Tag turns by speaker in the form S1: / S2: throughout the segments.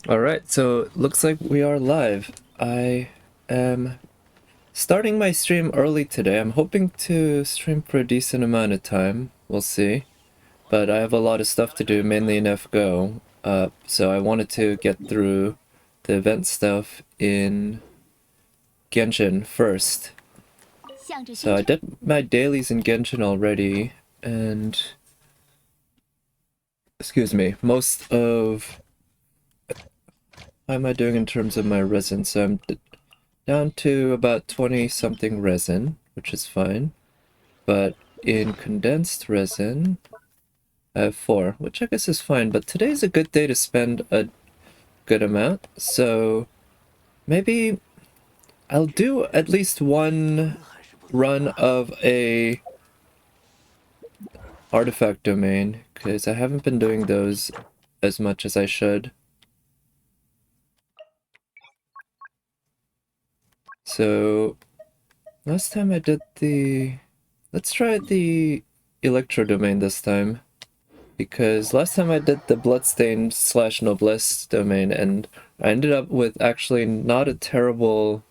S1: Alright, so looks like we are live. I am starting my stream early today. I'm hoping to stream for a decent amount of time. We'll see. But I have a lot of stuff to do, mainly in FGO. So I wanted to get through the event stuff in Genshin first. So I did my dailies in Genshin already, and... excuse me, most of... how am I doing in terms of my resin? So I'm down to about 20 something resin, which is fine. But in condensed resin, I have 4, which I guess is fine. But today's a good day to spend a good amount. So maybe I'll do at least one run of a artifact domain, because I haven't been doing those as much as I should. So last time I did the... let's try the Electro domain this time. Because last time I did the Bloodstained / Noblesse domain, and I ended up with actually not a terrible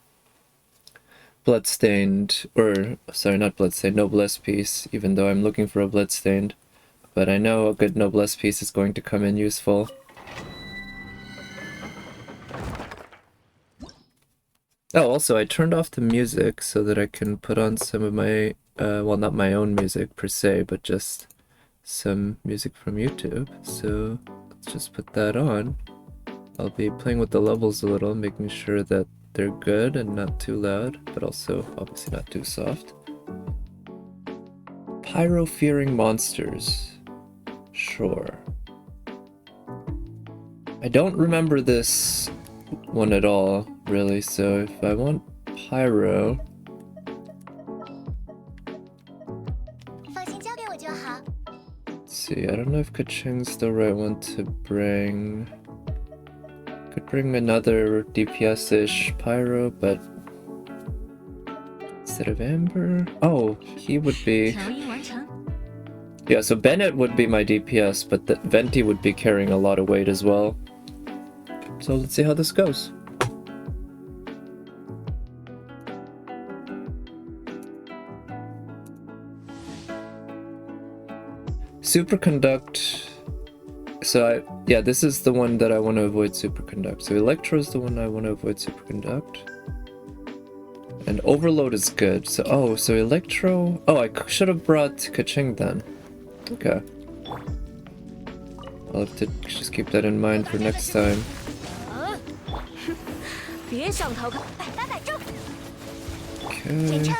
S1: Bloodstained, or sorry, not Bloodstained, Noblesse piece, even though I'm looking for a Bloodstained. But I know a good Noblesse piece is going to come in useful. Oh, also, I turned off the music so that I can put on some of my, well, not my own music per se, but just some music from YouTube. So let's just put that on. I'll be playing with the levels a little, making sure that they're good and not too loud, but also obviously not too soft. Pyro-fearing monsters. Sure. I don't remember this one at all, really, so if I want pyro... let's see, I don't know if Kaching's the right one to bring. Could bring another DPS-ish pyro, but instead of Amber... oh, he would be... yeah, so Bennett would be my DPS, but the Venti would be carrying a lot of weight as well. So let's see how this goes. Superconduct. So yeah, this is the one that I want to avoid superconduct. So Electro is the one I want to avoid superconduct. And Overload is good. So so Electro... oh, I should have brought Kaching then. Okay. I'll have to just keep that in mind for next time. Okay.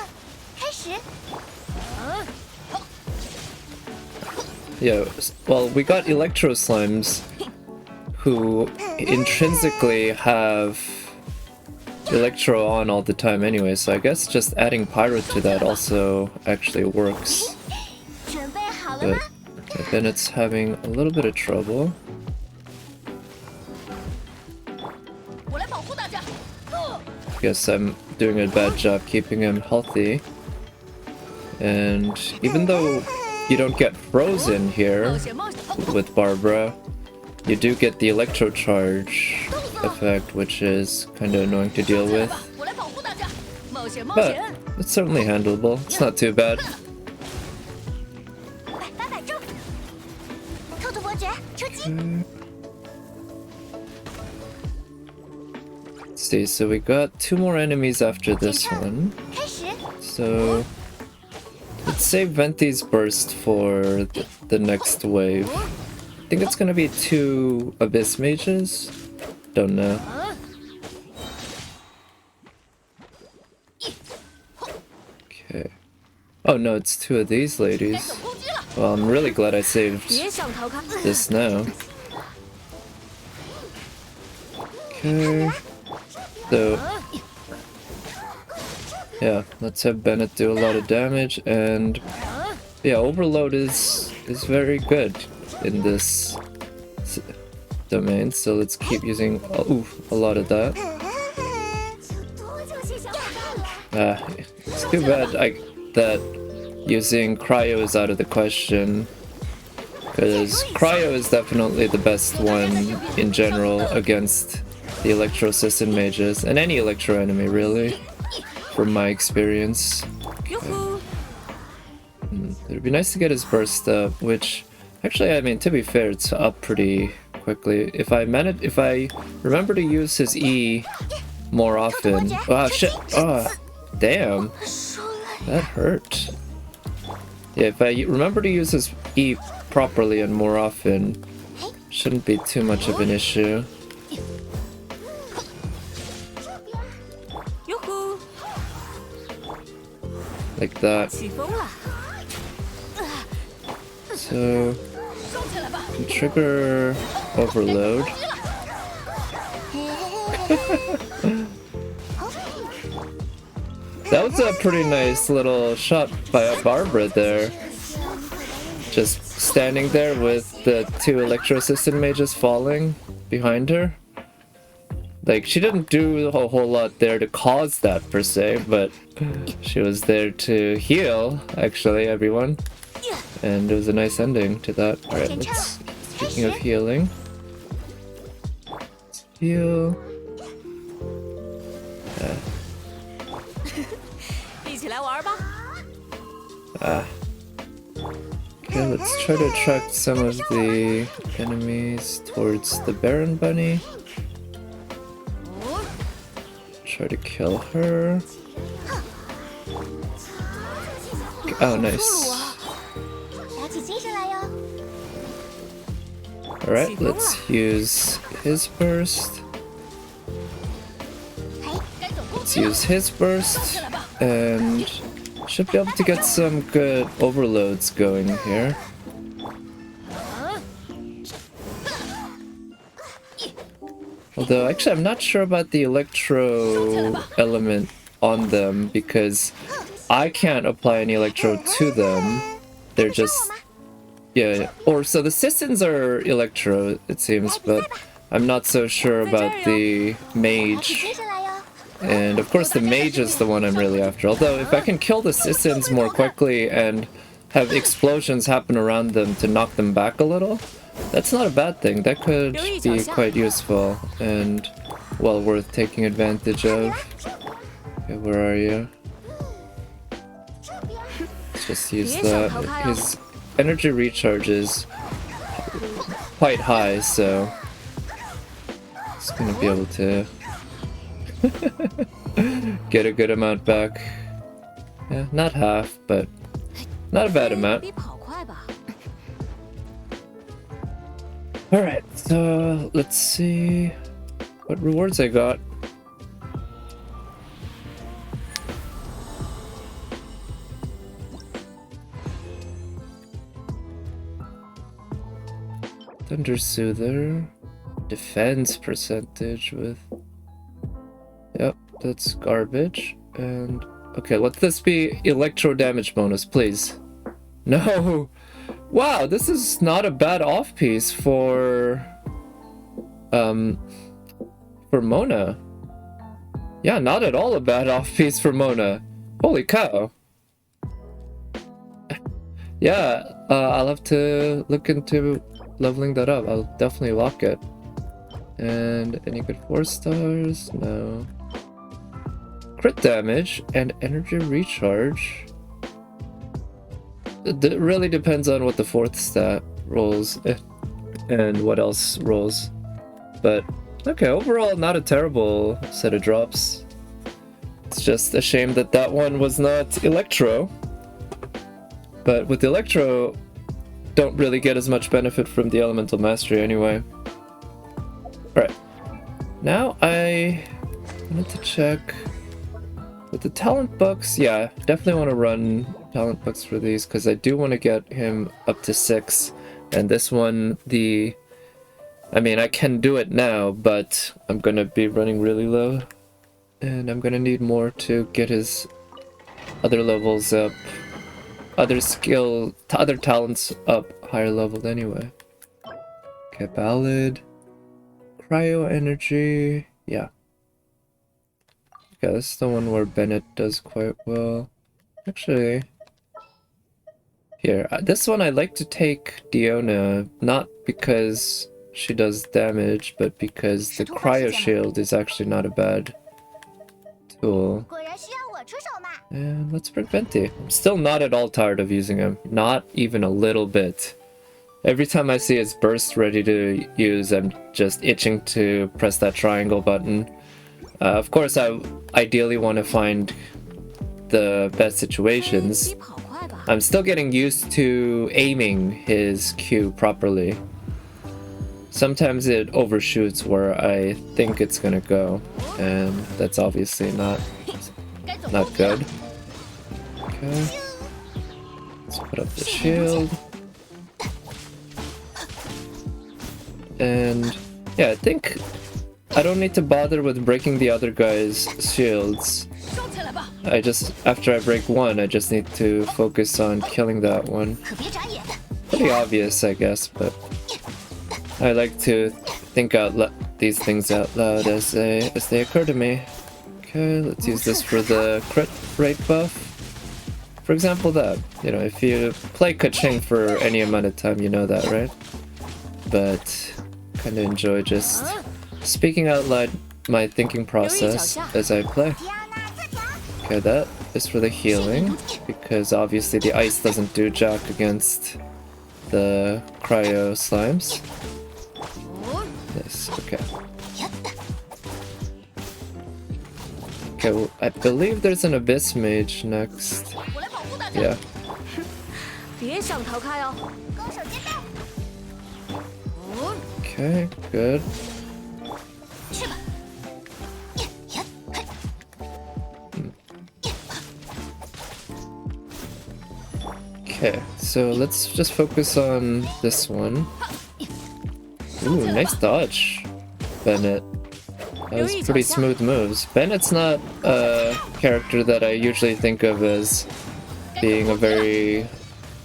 S1: Yeah, well, we got Electro Slimes, who intrinsically have Electro on all the time anyway, so I guess just adding Pyro to that also actually works. But then it's having a little bit of trouble. Guess I'm doing a bad job keeping him healthy. And even though you don't get frozen here with Barbara, you do get the Electro Charge effect, which is kind of annoying to deal with. But it's certainly handleable. It's not too bad. Let's see, so we got 2 more enemies after this one. So let's save Venti's burst for the next wave. I think it's gonna be 2 Abyss Mages? Don't know. Okay. Oh no, it's 2 of these ladies. Well, I'm really glad I saved this now. Okay. So... yeah, let's have Bennett do a lot of damage, and yeah, Overload is very good in this domain, so let's keep using a lot of that. It's too bad that using Cryo is out of the question, Because Cryo is definitely the best one in general against the Electro System mages, and any Electro enemy really, from my experience. Okay. It'd be nice to get his burst up, which actually, I mean, to be fair, it's up pretty quickly. If I remember to use his E more often. Ah, shit. Ah, damn. That hurt. Yeah, if I remember to use his E properly and more often, shouldn't be too much of an issue. Like that. So, trigger overload. That was a pretty nice little shot by Barbara there. Just standing there with the two Electro Assistant mages falling behind her. Like, she didn't do a whole lot there to cause that per se, but she was there to heal, actually, everyone. And it was a nice ending to that. Alright, let's... Speaking of healing... Let's heal... Okay, let's try to attract some of the enemies towards the Baron Bunny. Try to kill her. Oh, nice. Alright, let's use his burst. Let's use his burst, and should be able to get some good overloads going here. Although, actually, I'm not sure about the electro element on them, because I can't apply any electro to them. They're just... yeah, or so the Sissons are electro, it seems, but I'm not so sure about the mage. And of course the mage is the one I'm really after. Although if I can kill the Sissons more quickly and have explosions happen around them to knock them back a little, that's not a bad thing. That could be quite useful and well worth taking advantage of. Okay, where are you? Let's just use that. His energy recharge is quite high, so it's gonna be able to get a good amount back. Yeah, not half, but not a bad amount. Alright, so let's see what rewards I got. Thunder Soother, defense percentage with... Yep, that's garbage. And okay, let this be electro damage bonus, please. No! Wow, this is not a bad off-piece for Mona. Yeah, not at all a bad off-piece for Mona. Holy cow. Yeah, I'll have to look into leveling that up. I'll definitely lock it. And any good 4 stars? No. Crit damage and energy recharge. It really depends on what the 4th stat rolls and what else rolls. But okay, overall not a terrible set of drops. It's just a shame that that one was not Electro. But with Electro, don't really get as much benefit from the Elemental Mastery anyway. Alright. Now I wanted to check with the talent books. Yeah, definitely want to run talent books for these because I do want to get him up to 6. And this one, I mean, I can do it now, but I'm going to be running really low. And I'm going to need more to get his other levels up. Other talents up higher leveled anyway. Okay, Ballad. Cryo Energy. Yeah. Okay, this is the one where Bennett does quite well. Actually, Here, this one I like to take Diona, not because she does damage, but because the cryo shield is actually not a bad tool. And let's bring Venti. I'm still not at all tired of using him, not even a little bit. Every time I see his burst ready to use, I'm just itching to press that triangle button. Of course, I ideally want to find the best situations. I'm still getting used to aiming his Q properly. Sometimes it overshoots where I think it's gonna go, and that's obviously not good. Okay. Let's put up the shield. And yeah, I think I don't need to bother with breaking the other guy's shields. After I break one, I just need to focus on killing that one. Pretty obvious, I guess, but I like to think these things out loud as they occur to me. Okay, let's use this for the crit rate buff. For example, that. You know, if you play Kaching for any amount of time, you know that, right? But kind of enjoy just speaking out loud my thinking process as I play. Okay, that is for the healing, because obviously the ice doesn't do jack against the cryo slimes. Yes, okay. Okay, well, I believe there's an Abyss Mage next. Yeah. Okay, good. Okay, so let's just focus on this one. Ooh, nice dodge, Bennett. That was pretty smooth moves. Bennett's not a character that I usually think of as being a very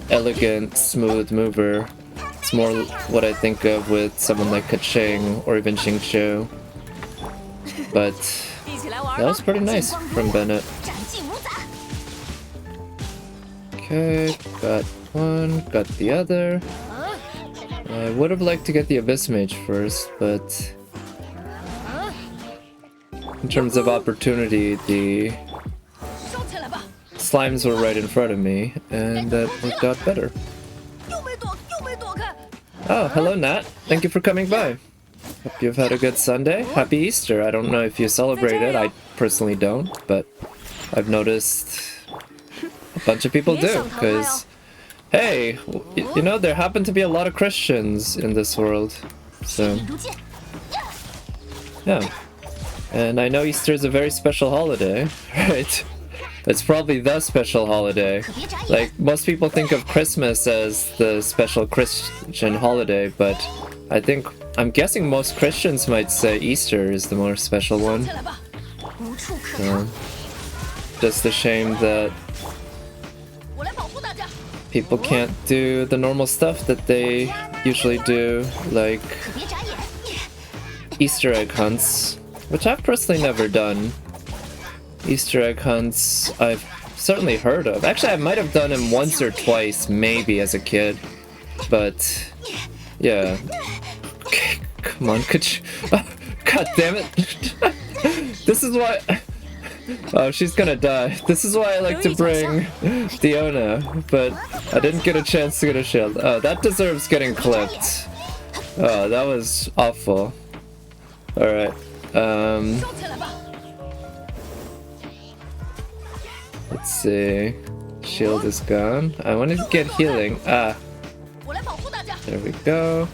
S1: elegant, smooth mover. It's more what I think of with someone like Kaching or even Xingqiu. But that was pretty nice from Bennett. Okay, got one, got the other. I would have liked to get the Abyss Mage first, but in terms of opportunity, the slimes were right in front of me, and that worked out better. Oh, hello Nat. Thank you for coming by. Hope you've had a good Sunday. Happy Easter. I don't know if you celebrate it. I personally don't, but I've noticed a bunch of people do, because hey, you know, there happen to be a lot of Christians in this world, so yeah. And I know Easter is a very special holiday, right? It's probably the special holiday. Like, most people think of Christmas as the special Christian holiday, but I'm guessing most Christians might say Easter is the more special one. Just a shame that people can't do the normal stuff that they usually do, like Easter egg hunts, which I've personally never done. Easter egg hunts I've certainly heard of. Actually, I might have done them once or twice, maybe as a kid, but yeah. Okay, come on, could you... God damn it! This is why... Oh, she's gonna die. This is why I like to bring Diona, but I didn't get a chance to get a shield. Oh, that deserves getting clipped. Oh, that was awful. Alright, let's see. Shield is gone. I wanted to get healing. Ah. There we go.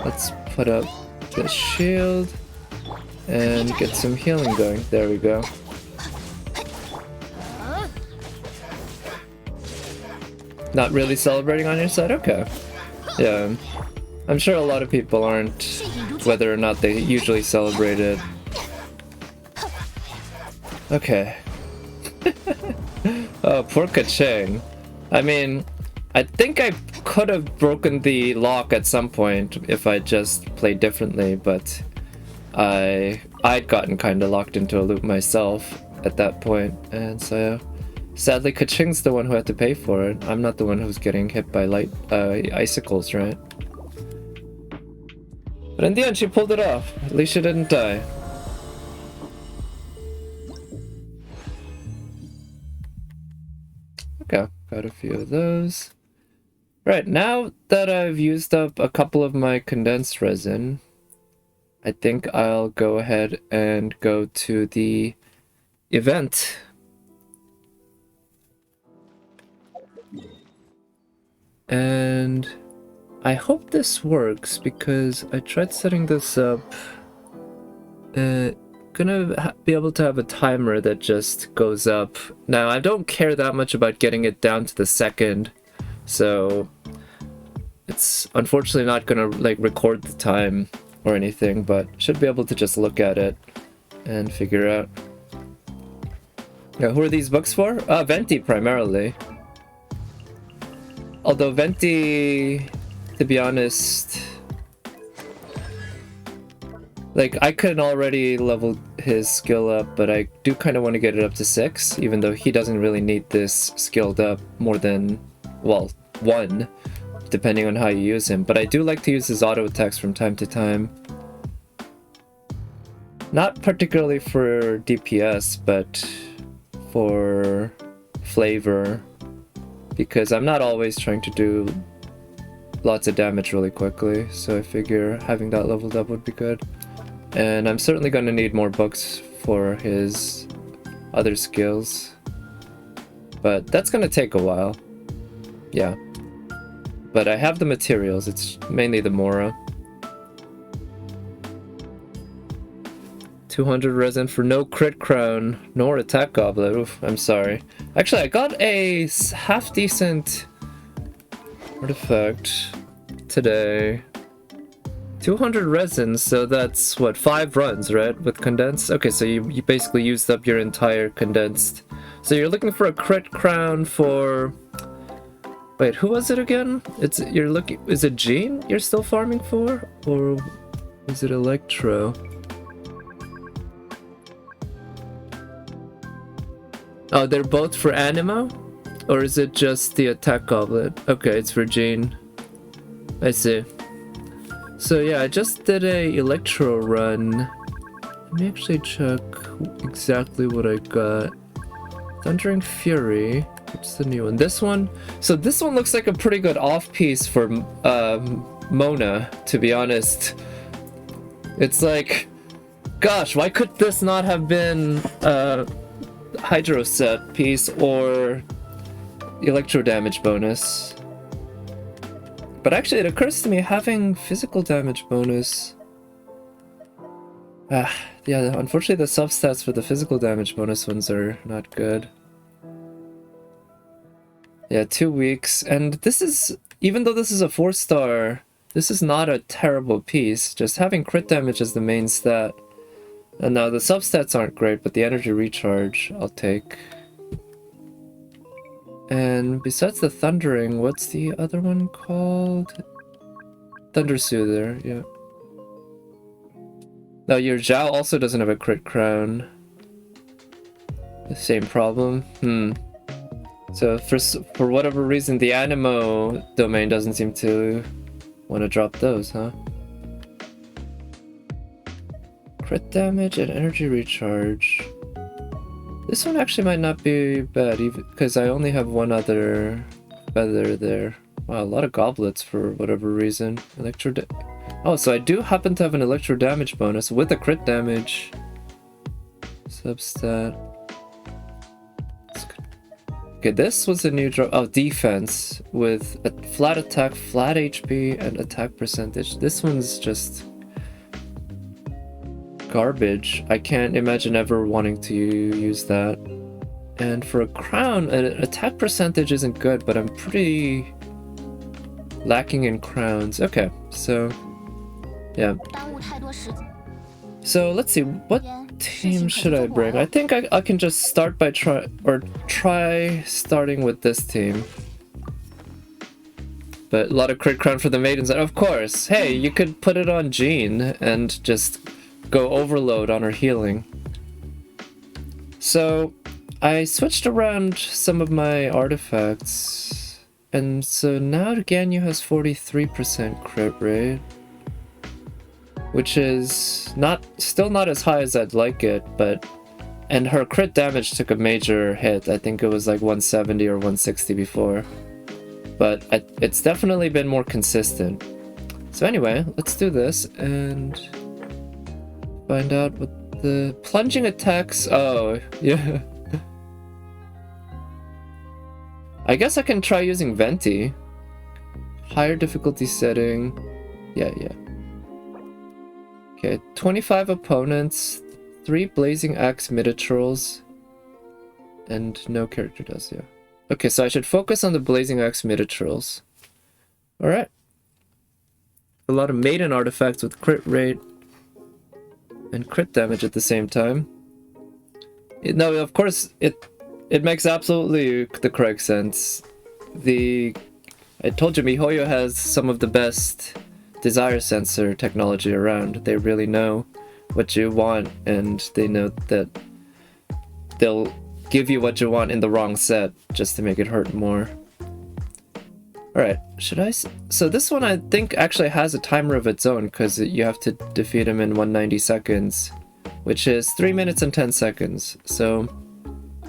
S1: Let's put up the shield and get some healing going. There we go. Not really celebrating on your side? Okay. Yeah. I'm sure a lot of people aren't, whether or not they usually celebrate it. Okay. Oh, poor Kaching. I mean, I think I could have broken the lock at some point if I just played differently, but I'd gotten kind of locked into a loop myself at that point, and so Sadly, Kaching's the one who had to pay for it. I'm not the one who's getting hit by icicles, right? But in the end, she pulled it off. At least she didn't die. Okay, got a few of those. Right, now that I've used up a couple of my condensed resin, I think I'll go ahead and go to the event. And I hope this works because I tried setting this up. Gonna be able to have a timer that just goes up. Now, I don't care that much about getting it down to the second, so it's unfortunately not gonna like record the time or anything, but should be able to just look at it and figure out. Yeah, who are these books for? Venti primarily. Although Venti, to be honest, like I can already level his skill up, but I do kind of want to get it up to 6, even though he doesn't really need this skilled up more than, well, 1, depending on how you use him. But I do like to use his auto attacks from time to time. Not particularly for DPS, but for flavor. Because I'm not always trying to do lots of damage really quickly, so I figure having that leveled up would be good. And I'm certainly going to need more books for his other skills, but that's going to take a while. Yeah. But I have the materials, it's mainly the Mora. 200 resin for no crit crown, nor attack goblet. Oof, I'm sorry. Actually, I got a half-decent artifact today. 200 resin, so that's, what, 5 runs, right? With condensed? Okay, so you basically used up your entire condensed. So you're looking for a crit crown for... Wait, who was it again? You're looking... Is it Jean you're still farming for? Or is it Electro? Oh, they're both for Anima? Or is it just the attack goblet? Okay, it's for Jean. I see. So yeah, I just did a Electro run. Let me actually check exactly what I got. Thundering Fury. What's the new one? This one? So this one looks like a pretty good off-piece for Mona, to be honest. It's like, gosh, why could this not have been Hydro set piece or electro damage bonus? But actually it occurs to me having physical damage bonus, yeah, unfortunately the substats for the physical damage bonus ones are not good. Yeah, 2 weeks, and this is, even though this is a 4-star, this is not a terrible piece. Just having crit damage is the main stat. And now the substats aren't great, but the energy recharge I'll take. And besides the Thundering, what's the other one called? Thunder Soother, yeah. Now your Zhao also doesn't have a crit crown. The same problem. So for whatever reason, the Animo domain doesn't seem to want to drop those, huh? Crit damage and energy recharge. This one actually might not be bad, even because I only have one other feather there. Wow, a lot of goblets for whatever reason. Oh, so I do happen to have an electro damage bonus with a crit damage substat. Okay, this was a new drop. Oh, defense with a flat attack, flat HP, and attack percentage. This one's just garbage. I can't imagine ever wanting to use that. And for a crown, an attack percentage isn't good, but I'm pretty lacking in crowns. Okay, so yeah. So let's see, what team should I bring? I think I can just start by try starting with this team. But a lot of crit crown for the maidens. Of course, hey, you could put it on Jean and just go overload on her healing. So I switched around some of my artifacts, and so now Ganyu has 43% crit rate, which is still not as high as I'd like it, but and her crit damage took a major hit. I think it was like 170 or 160 before, but it's definitely been more consistent. So anyway, let's do this and find out what the plunging attacks. Oh, yeah. I guess I can try using Venti. Higher difficulty setting. Yeah. Okay, 25 opponents, 3 Blazing Axe Midi-trolls, and no character does, yeah. Okay, so I should focus on the Blazing Axe Midi-trolls. Alright. A lot of maiden artifacts with crit rate and crit damage at the same time. No, of course, it makes absolutely the correct sense. I told you, MiHoYo has some of the best desire sensor technology around. They really know what you want, and they know that they'll give you what you want in the wrong set just to make it hurt more. Alright, so this one I think actually has a timer of its own, because you have to defeat him in 190 seconds, which is 3 minutes and 10 seconds. So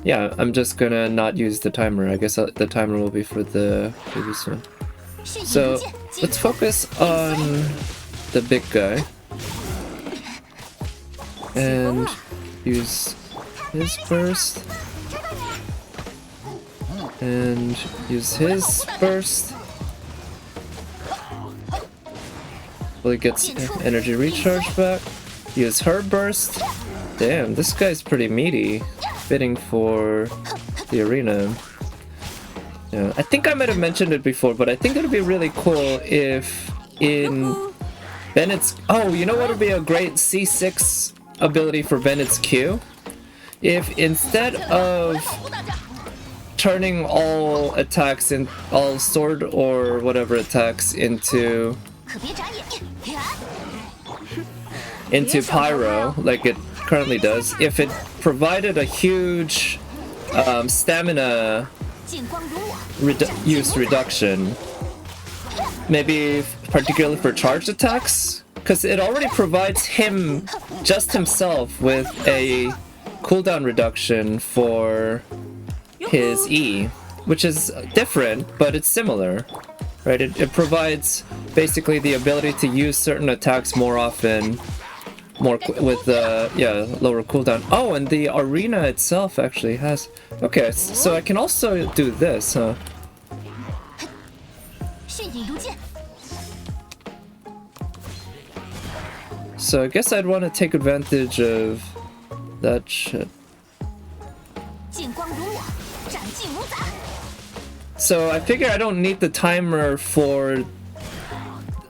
S1: yeah, I'm just gonna not use the timer. I guess the timer will be for the previous one. So let's focus on the big guy and use his burst and use his burst. Well, he gets energy recharge back. Use her burst. Damn, this guy's pretty meaty. Fitting for the arena. Yeah, I think I might have mentioned it before, but I think it would be really cool if in Bennett's... Oh, you know what would be a great C6 ability for Bennett's Q? If instead of turning all attacks in all sword or whatever attacks into pyro, like it currently does, if it provided a huge stamina use reduction, maybe particularly for charged attacks, because it already provides just himself with a cooldown reduction for his E, which is different, but it's similar, right? It provides basically the ability to use certain attacks more often, with lower cooldown. Oh, and the arena itself actually has... Okay, so I can also do this, huh? So I guess I'd want to take advantage of that shit. So I figure I don't need the timer for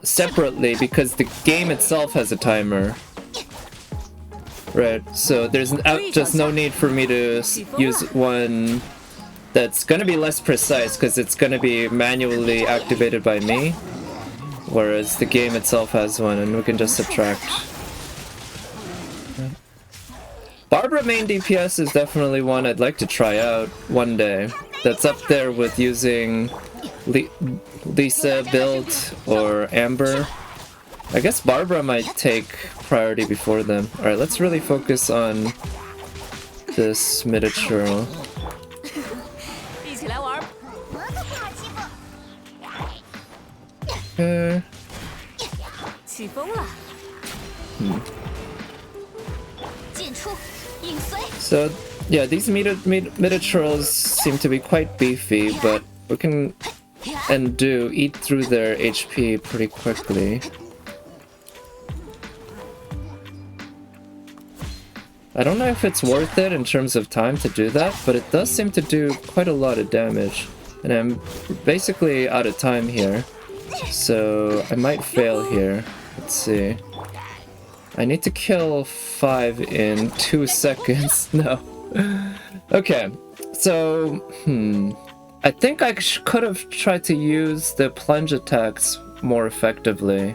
S1: separately because the game itself has a timer. Right, so there's just no need for me to use one that's gonna be less precise because it's gonna be manually activated by me, whereas the game itself has one and we can just subtract. Barbara main DPS is definitely one I'd like to try out one day. That's up there with using Lisa build or Amber. I guess Barbara might take priority before them. Alright, let's really focus on this Midi-troll. Okay. So, yeah, these Midi-trolls seem to be quite beefy, but we can eat through their HP pretty quickly. I don't know if it's worth it in terms of time to do that, but it does seem to do quite a lot of damage. And I'm basically out of time here, so I might fail here. Let's see. I need to kill 5 in 2 seconds. No. Okay, so, I think I could have tried to use the plunge attacks more effectively.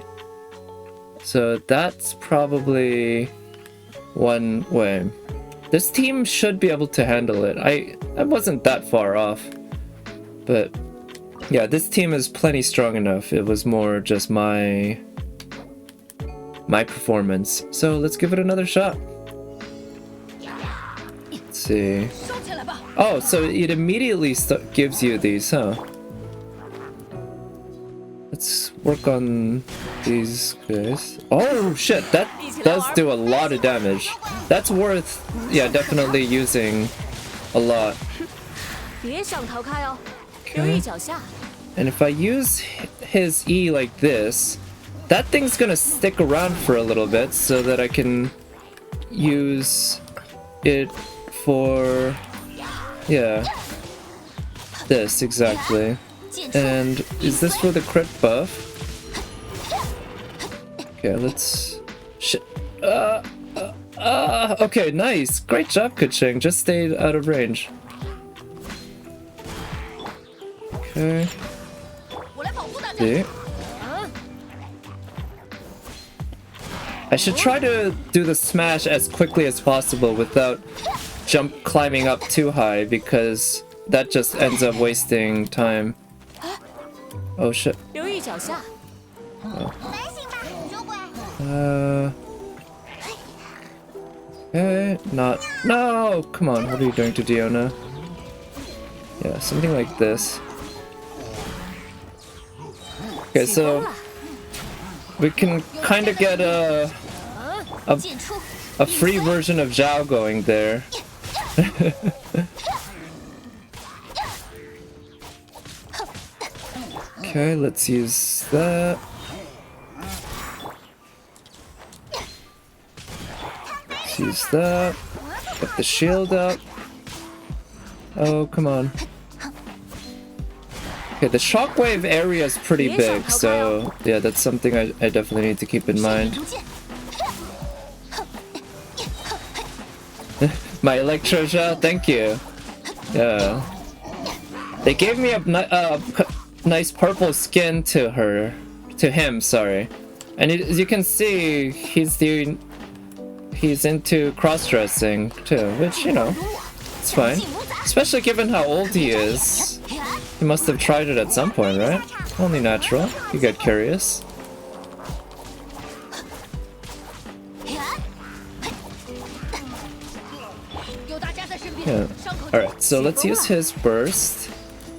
S1: So that's probably one way. This team should be able to handle it. I wasn't that far off. But yeah, this team is plenty strong enough. It was more just my performance. So let's give it another shot. Let's see. Oh, so it immediately gives you these, huh? Let's work on these guys. Oh shit, that does do a lot of damage. That's worth, yeah, definitely using a lot. Okay. And if I use his E like this, that thing's gonna stick around for a little bit so that I can use it for, yeah, this exactly. And is this for the crit buff? Okay, let's... Shit. Okay, nice. Great job, Kuching. Just stayed out of range. Okay. See? I should try to do the smash as quickly as possible without climbing up too high, because that just ends up wasting time. Oh shit. Oh. Okay, not... No! Come on, what are you doing to Diona? Yeah, something like this. Okay, so... we can kind of get a free version of Zhao going there. Okay, let's use that. Let's use that. Get the shield up. Oh, come on. Okay, the shockwave area is pretty big, so yeah, that's something I definitely need to keep in mind. My Electroja, thank you. Yeah. They gave me a nice purple skin to him, sorry. And as you can see, he's into cross-dressing too, which, you know, it's fine. Especially given how old he is. He must have tried it at some point, right? Only natural. You get curious. Yeah. Alright, so let's use his burst.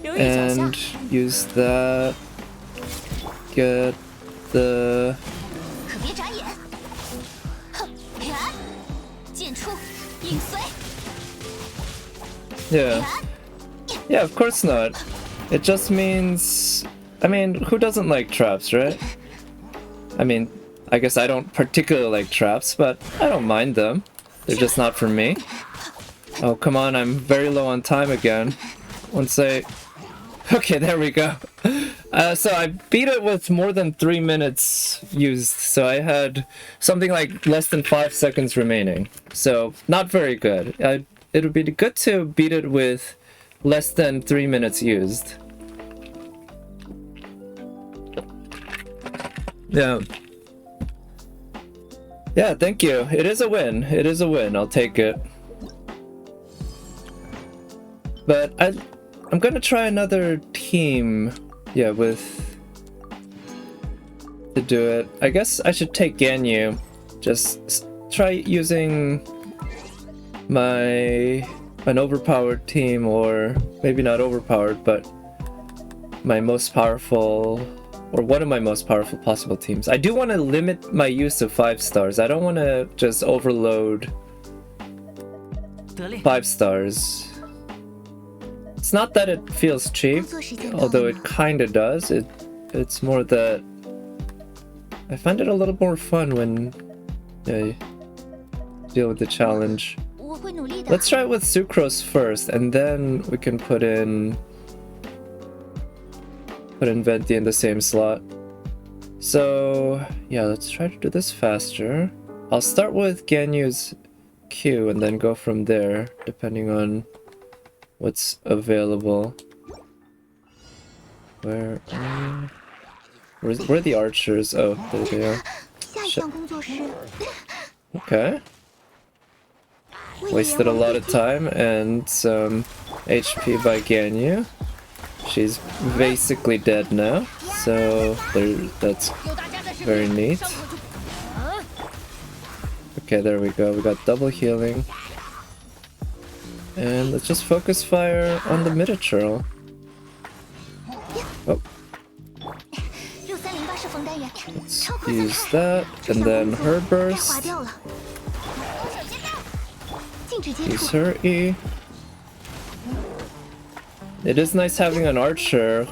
S1: And use that. Get the... Yeah. Yeah, of course not. It just means... I mean, who doesn't like traps, right? I mean, I guess I don't particularly like traps, but I don't mind them. They're just not for me. Oh, come on, I'm very low on time again. Once I... Okay, there we go. So I beat it with more than 3 minutes used, so I had something like less than 5 seconds remaining. So, not very good. It would be good to beat it with less than 3 minutes used. Yeah. Yeah, thank you. It is a win. It is a win. I'll take it. But I'm gonna try another team, yeah, to do it. I guess I should take Ganyu. Just try using an overpowered team, or maybe not overpowered, but my most powerful, or one of my most powerful possible teams. I do want to limit my use of 5 stars. I don't want to just overload 5 stars. It's not that it feels cheap, although it kinda does. It's more that I find it a little more fun when you deal with the challenge. Let's try it with Sucrose first, and then we can put in Venti in the same slot. So yeah, let's try to do this faster. I'll start with Ganyu's Q and then go from there, depending on what's available. Where are the archers? Oh, there they are. Shit. Okay. Wasted a lot of time and some HP by Ganyu. She's basically dead now, so that's very neat. Okay, there we go. We got double healing. And let's just focus fire on the mid-churl. Oh. Let's use that, and then her burst. Use her E. It is nice having an archer,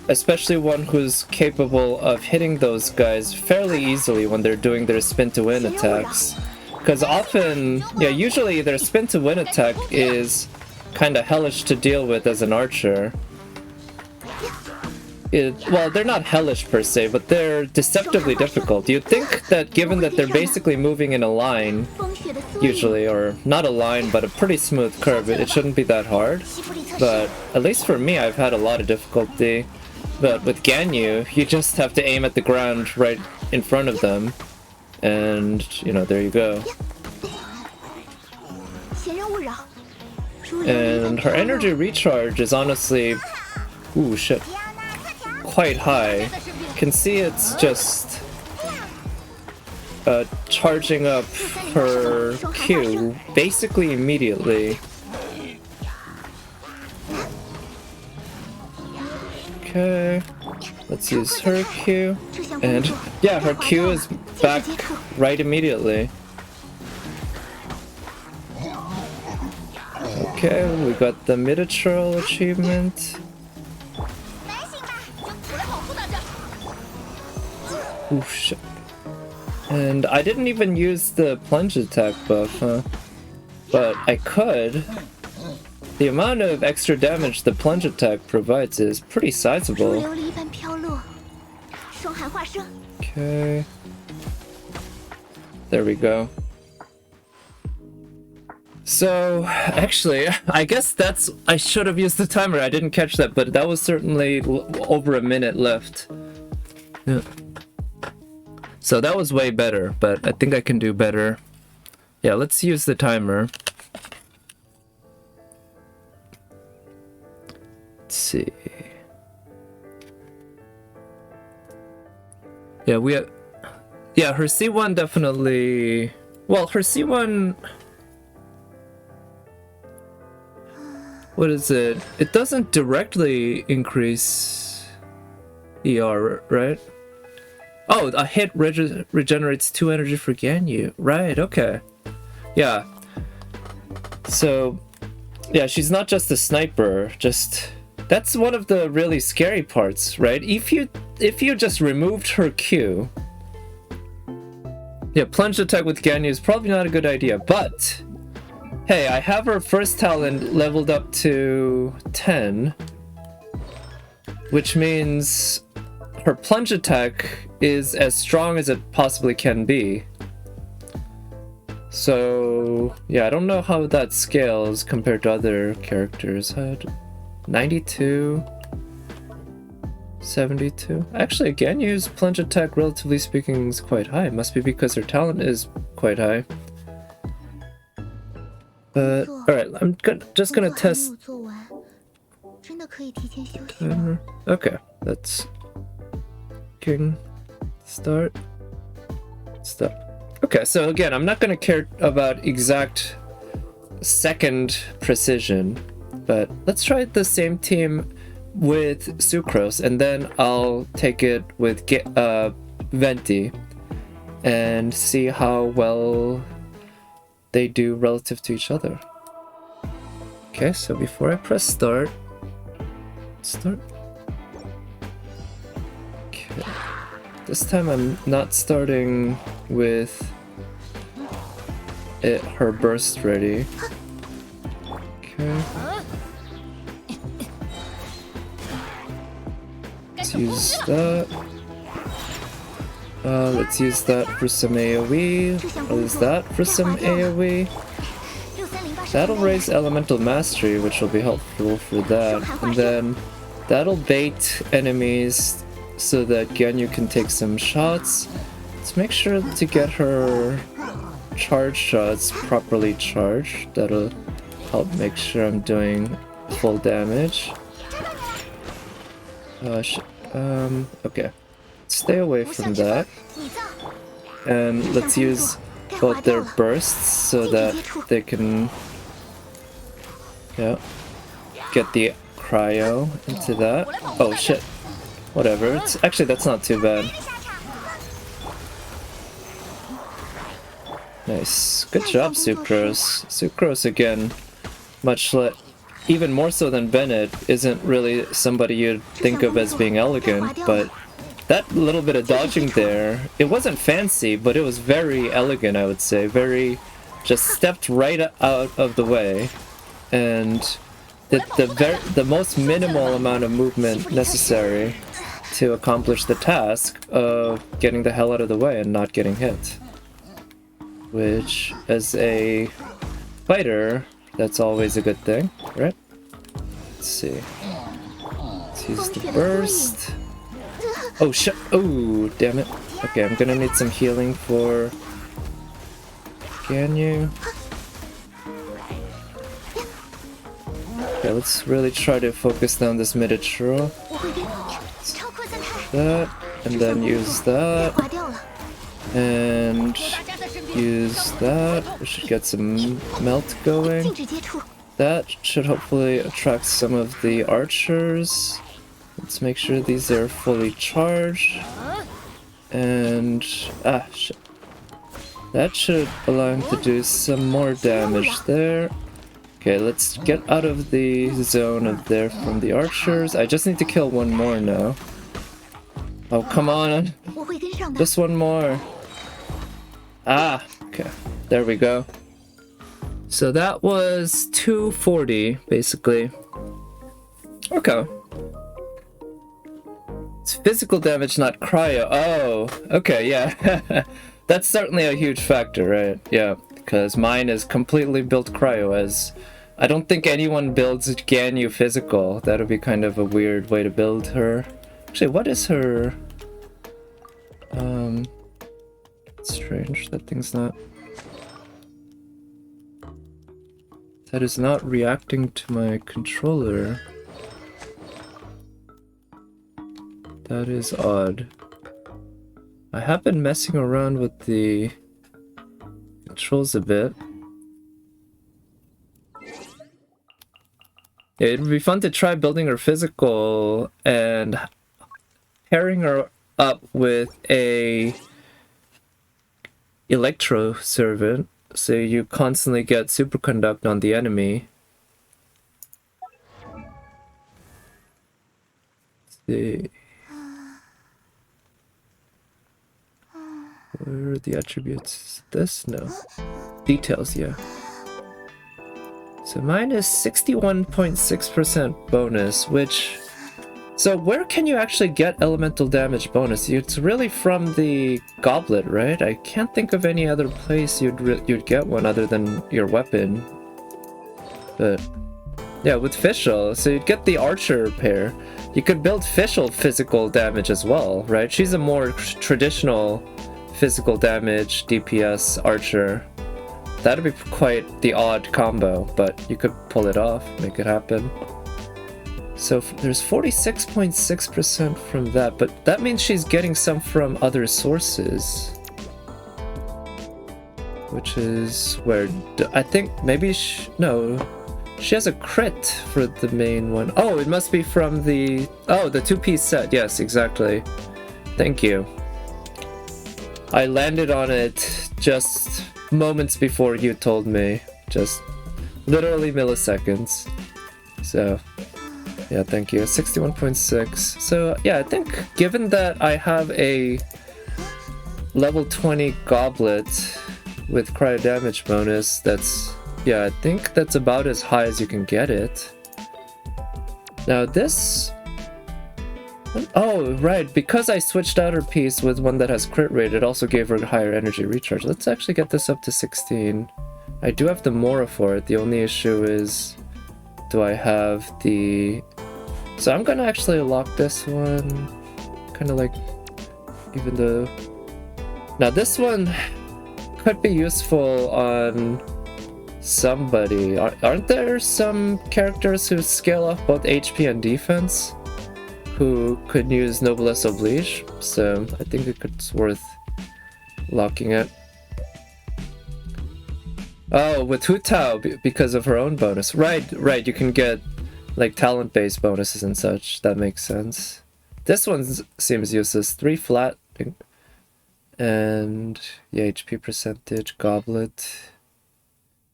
S1: especially one who's capable of hitting those guys fairly easily when they're doing their spin to win attacks. Because often, yeah, usually their spin to win attack is kinda hellish to deal with as an archer. Well, they're not hellish per se, but they're deceptively difficult. You'd think that given that they're basically moving in a line, usually, or not a line, but a pretty smooth curve, it shouldn't be that hard. But at least for me, I've had a lot of difficulty. But with Ganyu, you just have to aim at the ground right in front of them. And, you know, there you go. And her energy recharge is honestly... Ooh, shit. Quite high. You can see it's just... charging up her Q basically immediately. Okay, let's use her Q, and yeah, her Q is back right immediately. Okay, we got the mid-churl achievement. Oh shit. And I didn't even use the plunge attack buff, huh? But I could. The amount of extra damage the plunge attack provides is pretty sizable. Okay. There we go. So, actually, I guess that's... I should have used the timer, I didn't catch that, but that was certainly over a minute left. Yeah. So that was way better, but I think I can do better. Yeah, let's use the timer. Let's see. Yeah, we have... Yeah, her C1 definitely... Well, her C1... What is it? It doesn't directly increase ER, right? Oh, a hit regenerates 2 energy for Ganyu. Right, okay. Yeah. So, yeah, she's not just a sniper, just... That's one of the really scary parts, right? If you just removed her Q... Yeah, plunge attack with Ganyu is probably not a good idea, but... Hey, I have her first talent leveled up to 10. Which means... Her plunge attack is as strong as it possibly can be. So, yeah, I don't know how that scales compared to other characters. 92, 72. Actually, Ganyu's plunge attack, relatively speaking, is quite high. It must be because her talent is quite high. But, alright, I'm just gonna test... Okay, that's... Start. Okay, so again, I'm not going to care about exact second precision, but let's try the same team with Sucrose, and then I'll take it with Venti and see how well they do relative to each other. Okay, so before I press start. This time I'm not starting with her burst ready. Okay. Let's use that. Let's use that for some AoE. I'll use that for some AoE. That'll raise elemental mastery, which will be helpful for that. And then that'll bait enemies so that Ganyu can take some shots. Let's make sure to get her charge shots properly charged. That'll help make sure I'm doing full damage. Okay. Stay away from that. And let's use both their bursts so that they can, yeah, get the cryo into that. Oh shit. Whatever. It's actually, that's not too bad. Nice. Good job, Sucrose. Sucrose again, much like, even more so than Bennett, isn't really somebody you'd think of as being elegant, but that little bit of dodging there, it wasn't fancy, but it was very elegant, I would say. Very, just stepped right out of the way, and the most minimal amount of movement necessary to accomplish the task of getting the hell out of the way and not getting hit. Which, as a fighter, that's always a good thing, right? Let's see. Let's use the burst. Oh shit! Oh, damn it. Okay, I'm gonna need some healing for Ganyu. Okay, let's really try to focus down this miniature. That, and then use that. And use that. We should get some melt going. That should hopefully attract some of the archers. Let's make sure these are fully charged. And shit. That should allow him to do some more damage there. Okay, let's get out of the zone of there from the archers. I just need to kill one more now. Oh, come on. Just one more. Okay. There we go. So that was 240, basically. Okay. It's physical damage, not cryo. Oh, okay, yeah. That's certainly a huge factor, right? Yeah, because mine is completely built cryo as... I don't think anyone builds Ganyu physical. That would be kind of a weird way to build her. Actually, what is her... Strange, that thing's not... That is not reacting to my controller. That is odd. I have been messing around with the controls a bit. Yeah, it'd be fun to try building her physical and pairing her up with a electro servant, so you constantly get superconduct on the enemy. Let's see. Where are the attributes? This? No. Details, yeah. So mine is 61.6% bonus, which... So where can you actually get elemental damage bonus? It's really from the goblet, right? I can't think of any other place you'd get one other than your weapon. But yeah, with Fischl, so you'd get the archer pair. You could build Fischl physical damage as well, right? She's a more traditional physical damage DPS archer. That'd be quite the odd combo, but you could pull it off, make it happen. So there's 46.6% from that, but that means she's getting some from other sources. Which is where... I think maybe... no. She has a crit for the main one. Oh, it must be from the... Oh, the two-piece set. Yes, exactly. Thank you. I landed on it just moments before you told me. Just literally milliseconds. So... yeah, thank you. 61.6. So, yeah, I think given that I have a level 20 goblet with cryo damage bonus, that's... yeah, I think that's about as high as you can get it. Now this... oh, right, because I switched out her piece with one that has crit rate, it also gave her higher energy recharge. Let's actually get this up to 16. I do have the Mora for it. The only issue is... do I have the... so I'm gonna actually lock this one, kind of like, even though... now this one, could be useful on somebody. Aren't there some characters who scale off both HP and defense who could use Noblesse Oblige? So I think it's worth locking it. Oh, with Hu Tao because of her own bonus. Right, you can get like talent-based bonuses and such. That makes sense. This one seems useless. 3 flat and yeah, HP percentage, Goblet.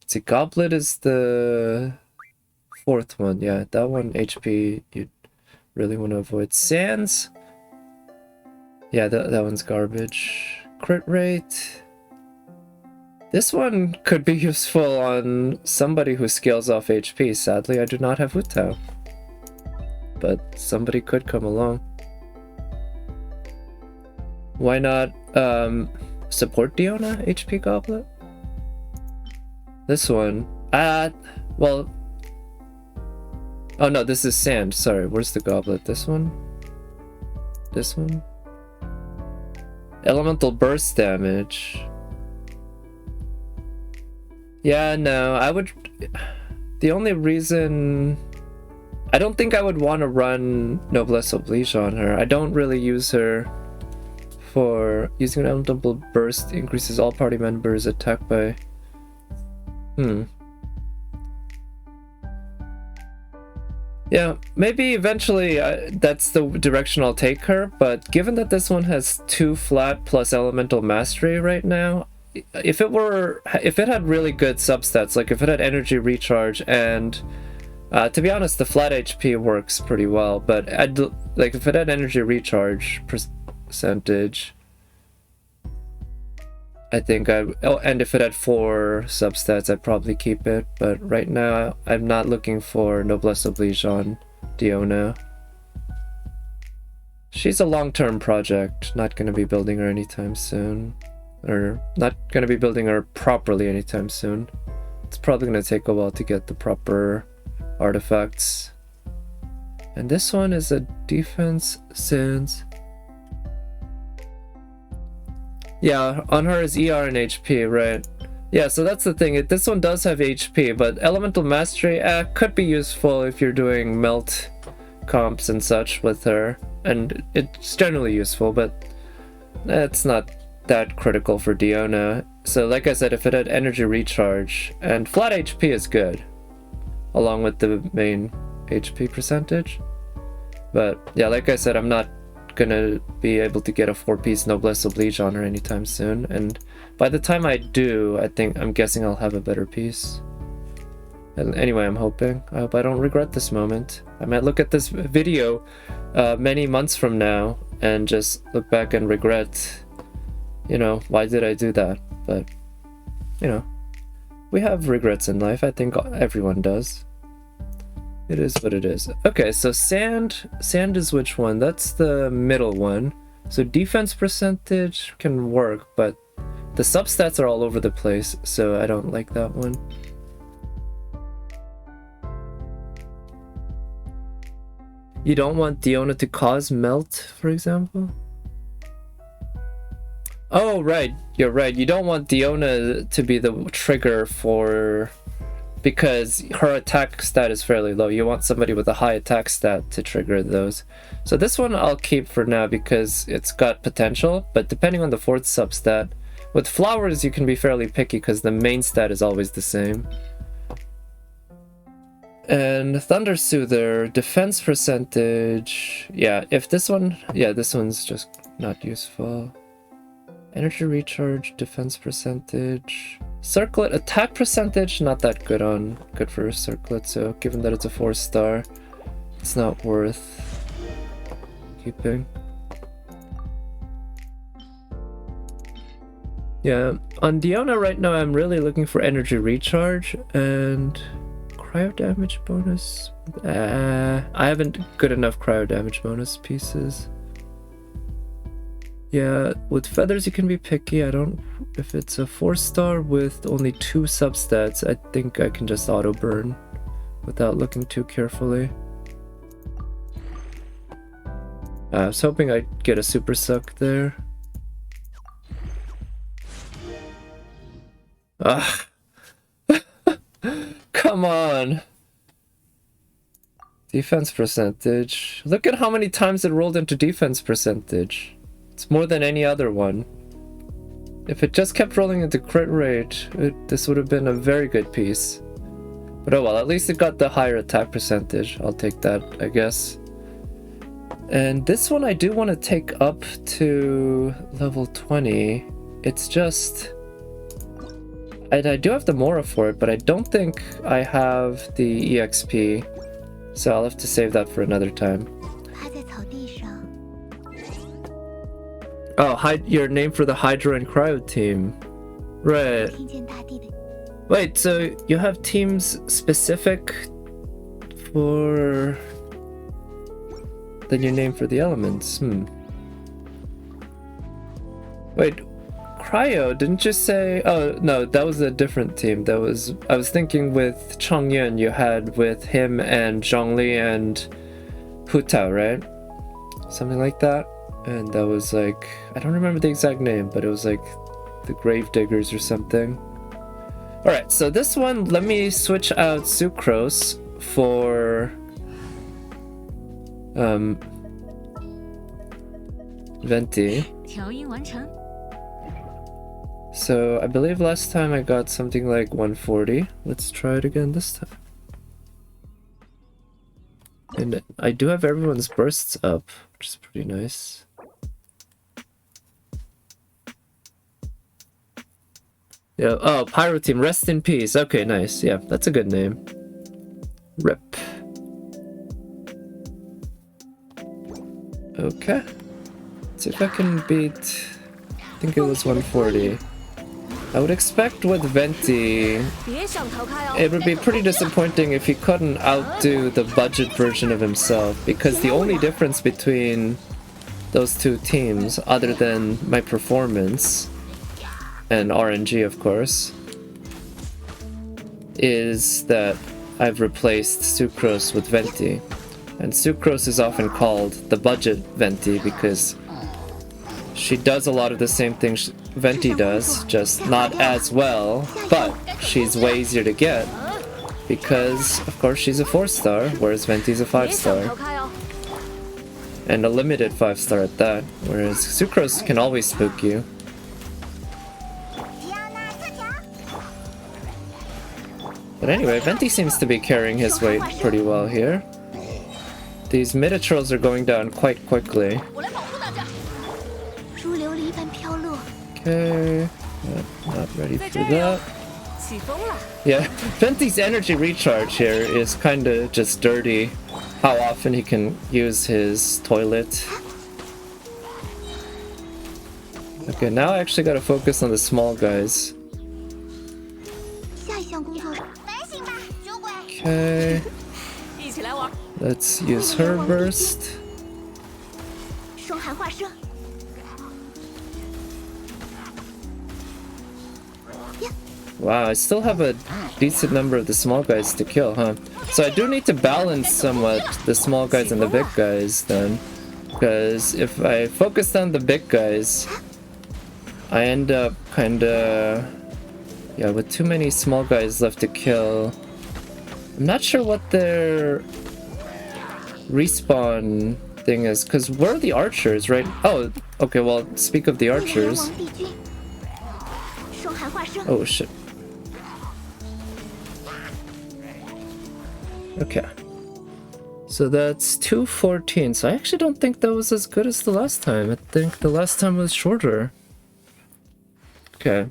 S1: Let's see, Goblet is the 4th one. Yeah, that one HP you really want to avoid. Sands. Yeah, that one's garbage. Crit rate. This one could be useful on somebody who scales off HP. Sadly, I do not have Hu Tao. But somebody could come along. Why not support Diona HP Goblet? This one. Well. Oh no, this is Sand. Sorry, where's the Goblet? This one? This one? Elemental burst damage. Yeah, no, I would... The only reason... I don't think I would want to run Noblesse Oblige on her. I don't really use her for... Using an elemental burst increases all party members' attack by... Yeah, maybe eventually that's the direction I'll take her, but given that this one has 2 flat plus elemental mastery right now, if it had really good substats, like if it had energy recharge and to be honest, the flat HP works pretty well, but like if it had energy recharge percentage, I think and if it had 4 substats, I'd probably keep it. But right now, I'm not looking for Noblesse Oblige on Diona. She's a long-term project. Not going to be building her anytime soon. Or not going to be building her properly anytime soon. It's probably going to take a while to get the proper artifacts. And this one is a defense since... Yeah, on her is ER and HP, right? Yeah, so that's the thing. This one does have HP, but Elemental Mastery could be useful if you're doing melt comps and such with her. And it's generally useful, but it's not that critical for Diona. So like I said, if it had energy recharge, and flat HP is good, along with the main HP percentage. But yeah, like I said, I'm not gonna be able to get a 4-piece Noblesse Oblige on her anytime soon, and by the time I do, I'm guessing I'll have a better piece. And anyway, I'm hoping. I hope I don't regret this moment. I might look at this video many months from now and just look back and regret, you know, why did I do that? But, you know, we have regrets in life. I think everyone does. It is what it is. Okay, so Sand is which one? That's the middle one. So defense percentage can work, but the substats are all over the place, so I don't like that one. You don't want Diona to cause melt, for example? Oh, right. You're right. You don't want Diona to be the trigger for... because her attack stat is fairly low. You want somebody with a high attack stat to trigger those. So this one I'll keep for now because it's got potential, but depending on the 4th substat, with flowers you can be fairly picky because the main stat is always the same. And Thunder Soother, defense percentage, yeah, if this one, yeah, this one's just not useful. Energy recharge, defense percentage. Circlet, attack percentage, not that good for a Circlet, so given that it's a 4-star, it's not worth keeping. Yeah, on Diona right now I'm really looking for energy recharge and cryo damage bonus. I haven't good enough cryo damage bonus pieces. Yeah, with feathers you can be picky. If it's a 4-star with only 2 substats, I think I can just auto burn without looking too carefully. I was hoping I'd get a super suck there. Ugh. Come on. Defense percentage. Look at how many times it rolled into defense percentage. It's more than any other one. If it just kept rolling into crit rate, this would have been a very good piece. But oh well, at least it got the higher attack percentage. I'll take that, I guess. And this one I do want to take up to level 20. It's just... I do have the Mora for it, but I don't think I have the EXP. So I'll have to save that for another time. Oh, your name for the Hydro and Cryo team. Right. Wait, so you have teams specific for... than your name for the elements? Wait, Cryo, didn't you say... Oh, no, that was a different team. That was... I was thinking with Chang Yun you had with him and Zhongli and Hu Tao, right? Something like that. And that was like... I don't remember the exact name, but it was like the Gravediggers or something. Alright, so this one, let me switch out Sucrose for... Venti. So I believe last time I got something like 140. Let's try it again this time. And I do have everyone's bursts up, which is pretty nice. Yeah, oh, Pyro Team, rest in peace. Okay, nice. Yeah, that's a good name. Rip. Okay. Let's see if I can beat... I think it was 140. I would expect with Venti, it would be pretty disappointing if he couldn't outdo the budget version of himself, because the only difference between those two teams, other than my performance, and RNG of course, is that I've replaced Sucrose with Venti. And Sucrose is often called the budget Venti because she does a lot of the same things Venti does, just not as well, but she's way easier to get because, of course, she's a 4-star, whereas Venti's a 5-star. And a limited 5-star at that, whereas Sucrose can always spook you. But anyway, Venti seems to be carrying his weight pretty well here. These Metatrolls are going down quite quickly. Okay, not ready for that. Yeah, Venti's energy recharge here is kinda just dirty. How often he can use his toilet. Okay, now I actually gotta focus on the small guys. Okay. Let's use her burst. Wow, I still have a decent number of the small guys to kill, huh? So I do need to balance somewhat the small guys and the big guys then. Because if I focus on the big guys, I end up kinda... yeah, with too many small guys left to kill. I'm not sure what their respawn thing is, because we're the archers, right? Oh, okay, well, speak of the archers. Oh, shit. Okay. So that's 214. So I actually don't think that was as good as the last time. I think the last time was shorter. Okay.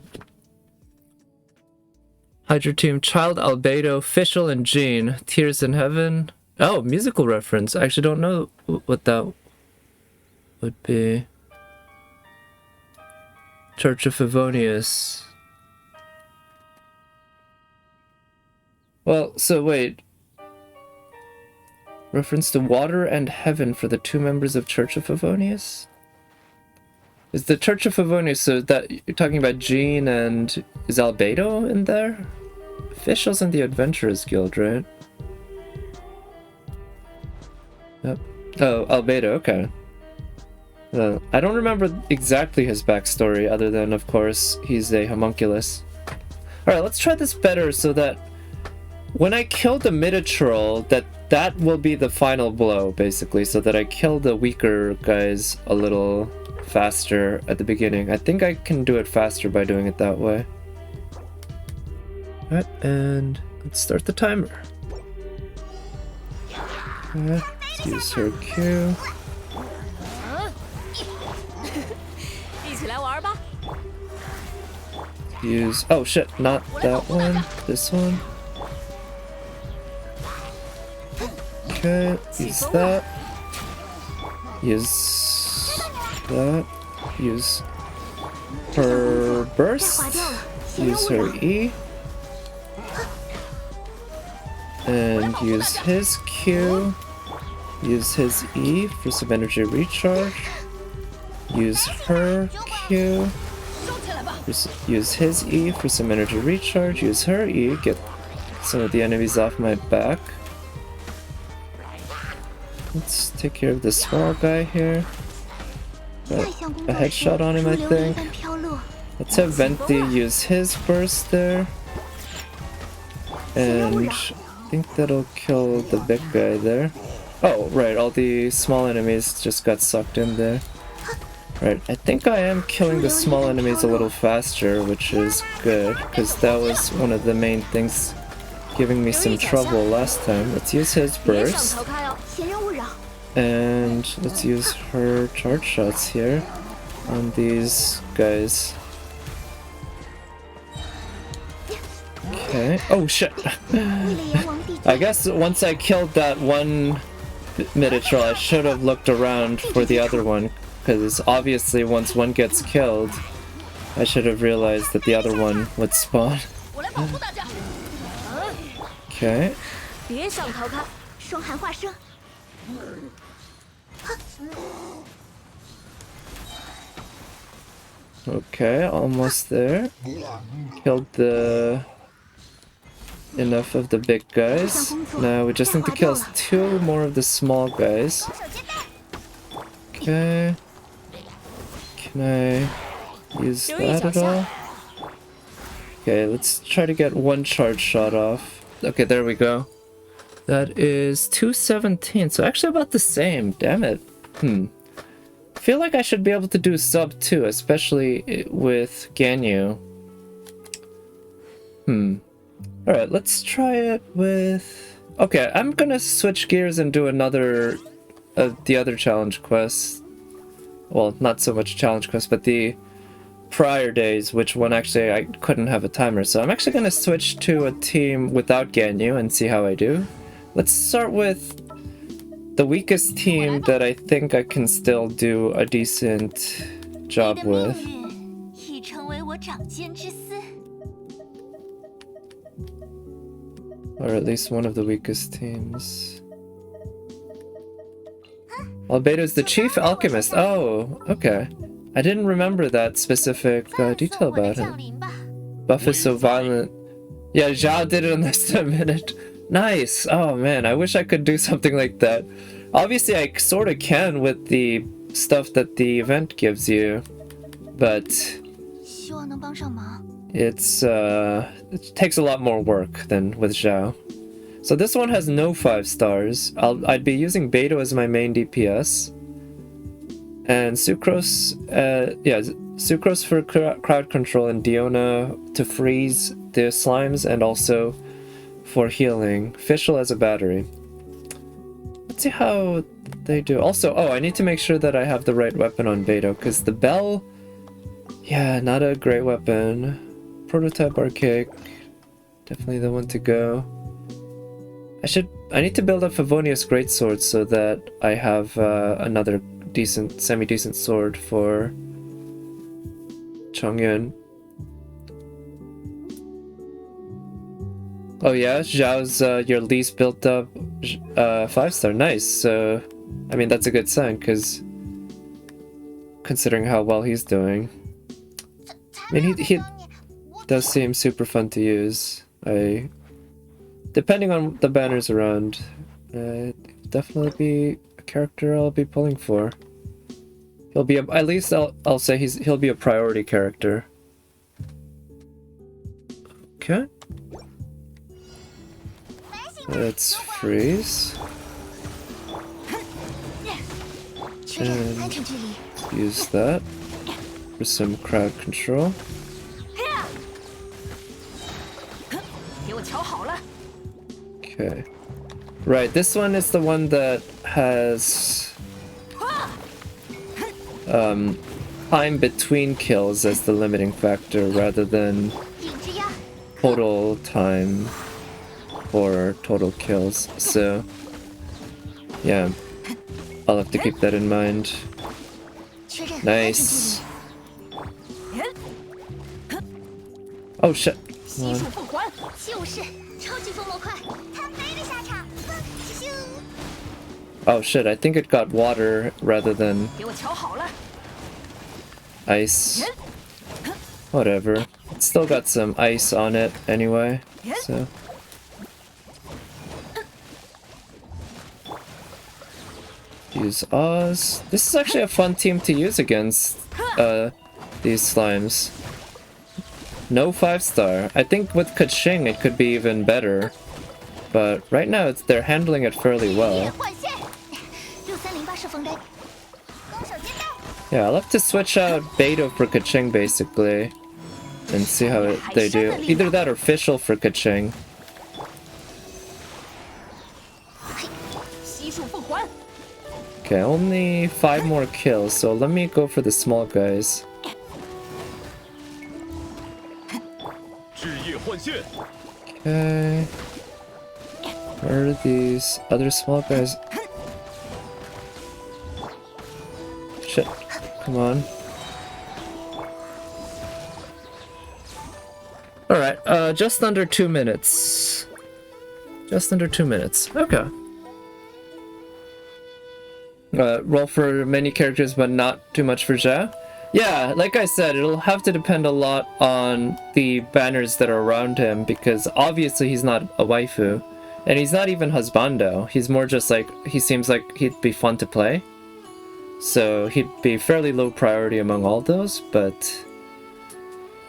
S1: Hydra Team, Child, Albedo, Fischl, and Jean. Tears in Heaven. Oh, musical reference. I actually don't know what that would be. Church of Favonius. Well, so wait. Reference to Water and Heaven for the two members of Church of Favonius? Is the Church of Favonius, so that you're talking about Jean and is Albedo in there? Fischl's in the Adventurers Guild, right? Yep. Oh, Albedo, okay. I don't remember exactly his backstory, other than, of course, he's a homunculus. Alright, let's try this better so that when I kill the Minotaur, that will be the final blow, basically, so that I kill the weaker guys a little faster at the beginning. I think I can do it faster by doing it that way. Alright, and let's start the timer. Alright, let's use her Q. Use... oh shit, not that one, this one. Okay, use that. Use that. Use her burst. Use her E. And use his Q. Use his E for some energy recharge. Use her Q. Use his E for some energy recharge. Use her E, get some of the enemies off my back. Let's take care of this small guy here. Got a headshot on him, I think. Let's have Venti use his burst there. And I think that'll kill the big guy there. Oh, right, all the small enemies just got sucked in there. Right, I think I am killing the small enemies a little faster, which is good, because that was one of the main things giving me some trouble last time. Let's use his burst. And let's use her charge shots here on these guys. Okay. Oh shit! I guess once I killed that one Minotaur, I should have looked around for the other one. Because obviously once one gets killed, I should have realized that the other one would spawn. Okay. Okay, almost there. Killed enough of the big guys. Now we just need to kill 2 more of the small guys. Okay. Can I use that at all? Okay, let's try to get 1 charge shot off. Okay, there we go. That is 217, so actually about the same. Damn it. I feel like I should be able to do sub 2, especially with Ganyu. Alright, let's try it with... okay, I'm gonna switch gears and do another of the other challenge quests. Well, not so much challenge quests, but the prior days, which one actually I couldn't have a timer. So I'm actually going to switch to a team without Ganyu and see how I do. Let's start with the weakest team that I think I can still do a decent job with. Or at least one of the weakest teams. Albedo's the chief alchemist. Oh, okay. I didn't remember that specific detail about him. Buff is so violent. Yeah, Zhao did it in less than a minute. Nice. Oh man, I wish I could do something like that. Obviously, I sort of can with the stuff that the event gives you, but it takes a lot more work than with Zhao. So this one has no 5 stars. I'd be using Beidou as my main DPS. And Sucrose, Sucrose for crowd control and Diona to freeze the slimes and also for healing. Fischl as a battery. Let's see how they do. Also, oh, I need to make sure that I have the right weapon on Beidou, because the bell, yeah, not a great weapon. Prototype archaic, definitely the one to go. I need to build up Favonius Greatsword so that I have another decent, semi-decent sword for Chongyun. Oh yeah, Zhao's your least built up 5-star. Nice. So, I mean, that's a good sign, because considering how well he's doing. I mean, he does seem super fun to use. Depending on the banners around, definitely be a character I'll be pulling for. He'll be at least I'll say he'll be a priority character. Okay. Let's freeze. And use that for some crowd control. Okay. Right, this one is the one that has time between kills as the limiting factor rather than total time for total kills. So yeah, I'll have to keep that in mind. Nice. Oh shit. Oh shit, I think it got water rather than ice. Whatever. It's still got some ice on it anyway, so. Use Oz. This is actually a fun team to use against these slimes. No 5-star. I think with Kaching it could be even better. But right now they're handling it fairly well. Yeah, I'll have to switch out Beto for Kaching basically. And see how they do. Either that or Fischl for Kaching. Okay, only 5 more kills, so let me go for the small guys. Okay. Where are these other small guys? Shit. Come on. Alright, just under 2 minutes. Just under 2 minutes. Okay. Roll for many characters, but not too much for Zhao. Yeah, like I said, it'll have to depend a lot on the banners that are around him, because obviously he's not a waifu. And he's not even husbando. He's more just like, he seems like he'd be fun to play. So he'd be fairly low priority among all those, but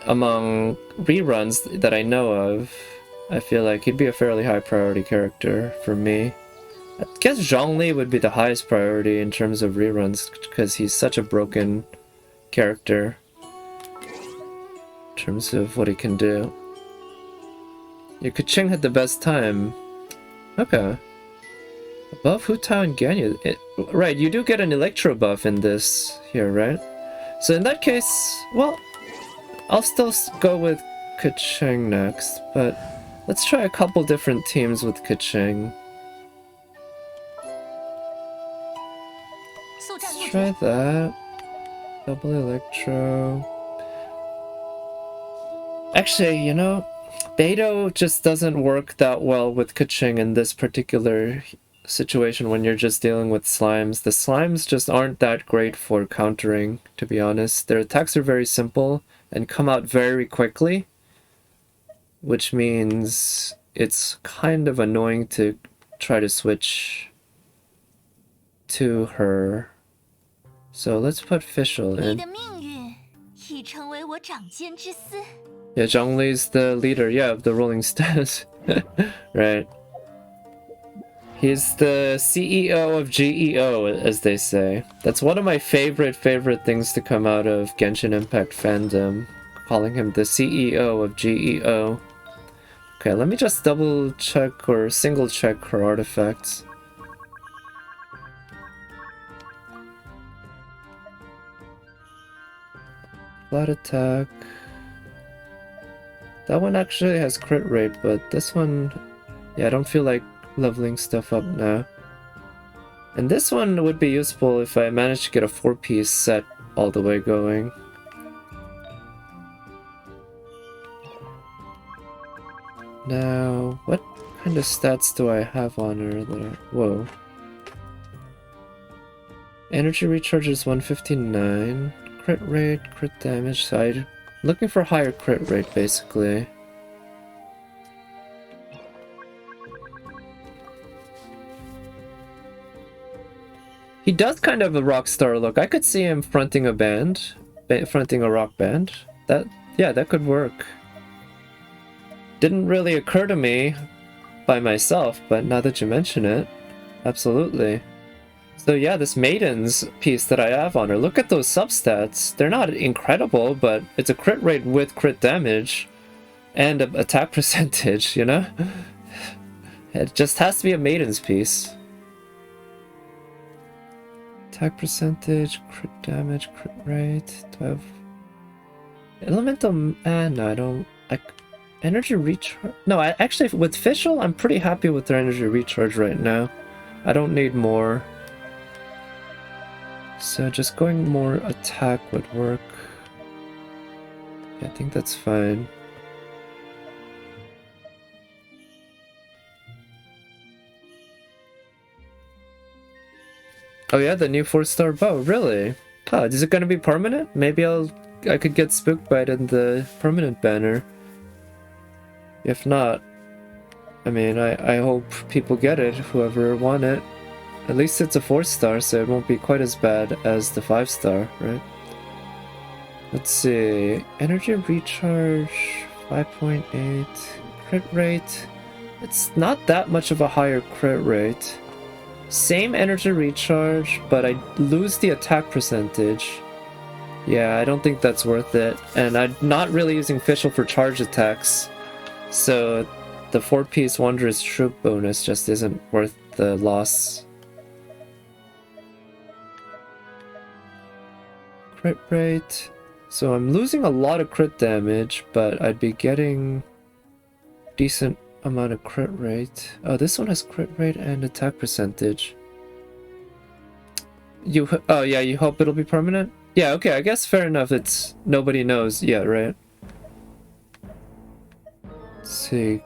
S1: among reruns that I know of, I feel like he'd be a fairly high priority character for me. I guess Zhongli would be the highest priority in terms of reruns, because he's such a broken character in terms of what he can do. Yeah, Kaching had the best time. Okay. Above Hu Tao and Ganyu. Right, you do get an Electro buff in this here, right? So in that case, well, I'll still go with Kaching next, but let's try a couple different teams with Kaching. Let's try that. Double Electro. Actually, you know, Beto just doesn't work that well with Kaching in this particular situation when you're just dealing with slimes. The slimes just aren't that great for countering, to be honest. Their attacks are very simple and come out very quickly, which means it's kind of annoying to try to switch to her. So let's put Fischl in. Yeah, Zhongli's the leader, yeah, of the Rolling Stones. Right. He's the CEO of GEO, as they say. That's one of my favorite things to come out of Genshin Impact fandom. Calling him the CEO of GEO. Okay, let me just double check or single check her artifacts. Flat attack. That one actually has crit rate, but this one, yeah, I don't feel like leveling stuff up now. And this one would be useful if I managed to get a 4-piece set all the way going. Now, what kind of stats do I have on her there? Whoa. Energy recharge is 159. Crit rate, crit damage side. Looking for higher crit rate, basically. He does kind of a rock star look. I could see him fronting a band, fronting a rock band. Yeah, that could work. Didn't really occur to me by myself, but now that you mention it, absolutely. So yeah, this Maiden's piece that I have on her, look at those substats. They're not incredible, but it's a crit rate with crit damage and an attack percentage, you know? It just has to be a Maiden's piece. Attack percentage, crit damage, crit rate. Do I have elemental? No, I don't. Energy recharge. No, I actually with Fischl, I'm pretty happy with their energy recharge right now. I don't need more. So just going more attack would work. Yeah, I think that's fine. Oh yeah, the new 4-star bow, really? Huh, is it gonna be permanent? Maybe I could get spooked by it in the permanent banner. If not, I mean, I hope people get it, whoever want it. At least it's a 4-star, so it won't be quite as bad as the 5-star, right? Let's see, energy recharge, 5.8, crit rate. It's not that much of a higher crit rate. Same energy recharge, but I lose the attack percentage. Yeah, I don't think that's worth it. And I'm not really using Fischl for charge attacks. So the 4-piece Wondrous Troop bonus just isn't worth the loss. Crit rate. So I'm losing a lot of crit damage, but I'd be getting decent amount of crit rate. Oh, this one has crit rate and attack percentage. Oh yeah, you hope it'll be permanent? Yeah, okay, I guess fair enough. It's nobody knows yet, right? Let's see.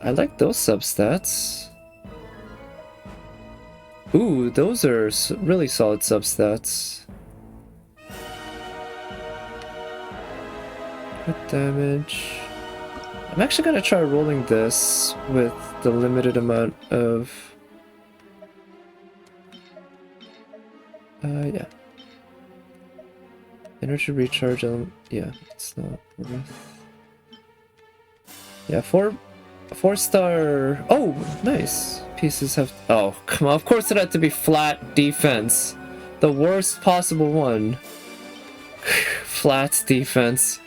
S1: I like those substats. Ooh, those are really solid substats. Crit damage. I'm actually gonna try rolling this with the limited amount of... yeah. Energy recharge, yeah, it's not worth... Yeah, 4-star... Oh, nice! Pieces have... Oh, come on, of course it had to be flat defense. The worst possible one. Flat defense.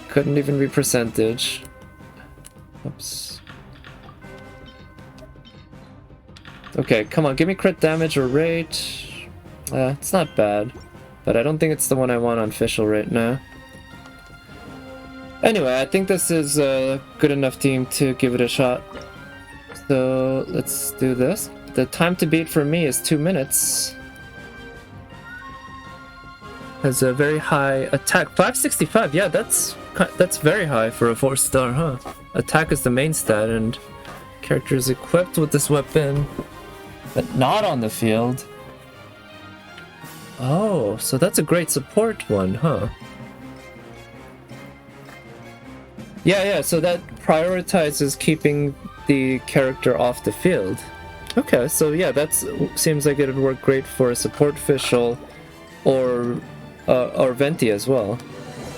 S1: Couldn't even be percentage. Oops. Okay, come on, give me crit damage or rate. It's not bad, but I don't think it's the one I want on Fischl right now. Anyway, I think this is a good enough team to give it a shot. So let's do this. The time to beat for me is 2 minutes. Has a very high attack, 565. Yeah, that's very high for a 4-star, huh? Attack is the main stat, and character is equipped with this weapon, but not on the field. Oh, so that's a great support one, huh? Yeah, so that prioritizes keeping the character off the field. Okay, so yeah, that seems like it would work great for a support Fischl or Venti as well.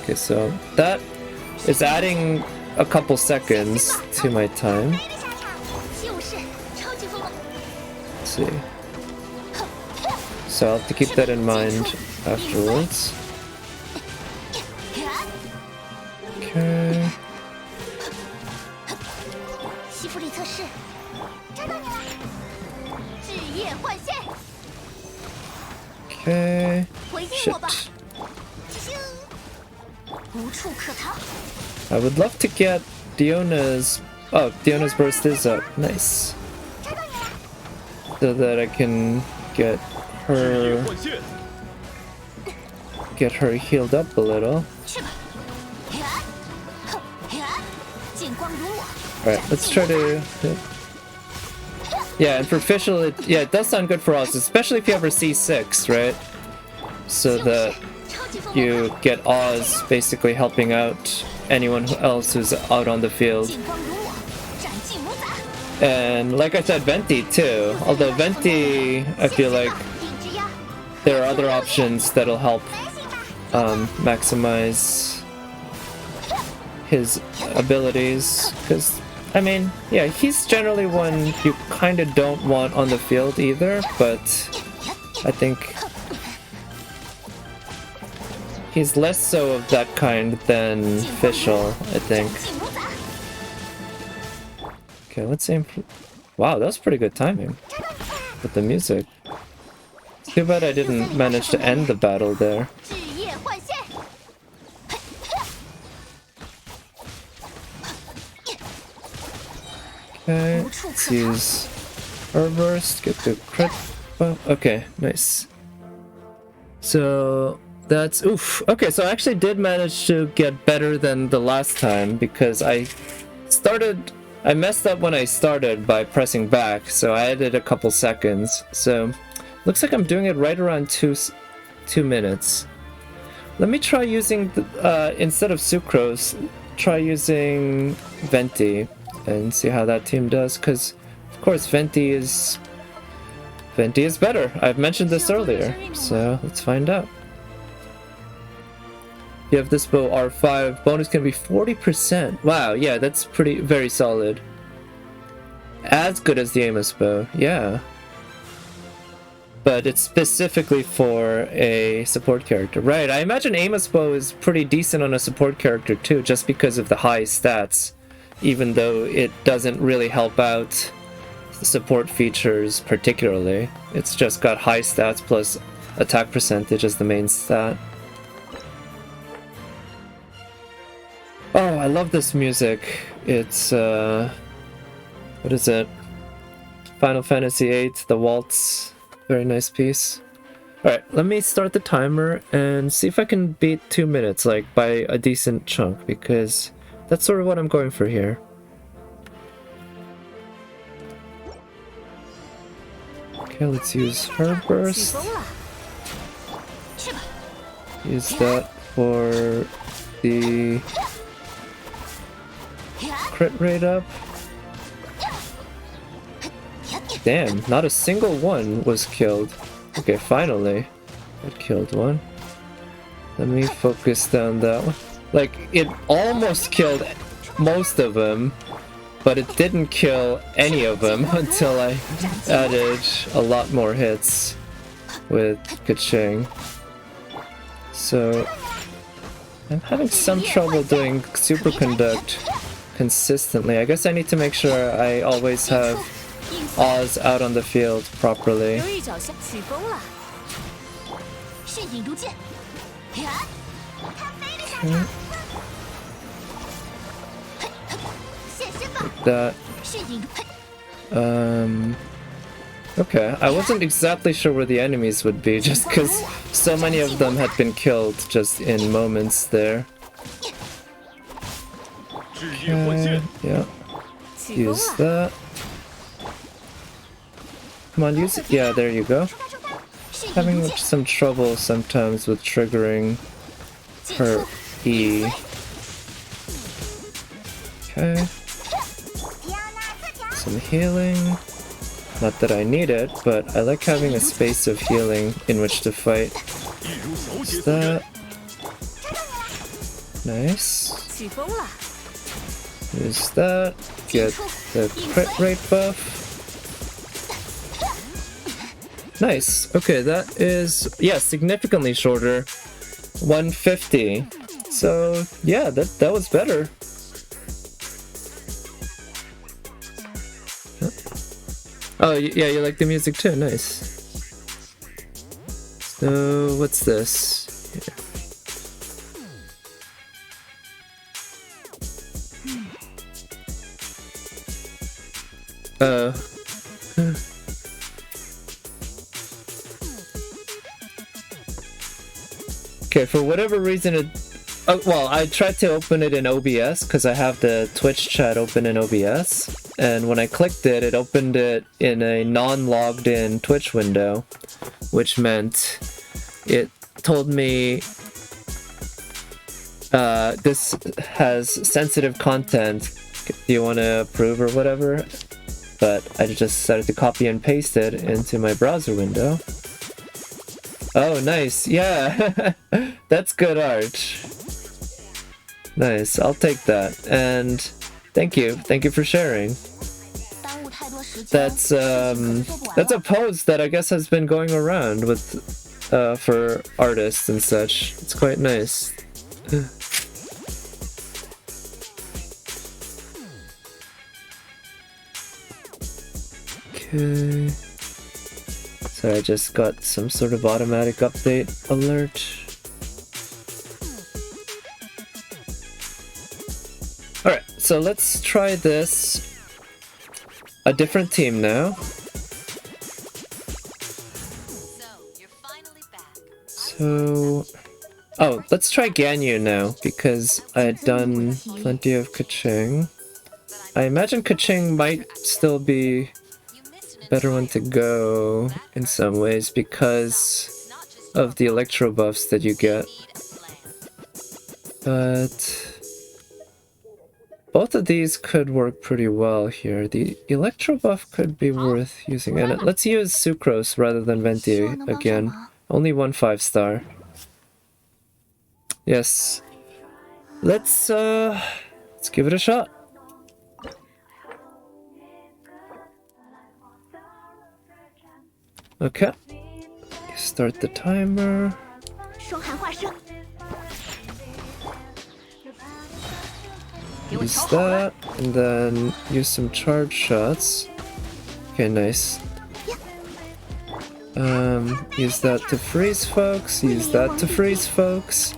S1: Okay, so that is adding a couple seconds to my time. Let's see. So I'll have to keep that in mind afterwards. Okay. Okay. Shit. I would love to get Diona's... Oh, Diona's burst is up. Nice. So that I can get her healed up a little. Alright, let's try to... Yeah, and for Fischl, it does sound good for us, especially if you ever C6, right? So that you get Oz basically helping out anyone else who's out on the field. And like I said, Venti too. Although Venti, I feel like there are other options that'll help maximize his abilities, because I mean, yeah, he's generally one you kind of don't want on the field either, but I think he's less so of that kind than Fischl, I think. Okay, let's aim for... Wow, that was pretty good timing with the music. It's too bad I didn't manage to end the battle there. Okay, let's use Burst, get the crit buff. Okay, nice. So that's oof. Okay, so I actually did manage to get better than the last time because I messed up when I started by pressing back, so I added a couple seconds. So looks like I'm doing it right around 2 minutes. Let me try using the, instead of Sucrose, try using Venti and see how that team does, because of course Venti is better. I've mentioned this earlier, so let's find out. You have this bow R5, bonus can be 40%. Wow, yeah, that's very solid. As good as the Amos bow, yeah. But it's specifically for a support character. Right, I imagine Amos bow is pretty decent on a support character too, just because of the high stats. Even though it doesn't really help out the support features particularly. It's just got high stats plus attack percentage as the main stat. Oh, I love this music. It's, what is it? Final Fantasy VIII, the waltz. Very nice piece. Alright, let me start the timer and see if I can beat 2 minutes, like, by a decent chunk, because that's sort of what I'm going for here. Okay, let's use Herb Burst. Use that for the crit rate up. Damn, not a single one was killed. Okay, finally. I killed one. Let me focus down that one. Like, it almost killed most of them, but it didn't kill any of them until I added a lot more hits with Kaching. So, I'm having some trouble doing Superconduct consistently. I guess I need to make sure I always have Oz out on the field properly. Okay. Like that. Okay, I wasn't exactly sure where the enemies would be, just because so many of them had been killed just in moments there. Okay, yeah. Use that. Come on, use it. Yeah, there you go. Having some trouble sometimes with triggering her E. Okay. Some healing. Not that I need it, but I like having a space of healing in which to fight. What's that? Nice. Use that. Get the crit rate buff. Nice. Okay, that is, yeah, significantly shorter. 150. So, yeah, that was better. Oh, yeah, you like the music too. Nice. So, what's this? Here. Okay, for whatever reason it... well, I tried to open it in OBS because I have the Twitch chat open in OBS. And when I clicked it, it opened it in a non-logged in Twitch window, which meant it told me this has sensitive content. Do you want to approve or whatever? But I just decided to copy and paste it into my browser window. Oh, nice. Yeah, that's good art. Nice, I'll take that. And thank you for sharing. That's a pose that I guess has been going around with for artists and such. It's quite nice. Okay. So I just got some sort of automatic update alert. Alright, so let's try this. A different team now. So... oh, let's try Ganyu now, because I had done plenty of Kaching. I imagine Kaching might still be a better one to go in some ways, because of the electro buffs that you get. But... both of these could work pretty well here. The electro buff could be worth using. And let's use Sucrose rather than Venti again. Only 1 5-star. Yes. Let's give it a shot. Okay. Start the timer. Use that, and then use some charge shots. Okay, nice. Use that to freeze folks, use that to freeze folks.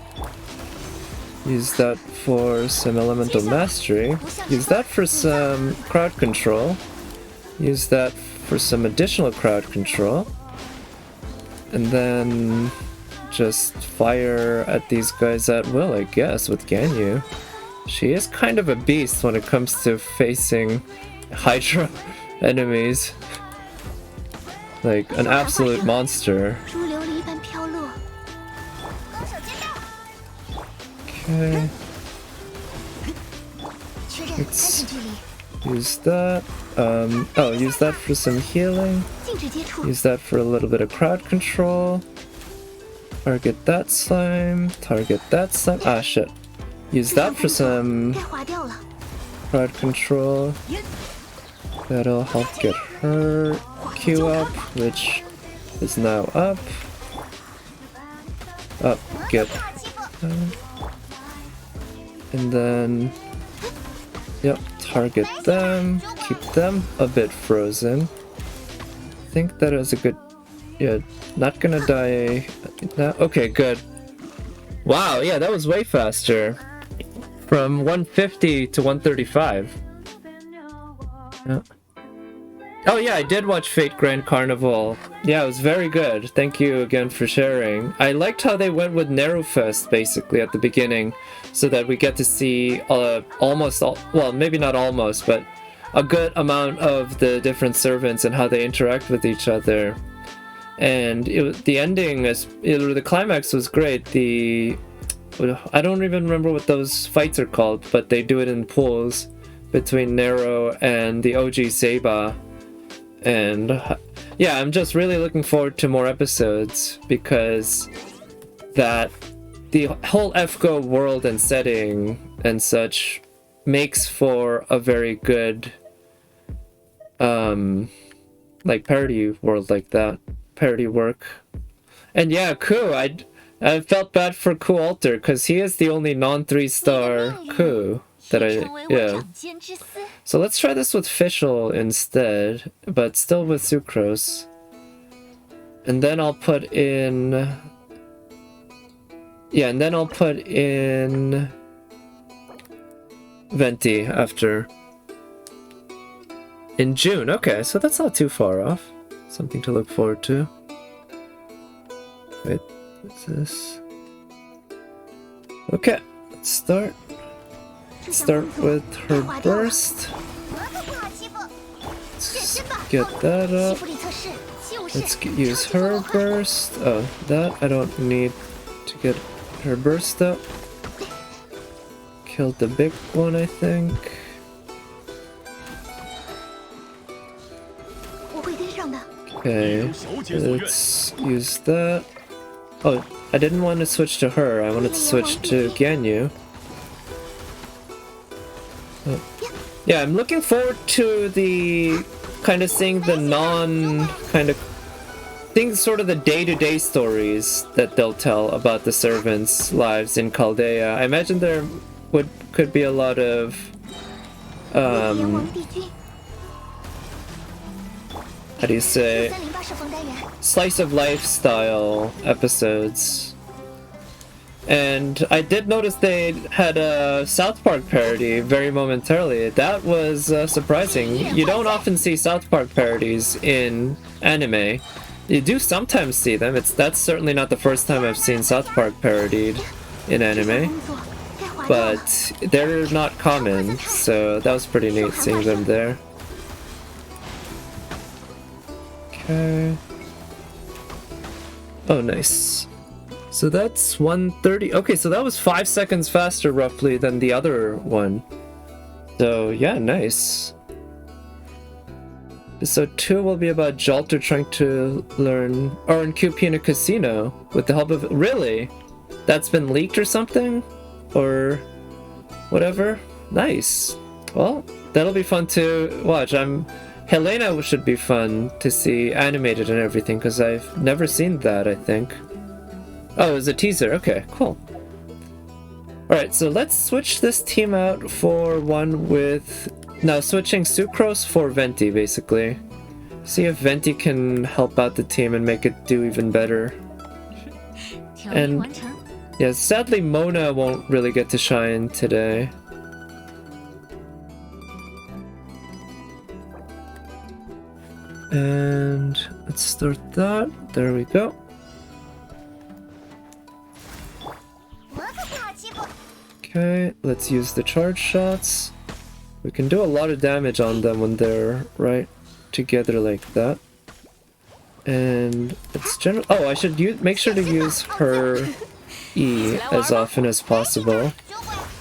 S1: Use that for some elemental mastery. Use that for some crowd control. Use that for some additional crowd control. And then just fire at these guys at will, I guess, with Ganyu. She is kind of a beast when it comes to facing Hydra enemies. Like, an absolute monster. Okay. Let's use that. Oh, use that for some healing. Use that for a little bit of crowd control. Target that slime. Target that slime. Ah, shit. Use that for some crowd control. That'll help get her Q up, which is now up. Up, get. And then, yep, target them, keep them a bit frozen. I think that is a good, yeah, not gonna die. No, okay, good. Wow, yeah, that was way faster. From 150 to 135. Yeah. Oh yeah, I did watch Fate Grand Carnival. Yeah, it was very good. Thank you again for sharing. I liked how they went with Nerufest basically at the beginning, so that we get to see almost all, well, maybe not almost, but a good amount of the different servants and how they interact with each other. And the ending, the climax was great. I don't even remember what those fights are called, but they do it in pools between Nero and the OG Seba. And yeah, I'm just really looking forward to more episodes, because the whole FGO world and setting and such makes for a very good like parody world like that. Parody work. And yeah, Ku, I felt bad for Ku Alter, because he is the only non-3-star Ku that yeah. So let's try this with Fischl instead, but still with Sucrose. And then I'll put in... yeah, and then I'll put in... Venti after. In June, okay, so that's not too far off. Something to look forward to. Wait, what's this? Okay, let's start. Start with her burst. Let's get that up. Let's use her burst. Oh, that I don't need to get her burst up. Killed the big one, I think. Okay, let's use that. Oh, I didn't want to switch to her, I wanted to switch to Ganyu. Yeah, I'm looking forward to the kind of seeing the things, sort of the day-to-day stories that they'll tell about the servants' lives in Chaldea. I imagine there could be a lot of how do you say, slice of life style episodes. And I did notice they had a South Park parody very momentarily. That was surprising. You don't often see South Park parodies in anime. You do sometimes see them. That's certainly not the first time I've seen South Park parodied in anime. But they're not common, so that was pretty neat seeing them there. Okay. Oh, nice. So that's 130. Okay, so that was 5 seconds faster roughly than the other one. So yeah, nice. So 2 will be about Jalter trying to learn QP in a casino with the help of... Really? That's been leaked or something? Or whatever? Nice. Well, that'll be fun to watch. Helena should be fun to see animated and everything, because I've never seen that, I think. Oh, it was a teaser. Okay, cool. Alright, so let's switch this team out for one with... Now, switching Sucrose for Venti, basically. See if Venti can help out the team and make it do even better. And... yeah, sadly Mona won't really get to shine today. And let's start that. There we go. Okay, let's use the charge shots. We can do a lot of damage on them when they're right together like that. And it's general. Oh, I should make sure to use her E as often as possible.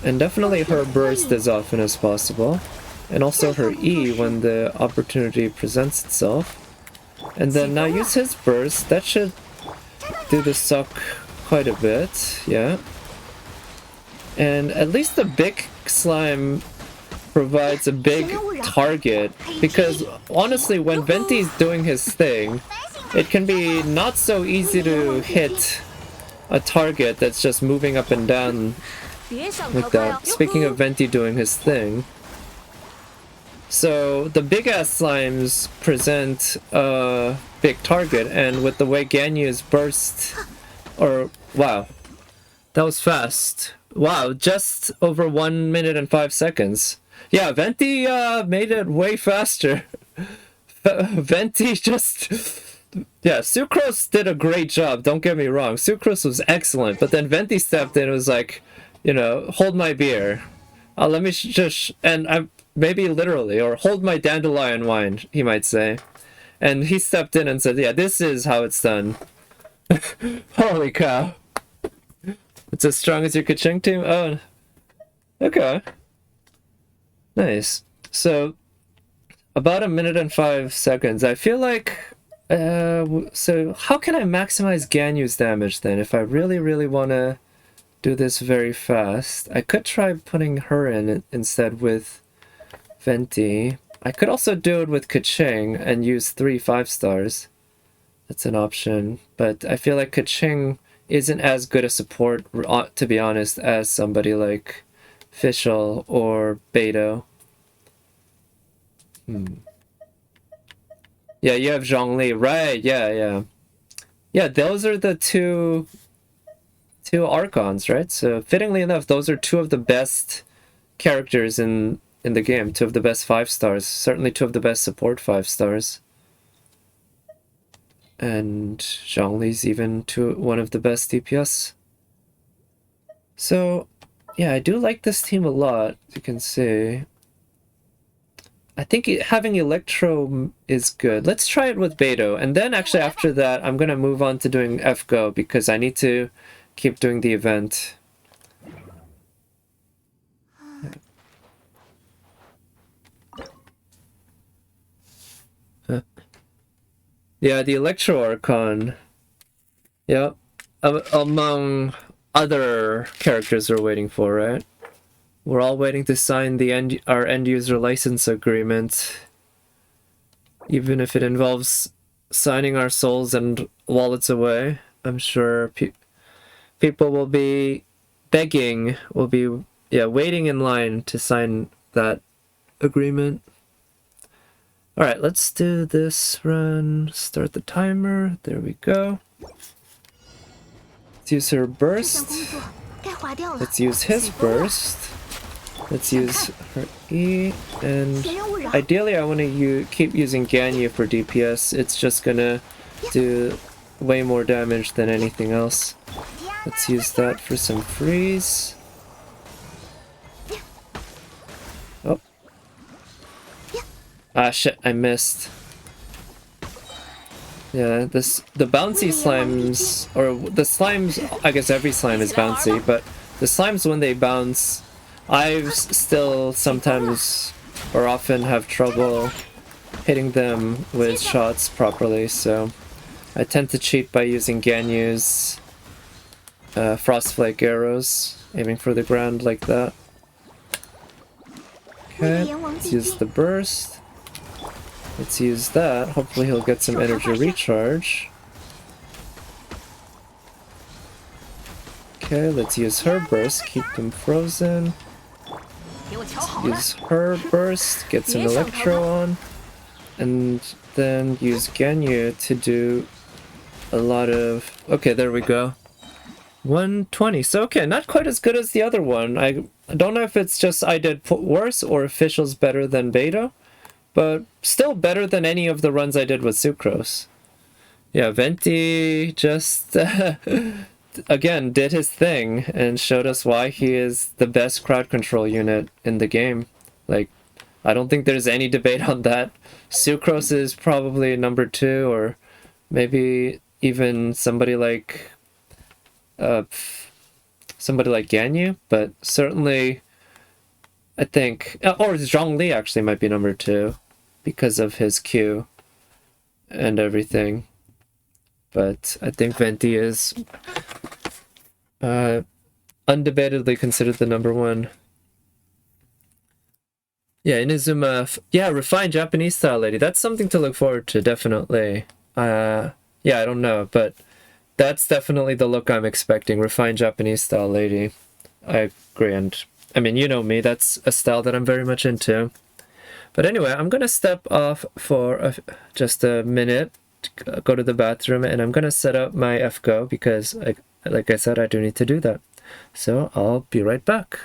S1: And definitely her burst as often as possible. And also her E when the opportunity presents itself. And then now use his burst. That should do the suck quite a bit, yeah. And at least the big slime provides a big target, because honestly when Venti's doing his thing, it can be not so easy to hit a target that's just moving up and down like that. Speaking of Venti doing his thing. So the big ass slimes present a big target, and with the way Ganyu's burst, wow, that was fast. Wow, just over 1 minute and 5 seconds. Yeah, Venti made it way faster. Venti just... yeah, Sucrose did a great job, don't get me wrong. Sucrose was excellent, but then Venti stepped in and was like, you know, hold my beer. Let me just... and maybe literally, or hold my dandelion wine, he might say. And he stepped in and said, yeah, this is how it's done. Holy cow. It's as strong as your Kaching team? Oh, okay. Nice. So, about 1 minute and 5 seconds. I feel like... so, how can I maximize Ganyu's damage then, if I really, really want to do this very fast? I could try putting her in instead with Venti. I could also do it with Kaching and use 3 5-stars. That's an option. But I feel like Kaching isn't as good a support, to be honest, as somebody like Fischl or Beidou. Yeah, you have Zhongli, right? Yeah. Yeah, those are the two Archons, right? So fittingly enough, those are 2 of the best characters in the game. 2 of the best 5-stars. Certainly 2 of the best support 5-stars. And Zhongli's even one of the best DPS. So, yeah, I do like this team a lot, as you can see. I think having Electro is good. Let's try it with Beidou. And then actually after that, I'm going to move on to doing FGO, because I need to keep doing the event. Yeah, the Electro Archon. Yep. Among other characters we're waiting for, right? We're all waiting to sign our end user license agreement. Even if it involves signing our souls and wallets away, I'm sure people will be begging, waiting in line to sign that agreement. Alright, let's do this run. Start the timer. There we go. Let's use her burst. Let's use his burst. Let's use her E, and ideally I want to keep using Ganyu for DPS. It's just gonna do way more damage than anything else. Let's use that for some freeze. Oh. Ah shit, I missed. Yeah, the bouncy slimes, or the slimes, I guess every slime is bouncy, but the slimes when they bounce, I still sometimes or often have trouble hitting them with shots properly, so I tend to cheat by using Ganyu's Frostflake arrows, aiming for the ground like that. Okay, let's use the burst. Let's use that. Hopefully he'll get some energy recharge. Okay, let's use her burst, keep them frozen. Use her burst, get some electro on, and then use Ganyu to do a lot of... Okay, there we go. 120. So okay, not quite as good as the other one. I don't know if it's just I did worse or official's better than beta, but still better than any of the runs I did with Sucrose. Yeah, Venti just again did his thing and showed us why he is the best crowd control unit in the game. Like, I don't think there's any debate on that. Sucrose is probably number 2, or maybe even somebody like Ganyu, but certainly I think, or Zhongli actually might be number 2 because of his Q and everything. But I think Venti is undebatedly considered the number 1. Yeah, Inazuma, yeah, refined Japanese style lady. That's something to look forward to, definitely. Yeah, I don't know, but that's definitely the look I'm expecting. Refined Japanese style lady. I agree, and I mean, you know me, that's a style that I'm very much into. But anyway, I'm gonna step off for just a minute, go to the bathroom, and I'm gonna set up my FGO because, like I said, I do need to do that. So I'll be right back.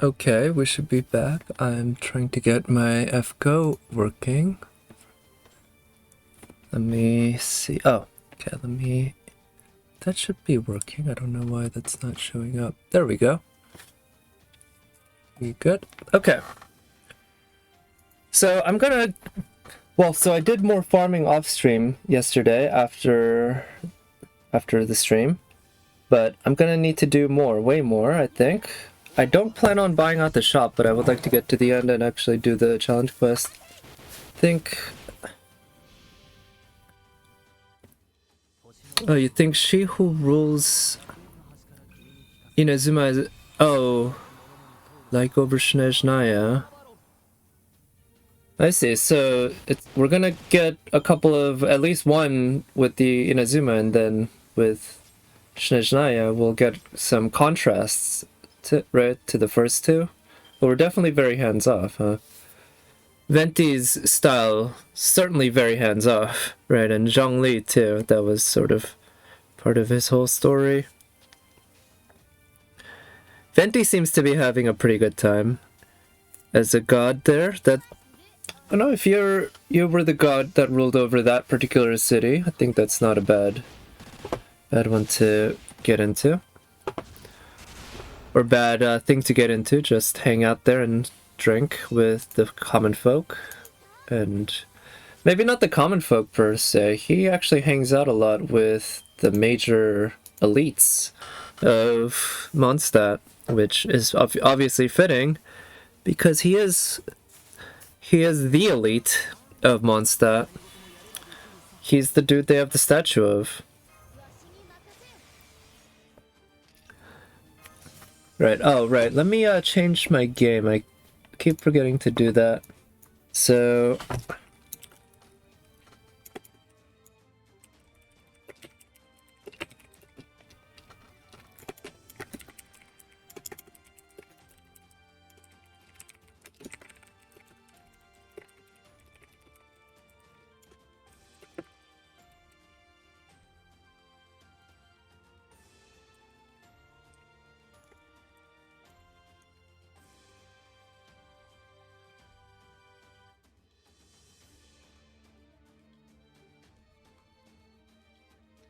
S1: Okay, we should be back. I'm trying to get my FGO working. Let me see. Oh, okay, let me... That should be working. I don't know why that's not showing up. There we go. We good? Okay. So I'm gonna... Well, so I did more farming off stream yesterday after the stream. But I'm gonna need to do more, way more, I think. I don't plan on buying out the shop, but I would like to get to the end and actually do the challenge quest. Oh, you think she who rules Inazuma is... Oh, like over Snezhnaya. I see, so we're gonna get a couple of... At least one with the Inazuma, and then with Snezhnaya we'll get some contrasts to the first two. But we're definitely very hands-off, huh? Venti's style, certainly very hands-off, right? And Zhongli too, that was sort of part of his whole story. Venti seems to be having a pretty good time as a god there. That, I don't know, if you were the god that ruled over that particular city, I think that's not a bad one to get into. Or bad thing to get into, just hang out there and drink with the common folk. And maybe not the common folk per se, he actually hangs out a lot with the major elites of Mondstadt, which is obviously fitting because he is the elite of Mondstadt. He's the dude they have the statue of. Right, oh right, let me change my game. I keep forgetting to do that. So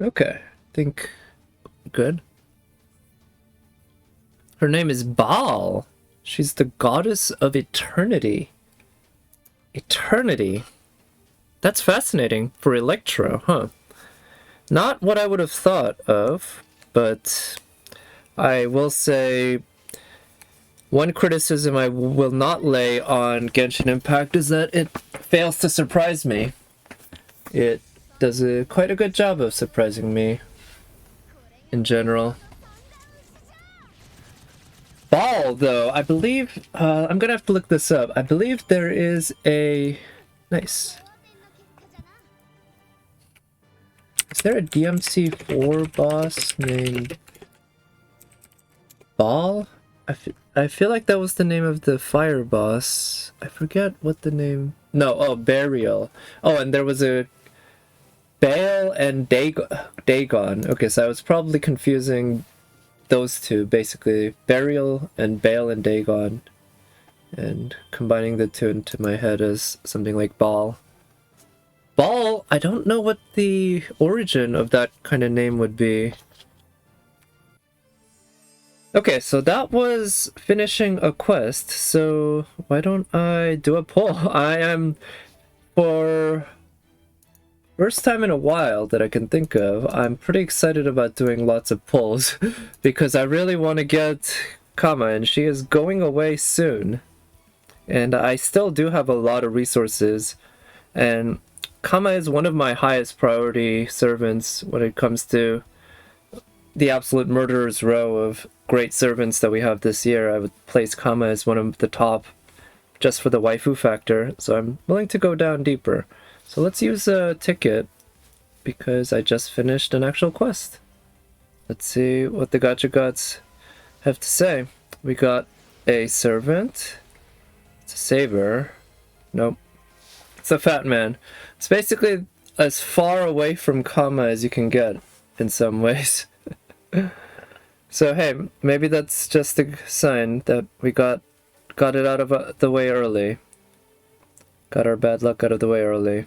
S1: okay, I think good. Her name is Baal. She's the goddess of eternity. Eternity. That's fascinating for Electro, huh? Not what I would have thought of, but I will say one criticism I will not lay on Genshin Impact is that it fails to surprise me. It does quite a good job of surprising me in general. Ball, though, I believe, I'm gonna have to look this up. I believe there is a... Nice. Is there a DMC4 boss named Ball? I feel like that was the name of the fire boss. I forget what the name... No, oh, Burial. Oh, and there was a Baal and Dagon. Okay, so I was probably confusing those two, basically. Burial and Baal and Dagon. And combining the two into my head as something like Baal. Baal, I don't know what the origin of that kind of name would be. Okay, so that was finishing a quest, so why don't I do a poll? I am, for first time in a while that I can think of, I'm pretty excited about doing lots of polls because I really want to get Kama, and she is going away soon. And I still do have a lot of resources, and Kama is one of my highest priority servants when it comes to the absolute murderer's row of great servants that we have this year. I would place Kama as one of the top just for the waifu factor, so I'm willing to go down deeper. So let's use a ticket because I just finished an actual quest. Let's see what the Gacha Gods have to say. We got a servant. It's a saber. Nope. It's a fat man. It's basically as far away from Kama as you can get in some ways. So hey, maybe that's just a sign that we got it out of the way early. Got our bad luck out of the way early.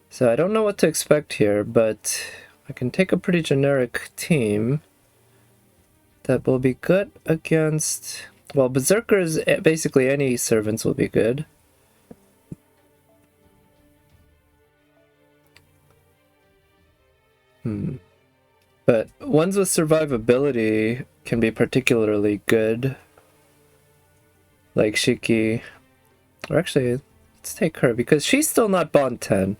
S1: So I don't know what to expect here, but I can take a pretty generic team that will be good against... Well, Berserkers, basically any servants will be good. But ones with survivability can be particularly good. Like Shiki. Or actually, let's take her, because she's still not Bond 10.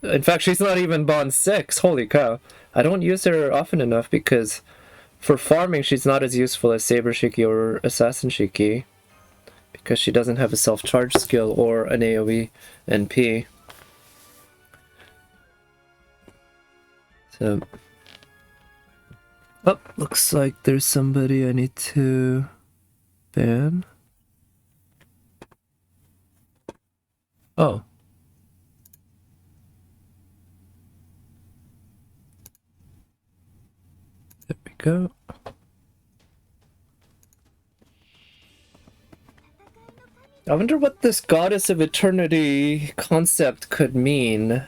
S1: In fact, she's not even Bond 6. Holy cow. I don't use her often enough because for farming, she's not as useful as Saber Shiki or Assassin Shiki. Because she doesn't have a self-charge skill or an AoE NP. So... Oh, looks like there's somebody I need to ban. Oh. There we go. I wonder what this Goddess of Eternity concept could mean.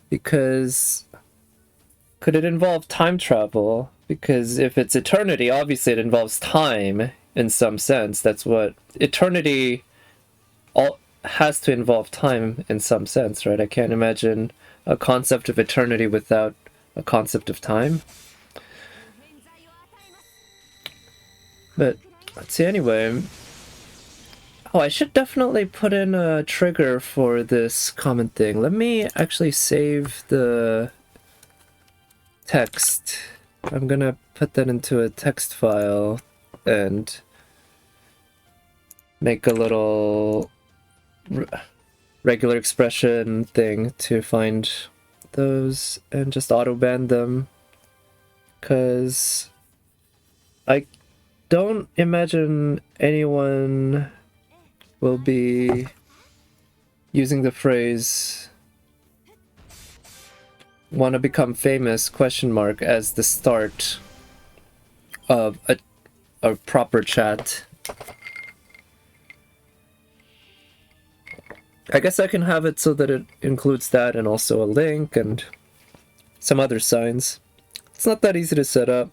S1: Because... could it involve time travel? Because if it's eternity, obviously it involves time in some sense. That's what... Eternity all has to involve time in some sense, right? I can't imagine a concept of eternity without a concept of time. But, let's see, anyway... Oh, I should definitely put in a trigger for this comment thing. Let me actually save the text. I'm gonna put that into a text file and make a little regular expression thing to find those and just auto ban them, because I don't imagine anyone will be using the phrase "wanna become famous?" as the start of a proper chat. I guess I can have it so that it includes that and also a link and some other signs. It's not that easy to set up.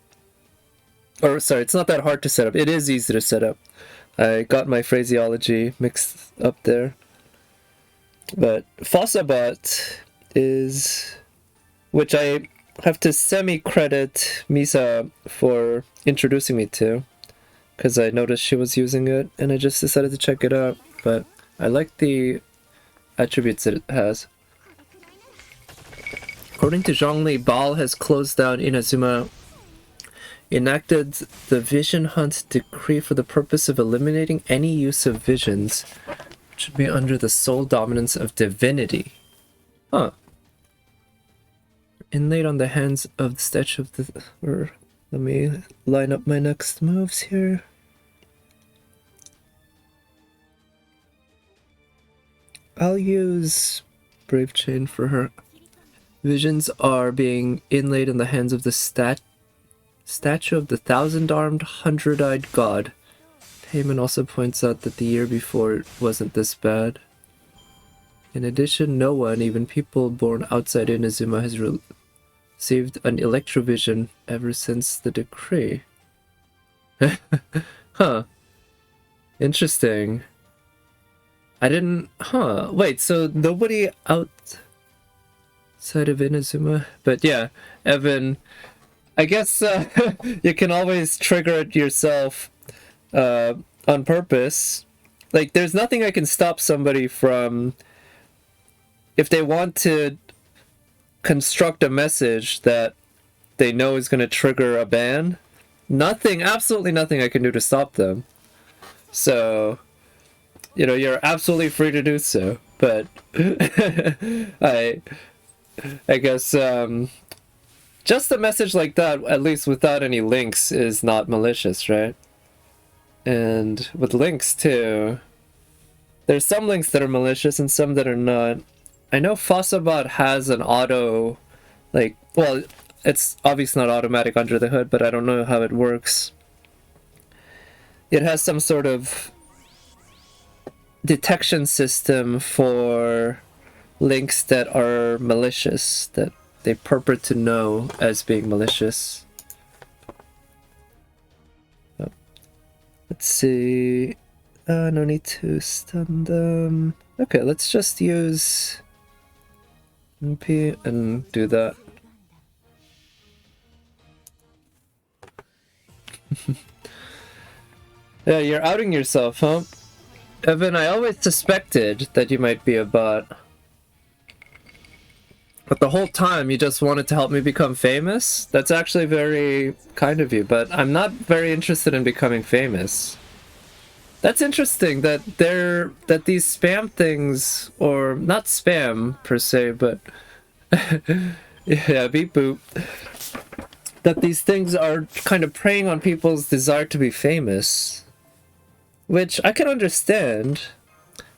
S1: Or sorry, it's not that hard to set up. It is easy to set up. I got my phraseology mixed up there. But Fossabot is... which I have to semi-credit Misa for introducing me to, because I noticed she was using it, and I just decided to check it out. But I like the attributes that it has. According to Zhongli, Baal has closed down Inazuma, enacted the Vision Hunt decree for the purpose of eliminating any use of visions, which should be under the sole dominance of divinity. Huh. Inlaid on the hands of the statue of the... let me line up my next moves here. I'll use Brave Chain for her. Visions are being inlaid in the hands of the statue of the thousand-armed, hundred-eyed god. Payman also points out that the year before it wasn't this bad. In addition, no one, even people born outside Inazuma, has received an electrovision ever since the decree. Huh. Interesting. I didn't... Huh. Wait, so nobody outside of Inazuma? But yeah, Evan, I guess you can always trigger it yourself on purpose. Like, there's nothing I can stop somebody from... If they want to construct a message that they know is going to trigger a ban, nothing, absolutely nothing I can do to stop them. So... you know, you're absolutely free to do so, but I guess just a message like that, at least without any links, is not malicious, right? And with links too, there's some links that are malicious and some that are not. I know Fossabot has an auto, like, well, it's obviously not automatic under the hood, but I don't know how it works. It has some sort of detection system for links that are malicious, that they purport to know as being malicious. Oh. Let's see. No need to stun them. Okay, let's just use MP and do that. Yeah, you're outing yourself, huh? Evan, I always suspected that you might be a bot. But the whole time you just wanted to help me become famous? That's actually very kind of you, but I'm not very interested in becoming famous. That's interesting that that these spam things, or not spam per se, but yeah, beep boop. That these things are kind of preying on people's desire to be famous. Which I can understand.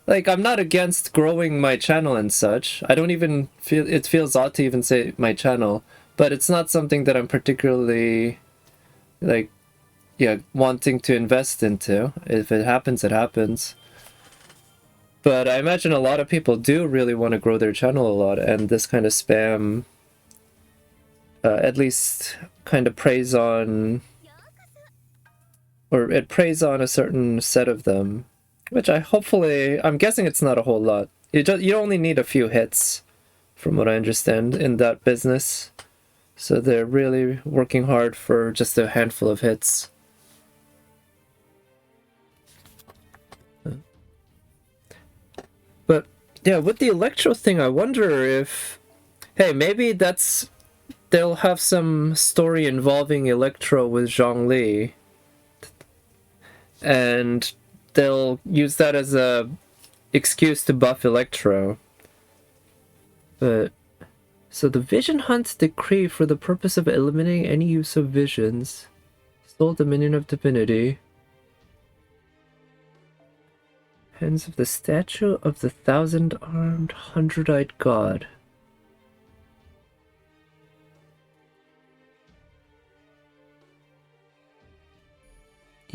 S1: Like, I'm not against growing my channel and such. I don't even feel... It feels odd to even say my channel. But it's not something that I'm particularly, like, yeah, wanting to invest into. If it happens, it happens. But I imagine a lot of people do really want to grow their channel a lot. And this kind of spam, at least, kind of preys on... Or it preys on a certain set of them, which I'm guessing it's not a whole lot. You only need a few hits, from what I understand, in that business. So they're really working hard for just a handful of hits. But yeah, with the Electro thing, I wonder if, hey, maybe they'll have some story involving Electro with Zhongli. And they'll use that as a excuse to buff Electro. But so the Vision Hunt decree for the purpose of eliminating any use of visions. Sole dominion of divinity. Hands of the statue of the 1,000-armed, 100-eyed god.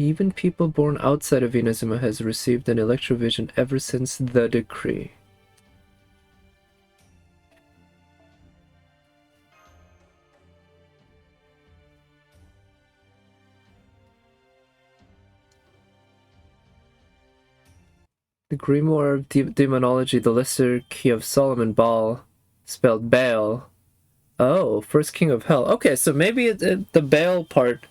S1: Even people born outside of Inazuma has received an electrovision ever since the decree. The Grimoire of Demonology, the Lesser Key of Solomon Baal, spelled Baal. Oh, first king of hell. Okay, so maybe the Baal part...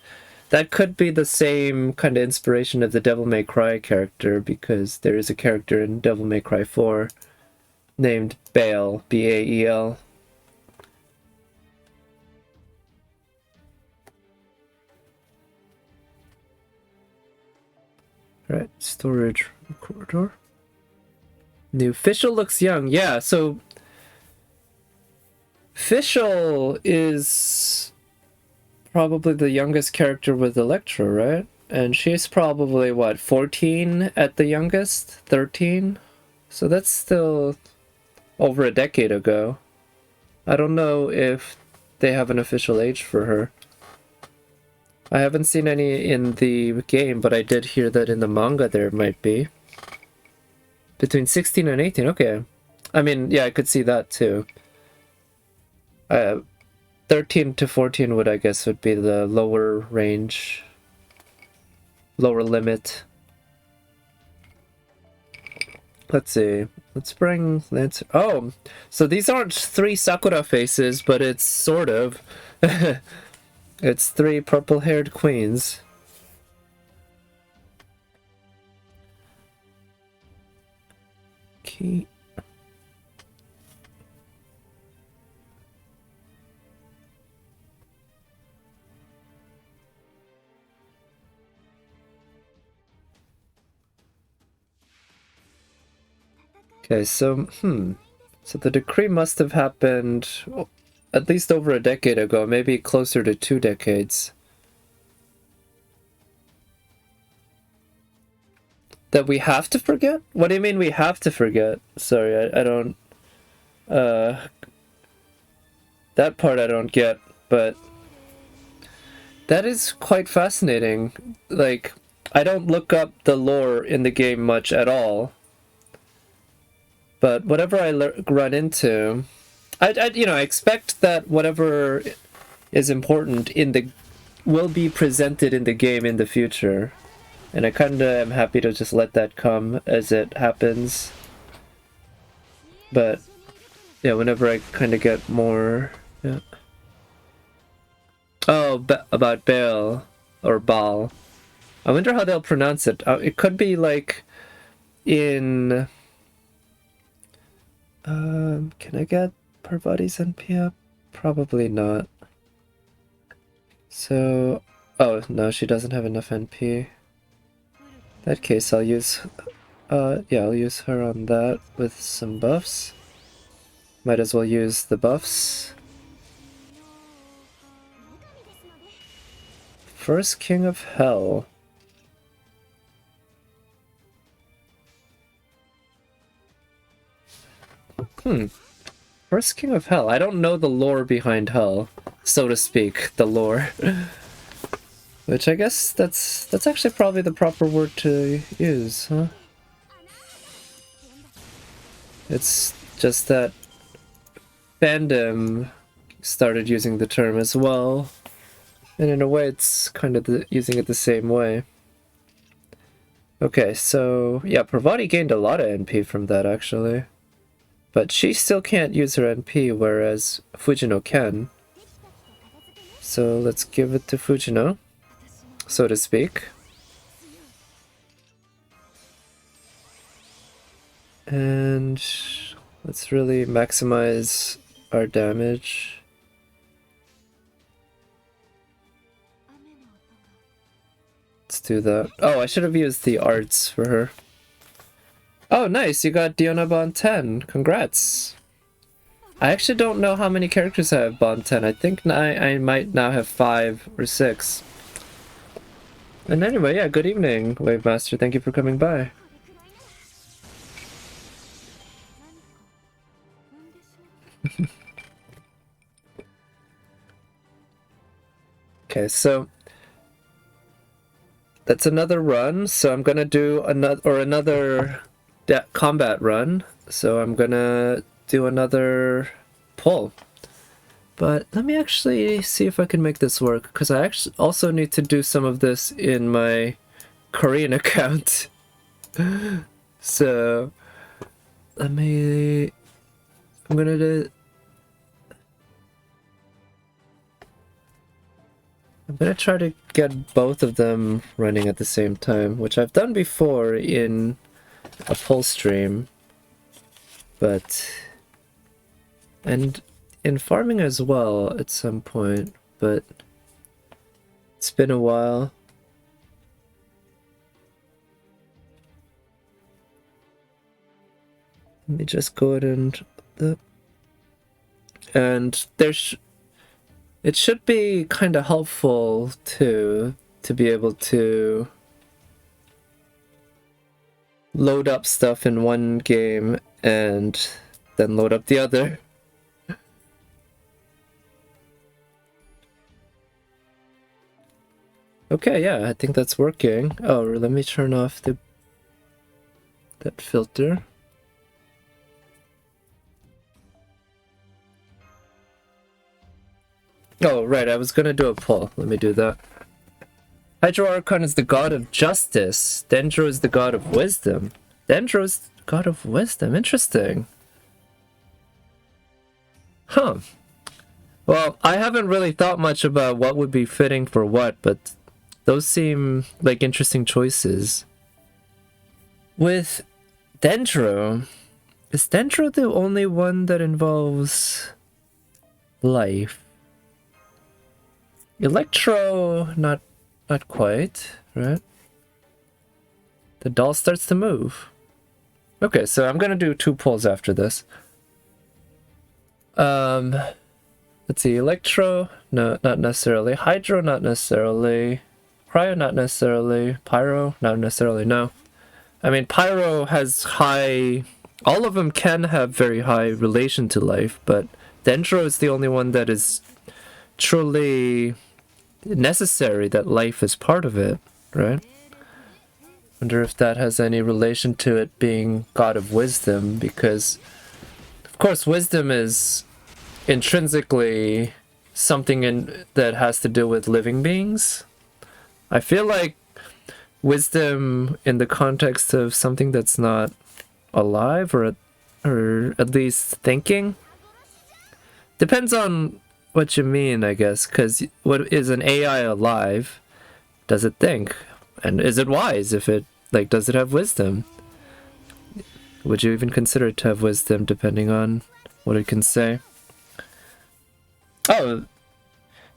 S1: That could be the same kind of inspiration of the Devil May Cry character, because there is a character in Devil May Cry 4 named Bael, B-A-E-L. Alright, storage corridor. New Fischl looks young, yeah, so... Fischl is... probably the youngest character with Electro, right? And she's probably, what, 14 at the youngest? 13? So that's still over a decade ago. I don't know if they have an official age for her. I haven't seen any in the game, but I did hear that in the manga there might be. Between 16 and 18, okay. I mean, yeah, I could see that too. 13 to 14 would, I guess, would be the lower range, lower limit. Let's see. Let's bring Lancer. Oh, so these aren't 3 Sakura faces, but it's sort of. It's 3 purple-haired queens. Key. Okay, so, So the decree must have happened at least over a decade ago, maybe closer to 2 decades. That we have to forget? What do you mean we have to forget? Sorry, I don't... that part I don't get. but that is quite fascinating. Like, I don't look up the lore in the game much at all, but whatever I run into, I expect that whatever is important will be presented in the game in the future, and I kind of am happy to just let that come as it happens. But yeah, whenever I kind of get more, yeah. Oh, about Baal or Baal. I wonder how they'll pronounce it. It could be like in. Can I get Parvati's NP up? Probably not. So, oh no, she doesn't have enough NP. In that case, I'll use. Yeah, I'll use her on that with some buffs. Might as well use the buffs. First King of Hell. First King of Hell. I don't know the lore behind Hell, so to speak. The lore. Which I guess that's actually probably the proper word to use, huh? It's just that fandom started using the term as well, and in a way it's kind of using it the same way. Okay, so yeah, Parvati gained a lot of NP from that actually, but she still can't use her NP, whereas Fujino can. So let's give it to Fujino, so to speak. And let's really maximize our damage. Let's do that. Oh, I should have used the arts for her. Oh, nice! You got Diona Bond 10. Congrats! I actually don't know how many characters I have Bond 10. I think I might now have 5 or 6. And anyway, yeah, good evening, Wave Master. Thank you for coming by. Okay, so that's another run. So I'm gonna do another combat run. So I'm gonna do another pull. But let me actually see if I can make this work, because I actually also need to do some of this in my Korean account. So I'm gonna try to get both of them running at the same time, which I've done before in a pull stream, and in farming as well at some point, but it's been a while. Let me just go ahead and it should be kind of helpful to be able to load up stuff in one game and then load up the other. Okay, yeah, I think that's working. Oh, let me turn off that filter. Oh, right, I was gonna do a poll. Let me do that. Hydro Archon is the god of justice. Dendro is the god of wisdom. Dendro is the god of wisdom. Interesting. Huh. Well, I haven't really thought much about what would be fitting for what, but those seem like interesting choices. With Dendro, is Dendro the only one that involves life? Electro, not quite, right? The doll starts to move. Okay, so I'm gonna do 2 pulls after this. Let's see, Electro, no, not necessarily. Hydro, not necessarily. Cryo, not necessarily. Pyro, not necessarily, no. I mean, Pyro has high... All of them can have very high relation to life, but Dendro is the only one that is truly necessary that life is part of it, right? Wonder if that has any relation to it being God of wisdom, because of course wisdom is intrinsically something that has to do with living beings. I feel like wisdom in the context of something that's not alive, or at least thinking, depends on what you mean, I guess, because what is an AI alive? Does it think? And is it wise? If it, like, does it have wisdom? Would you even consider it to have wisdom, depending on what it can say? Oh,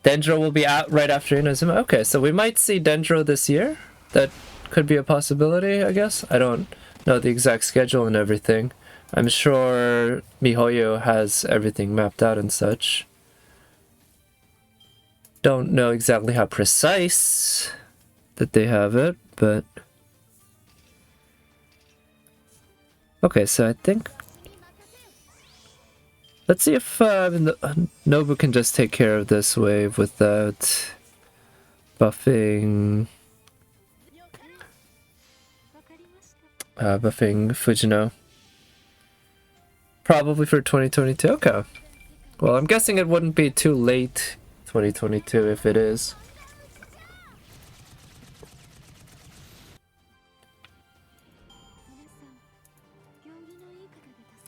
S1: Dendro will be out right after Inazuma. Okay, so we might see Dendro this year. That could be a possibility, I guess. I don't know the exact schedule and everything. I'm sure MiHoYo has everything mapped out and such. Don't know exactly how precise that they have it, but... Okay, so I think... Let's see if Nobu can just take care of this wave without buffing... buffing Fujino. Probably for 2022, okay. Well, I'm guessing it wouldn't be too late 2022 if it is.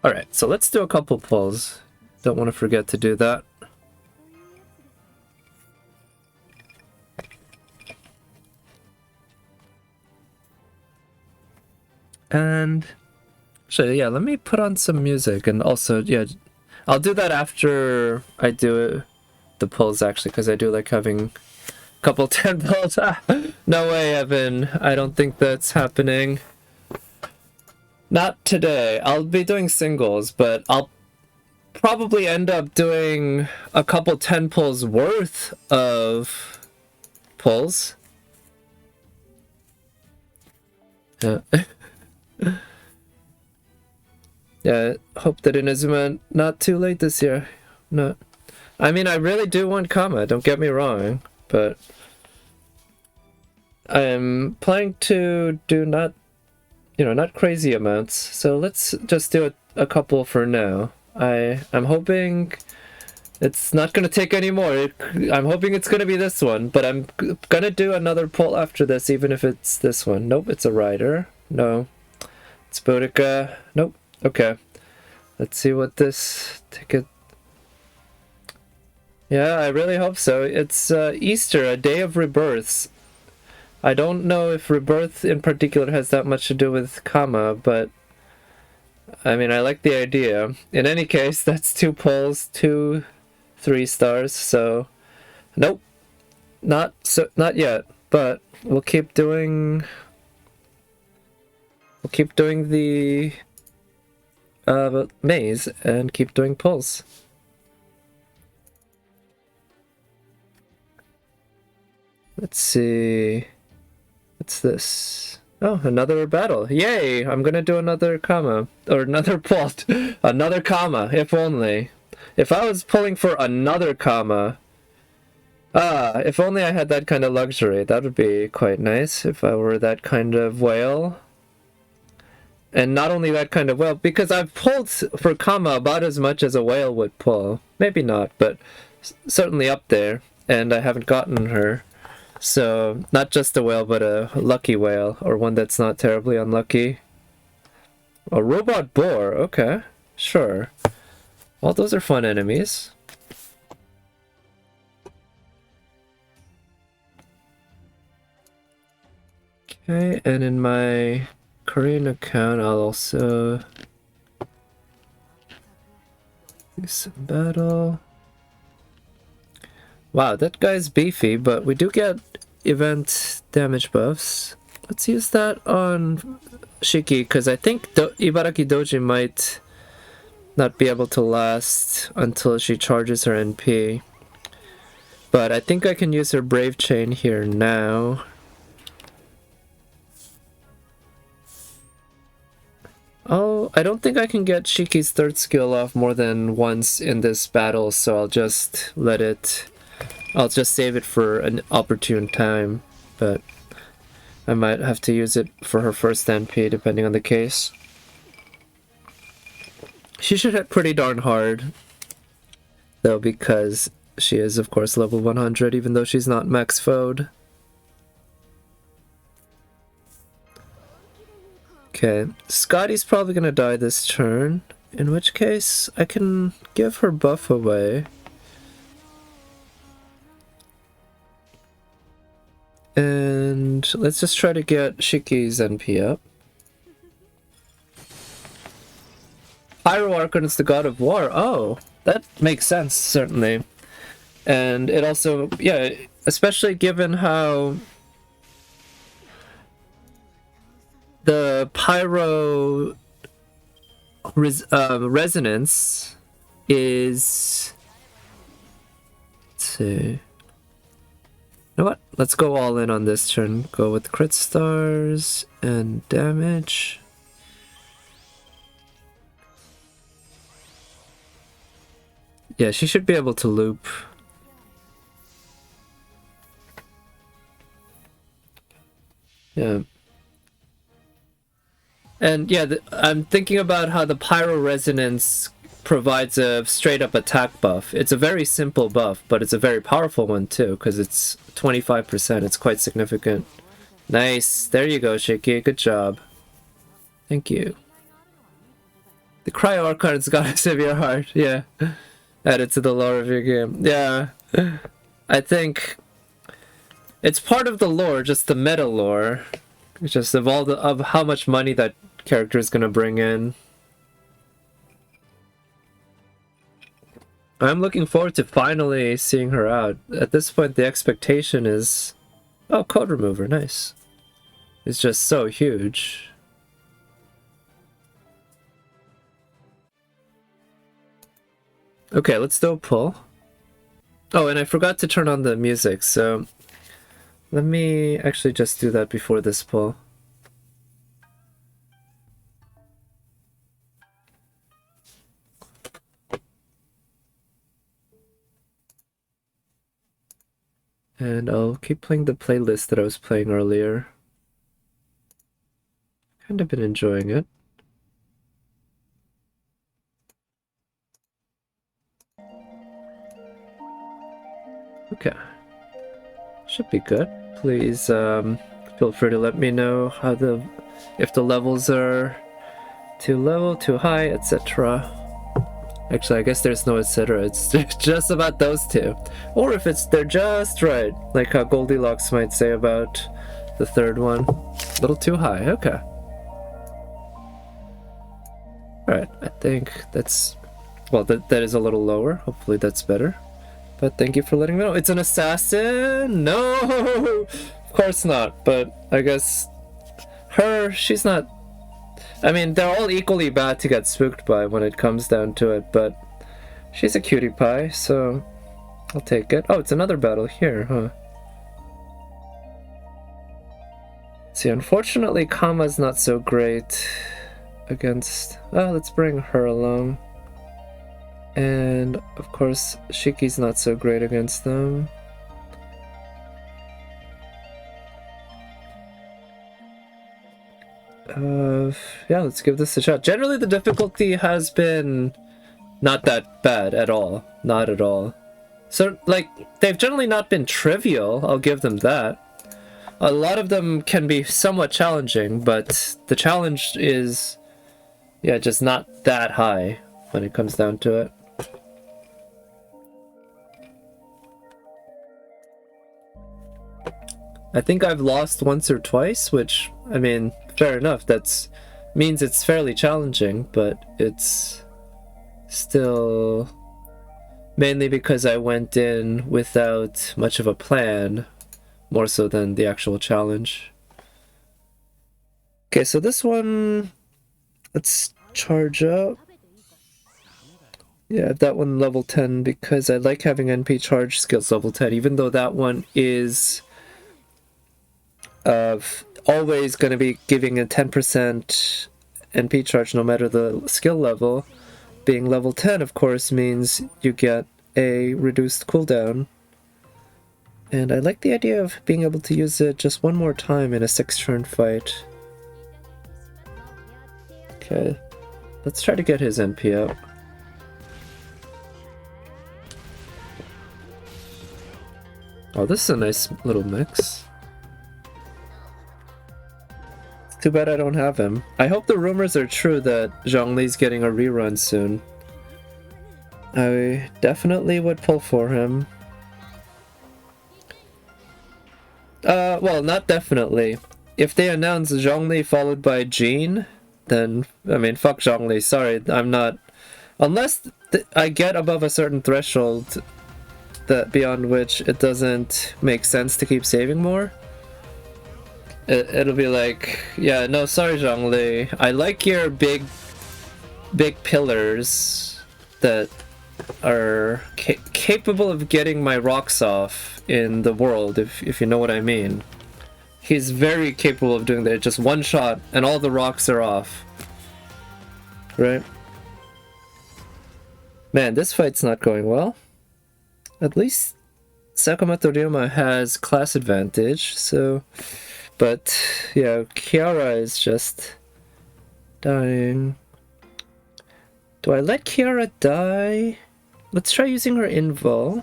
S1: Alright, so let's do a couple pulls. Don't want to forget to do that. And so yeah, let me put on some music, and also, yeah, I'll do that after I do the pulls, actually, because I do like having a couple 10 pulls. No way, Evan. I don't think that's happening. Not today. I'll be doing singles, but I'll probably end up doing a couple 10 pulls worth of pulls. Yeah. Yeah, hope that Inazuma not too late this year. No, I mean, I really do want Kama, don't get me wrong, but I'm planning to do not crazy amounts, so let's just do a couple for now. I'm hoping it's not gonna take any more. I'm hoping it's gonna be this one, but I'm gonna do another pull after this, even if it's this one. Nope, it's a rider. No, it's Boudica. Nope. Okay, let's see what this ticket... Yeah, I really hope so. It's Easter, a day of rebirths. I don't know if rebirth in particular has that much to do with Kama, but I mean, I like the idea. In any case, that's 2 pulls, 2 3 stars, so nope. Not yet, but we'll keep doing the maze and keep doing pulls. Let's see. What's this? Oh, another battle. Yay! I'm gonna do another Kama. Or another pull. Another Kama, if only. If I was pulling for another Kama... if only I had that kind of luxury. That would be quite nice if I were that kind of whale. And not only that kind of whale, because I've pulled for Kama about as much as a whale would pull. Maybe not, but certainly up there. And I haven't gotten her. So, not just a whale, but a lucky whale, or one that's not terribly unlucky. A robot boar, okay, sure. Well, those are fun enemies. Okay, and in my Korean account, I'll also do some battle. Wow, that guy's beefy, but we do get event damage buffs. Let's use that on Shiki, because I think Ibaraki Doji might not be able to last until she charges her NP. But I think I can use her Brave Chain here now. Oh, I don't think I can get Shiki's 3rd skill off more than once in this battle, so I'll just let it I'll just save it for an opportune time, but I might have to use it for her first NP depending on the case. She should hit pretty darn hard, though, because she is, of course, level 100, even though she's not max foed. Okay, Scotty's probably gonna die this turn, in which case I can give her buff away. And let's just try to get Shiki's NP up. Pyro Archon is the god of war. Oh, that makes sense, certainly. And it also, yeah, especially given how the pyro resonance is... Let's see. You know what? Let's go all in on this turn. Go with crit stars and damage. Yeah, she should be able to loop. Yeah. And yeah, I'm thinking about how the Pyro Resonance provides a straight-up attack buff. It's a very simple buff, but it's a very powerful one too, because it's 25%. It's quite significant. Nice. There you go, Shiki. Good job. Thank you. The Cryo Archon's got a severe heart. Yeah. Add it to the lore of your game. Yeah. I think it's part of the lore, just the meta lore. Just of all of how much money that character is gonna bring in. I'm looking forward to finally seeing her out. At this point, the expectation is... Oh, Code Remover, nice. It's just so huge. Okay, let's do a pull. Oh, and I forgot to turn on the music, so... Let me actually just do that before this pull. And I'll keep playing the playlist that I was playing earlier. Kind of been enjoying it. Okay. Should be good. Please feel free to let me know how if the levels are too low, too high, etc. Actually, I guess there's no etc. It's just about those two. Or if they're just right, like how Goldilocks might say about the third one. A little too high. Okay. Alright, I think that's... Well, that is a little lower. Hopefully that's better. But thank you for letting me know. It's an assassin? No! Of course not. But I guess she's not... I mean, they're all equally bad to get spooked by when it comes down to it, but she's a cutie pie, so I'll take it. Oh, it's another battle here, huh? See, unfortunately, Kama's not so great against... Oh, let's bring her along. And, of course, Shiki's not so great against them. Yeah, let's give this a shot. Generally, the difficulty has been not that bad at all. Not at all. So, like, they've generally not been trivial, I'll give them that. A lot of them can be somewhat challenging, but the challenge is, yeah, just not that high when it comes down to it. I think I've lost once or twice, which, I mean, fair enough. That means it's fairly challenging, but it's still mainly because I went in without much of a plan, more so than the actual challenge. Okay, so this one, let's charge up. Yeah, that one level 10 because I like having NP charge skills level 10, even though that one is always going to be giving a 10% NP charge no matter the skill level. Being level 10, of course, means you get a reduced cooldown. And I like the idea of being able to use it just one more time in a 6-turn fight. Okay, let's try to get his NP up. Oh, this is a nice little mix. It's too bad I don't have him. I hope the rumors are true that Zhongli's getting a rerun soon. I definitely would pull for him. Well, not definitely. If they announce Zhongli followed by Jean, then, I mean, fuck Zhongli. Sorry, I'm not... Unless I get above a certain threshold that beyond which it doesn't make sense to keep saving more, it'll be like, yeah, no, sorry, Zhongli. I like your big pillars that are capable of getting my rocks off in the world, if you know what I mean. He's very capable of doing that. Just one shot and all the rocks are off. Right? Man, this fight's not going well. At least Sakamoto Ryuma has class advantage, so... But, yeah, Kiara is just dying. Do I let Kiara die? Let's try using her invul.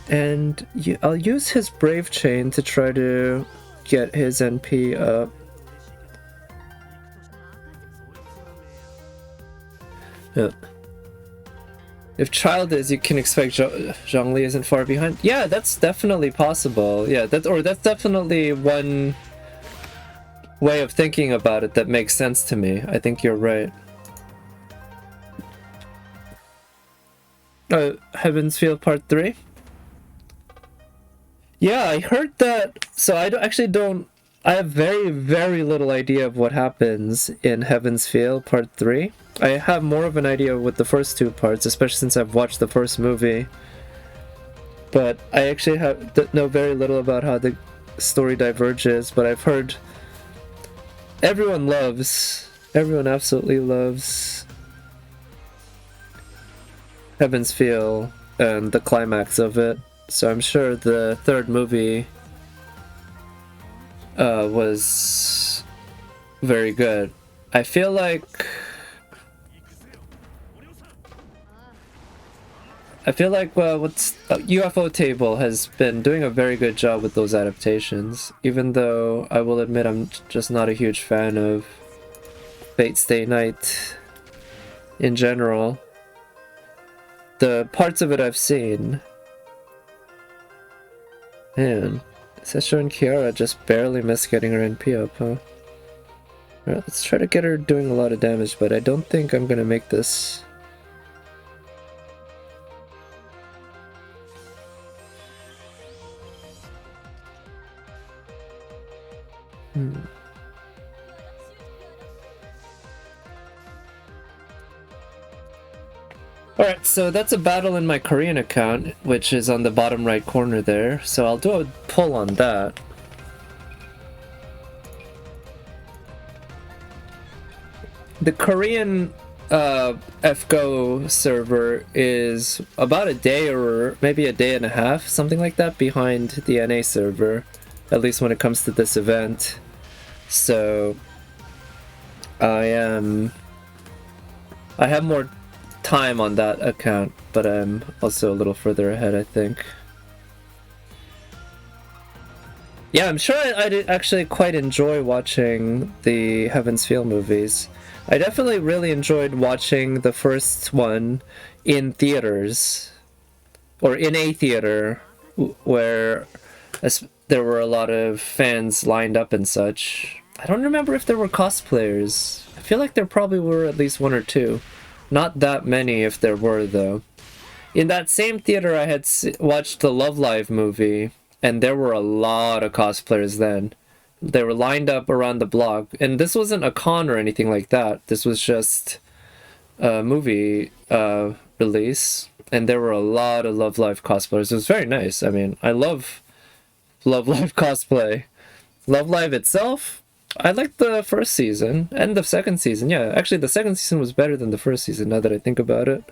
S1: And I'll use his Brave Chain to try to get his NP up. Yeah. If Child is, you can expect Zhongli isn't far behind. Yeah, that's definitely possible. Yeah, that's definitely one way of thinking about it that makes sense to me. I think you're right. Heaven's Feel Part 3? Yeah, I heard that. So I have very, very little idea of what happens in Heaven's Feel Part 3. I have more of an idea with the first two parts, especially since I've watched the first movie. But I actually know very little about how the story diverges, but I've heard everyone absolutely loves Heaven's Feel and the climax of it. So I'm sure the third movie was very good. I feel like what's UFO Table has been doing a very good job with those adaptations, even though I will admit I'm just not a huge fan of Fate Stay Night in general. The parts of it I've seen, man, Sesho and Kiara just barely missed getting her NP up, huh? Alright, let's try to get her doing a lot of damage, but I don't think I'm gonna make this. Alright, so that's a battle in my Korean account, which is on the bottom right corner there, so I'll do a pull on that. The Korean FGO server is about a day or maybe a day and a half, something like that, behind the NA server, at least when it comes to this event. So I have more time on that account, but I'm also a little further ahead, I think. Yeah, I'm sure I did actually quite enjoy watching the Heaven's Feel movies. I definitely really enjoyed watching the first one in theaters, or in a theater, where there were a lot of fans lined up and such. I don't remember if there were cosplayers. I feel like there probably were at least one or two. Not that many if there were, though. In that same theater I had watched the Love Live movie, and there were a lot of cosplayers then. They were lined up around the block, and this wasn't a con or anything like that. This was just a movie release, and there were a lot of Love Live cosplayers. It was very nice. I mean, I love Love Live cosplay. Love Live itself, I liked the first season and the second season. Yeah, actually the second season was better than the first season, now that I think about it.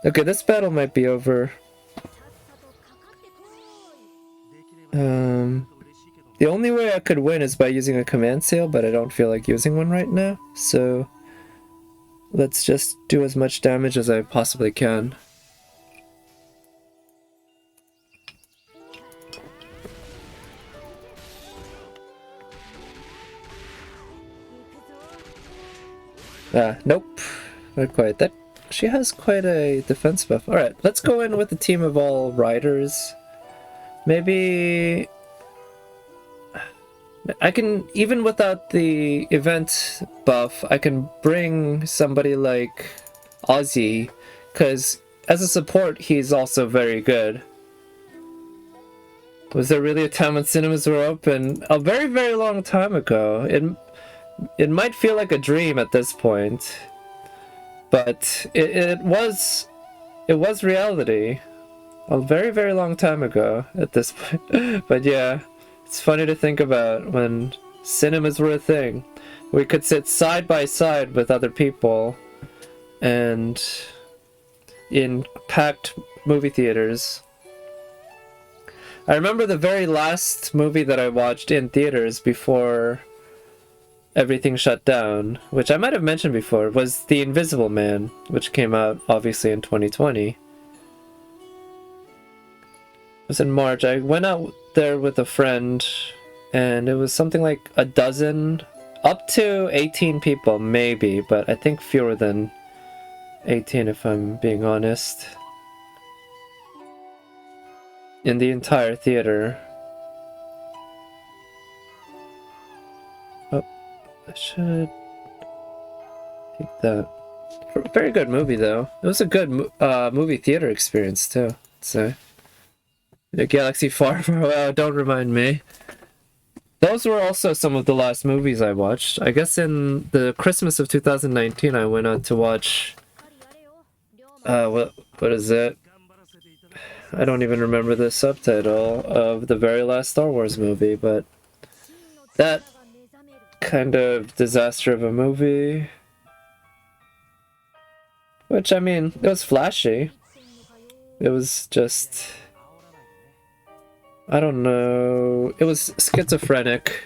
S1: Okay, this battle might be over. The only way I could win is by using a command sail, but I don't feel like using one right now, so let's just do as much damage as I possibly can. Nope. Not quite. That she has quite a defense buff. Alright, let's go in with a team of all riders. Maybe I can, even without the event buff, I can bring somebody like Ozzy, because as a support, he's also very good. Was there really a time when cinemas were open? A very, very long time ago. It might feel like a dream at this point, but it was reality a very, very long time ago at this point. But yeah, it's funny to think about when cinemas were a thing. We could sit side by side with other people and in packed movie theaters. I remember the very last movie that I watched in theaters before everything shut down, which I might have mentioned before, was The Invisible Man, which came out obviously in 2020. It was in March. I went out there with a friend, and it was something like a dozen, up to 18 people maybe, but I think fewer than 18 if I'm being honest. In the entire theater. Oh, I should take that. Very good movie though. It was a good movie theater experience too, I'd say. The Galaxy Far Far Away, don't remind me. Those were also some of the last movies I watched. I guess in the Christmas of 2019 I went on to watch what is it? I don't even remember the subtitle of the very last Star Wars movie, but that kind of disaster of a movie. Which, I mean, it was flashy. It was just, I don't know, it was schizophrenic.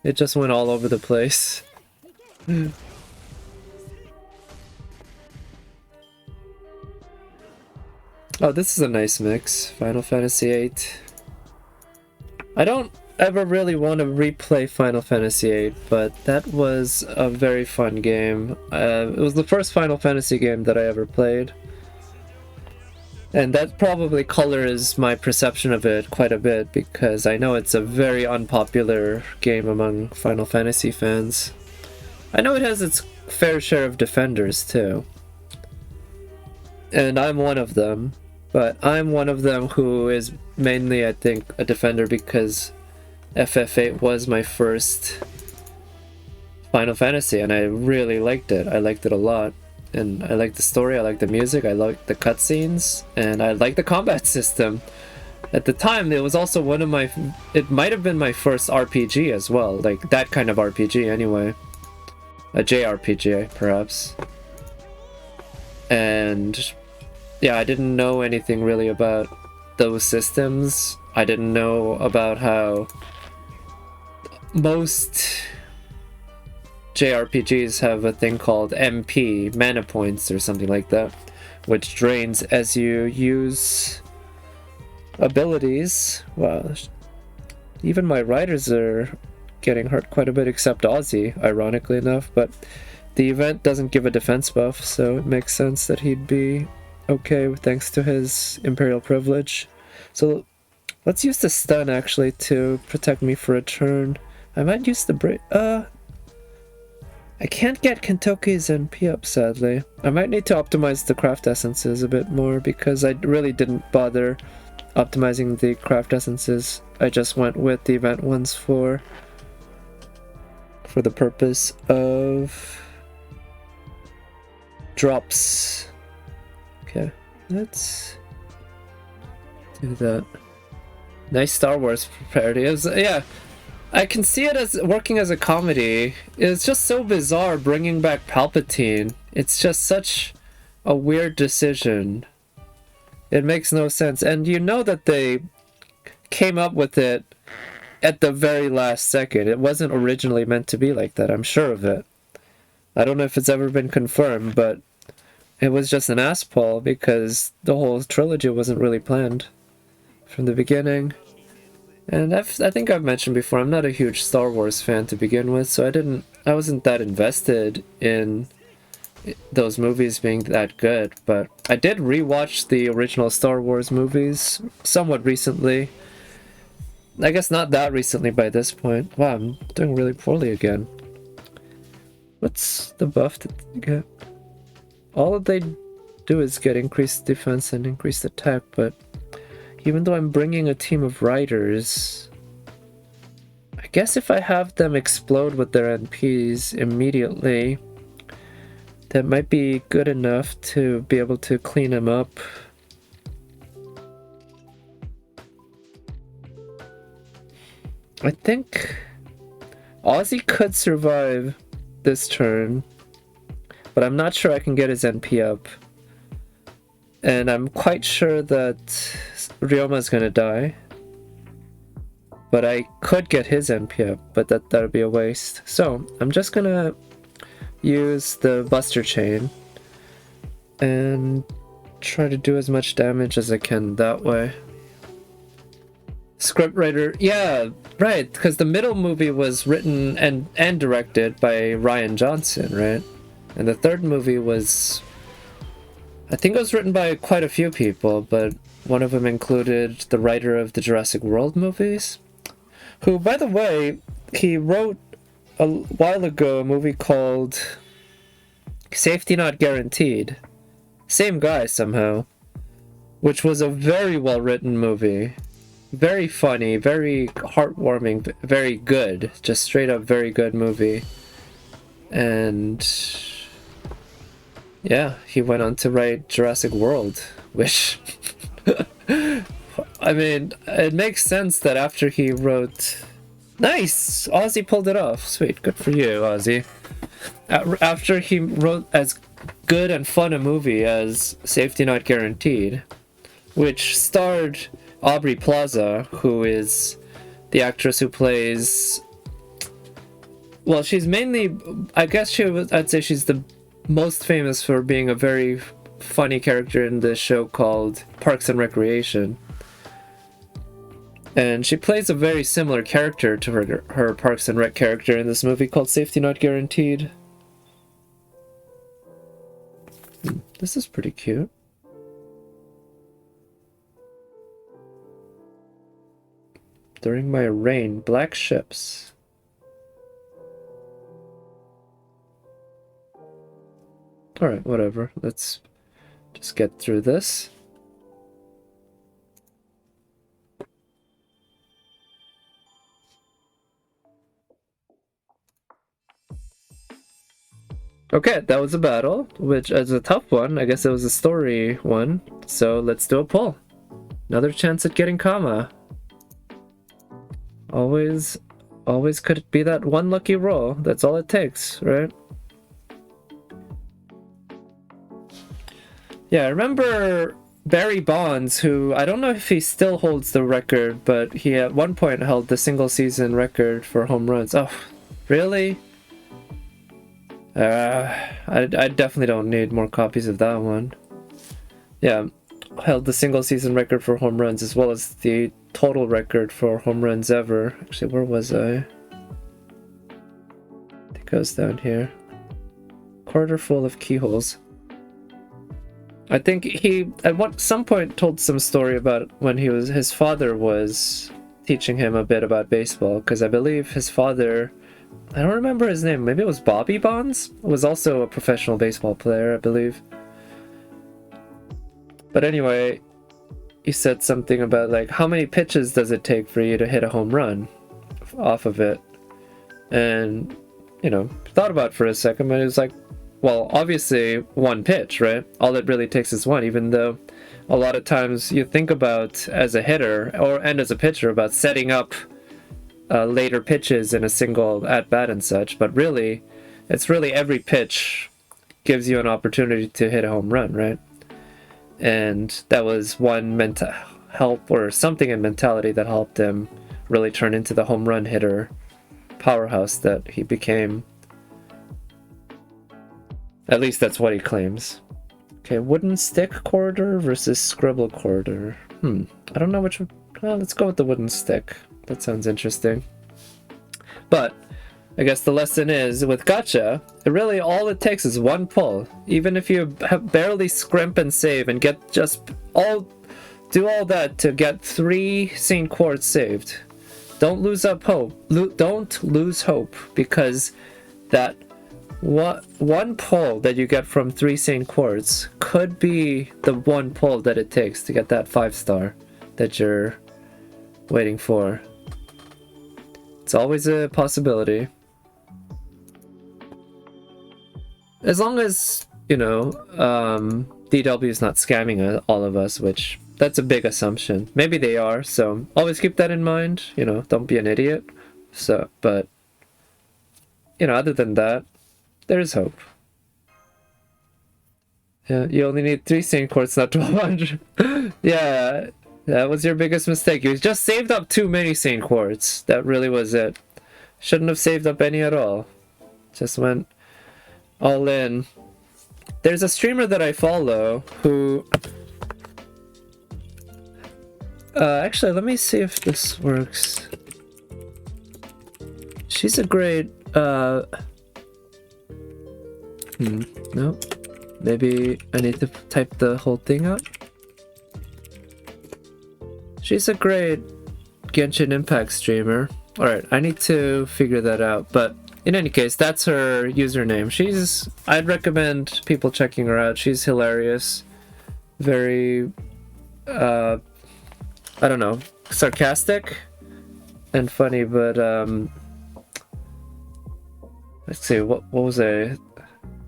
S1: It just went all over the place. Oh, this is a nice mix. Final Fantasy VIII. I don't ever really want to replay Final Fantasy VIII, but that was a very fun game. It was the first Final Fantasy game that I ever played. And that probably colors my perception of it quite a bit, because I know it's a very unpopular game among Final Fantasy fans. I know it has its fair share of defenders too. And I'm one of them. But I'm one of them who is mainly, I think, a defender because FF8 was my first Final Fantasy, and I really liked it. I liked it a lot. And I liked the story, I liked the music, I liked the cutscenes, and I liked the combat system. At the time, it was also one of my... It might have been my first RPG as well. Like, that kind of RPG anyway. A JRPG, perhaps. And... yeah, I didn't know anything really about those systems. I didn't know about how most JRPGs have a thing called MP, mana points or something like that, which drains as you use abilities. Wow, even my riders are getting hurt quite a bit, except Ozzy, ironically enough, but the event doesn't give a defense buff, so it makes sense that he'd be okay thanks to his Imperial privilege. So let's use the stun actually to protect me for a turn. I might use the break. I can't get Kentoki's NP up, sadly. I might need to optimize the craft essences a bit more because I really didn't bother optimizing the craft essences. I just went with the event ones for the purpose of drops. Okay, let's do that. Nice Star Wars parody. Yeah, I can see it as working as a comedy. It's just so bizarre bringing back Palpatine. It's just such a weird decision. It makes no sense. And you know that they came up with it at the very last second. It wasn't originally meant to be like that, I'm sure of it. I don't know if it's ever been confirmed, but it was just an ass pull because the whole trilogy wasn't really planned from the beginning. And I think I've mentioned before, I'm not a huge Star Wars fan to begin with, so I wasn't that invested in those movies being that good, but I did rewatch the original Star Wars movies somewhat recently. I guess not that recently by this point. Wow, I'm doing really poorly again. What's the buff that you get? All they do is get increased defense and increased attack, but even though I'm bringing a team of riders, I guess if I have them explode with their NPs immediately, that might be good enough to be able to clean them up. I think Ozzy could survive this turn, but I'm not sure I can get his NP up. And I'm quite sure that Ryoma's gonna die. But I could get his NP up, but that'd be a waste. So I'm just gonna use the Buster Chain and try to do as much damage as I can that way. Scriptwriter, yeah, right, because the middle movie was written and directed by Rian Johnson, right? And the third movie was, I think it was written by quite a few people, but one of them included the writer of the Jurassic World movies, who, by the way, he wrote a while ago a movie called Safety Not Guaranteed. Same guy somehow, which was a very well written movie. Very funny, very heartwarming, very good. Just straight up very good movie. And yeah, he went on to write Jurassic World, which I mean, it makes sense that after he wrote... Nice! Ozzy pulled it off. Sweet, good for you, Ozzy. After he wrote as good and fun a movie as Safety Not Guaranteed, which starred Aubrey Plaza, who is the actress who plays... Well, she's mainly... I guess I'd say she's the most famous for being a very funny character in this show called Parks and Recreation. And she plays a very similar character to her Parks and Rec character in this movie called Safety Not Guaranteed. This is pretty cute. During my reign, black ships. Alright, whatever. Let's just get through this. Okay, that was a battle, which is a tough one. I guess it was a story one. So let's do a pull. Another chance at getting Kama. Always could be that one lucky roll. That's all it takes, right? Yeah, I remember Barry Bonds, who I don't know if he still holds the record, but he at one point held the single season record for home runs. Oh, really? I definitely don't need more copies of that one. Yeah, held the single season record for home runs as well as the total record for home runs ever. Actually, where was I? It goes down here. Quarter full of keyholes. I think he at some point told some story about when his father was teaching him a bit about baseball, because I believe his father, I don't remember his name, maybe it was Bobby Bonds, was also a professional baseball player, I believe. But anyway, he said something about like, how many pitches does it take for you to hit a home run off of it? And, you know, thought about it for a second, but it was like, well, obviously one pitch, right? All it really takes is one, even though a lot of times you think about as a hitter and as a pitcher about setting up later pitches in a single at-bat and such, but really, it's really every pitch gives you an opportunity to hit a home run, right? And that was one help or something in mentality that helped him really turn into the home run hitter powerhouse that he became. At least that's what he claims. Okay, wooden stick corridor versus scribble corridor. I don't know which one. Well, let's go with the wooden stick. That sounds interesting. But I guess the lesson is, with gacha, really all it takes is one pull. Even if you barely scrimp and save and get do all that to get 3 scene quartz saved. Don't lose hope. Don't lose hope, because that one pull that you get from 3 scene quartz could be the one pull that it takes to get that 5-star that you're waiting for. It's always a possibility. As long as, you know, DW is not scamming all of us, which that's a big assumption. Maybe they are, so always keep that in mind. You know, don't be an idiot. So, but, you know, other than that, there's hope. Yeah, you only need 3 scene quartz, not 1200. Yeah, that was your biggest mistake. You just saved up too many scene quartz. That really was it. Shouldn't have saved up any at all. Just went all in. There's a streamer that I follow who... actually, let me see if this works. She's a great... No. Maybe I need to type the whole thing out. She's a great Genshin Impact streamer. Alright, I need to figure that out. But in any case, that's her username. I'd recommend people checking her out. She's hilarious. Very, I don't know, sarcastic and funny, but, let's see, what was I...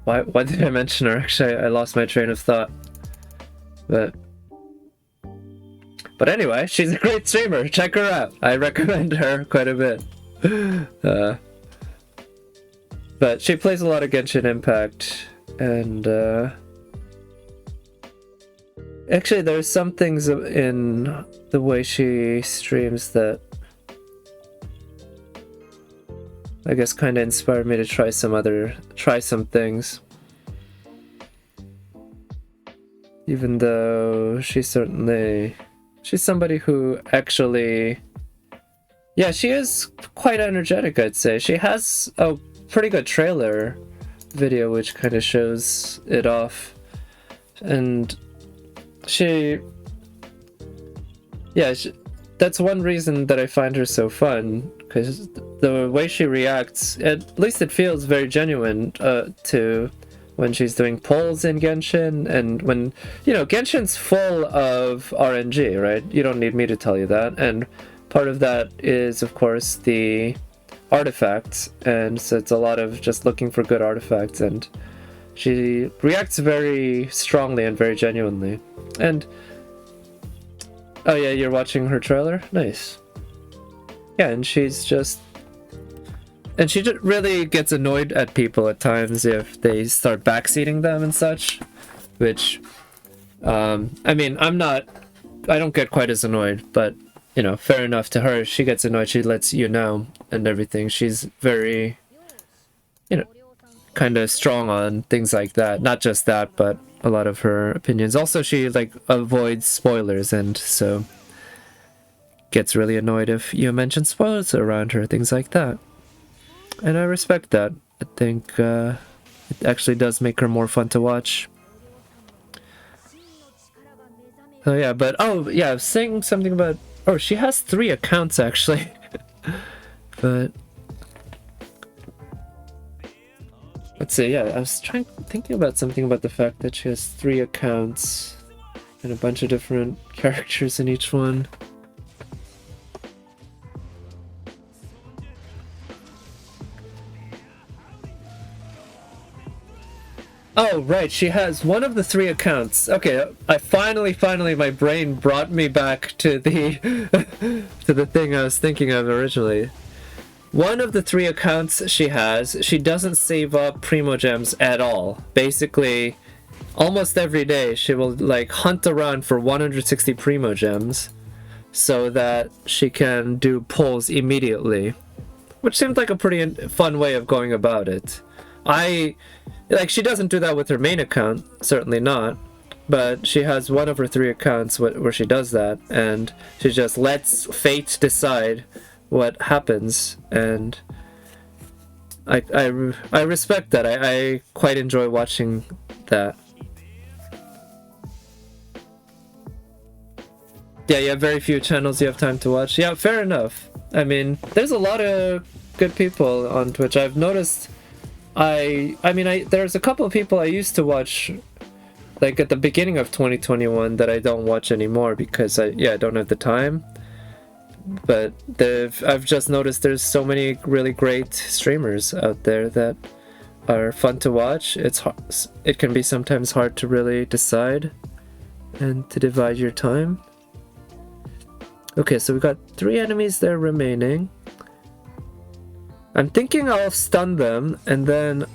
S1: Why did I mention her? Actually, I lost my train of thought. But anyway, she's a great streamer. Check her out. I recommend her quite a bit. But she plays a lot of Genshin Impact, and actually there's some things in the way she streams that I guess kind of inspired me to try some things. Even though she's somebody who actually, yeah, she is quite energetic, I'd say. She has a pretty good trailer video which kind of shows it off. And that's one reason that I find her so fun, because the way she reacts, at least it feels very genuine to when she's doing polls in Genshin, and when, you know, Genshin's full of RNG, right? You don't need me to tell you that, and part of that is, of course, the artifacts, and so it's a lot of just looking for good artifacts, and she reacts very strongly and very genuinely. And oh yeah, you're watching her trailer? Nice. Yeah, and she really gets annoyed at people at times if they start backseating them and such, which, I mean, I don't get quite as annoyed, but, you know, fair enough to her. She gets annoyed, she lets you know and everything. She's very, you know, kind of strong on things like that. Not just that, but a lot of her opinions. Also, she, like, avoids spoilers, and so gets really annoyed if you mention spoilers around her, things like that. And I respect that. I think it actually does make her more fun to watch. Oh yeah, but oh yeah, I was saying something about, oh, she has 3 accounts actually. But let's see, yeah, I was thinking about something about the fact that she has 3 accounts and a bunch of different characters in each one. Oh, right, she has one of the 3 accounts. Okay, I finally, my brain brought me back to the to the thing I was thinking of originally. One of the 3 accounts she has, she doesn't save up Primo Gems at all. Basically, almost every day she will, like, hunt around for 160 Primo Gems. so that she can do polls immediately, which seemed like a pretty fun way of going about it. She doesn't do that with her main account, certainly not, but she has one of her 3 accounts where she does that, and she just lets fate decide what happens, and I respect that. I quite enjoy watching that. Yeah, you have very few channels you have time to watch. Yeah, fair enough. I mean, there's a lot of good people on Twitch. I've noticed. There's a couple of people I used to watch, like at the beginning of 2021, that I don't watch anymore because I don't have the time. But I've just noticed there's so many really great streamers out there that are fun to watch. It can be sometimes hard to really decide and to divide your time. Okay, so we got 3 enemies there remaining. I'm thinking I'll stun them, and then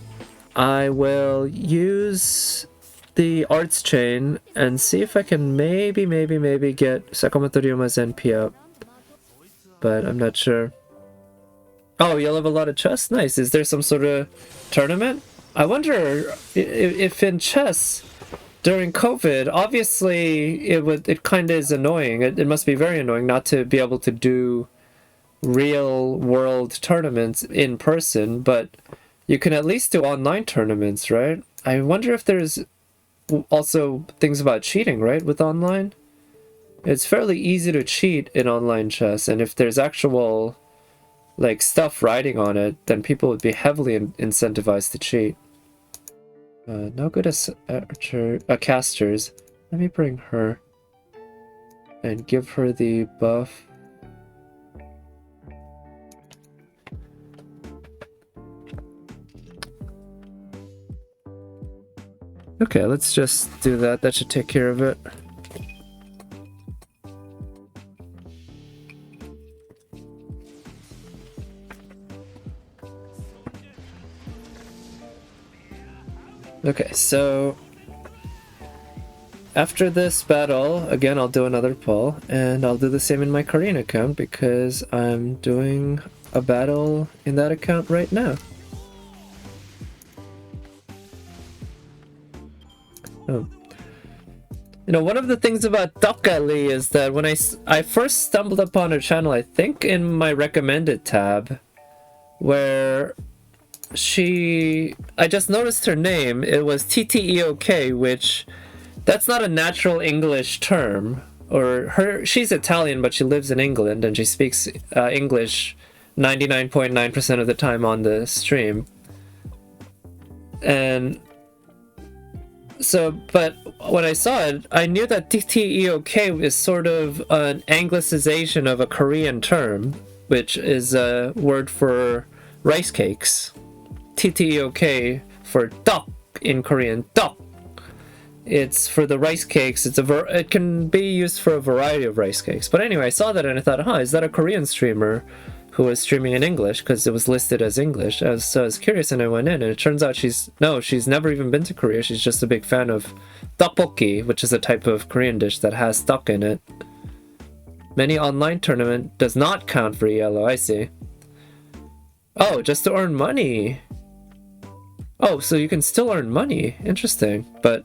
S1: I will use the arts chain and see if I can maybe get Sakamoto Ryuma's NP up. But I'm not sure. Oh, you'll have a lot of chess? Nice. Is there some sort of tournament? I wonder if in chess during COVID, obviously it kind of is annoying. It must be very annoying not to be able to do real world tournaments in person, but you can at least do online tournaments, right? I wonder if there's also things about cheating, right, with online? It's fairly easy to cheat in online chess, and if there's actual like stuff riding on it, then people would be heavily incentivized to cheat. No good as casters. Let me bring her and give her the buff. Okay, let's just do that. That should take care of it. Okay, so after this battle, again, I'll do another poll, and I'll do the same in my Korean account because I'm doing a battle in that account right now. Oh. You know, one of the things about Dokka-Lee is that when I first stumbled upon her channel, I think in my recommended tab, where I just noticed her name, it was TTEOK, which that's not a natural English term. She's Italian, but she lives in England, and she speaks English 99.9% of the time on the stream. And so, but when I saw it, I knew that TTEOK is sort of an anglicization of a Korean term, which is a word for rice cakes. TTEOK for tok in Korean, tok. It's for the rice cakes. It can be used for a variety of rice cakes. But anyway, I saw that and I thought, is that a Korean streamer who was streaming in English? Because it was listed as English. So I was curious and I went in, and it turns out she's never even been to Korea. She's just a big fan of tteokbokki, which is a type of Korean dish that has stock in it. Many online tournament does not count for yellow, I see. Oh, just to earn money. Oh, so you can still earn money. Interesting. But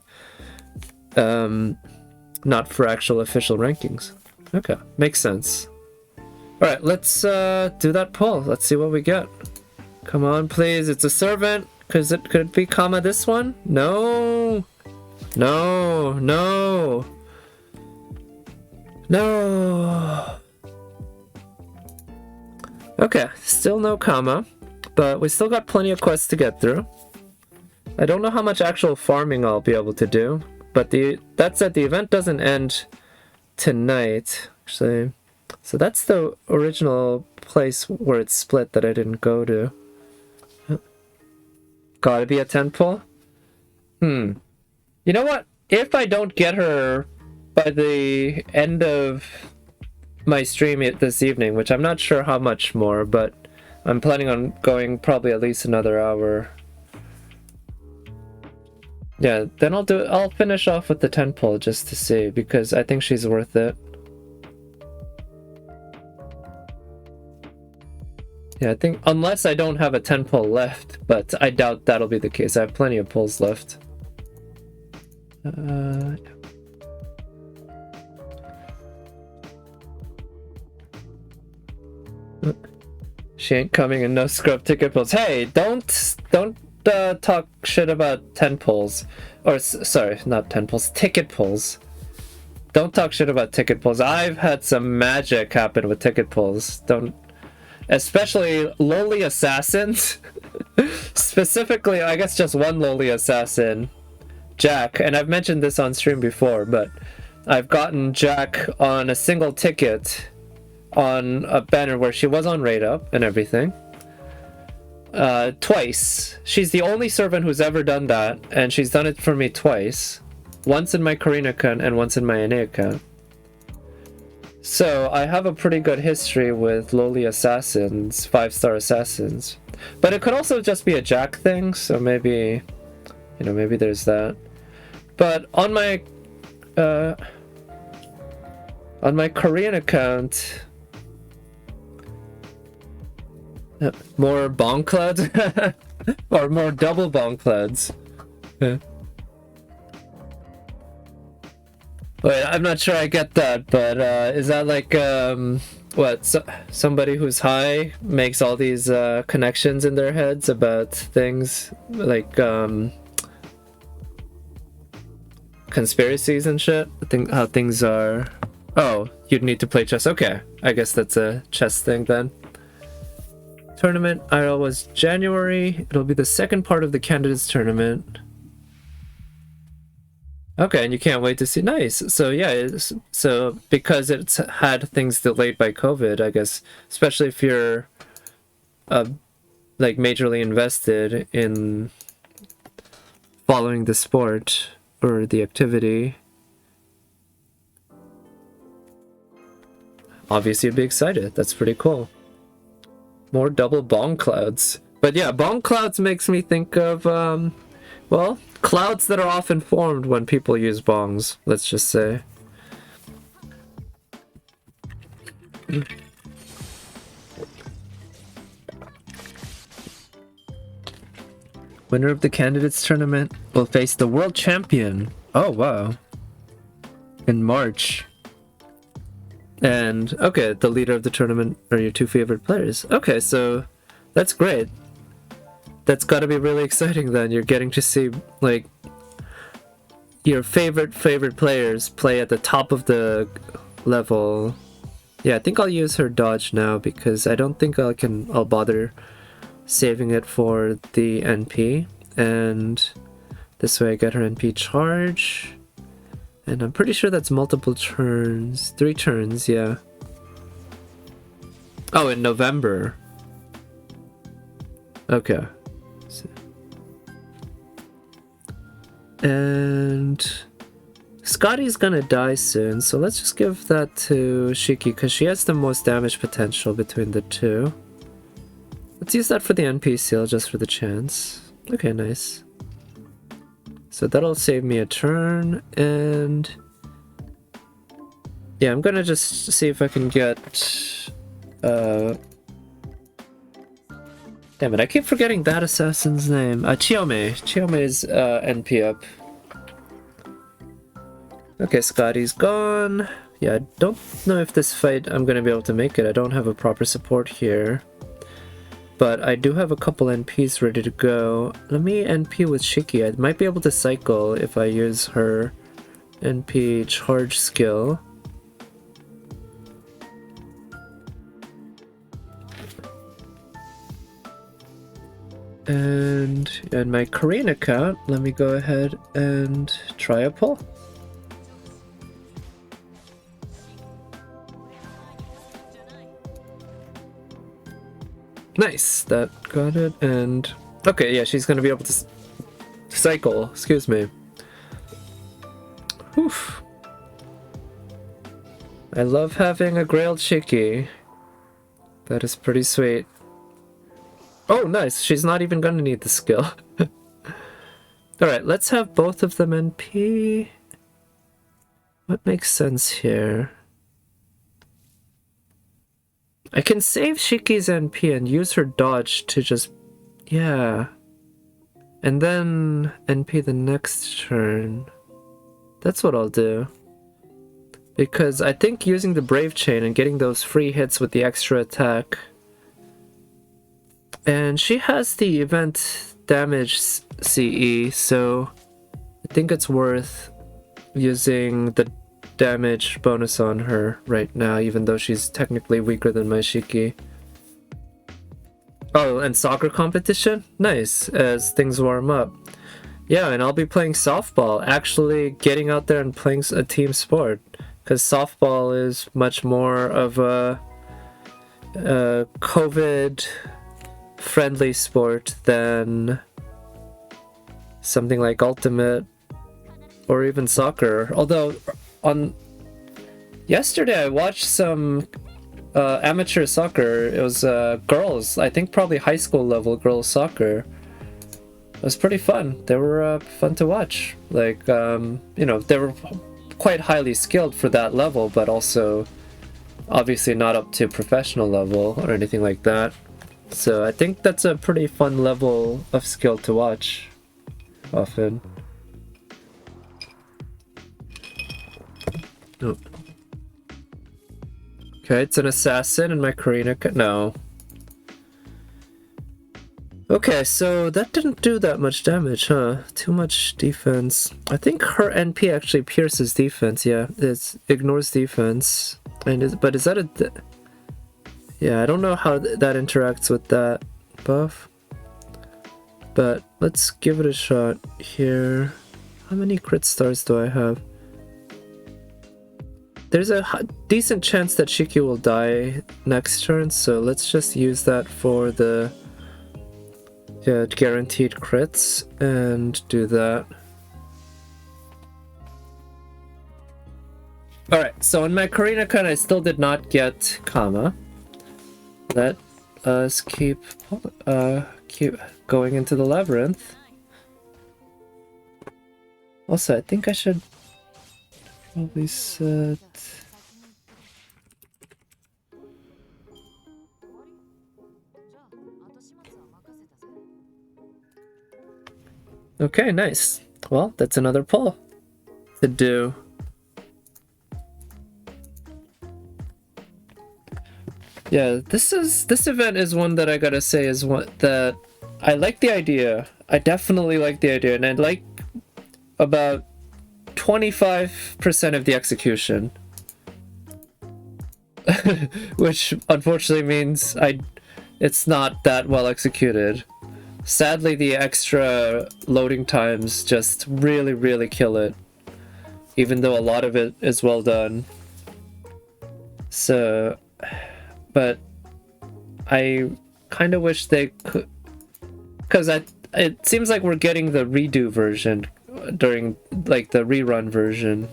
S1: not for actual official rankings. Okay, makes sense. Alright, let's do that poll. Let's see what we get. Come on, please. It's a servant. Could it be comma this one? No. No. No. No. Okay, still no comma. But we still got plenty of quests to get through. I don't know how much actual farming I'll be able to do. But that said, the event doesn't end tonight. Actually, so that's the original place where it's split that I didn't go to. Gotta be a 10 pull? You know what? If I don't get her by the end of my stream this evening, which I'm not sure how much more, but I'm planning on going probably at least another hour. Yeah, then I'll finish off with the 10 pull just to see, because I think she's worth it. Yeah, I think unless I don't have a 10 pull left, but I doubt that'll be the case. I have plenty of pulls left. She ain't coming and no scrub ticket pulls. Hey, don't talk shit about 10 pulls. Or, sorry, not 10 pulls, ticket pulls. Don't talk shit about ticket pulls. I've had some magic happen with ticket pulls. Don't... Especially lowly assassins. Specifically, I guess just one lowly assassin, Jack. And I've mentioned this on stream before, but I've gotten Jack on a single ticket on a banner where she was on raid up and everything. Twice. She's the only servant who's ever done that, and she's done it for me twice. Once in my Korean account and once in my NA account. So I have a pretty good history with lowly assassins, 5-star assassins. But it could also just be a Jack thing, so maybe, you know, maybe there's that. But on my Korean account, more bong clouds or more double bong clouds. Wait, I'm not sure I get that, but is that like what, somebody who's high makes all these connections in their heads about things like conspiracies and shit? I think how things are. Oh, you'd need to play chess. Okay, I guess that's a chess thing then. Tournament IRL was January. It'll be the second part of the candidates tournament. Okay, and you can't wait to see. Nice. So yeah, so because it's had things delayed by COVID, I guess, especially if you're like majorly invested in following the sport or the activity, obviously you'd be excited. That's pretty cool. More double bong clouds. But yeah, bong clouds makes me think of well, clouds that are often formed when people use bongs, let's just say. Winner of the candidates tournament will face the world champion. Oh, wow. In March. And, okay, the leader of the tournament are your two favorite players. Okay, so that's great. That's gotta be really exciting then. You're getting to see, like, your favorite players play at the top of the level. Yeah, I think I'll use her dodge now because I don't think I'll bother saving it for the NP. And this way I get her NP charge. And I'm pretty sure that's multiple turns. 3 turns, yeah. Oh, in November. Okay. And Scotty's gonna die soon, so let's just give that to Shiki because she has the most damage potential between the two. Let's use that for the NP seal just for the chance. Okay, nice. So that'll save me a turn, and yeah, I'm gonna just see if I can get damn it, I keep forgetting that assassin's name. Chiome. Chiome's NP up. Okay, Scotty's gone. Yeah, I don't know if this fight I'm gonna be able to make it. I don't have a proper support here. But I do have a couple NPs ready to go. Let me NP with Shiki. I might be able to cycle if I use her NP charge skill. And in my Korean account, let me go ahead and try a pull. Nice, that got it. And okay, yeah, she's gonna be able to cycle. Excuse me. Oof. I love having a Grail Chiki. That is pretty sweet. Oh, nice. She's not even gonna need the skill. Alright, let's have both of them NP. What makes sense here? I can save Shiki's NP and use her dodge to just... Yeah. And then NP the next turn. That's what I'll do. Because I think using the Brave Chain and getting those free hits with the extra attack... And she has the event damage CE, so I think it's worth using the damage bonus on her right now, even though she's technically weaker than my Shiki. Oh, and soccer competition? Nice, as things warm up. Yeah, and I'll be playing softball, actually getting out there and playing a team sport, because softball is much more of a COVID-friendly sport than something like Ultimate or even soccer. Although, on yesterday I watched some amateur soccer. It was girls, I think probably high school level girls soccer. It was pretty fun. They were fun to watch. Like, you know, they were quite highly skilled for that level, but also obviously not up to professional level or anything like that. So I think that's a pretty fun level of skill to watch often. Oh. Okay, it's an assassin and my Karina. No. Okay, so that didn't do that much damage, huh? Too much defense. I think her NP actually pierces defense. Yeah, it ignores defense. And but is that a... Yeah, I don't know how that interacts with that buff. But let's give it a shot here. How many crit stars do I have? There's a decent chance that Shiki will die next turn, so let's just use that for the guaranteed crits and do that. Alright, so in my Karina-kun I still did not get Kama. Let us keep going into the labyrinth. Also, I think I should probably set... Okay, nice. Well, that's another pull to do. Yeah, this event is one that I gotta say is one that I like the idea. I definitely like the idea, and I like about 25% of the execution. Which unfortunately means it's not that well executed. Sadly, the extra loading times just really kill it, even though a lot of it is well done. So, but I kind of wish they could, because it seems like we're getting the redo version during like the rerun version,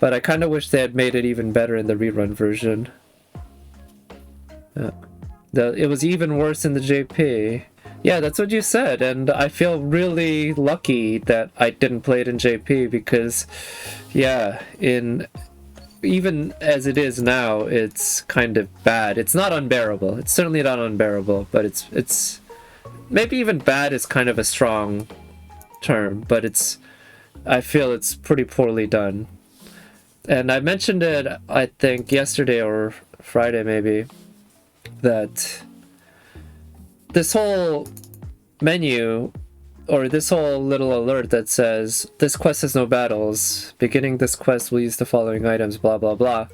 S1: but I kind of wish they had made it even better in the rerun version. It was even worse in the JP. Yeah, that's what you said, and I feel really lucky that I didn't play it in JP because, yeah, even as it is now, it's kind of bad. It's not unbearable. It's certainly not unbearable, but it's maybe even bad is kind of a strong term, but I feel it's pretty poorly done. And I mentioned it, I think, yesterday or Friday maybe, that this whole menu, or this whole little alert that says, this quest has no battles, beginning this quest will use the following items, blah blah blah.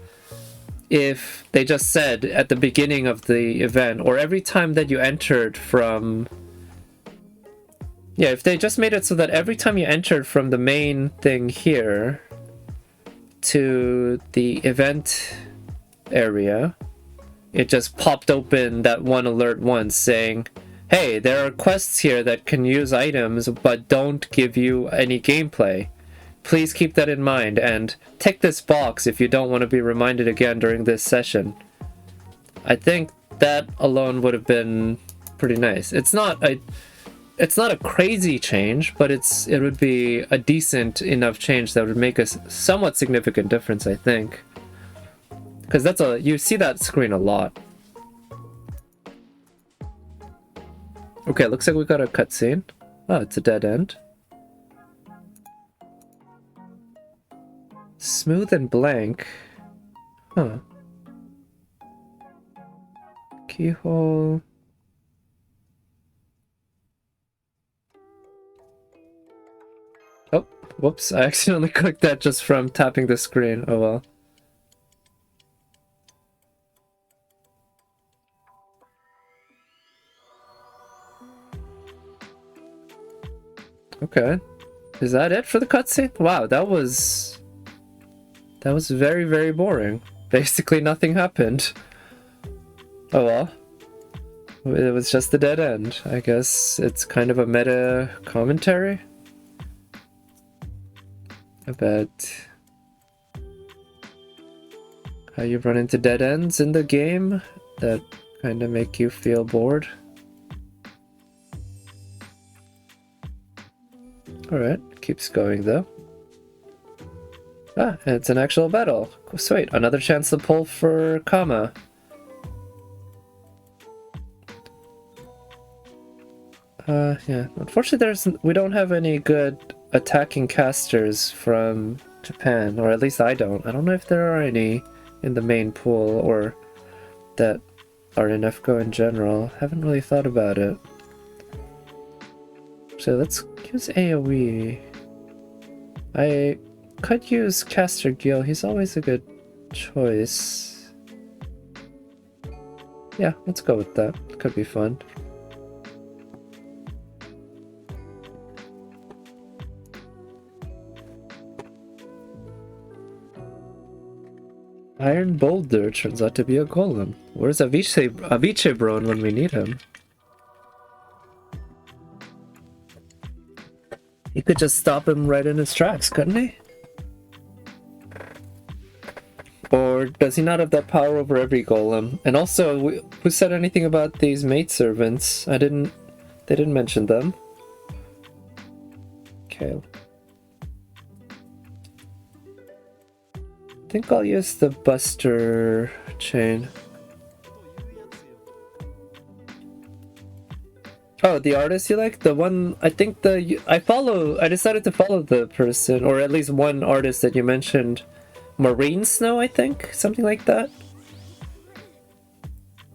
S1: If they just said at the beginning of the event, or every time that you entered from... Yeah, if they just made it so that every time you entered from the main thing here to the event area, it just popped open that one alert once saying, hey, there are quests here that can use items but don't give you any gameplay. Please keep that in mind and tick this box if you don't want to be reminded again during this session. I think that alone would have been pretty nice. It's not a crazy change, but it would be a decent enough change that would make a somewhat significant difference, I think. Because you see that screen a lot. Okay, looks like we got a cutscene. Oh, it's a dead end. Smooth and blank. Huh. Keyhole. Oh, whoops. I accidentally clicked that just from tapping the screen. Oh well. Okay. Is that it for the cutscene? Wow, that was very, very boring. Basically nothing happened. Oh well. It was just a dead end. I guess it's kind of a meta commentary about how you run into dead ends in the game that kind of make you feel bored. Alright, keeps going though. Ah, it's an actual battle. Sweet, another chance to pull for Kama. Yeah. Unfortunately, we don't have any good attacking casters from Japan, or at least I don't. I don't know if there are any in the main pool or that are in FGO in general. Haven't really thought about it. So let's use AoE. I could use Caster Gil. He's always a good choice. Yeah, let's go with that. Could be fun. Iron Boulder turns out to be a golem. Where's Avicii Bron when we need him? He could just stop him right in his tracks, couldn't he? Or does he not have that power over every golem? And also, who said anything about these maid servants? They didn't mention them. Okay. I think I'll use the Buster chain. Oh, the artist you like? The one, I think I decided to follow the person, or at least one artist that you mentioned. Marine Snow, I think? Something like that.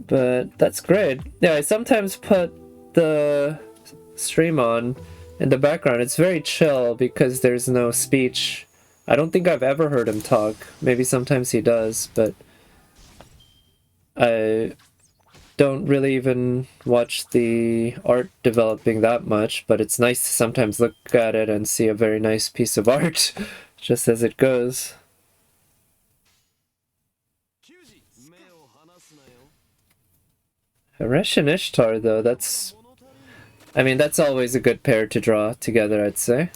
S1: But that's great. Yeah, I sometimes put the stream on in the background. It's very chill because there's no speech. I don't think I've ever heard him talk. Maybe sometimes he does, but I don't really even watch the art developing that much, but it's nice to sometimes look at it and see a very nice piece of art just as it goes. Haresh and Ishtar, though, that's always a good pair to draw together, I'd say.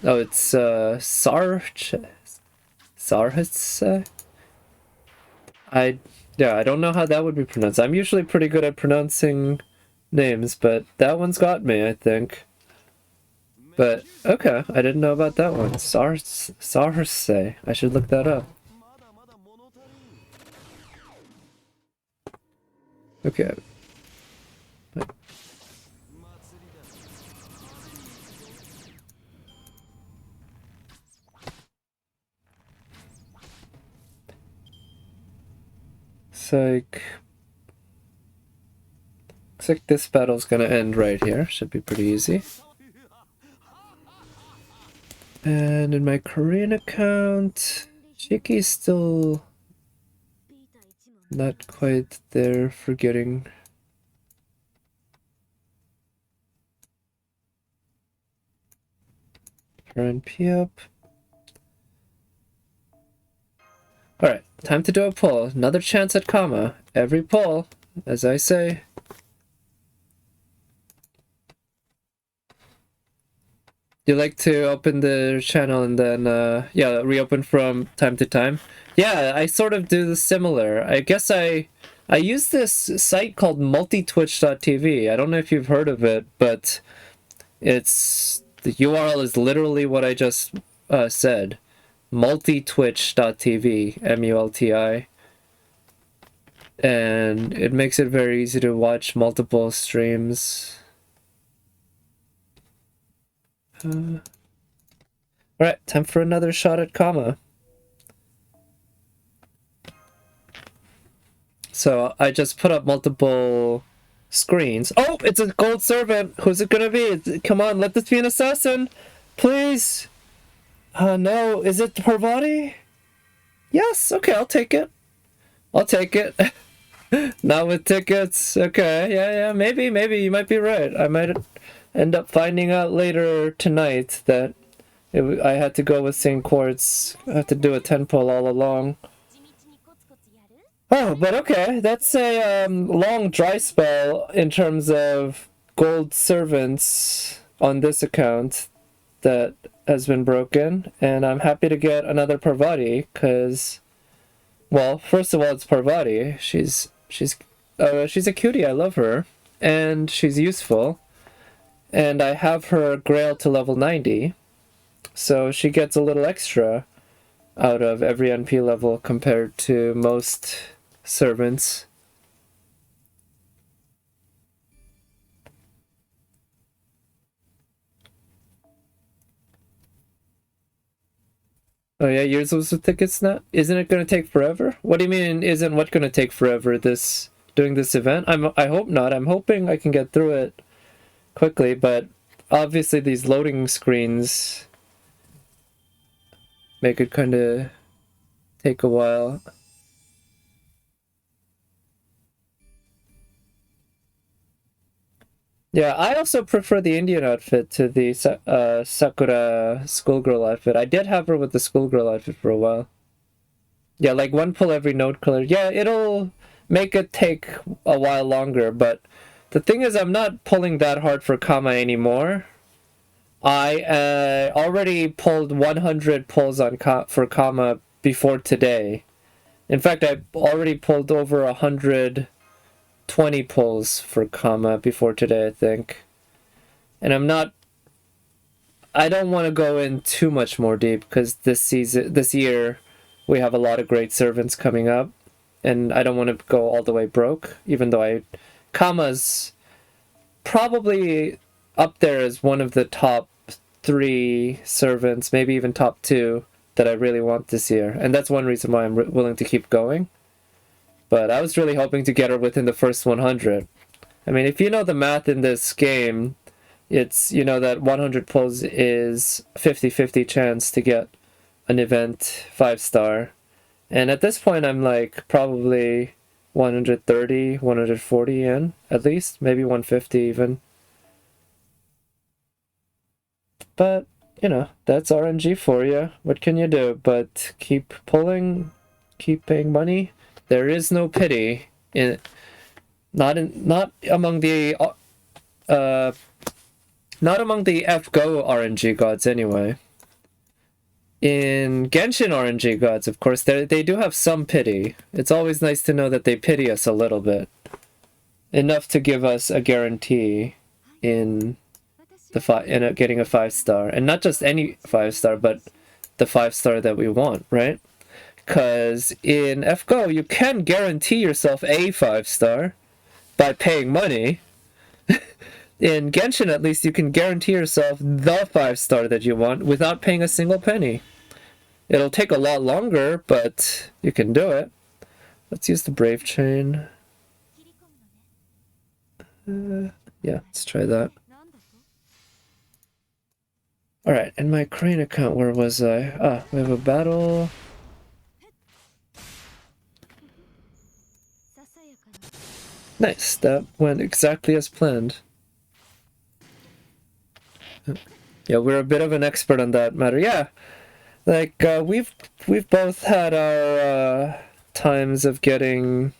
S1: Oh, it's Sarhats. I don't know how that would be pronounced. I'm usually pretty good at pronouncing names, but that one's got me, I think. But okay, I didn't know about that one. Sarse. I should look that up. Okay. Looks like this battle's gonna end right here. Should be pretty easy. And in my Korean account, Shiki's still not quite there for getting her NP up. Alright, time to do a pull. Another chance at Kama. Every pull, as I say. You like to open the channel and then, reopen from time to time? Yeah, I sort of do the similar. I guess I use this site called multitwitch.tv. I don't know if you've heard of it, but the URL is literally what I just said. Multitwitch.tv, MULTI. and it makes it very easy to watch multiple streams. Alright, time for another shot at Kama. So I just put up multiple screens. Oh, it's a gold servant! Who's it gonna be? Come on, let this be an assassin! Please! No, is it Parvati? Yes, okay, I'll take it. I'll take it. Not with tickets. Okay, yeah, maybe you might be right. I might end up finding out later tonight that I had to go with St. Quartz. I had to do a 10 pull all along. Oh, but okay, that's a long dry spell in terms of gold servants on this account that has been broken, and I'm happy to get another Parvati, because, well, first of all, it's Parvati. She's a cutie, I love her, and she's useful, and I have her Grail to level 90, so she gets a little extra out of every NP level compared to most servants. Oh yeah, yours was with tickets now? Isn't it going to take forever? What do you mean, isn't what going to take forever, doing this event? I hope not. I'm hoping I can get through it quickly, but obviously these loading screens make it kind of take a while. Yeah, I also prefer the Indian outfit to the Sakura schoolgirl outfit. I did have her with the schoolgirl outfit for a while. Yeah, like one pull every node color. Yeah, it'll make it take a while longer, but the thing is I'm not pulling that hard for Kama anymore. I already pulled 100 pulls on for Kama before today. In fact, I already pulled over 120 pulls for Kama before today, I think. And I don't want to go in too much more deep because this year, we have a lot of great servants coming up, and I don't want to go all the way broke, even though Kama's probably up there as one of the top 3 servants, maybe even top 2, that I really want this year. And that's one reason why I'm willing to keep going. But I was really hoping to get her within the first 100. I mean, if you know the math in this game, it's, you know that 100 pulls is 50-50 chance to get an event 5-star. And at this point, I'm like probably 130, 140 in, at least. Maybe 150 even. But, you know, that's RNG for you. What can you do? But keep pulling, keep paying money. There is no pity not among the FGO RNG gods anyway. In Genshin RNG gods, of course, they do have some pity. It's always nice to know that they pity us a little bit. Enough to give us a guarantee in getting a 5-star. And not just any 5-star, but the 5-star that we want, right? Because in FGO, you can guarantee yourself a 5-star by paying money. In Genshin, at least, you can guarantee yourself the 5-star that you want without paying a single penny. It'll take a lot longer, but you can do it. Let's use the Brave Chain. Yeah, let's try that. Alright, in my Crane account, where was I? We have a battle. Nice, that went exactly as planned. Yeah, we're a bit of an expert on that matter. Yeah, like we've both had our times of getting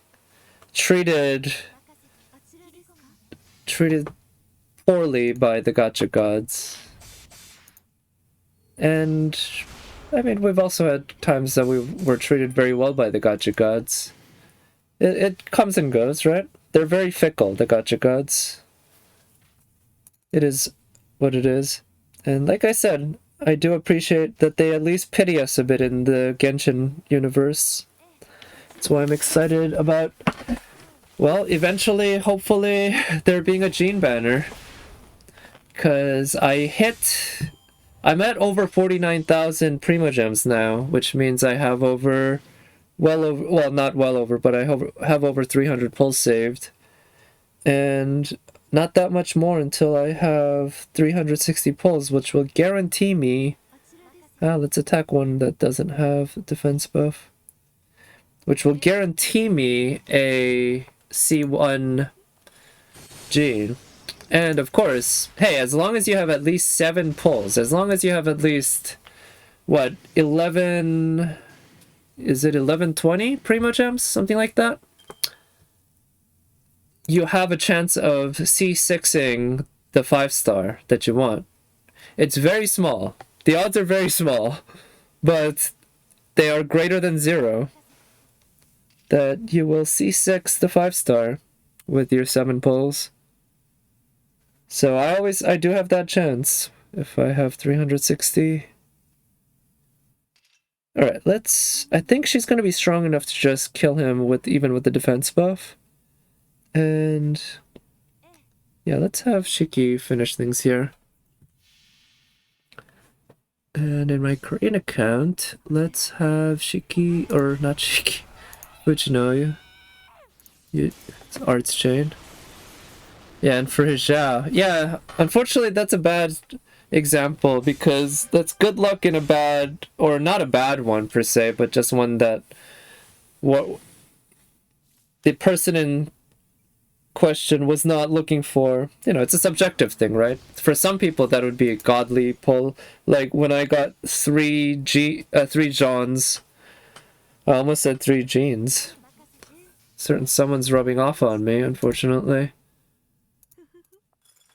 S1: treated poorly by the gacha gods, and I mean we've also had times that we were treated very well by the gacha gods. It comes and goes, right? They're very fickle, the gacha gods. It is what it is. And like I said, I do appreciate that they at least pity us a bit in the Genshin universe. That's why I'm excited about, well, eventually, hopefully, there being a Gene banner. Because I'm at over 49,000 Primogems now, which means I have over, well, not well over, but I have over 300 pulls saved. And not that much more until I have 360 pulls, which will guarantee me, let's attack one that doesn't have defense buff, which will guarantee me a C1 Gene. And of course, hey, as long as you have at least 7 pulls, as long as you have at least, what, 11, is it 1120 Primogems? Something like that? You have a chance of C6ing the 5-star that you want. It's very small. The odds are very small, but they are greater than 0 that you will C6 the 5-star with your 7 pulls. So I do have that chance if I have 360. Alright, I think she's going to be strong enough to just kill him even with the defense buff. And yeah, let's have Shiki finish things here. And in my Korean account, let's have Shiki, or not Shiki, Fujinoya. It's Arts Chain. Yeah, and for his Zhao. Yeah, unfortunately that's a bad example because that's good luck in a bad, or not a bad one per se, but just one that what the person in question was not looking for. You know, it's a subjective thing, right? For some people that would be a godly pull. Like when I got 3 Johns, I almost said 3 Jeans. Someone's rubbing off on me, unfortunately.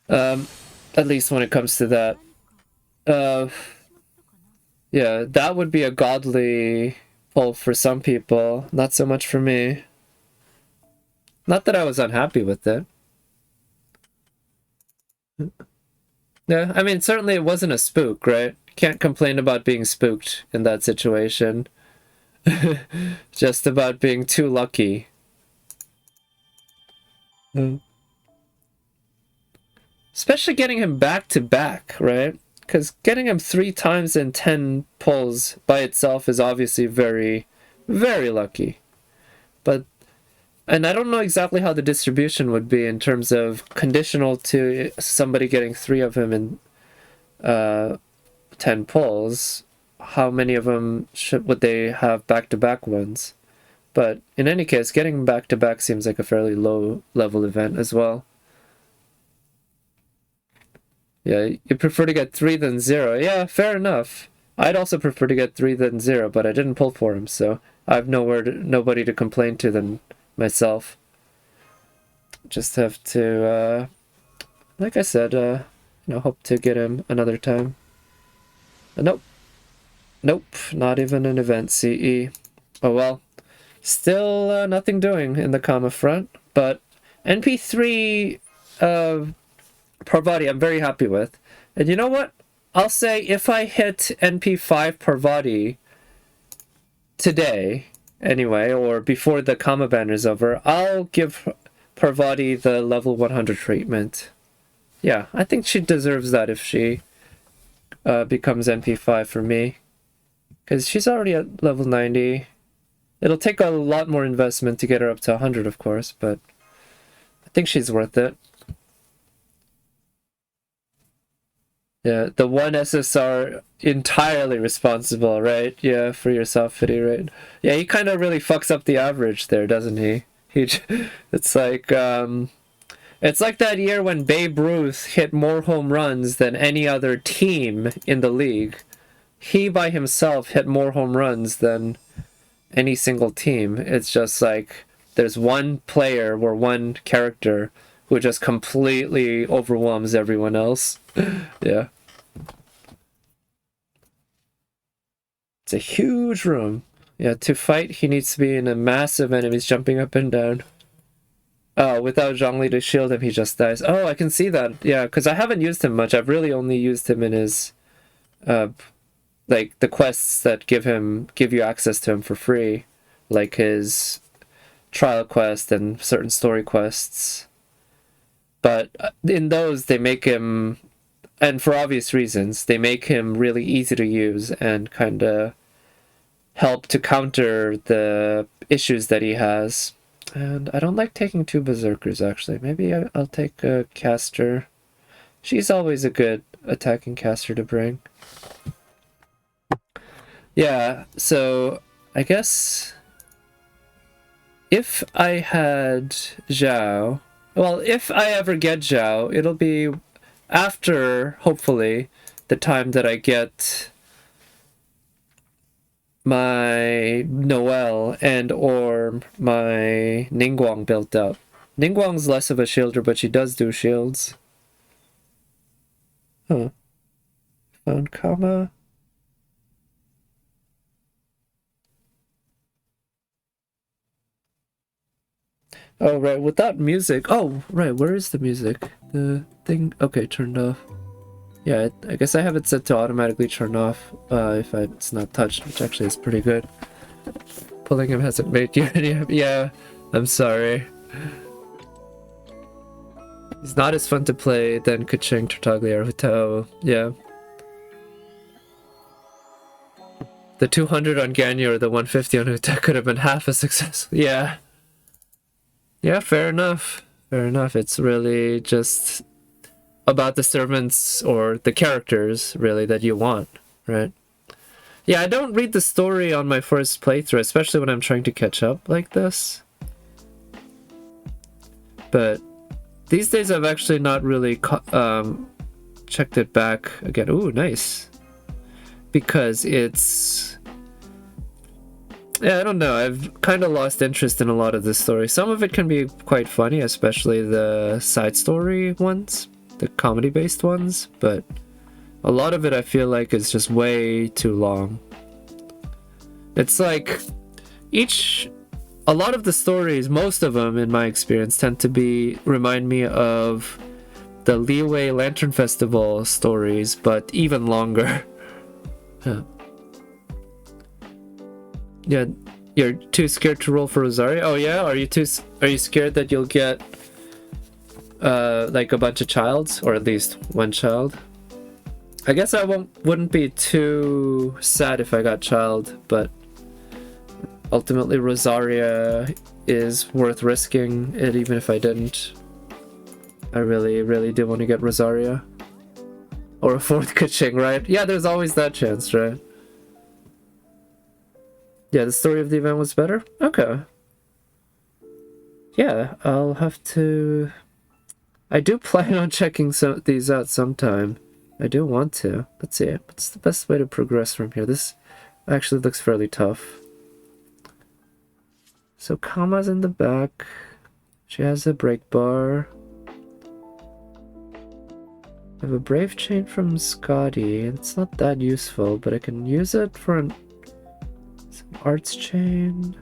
S1: At least when it comes to that. Yeah, that would be a godly pull for some people, not so much for me. Not that I was unhappy with it. Yeah, I mean, certainly it wasn't a spook, right? Can't complain about being spooked in that situation. Just about being too lucky. Especially getting him back to back, right? Because getting him 3 times in 10 pulls by itself is obviously very, very lucky. And I don't know exactly how the distribution would be in terms of conditional to somebody getting 3 of him in 10 pulls. How many of them would they have back-to-back ones? But in any case, getting back-to-back seems like a fairly low-level event as well. Yeah, you prefer to get 3 than 0. Yeah, fair enough. I'd also prefer to get 3 than 0, but I didn't pull for him, so I have nobody to complain to than myself. Just have to, like I said, hope to get him another time. Nope. Nope, not even an event CE. Oh well. Still nothing doing in the comma front, but NP3 Parvati I'm very happy with. And you know what? I'll say if I hit NP5 Parvati today, anyway, or before the comma banner is over, I'll give Parvati the level 100 treatment. Yeah, I think she deserves that if she becomes NP5 for me. Because she's already at level 90. It'll take a lot more investment to get her up to 100, of course, but I think she's worth it. Yeah, the one SSR entirely responsible, right? Yeah, for your soft fitty, right? Yeah, he kind of really fucks up the average there, doesn't he? It's like that year when Babe Ruth hit more home runs than any other team in the league. He by himself hit more home runs than any single team. It's just like there's one player or one character who just completely overwhelms everyone else. Yeah. It's a huge room. Yeah, to fight, he needs to be in a massive enemies jumping up and down. Oh, without Zhongli to shield him, he just dies. Oh, I can see that. Yeah, because I haven't used him much. I've really only used him in his, like, the quests that give you access to him for free. like his trial quest and certain story quests. But in those, they make him, and for obvious reasons, they make him really easy to use and kind of help to counter the issues that he has. And I don't like taking 2 berserkers, actually. Maybe I'll take a caster. She's always a good attacking caster to bring. Yeah, so I guess if I had Zhao, well, if I ever get Zhao, it'll be after, hopefully, the time that I get my Noelle and or my Ningguang built up. Ningguang's less of a shielder, but she does do shields. Huh. Found Kama. Oh, right, without music. Oh, right, where is the music? The thing. Okay, turned off. Yeah, I guess I have it set to automatically turn off if it's not touched, which actually is pretty good. Pulling him hasn't made you any. Yeah, I'm sorry. He's not as fun to play than Keqing, Tartaglia, or Hutao. Yeah. The 200 on Ganyu or the 150 on Hutao could have been half as successful. Yeah. Yeah, fair enough. Fair enough. It's really just about the servants or the characters, really, that you want, right? Yeah, I don't read the story on my first playthrough, especially when I'm trying to catch up like this. But these days I've actually not really checked it back again. Ooh, nice. Because it's... yeah, I don't know. I've kind of lost interest in a lot of the story. Some of it can be quite funny, especially the side story ones, the comedy-based ones, but a lot of it I feel like is just way too long. It's like a lot of the stories, most of them in my experience, tend to remind me of the Liyue Lantern Festival stories, but even longer. Yeah, you're too scared to roll for Rosario? Oh yeah? Are you scared that you'll get like a bunch of childs, or at least one child? I guess I wouldn't be too sad if I got child, but ultimately Rosaria is worth risking it even if I didn't. I really, really do want to get Rosaria. Or a 4th Keqing, right? Yeah, there's always that chance, right? Yeah, the story of the event was better? Okay. Yeah, I'll have to... I do plan on checking these out sometime. I do want to. Let's see. What's the best way to progress from here? This actually looks fairly tough. So Kama's in the back. She has a break bar. I have a Brave Chain from Scotty. It's not that useful, but I can use it for some Arts Chain.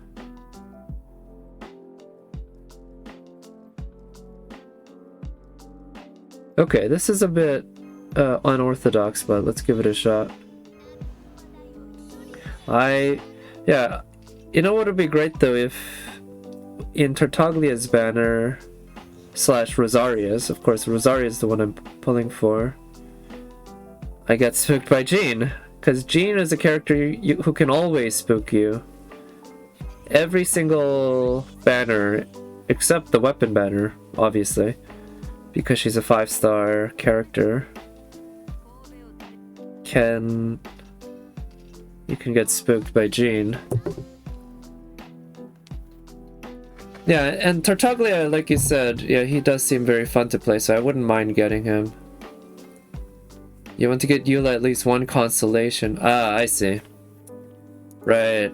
S1: Okay, this is a bit unorthodox, but let's give it a shot. Yeah, you know what would be great though if in Tartaglia's banner / Rosaria's, of course Rosaria's the one I'm pulling for, I get spooked by Jean, because Jean is a character who can always spook you. Every single banner, except the weapon banner, obviously, because she's a 5-star character, you can get spooked by Jean. Yeah, and Tartaglia, like you said, yeah, he does seem very fun to play, so I wouldn't mind getting him. You want to get Eula at least one constellation. Ah, I see. Right.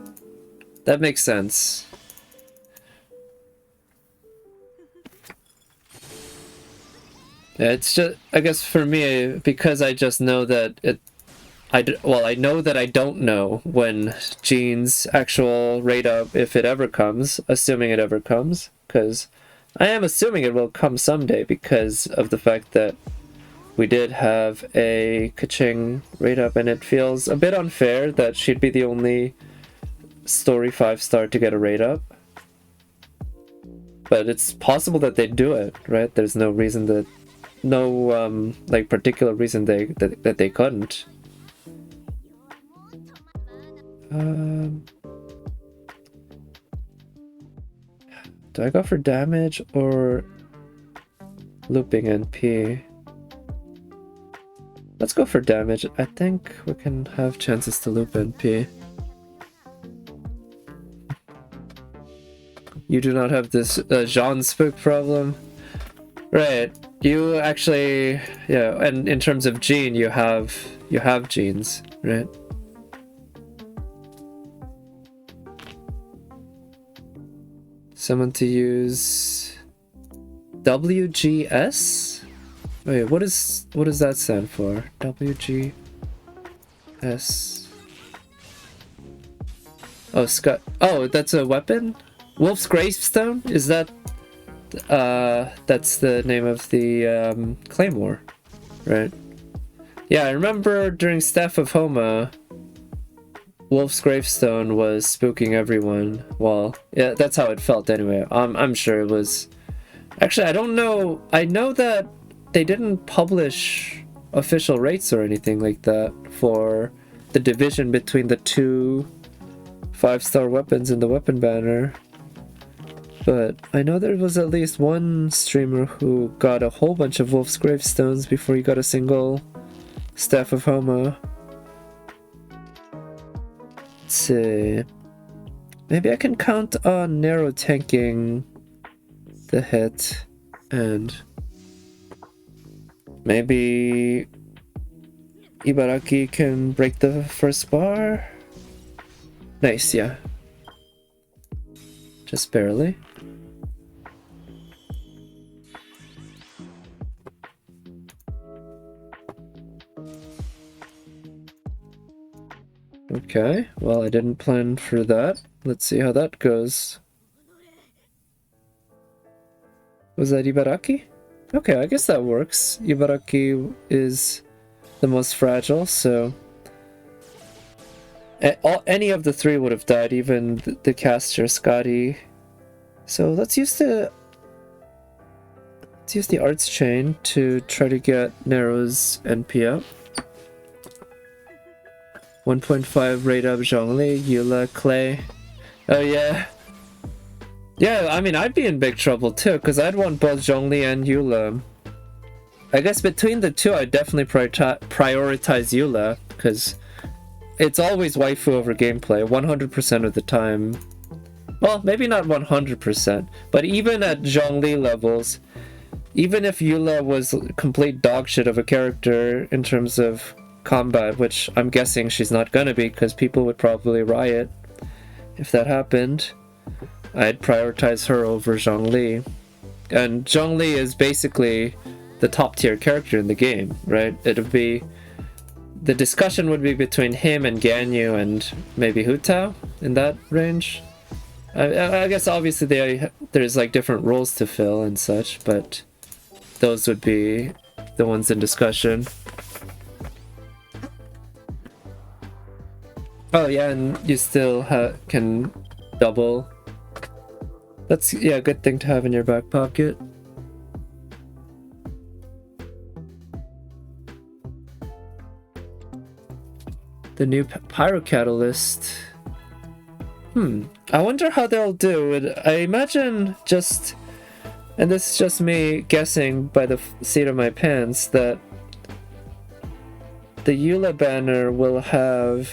S1: That makes sense. Yeah, it's just, I guess for me, because I just know that I know that I don't know when Jean's actual rate up, if it ever comes, assuming it ever comes, because I am assuming it will come someday because of the fact that we did have a Keqing rate up, and it feels a bit unfair that she'd be the only story 5-star to get a rate up. But it's possible that they do it, right? There's no reason that, no like particular reason that they couldn't. Do I go for damage or looping NP? Let's go for damage. I think we can have chances to loop NP. You do not have this Jean spook problem. Right. You actually, yeah, and in terms of gene, you have genes, right? Someone to use WGS? Wait, what does that stand for? WGS. Oh, Scott. Oh, that's a weapon? Wolf's Gravestone? Is that that's the name of the claymore, right? Yeah, I remember during Staff of Homa, Wolf's Gravestone was spooking everyone. Well, yeah, that's how it felt anyway. I'm sure it was. Actually, I don't know. I know that they didn't publish official rates or anything like that for the division between the two 5-star weapons in the weapon banner. But I know there was at least one streamer who got a whole bunch of Wolf's Gravestones before he got a single Staff of Homa. Let's see. Maybe I can count on narrow tanking the hit, and maybe Ibaraki can break the first bar. Nice, yeah. Just barely. Okay, well, I didn't plan for that. Let's see how that goes. Was that Ibaraki? Okay, I guess that works. Ibaraki is the most fragile, so any of the three would have died, even the caster Scotty. So let's use the arts chain to try to get Narrow's NP up. 1.5 rate up Zhongli, Eula, Clay. Oh yeah. Yeah, I mean, I'd be in big trouble too, because I'd want both Zhongli and Eula. I guess between the two, I'd definitely prioritize Eula, because it's always waifu over gameplay, 100% of the time. Well, maybe not 100%, but even at Zhongli levels, even if Eula was complete dogshit of a character in terms of combat, which I'm guessing she's not gonna be, because people would probably riot if that happened, I'd prioritize her over Zhongli. And Zhongli is basically the top tier character in the game, right? It'd be, the discussion would be between him and Ganyu and maybe Hu Tao in that range. I guess obviously there's like different roles to fill and such, but those would be the ones in discussion. Oh yeah, and you still can double. That's, yeah, a good thing to have in your back pocket. The new Pyro Catalyst. I wonder how they'll do it. I imagine just, and this is just me guessing by the seat of my pants, that the Eula banner will have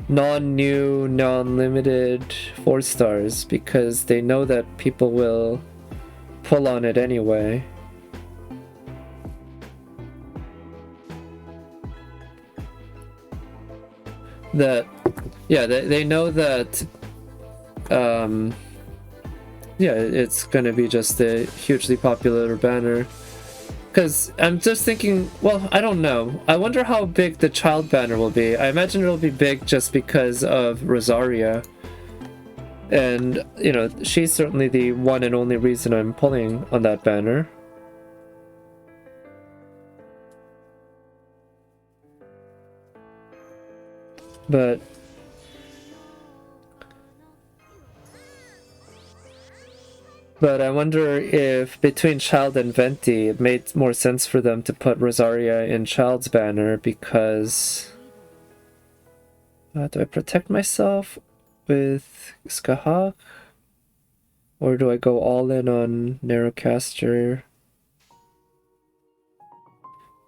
S1: non-new, non-limited 4 stars because they know that people will pull on it anyway. That, yeah, they know that, yeah, it's gonna be just a hugely popular banner. Because I'm just thinking, well, I don't know. I wonder how big the child banner will be. I imagine it'll be big just because of Rosaria. And, you know, she's certainly the one and only reason I'm pulling on that banner. But But I wonder if between Child and Venti, it made more sense for them to put Rosaria in Child's banner because... do I protect myself with Skahak? Or do I go all in on Narrowcaster?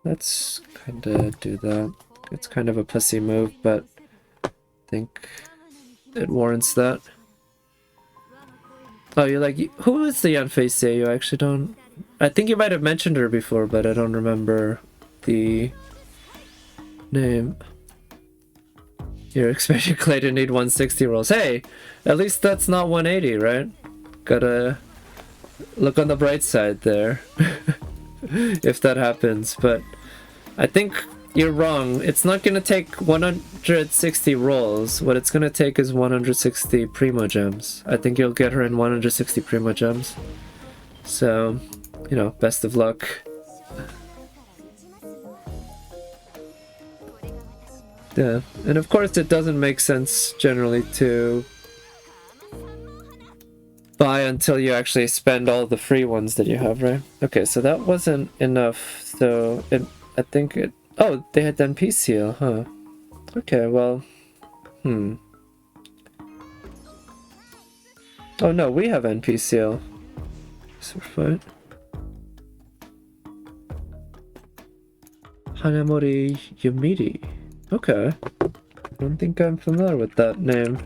S1: Let's kinda do that. It's kind of a pussy move, but I think it warrants that. Oh, you're like, who is the unfaced Seiyu? I actually don't... I think you might have mentioned her before, but I don't remember the name. You're expecting Clay to need 160 rolls. Hey, at least that's not 180, right? Gotta look on the bright side there. If that happens, but I think you're wrong. It's not gonna take 160 rolls. What it's gonna take is 160 Primo Gems. I think you'll get her in 160 Primo Gems. So, you know, best of luck. Yeah, and of course it doesn't make sense generally to buy until you actually spend all the free ones that you have, right? Okay, so that wasn't enough, so I think it... Oh, they had NP seal, huh? Okay, well... Oh no, we have NP seal. So we're fine. Hanemori Meaty. Okay. I don't think I'm familiar with that name.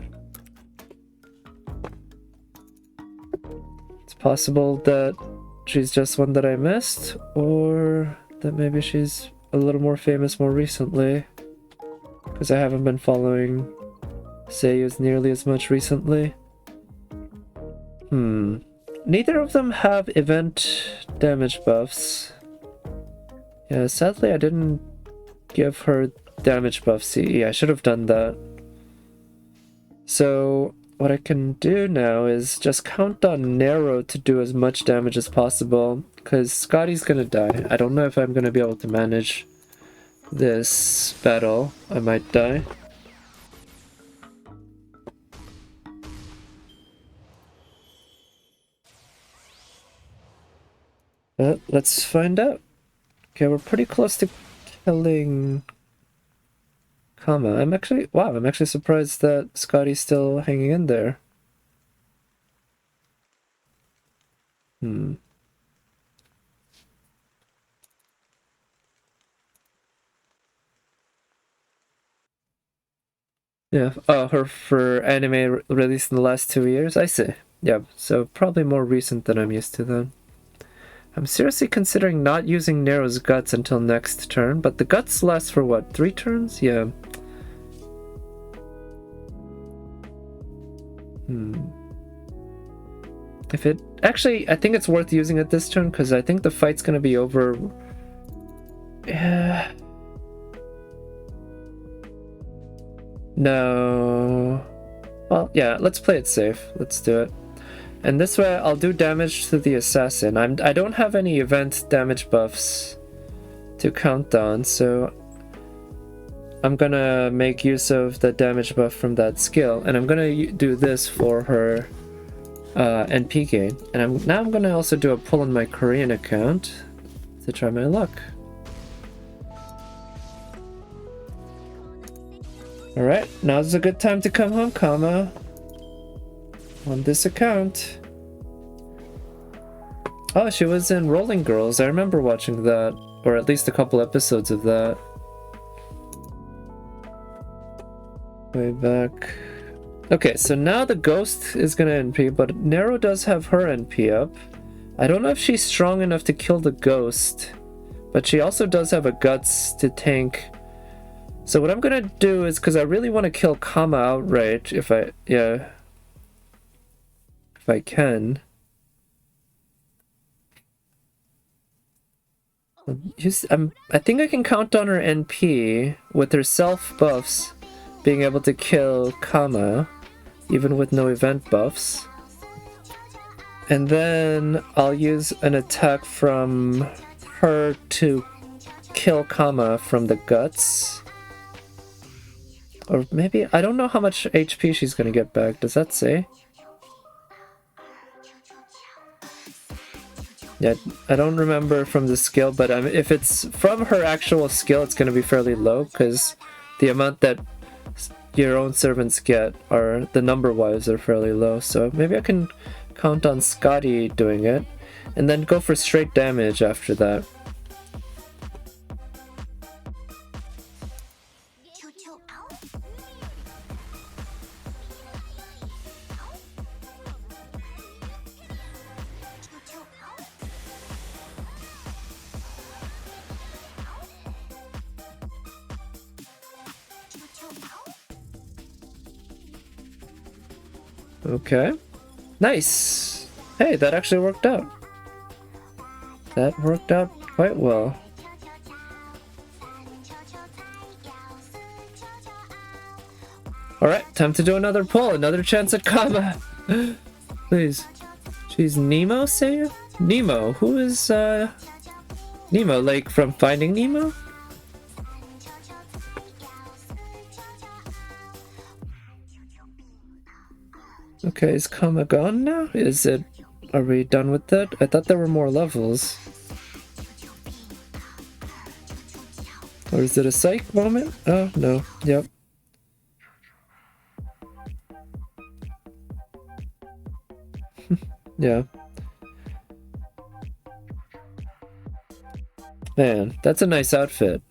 S1: It's possible that she's just one that I missed, or that maybe she's a little more famous more recently. Because I haven't been following Seiyus nearly as much recently. Neither of them have event damage buffs. Yeah, sadly I didn't give her damage buff CE. I should have done that. So what I can do now is just count on Narrow to do as much damage as possible, because Scotty's gonna die. I don't know if I'm gonna be able to manage this battle. I might die. But let's find out. Okay, we're pretty close to killing Kama. I'm actually surprised that Scotty's still hanging in there. Yeah, her for anime released in the last 2 years? I see. Yeah, so probably more recent than I'm used to then. I'm seriously considering not using Narrow's Guts until next turn, but the Guts last for what, 3 turns? Yeah. If it... Actually, I think it's worth using it this turn, because I think the fight's gonna be over... Yeah... No... Well, yeah, let's play it safe. Let's do it. And this way, I'll do damage to the assassin. I don't have any event damage buffs to count on, so I'm gonna make use of the damage buff from that skill, and I'm gonna do this for her NP gain. And now I'm gonna also do a pull on my Korean account to try my luck. Alright, now's a good time to come home, Kama. On this account. Oh, she was in Rolling Girls. I remember watching that, or at least a couple episodes of that. Way back. Okay, so now the Ghost is gonna NP, but Nero does have her NP up. I don't know if she's strong enough to kill the Ghost, but she also does have a Guts to tank. So what I'm gonna do is, because I really want to kill Kama outright, if I can. I think I can count on her NP with her self buffs being able to kill Kama, even with no event buffs. And then I'll use an attack from her to kill Kama from the Guts. Or maybe, I don't know how much HP she's gonna get back. Does that say? Yeah, I don't remember from the skill, but if it's from her actual skill, it's going to be fairly low, because the amount that your own servants get are, the number-wise, are fairly low. So maybe I can count on Scotty doing it, and then go for straight damage after that. Okay. Nice! Hey, that actually worked out. That worked out quite well. Alright, time to do another pull, another chance at Kama. Please. She's Nemo, say you? Nemo, who is, Nemo, like from Finding Nemo? Okay, is Kama gone now? Is it... Are we done with that? I thought there were more levels. Or is it a psych moment? Oh, no. Yep. Yeah. Man, that's a nice outfit.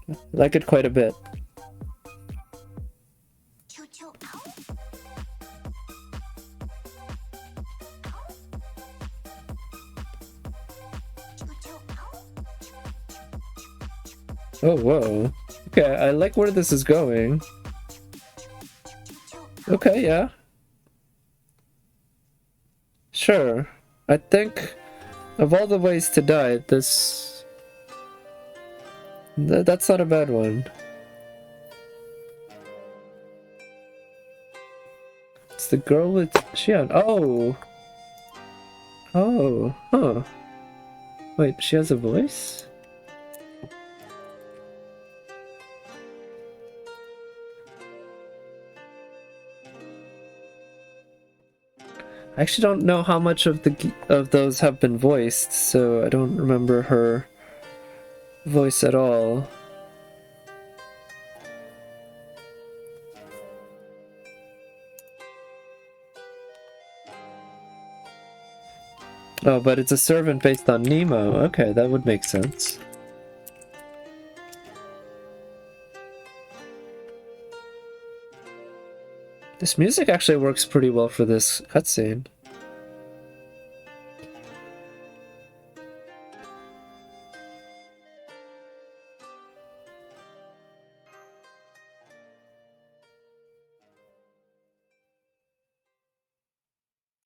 S1: I like it quite a bit. Oh, whoa. Okay, I like where this is going. Okay, yeah. Sure. I think of all the ways to die, this... That's not a bad one. It's the girl with Xian. Oh! Oh, huh. Wait, she has a voice? I actually don't know how much of those have been voiced, so I don't remember her voice at all. Oh, but it's a servant based on Nemo. Okay, that would make sense. This music actually works pretty well for this cutscene.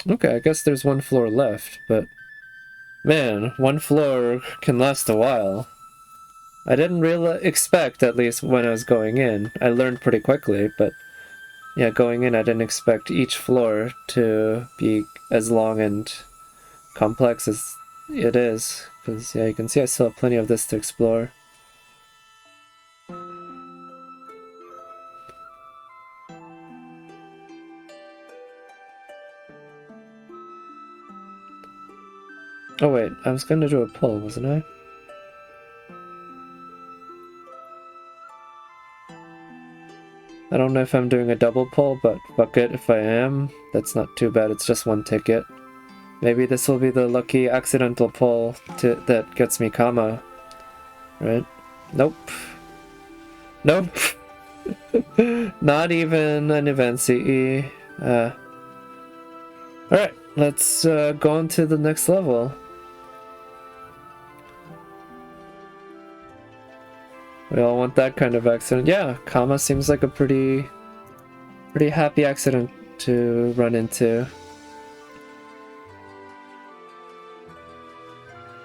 S1: Okay, I guess there's one floor left, but... Man, one floor can last a while. I didn't really expect, at least when I was going in. I learned pretty quickly, but... Yeah, going in I didn't expect each floor to be as long and complex as it is. Because, yeah, you can see I still have plenty of this to explore. Oh wait, I was gonna do a pull, wasn't I? I don't know if I'm doing a double pull, but fuck it if I am. That's not too bad, it's just one ticket. Maybe this will be the lucky accidental pull that gets me Kama. Right? Nope. Nope. Not even an event CE. Alright, let's go on to the next level. We all want that kind of accident. Yeah, Kama seems like a pretty happy accident to run into.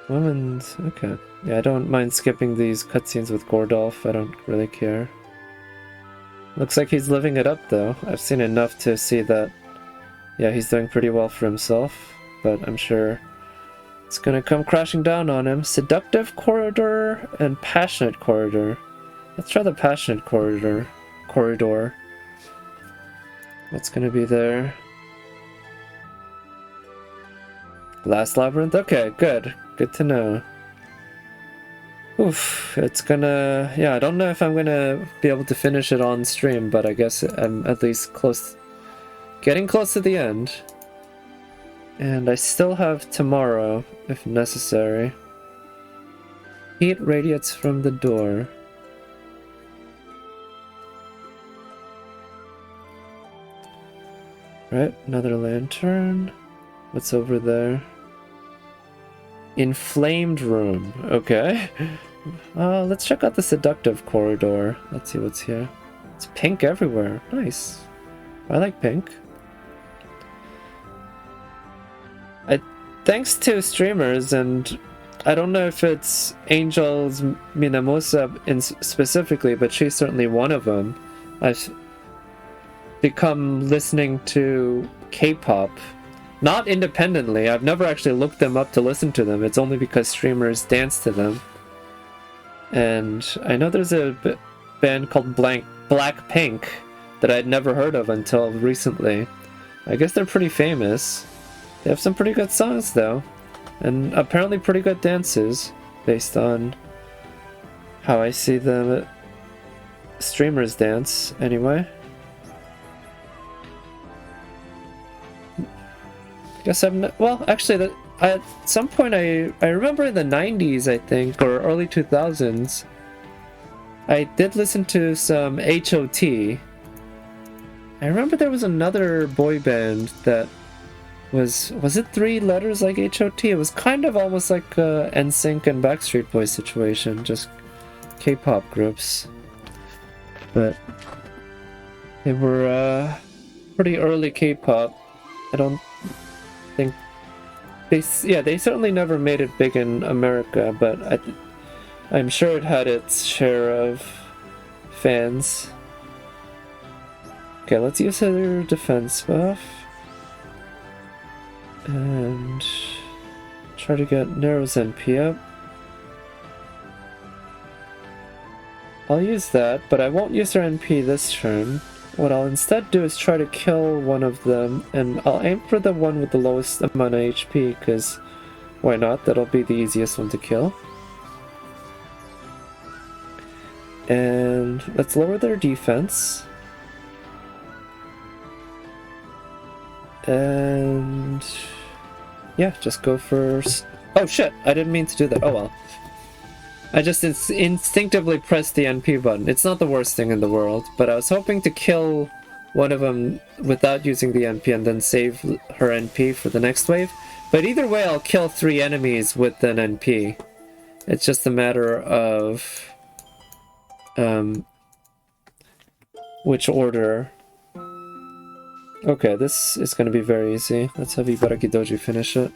S1: Women's... okay. Yeah, I don't mind skipping these cutscenes with Gordolf, I don't really care. Looks like he's living it up though. I've seen enough to see that, yeah, he's doing pretty well for himself, but I'm sure it's gonna come crashing down on him. Seductive corridor and passionate corridor. Let's try the passionate corridor. What's gonna be there? Last labyrinth? Okay, good. Good to know. Oof, it's gonna... Yeah, I don't know if I'm gonna be able to finish it on stream, but I guess I'm at least close... Getting close to the end. And I still have tomorrow, if necessary. Heat radiates from the door. Right, another lantern. What's over there? Inflamed room. Okay. Let's check out the seductive corridor. Let's see what's here. It's pink everywhere. Nice. I like pink. Thanks to streamers, and I don't know if it's Angel's Minamosa specifically, but she's certainly one of them. I've become listening to K-pop. Not independently. I've never actually looked them up to listen to them. It's only because streamers dance to them. And I know there's a band called Blackpink that I'd never heard of until recently. I guess they're pretty famous. They have some pretty good songs though. And apparently pretty good dances based on how I see the streamers dance anyway. Guess I'm not, well, actually, at some point I remember in the 90s, I think, or early 2000s, I did listen to some HOT. I remember there was another boy band that was it 3 letters like HOT? It was kind of almost like a NSYNC and Backstreet Boys situation, just K-pop groups. But they were pretty early K-pop. I don't think they certainly never made it big in America, but I'm sure it had its share of fans. Okay, let's use her defense buff and try to get Nero's NP up. I'll use that, but I won't use her NP this turn. What I'll instead do is try to kill one of them, and I'll aim for the one with the lowest amount of HP, because why not? That'll be the easiest one to kill. And let's lower their defense. And yeah, just go for... Oh shit, I didn't mean to do that. Oh well. I just instinctively pressed the NP button. It's not the worst thing in the world, but I was hoping to kill one of them without using the NP and then save her NP for the next wave. But either way, I'll kill 3 enemies with an NP. It's just a matter of which order. Okay, this is going to be very easy. Let's have Ibaraki Doji finish it.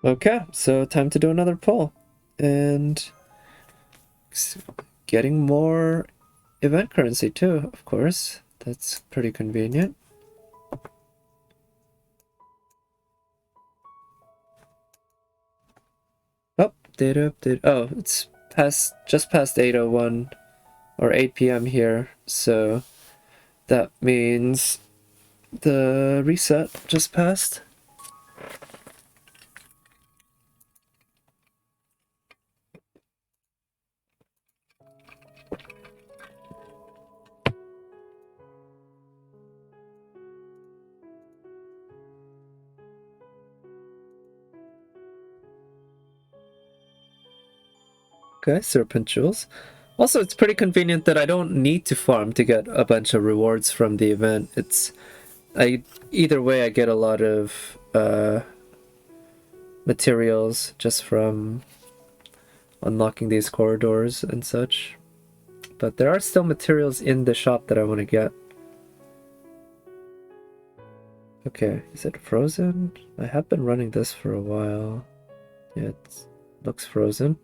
S1: Okay, so time to do another pull. And getting more event currency too, of course. That's pretty convenient. Oh, data update. Oh, it's just past 8:01 or 8 p.m. here, so that means the reset just passed. Okay, Serpent Jewels. Also, it's pretty convenient that I don't need to farm to get a bunch of rewards from the event. Either way, I get a lot of materials just from unlocking these corridors and such. But there are still materials in the shop that I want to get. Okay, is it frozen? I have been running this for a while. Yeah, it looks frozen.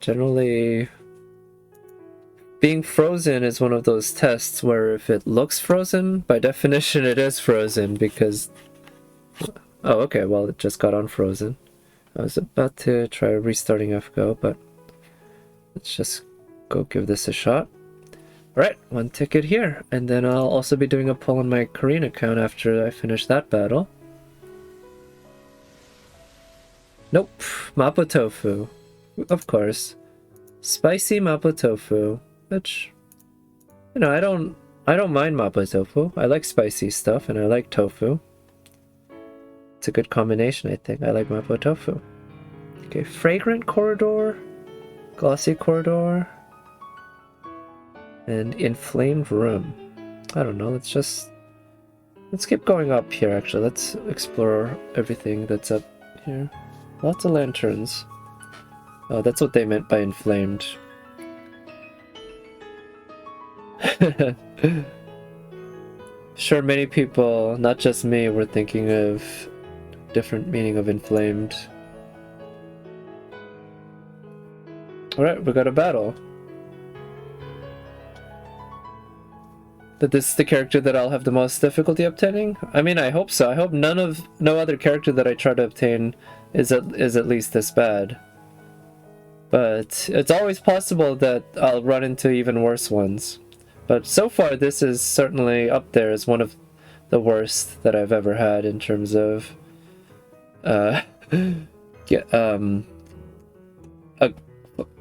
S1: Generally, being frozen is one of those tests where if it looks frozen, by definition it is frozen, because Oh, okay, well, it just got unfrozen. I was about to try restarting FGO, but let's just go give this a shot. Alright, one ticket here, and then I'll also be doing a poll on my Korean account after I finish that battle. Nope, Mapo Tofu. Of course. Spicy Mapo Tofu, which, you know, I don't mind Mapo Tofu. I like spicy stuff, and I like tofu. It's a good combination, I think. I like Mapo Tofu. Okay, Fragrant Corridor, Glossy Corridor, and Inflamed Room. I don't know, let's keep going up here, actually. Let's explore everything that's up here. Lots of lanterns. Oh, that's what they meant by inflamed. Sure, many people, not just me, were thinking of different meaning of inflamed. Alright, we got a battle. That this is the character that I'll have the most difficulty obtaining? I mean, I hope so. I hope no other character that I try to obtain is at least this bad. But it's always possible that I'll run into even worse ones. But so far, this is certainly up there as one of the worst that I've ever had in terms of a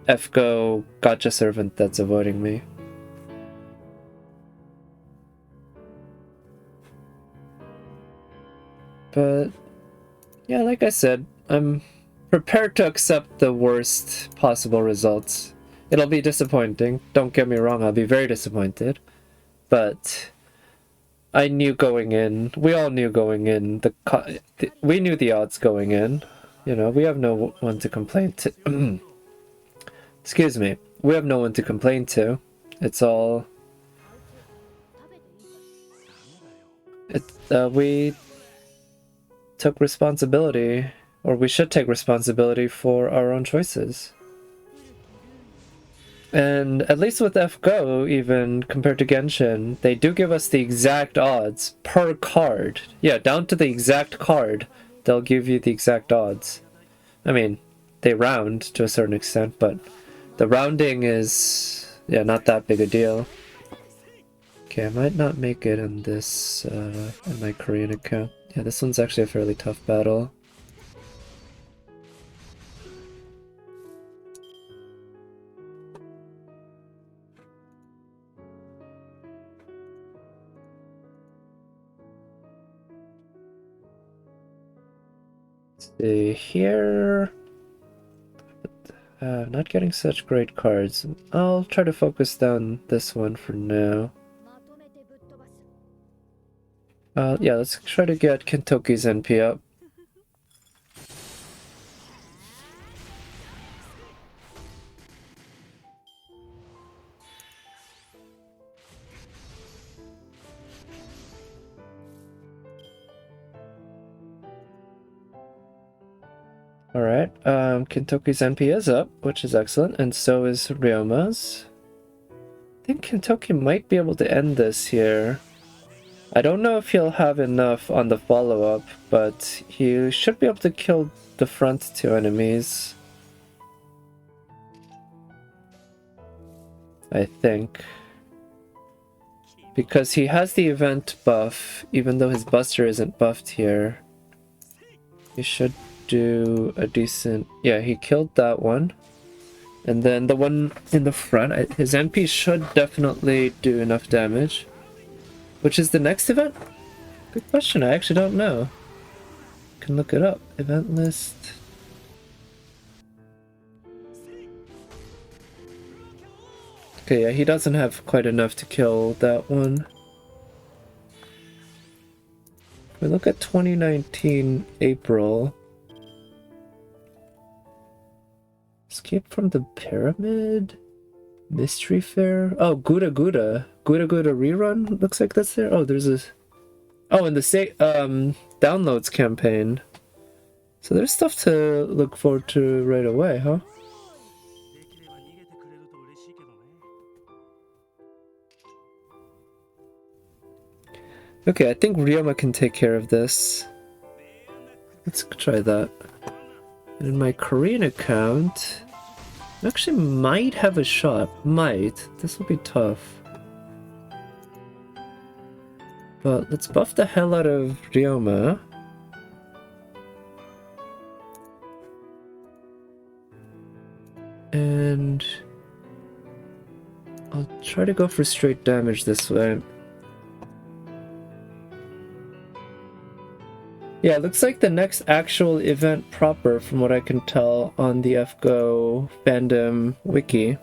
S1: FGO gotcha servant that's avoiding me. But yeah, like I said, I'm prepared to accept the worst possible results. It'll be disappointing, don't get me wrong, I'll be very disappointed. But I knew going in, we all knew going in, we knew the odds going in. You know, we have no one to complain to. Excuse me. We have no one to complain to. It's all... we took responsibility, or we should take responsibility for our own choices. And at least with FGO, even compared to Genshin, they do give us the exact odds per card. Yeah, down to the exact card, they'll give you the exact odds. I mean, they round to a certain extent, but the rounding is, yeah, not that big a deal. Okay, I might not make it in this, in my Korean account. Yeah, this one's actually a fairly tough battle. Let's see here. Not getting such great cards. I'll try to focus down this one for now. Yeah, let's try to get Kentoki's NP up. Alright, Kentoki's NP is up, which is excellent, and so is Ryoma's. I think Kentoki might be able to end this here. I don't know if he'll have enough on the follow-up, but he should be able to kill the front two enemies. I think. Because he has the event buff, even though his buster isn't buffed here. He should do a decent... Yeah, he killed that one. And then the one in the front, his NP should definitely do enough damage. Which is the next event? Good question, I actually don't know. Can look it up. Event list. Okay, yeah, he doesn't have quite enough to kill that one. If we look at 2019 April. Escape from the Pyramid? Mystery Fair? Oh, Gouda Gouda. Gouda Gouda rerun? Looks like that's there. Oh, there's a... Oh, and the downloads campaign. So there's stuff to look forward to right away, huh? Okay, I think Ryoma can take care of this. Let's try that. And in my Korean account, I actually might have a shot. Might. This will be tough. But let's buff the hell out of Ryoma. And I'll try to go for straight damage this way. Yeah, it looks like the next actual event proper, from what I can tell on the FGO fandom wiki,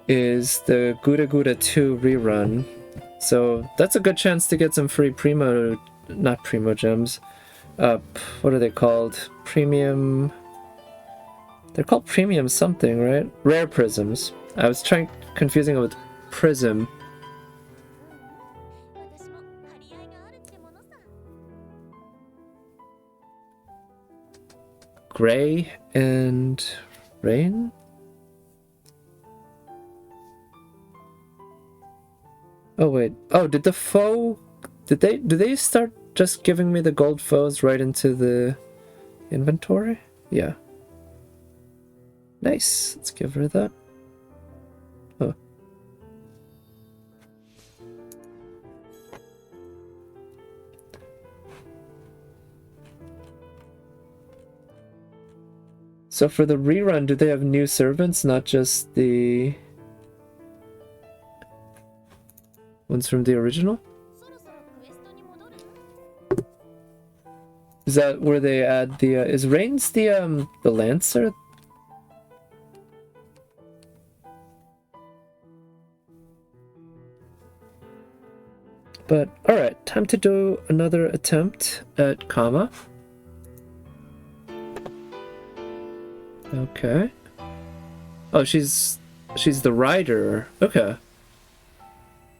S1: is the Gura Gura 2 rerun. So that's a good chance to get some free not primo gems. What are they called? Premium... They're called premium something, right? Rare prisms. I was confusing it with prism. Gray and Rain? Oh wait. Oh, did the foe... do they start just giving me the gold foes right into the inventory? Yeah. Nice. Let's give her that. Oh. So for the rerun, do they have new servants, not just the ones from the original? Is that where they add the is Reigns the Lancer? But alright, time to do another attempt at Kama. Okay. Oh, she's the rider. Okay.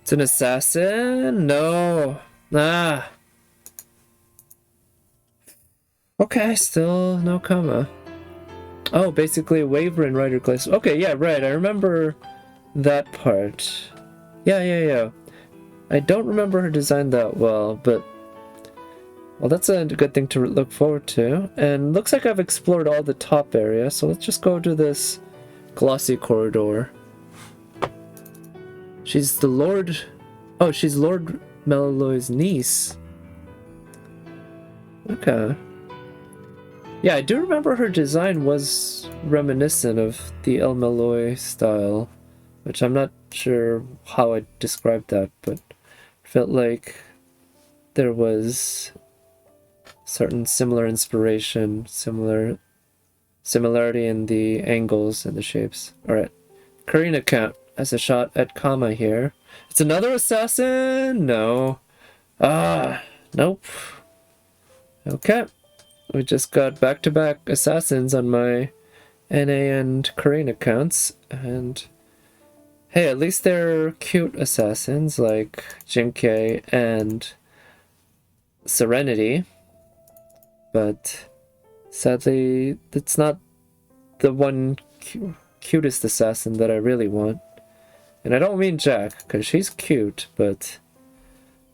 S1: It's an assassin? No. Ah. Okay, still no Kama. Oh, basically a Wyvern rider class. Okay, yeah, right. I remember that part. Yeah. I don't remember her design that well, but... well, that's a good thing to look forward to. And looks like I've explored all the top area, so let's just go to this glossy corridor. She's the Lord... oh, she's Lord Malloy's niece. Okay. Yeah, I do remember her design was reminiscent of the El Malloy style, which I'm not sure how I described that, but felt like there was certain similar inspiration, similarity in the angles and the shapes. Alright, Korean account has a shot at Kama here. It's another assassin? No. Ah, nope. Okay. We just got back-to-back assassins on my NA and Korean accounts, and hey, at least they're cute assassins like Jinkei and Serenity, but sadly, it's not the one cutest assassin that I really want. And I don't mean Jack, because she's cute, but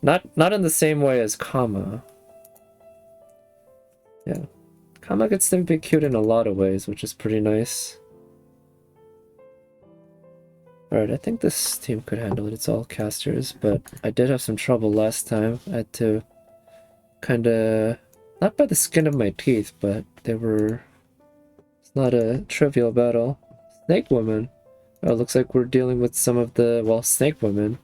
S1: not in the same way as Kama. Yeah, Kama gets to be cute in a lot of ways, which is pretty nice. Alright, I think this team could handle it. It's all casters, but I did have some trouble last time. I had to kinda... not by the skin of my teeth, but they were... it's not a trivial battle. Snake Woman. Oh, it looks like we're dealing with some of the... well, Snake Women.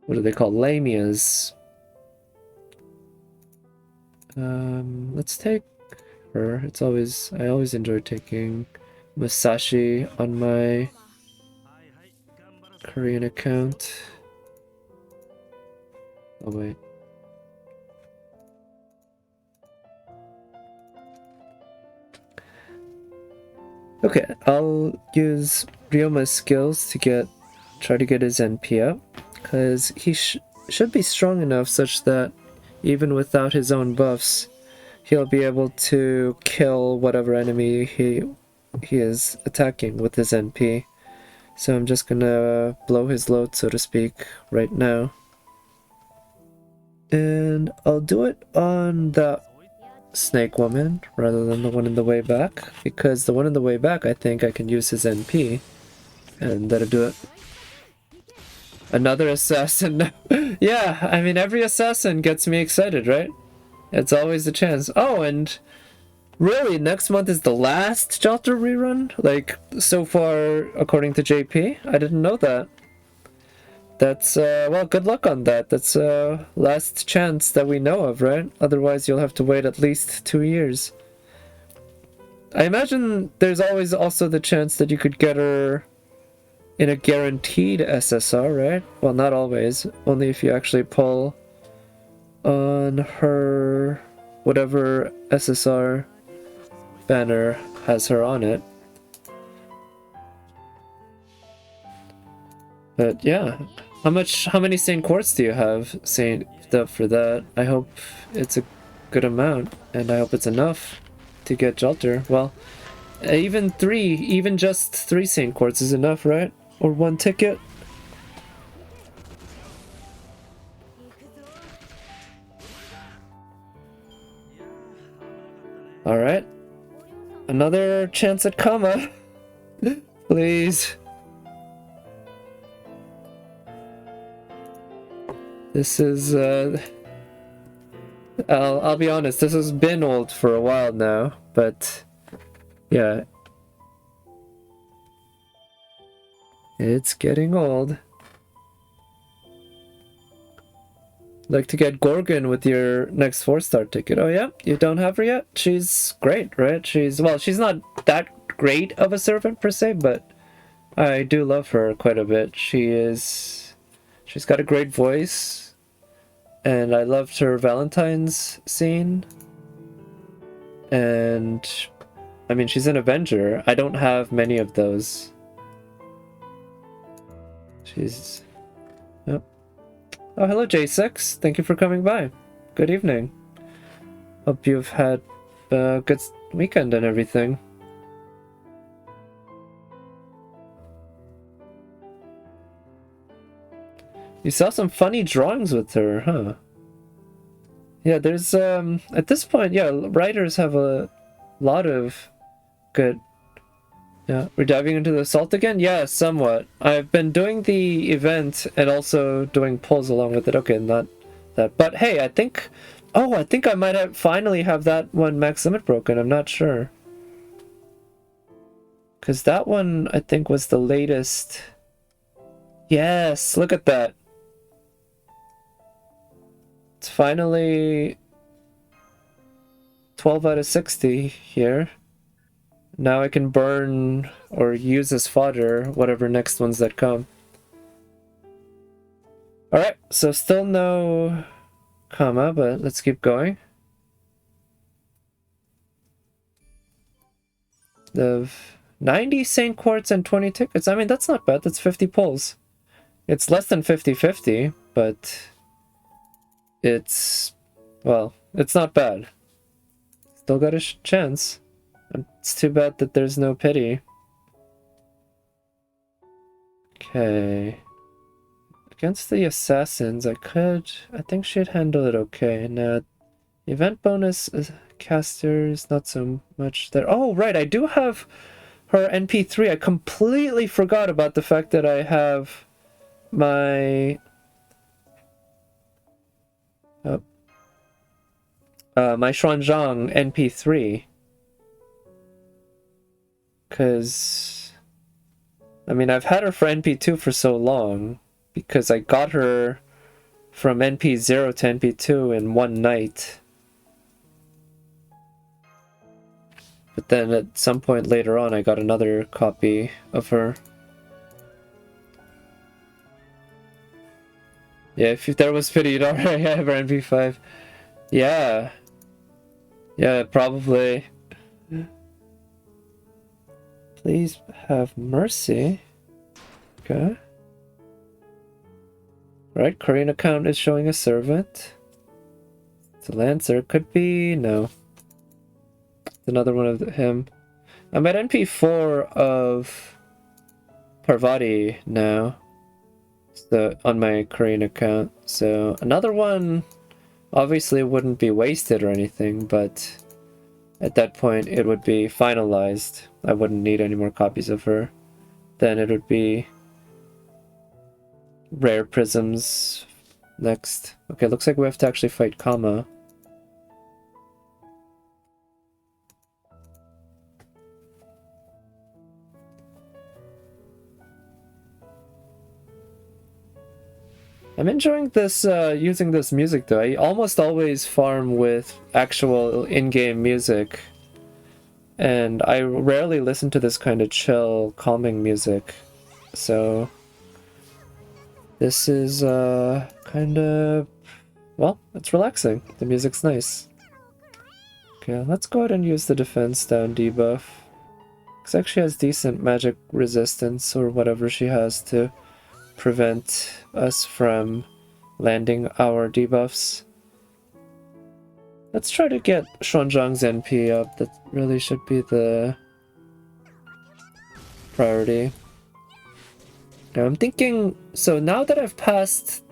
S1: What do they call? Lamias. Let's take her. It's always... I always enjoy taking Musashi on my Korean account. Oh wait. Okay, I'll use Ryoma's skills to try to get his NP up, because he should be strong enough such that even without his own buffs, he'll be able to kill whatever enemy he is attacking with his NP. So I'm just gonna blow his load, so to speak, right now. And I'll do it on the snake woman rather than the one in the way back, because the one in the way back, I think I can use his NP, and that'll do it. Another assassin. Yeah, I mean, every assassin gets me excited, right? It's always a chance. Oh, and really, next month is the last Shelter rerun? Like, so far, according to JP? I didn't know that. That's, well, good luck on that. That's, last chance that we know of, right? Otherwise, you'll have to wait at least 2 years. I imagine there's always also the chance that you could get her in a guaranteed SSR, right? Well, not always. Only if you actually pull on her whatever SSR banner has her on it. But yeah, how many Saint Quartz do you have saved up for that? I hope it's a good amount, and I hope it's enough to get Jalter. Well, even just 3 Saint Quartz is enough, right? Or 1 ticket. Alright. Another chance at Kama. Please. This is, I'll be honest, this has been old for a while now, but yeah. It's getting old. Like to get Gorgon with your next 4-star ticket. Oh yeah? You don't have her yet? She's great, right? She's not that great of a servant per se, but I do love her quite a bit. She's got a great voice, and I loved her Valentine's scene. And I mean, she's an Avenger. I don't have many of those. She's... Yep. Oh, hello J6. Thank you for coming by. Good evening. Hope you've had a good weekend and everything. You saw some funny drawings with her, huh? Yeah, there's, at this point, yeah, writers have a lot of good... Yeah, we're diving into the assault again? Yeah, somewhat. I've been doing the event and also doing pulls along with it. Okay, not that. But hey, I think... Oh, I think I might have finally have that one max limit broken. I'm not sure. Because that one, I think, was the latest. Yes, look at that. It's finally 12 out of 60 here. Now I can burn or use as fodder whatever next ones that come. Alright, so still no comma, but let's keep going. The 90 Saint Quartz and 20 tickets. I mean, that's not bad. That's 50 pulls. It's less than 50-50, but it's, well, it's not bad. Still got a chance. It's too bad that there's no pity. Okay. Against the assassins, I think she'd handle it okay. Now, event bonus caster is not so much there. Oh, right, I do have her NP3. I completely forgot about the fact that I have my... my Xuanzang NP3. Because, I mean, I've had her for NP2 for so long, because I got her from NP0 to NP2 in one night. But then at some point later on, I got another copy of her. Yeah, if there was pity, you'd already have her NP5. Yeah. Yeah, probably. Please have mercy. Okay. Right, Korean account is showing a servant. It's a Lancer. Could be... no. It's another one of him. I'm at NP4 of Parvati now. So, on my Korean account. So, another one Obviously it wouldn't be wasted or anything, but at that point it would be finalized. I wouldn't need any more copies of her. Then it would be rare prisms next. Okay, looks like we have to actually fight Kama. I'm enjoying this, using this music though. I almost always farm with actual in-game music. And I rarely listen to this kind of chill, calming music. So this is, kind of... well, it's relaxing. The music's nice. Okay, let's go ahead and use the defense down debuff. Because actually has decent magic resistance or whatever she has to prevent us from landing our debuffs. Let's try to get Xuanzhang's NP up. That really should be the priority. Now I'm thinking, so now that I've passed,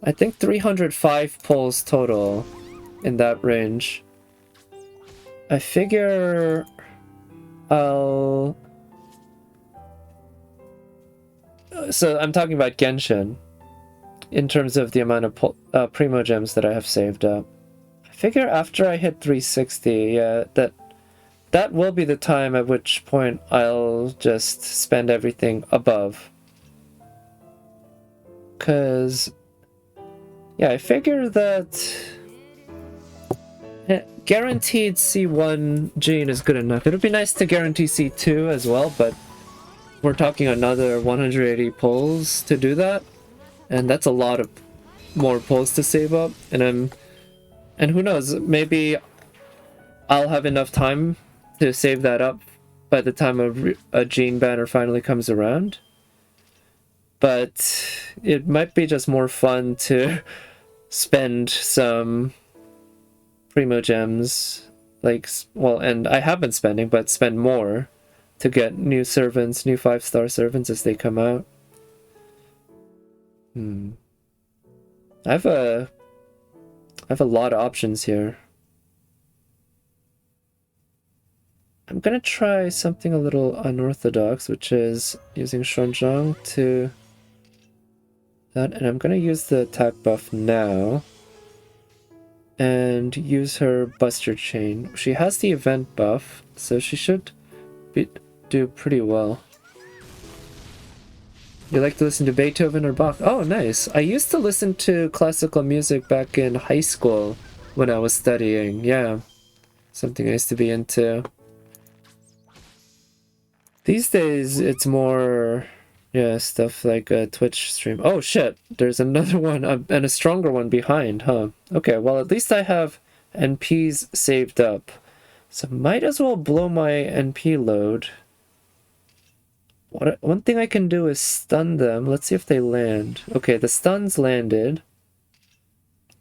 S1: I think 305 pulls total in that range, I figure I'll... So I'm talking about Genshin, in terms of the amount of Primo Gems that I have saved up. I figure after I hit 360, yeah, that will be the time at which point I'll just spend everything above. Cause, yeah, I figure that guaranteed C1 gene is good enough. It would be nice to guarantee C2 as well, but we're talking another 180 pulls to do that, and that's a lot of more pulls to save up. And who knows, maybe I'll have enough time to save that up by the time a gene banner finally comes around. But it might be just more fun to spend some Primo Gems, like, well, and I have been spending, but spend more to get new servants, new 5-star servants as they come out. I have a lot of options here. I'm gonna try something a little unorthodox, which is using Xuanzhang to that, and I'm gonna use the attack buff now and use her Buster Chain. She has the event buff, so she should do pretty well. You like to listen to Beethoven or Bach? Oh, nice. I used to listen to classical music back in high school when I was studying. Yeah, something I used to be into. These days, it's more, yeah, stuff like a Twitch stream. Oh shit, there's another one and a stronger one behind, huh? Okay, well at least I have NPs saved up. So might as well blow my NP load. One thing I can do is stun them. Let's see if they land. Okay, the stun's landed.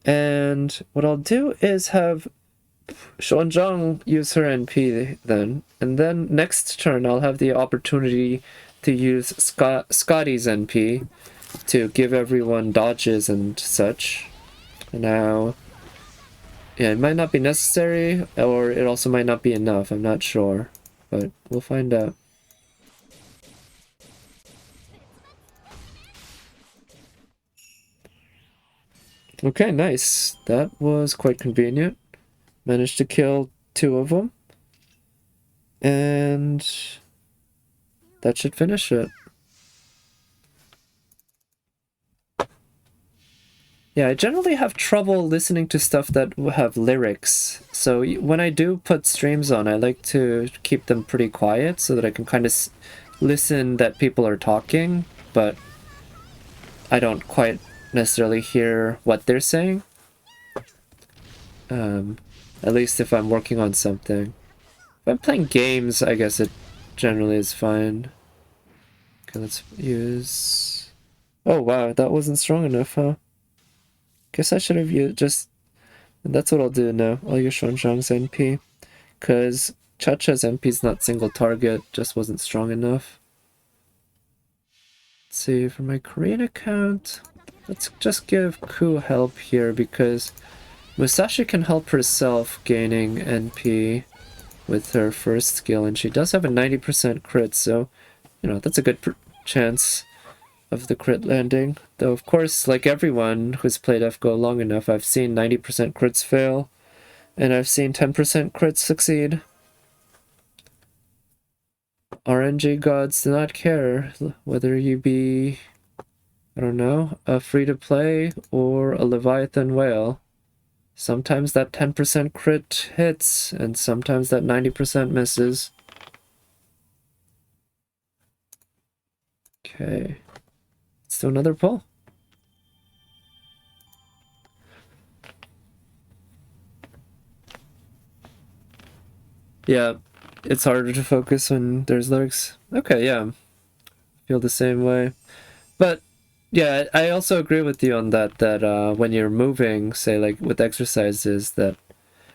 S1: And what I'll do is have Xuanzhang use her NP then. And then next turn I'll have the opportunity to use Scotty's NP to give everyone dodges and such. Now, yeah, it might not be necessary, or it also might not be enough. I'm not sure, but we'll find out. Okay, nice. That was quite convenient. Managed to kill 2 of them. And that should finish it. Yeah, I generally have trouble listening to stuff that have lyrics. So when I do put streams on, I like to keep them pretty quiet so that I can kind of listen that people are talking, but I don't quite necessarily hear what they're saying. At least if I'm working on something. If I'm playing games, I guess it generally is fine. Okay, let's use... Oh wow, that wasn't strong enough, huh? Guess I should have used just... That's what I'll do now. I'll use Xuanzhang's NP. Because Chacha's NP's not single target, just wasn't strong enough. Let's see, for my Korean account... let's just give Ku help here because Musashi can help herself gaining NP with her first skill, and she does have a 90% crit, so, you know, that's a good chance of the crit landing. Though, of course, like everyone who's played FGO long enough, I've seen 90% crits fail, and I've seen 10% crits succeed. RNG gods do not care whether you be, I don't know, a free-to-play or a Leviathan whale. Sometimes that 10% crit hits, and sometimes that 90% misses. Okay. Let's do another pull. Yeah, it's harder to focus when there's lyrics. Okay, yeah. Feel the same way. But yeah, I also agree with you on that, when you're moving, say like with exercises, that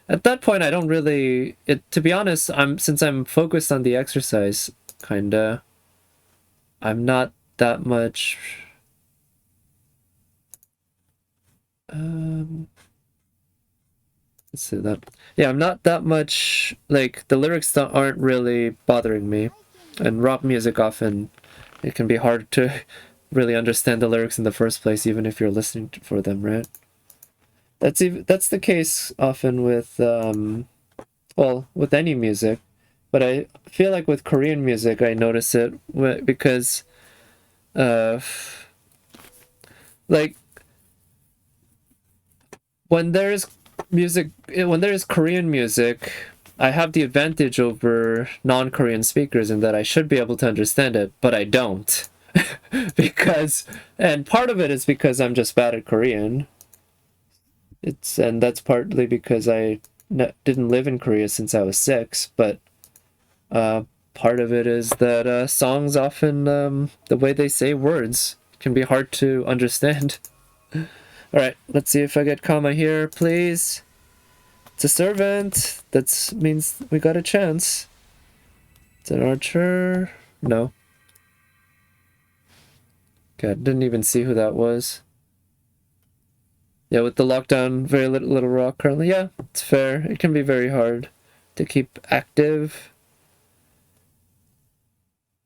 S1: at that point I don't really, to be honest, since I'm focused on the exercise, kinda, I'm not that much let's see that. Yeah, I'm not that much, like, the lyrics aren't really bothering me. And rock music often, it can be hard to really understand the lyrics in the first place, even if you're listening for them, right? That's the case often with, well, with any music. But I feel like with Korean music, I notice it because, like, when there's Korean music, I have the advantage over non-Korean speakers in that I should be able to understand it, but I don't. And part of it is because I'm just bad at Korean. And that's partly because I didn't live in Korea since I was 6, but part of it is that songs often, the way they say words can be hard to understand. Alright, let's see if I get Kama here, please. It's a servant. That means we got a chance. It's an archer. No. Okay, I didn't even see who that was. Yeah, with the lockdown, very little rock currently. Yeah, it's fair. It can be very hard to keep active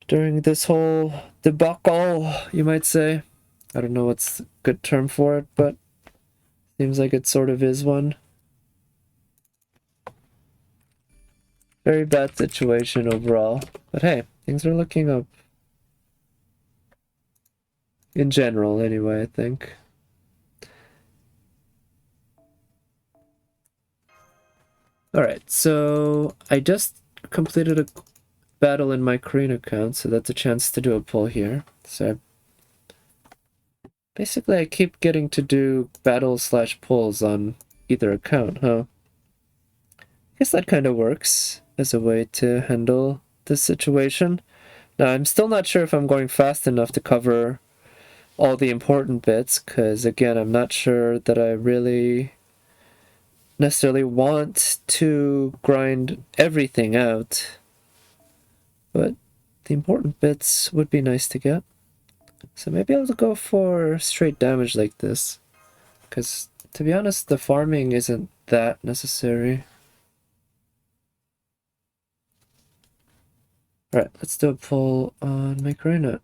S1: during this whole debacle, you might say. I don't know what's a good term for it, but seems like it sort of is one. Very bad situation overall. But hey, things are looking up. In general, anyway, I think. Alright, so I just completed a battle in my Korean account, so that's a chance to do a pull here. So basically I keep getting to do battle/pulls on either account, huh? I guess that kind of works as a way to handle this situation. Now, I'm still not sure if I'm going fast enough to cover all the important bits, because again, I'm not sure that I really necessarily want to grind everything out, but the important bits would be nice to get. So maybe I'll go for straight damage like this, because to be honest, the farming isn't that necessary. Alright, let's do a pull on my Coronet.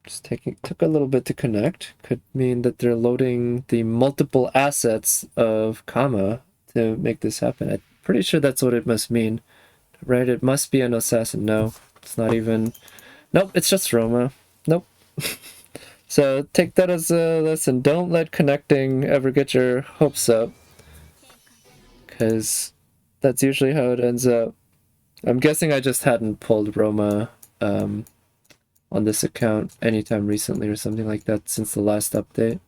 S1: Just took a little bit to connect. Could mean that they're loading the multiple assets of Kama to make this happen. I'm pretty sure that's what it must mean. Right, it must be an assassin. No, it's not even... Nope, it's just Roma. Nope. So take that as a lesson. Don't let connecting ever get your hopes up, because that's usually how it ends up. I'm guessing I just hadn't pulled Roma on this account anytime recently or something like that since the last update.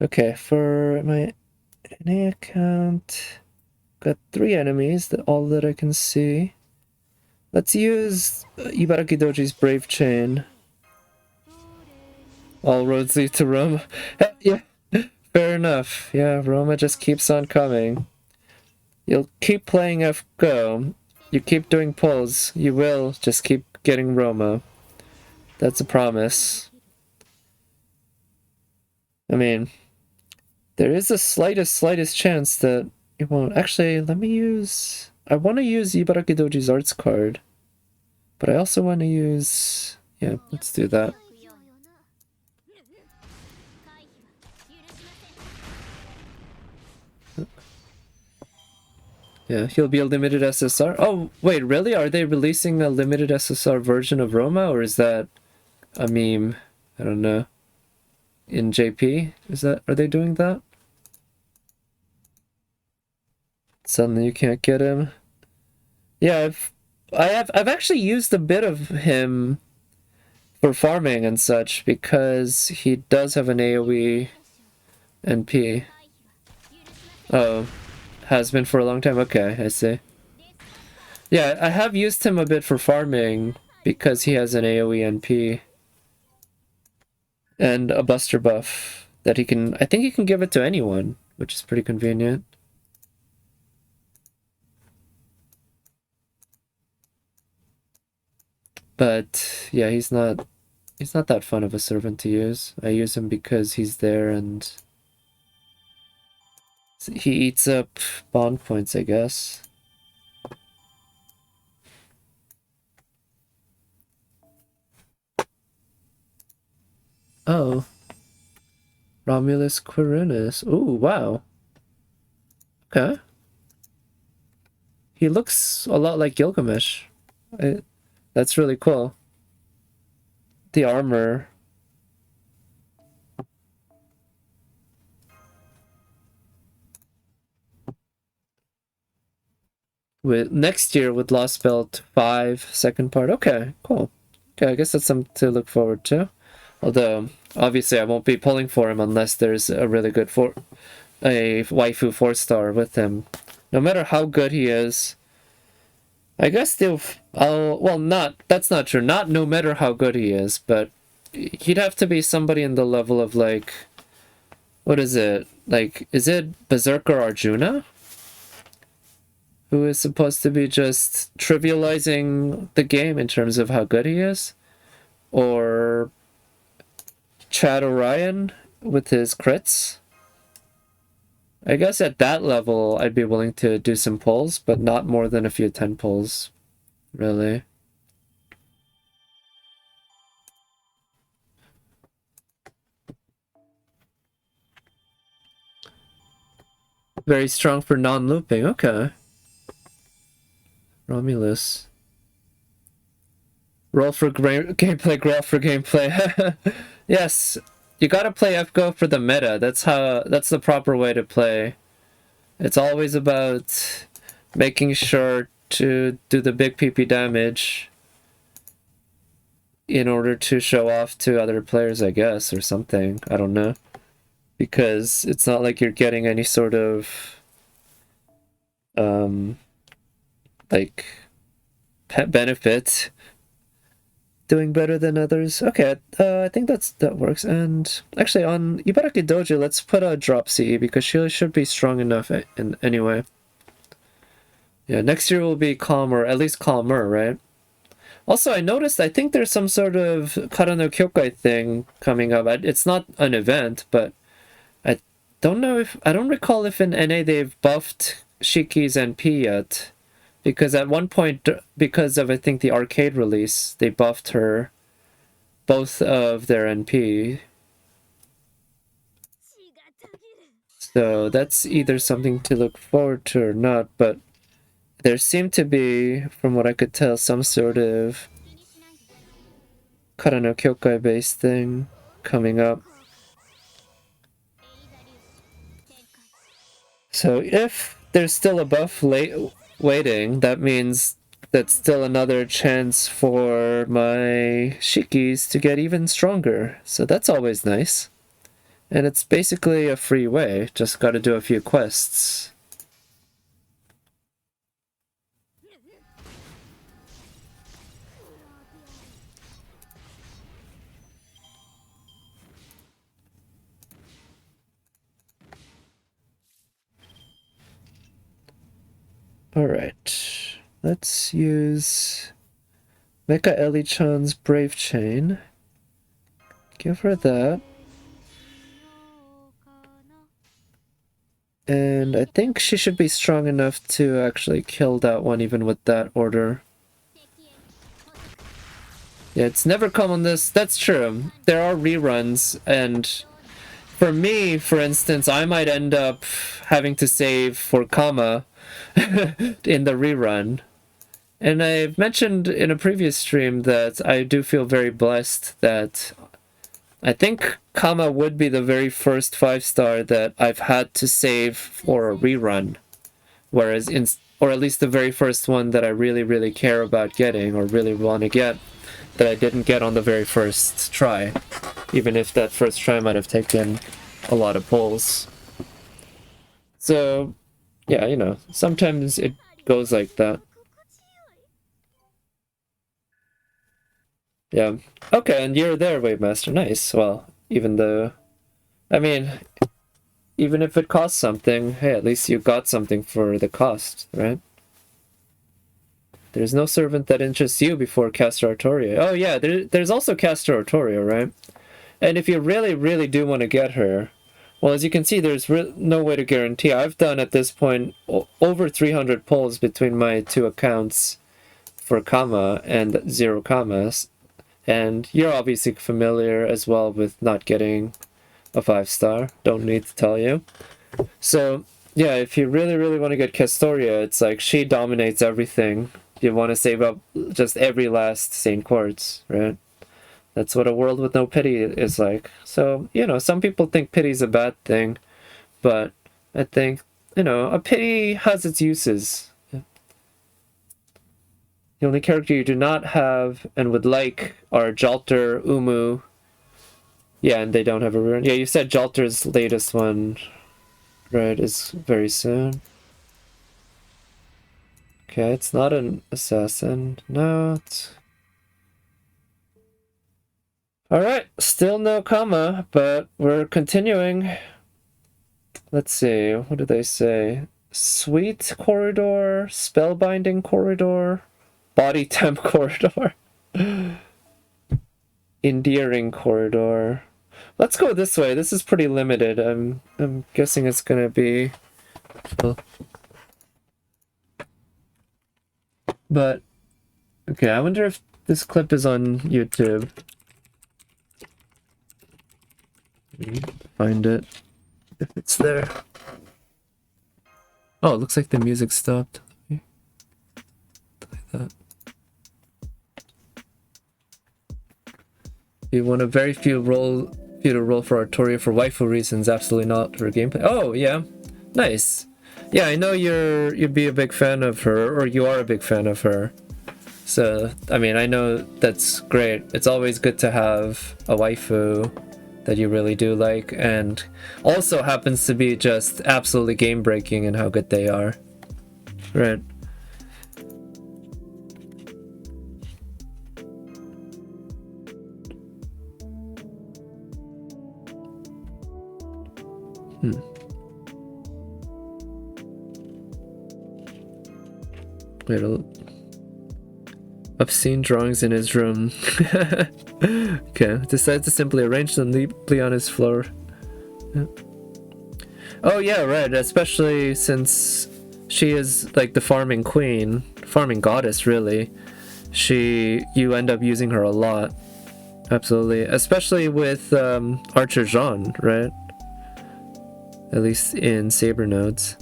S1: Okay, for my NA account, got 3 enemies, all that I can see. Let's use Ibaraki Doji's Brave Chain. All roads lead to Roma. Yeah, fair enough. Yeah, Roma just keeps on coming. You'll keep playing FGO. You keep doing pulls. You will just keep getting Roma. That's a promise. I mean, there is the slightest chance that it won't. Actually, let me use... I want to use Ibaraki Doji's arts card. But I also want to use... Yeah, let's do that. Yeah, he'll be a limited SSR. Oh, wait, really? Are they releasing a limited SSR version of Roma? Or is that a meme? I don't know. In JP? Are they doing that? Suddenly you can't get him. Yeah, I've actually used a bit of him for farming and such because he does have an AoE NP. Oh, has been for a long time? Okay, I see. Yeah, I have used him a bit for farming because he has an AoE NP. And a buster buff that he can... I think he can give it to anyone, which is pretty convenient. But yeah, he's not that fun of a servant to use. I use him because he's there and he eats up bond points, I guess. Oh. Romulus Quirinus. Ooh, wow. Okay. He looks a lot like Gilgamesh. That's really cool. The armor. With next year with Lost Belt 5, second part. Okay, cool. Okay, I guess that's something to look forward to. Although, obviously I won't be pulling for him unless there's a really good a waifu 4-star with him. No matter how good he is, I guess that's not true. Not no matter how good he is, but he'd have to be somebody in the level of like, what is it? Like, is it Berserker Arjuna? Who is supposed to be just trivializing the game in terms of how good he is? Or Chad Orion with his crits? I guess at that level, I'd be willing to do some pulls, but not more than a few 10 pulls, really. Very strong for non-looping, okay. Romulus. Roll for gameplay, growl for gameplay. Yes, you gotta play FGO for the meta. That's the proper way to play. It's always about making sure to do the big PP damage in order to show off to other players, I guess, or something. I don't know. Because it's not like you're getting any sort of like pet benefit doing better than others. Okay, I think that works. And actually on Ibaraki Doji, let's put a drop CE because she should be strong enough anyway. Yeah, next year will be calmer, at least calmer, right? Also, I noticed, I think there's some sort of Kara no Kyokai thing coming up. It's not an event, but I don't recall if in NA they've buffed Shiki's NP yet. Because at one point, because of I think the arcade release, they buffed her, both of their NP. So that's either something to look forward to or not, but there seemed to be, from what I could tell, some sort of Kara no Kyokai based thing coming up. So if there's still a buff waiting, that means that's still another chance for my Shikis to get even stronger. So that's always nice. And it's basically a free way, just gotta do a few quests. Alright, let's use Mecha Eli-chan's Brave Chain. Give her that. And I think she should be strong enough to actually kill that one even with that order. Yeah, it's never come on this. That's true. There are reruns, and for me, for instance, I might end up having to save for Kama in the rerun. And I've mentioned in a previous stream that I do feel very blessed that I think Kama would be the very first 5-star that I've had to save for a rerun. Whereas or at least the very first one that I really, really care about getting or really want to get that I didn't get on the very first try. Even if that first try might have taken a lot of pulls. So, yeah, you know, sometimes it goes like that. Yeah. Okay, and you're there, Wavemaster. Nice. Well, even though... I mean, even if it costs something, hey, at least you got something for the cost, right? There's no servant that interests you before Castor Artoria. Oh yeah, there's also Castor Artoria, right? And if you really, really do want to get her, well, as you can see, there's no way to guarantee. I've done at this point over 300 pulls between my two accounts for Kama and 0 Kamas. And you're obviously familiar as well with not getting a 5-star. Don't need to tell you. So, yeah, if you really, really want to get Castoria, it's like she dominates everything. You want to save up just every last Saint Quartz, right? That's what a world with no pity is like. So, you know, some people think pity is a bad thing, but I think, you know, a pity has its uses. The only character you do not have and would like are Jalter, Umu. Yeah, and they don't have a rune. Yeah, you said Jalter's latest one, right, is very soon. Okay, it's not an assassin. No, it's... Alright, still no Kama, but we're continuing. Let's see, what do they say? Sweet corridor, spellbinding corridor, body temp corridor, endearing corridor. Let's go this way. This is pretty limited. I'm guessing it's gonna be... But, okay, I wonder if this clip is on YouTube. Find it if it's there. Oh, it looks like the music stopped. Like that. You want a very few to roll for Artoria for waifu reasons, absolutely not for gameplay. Oh yeah, nice. Yeah, I know you'd be a big fan of her, or you are a big fan of her. So I mean, I know that's great. It's always good to have a waifu that you really do like, and also happens to be just absolutely game breaking in how good they are. Right. Little obscene drawings in his room. Okay, decides to simply arrange them neatly on his floor. Yeah. Oh yeah, right, especially since she is like the farming queen, farming goddess really. You end up using her a lot. Absolutely, especially with Archer Jean, right? At least in Saber nodes.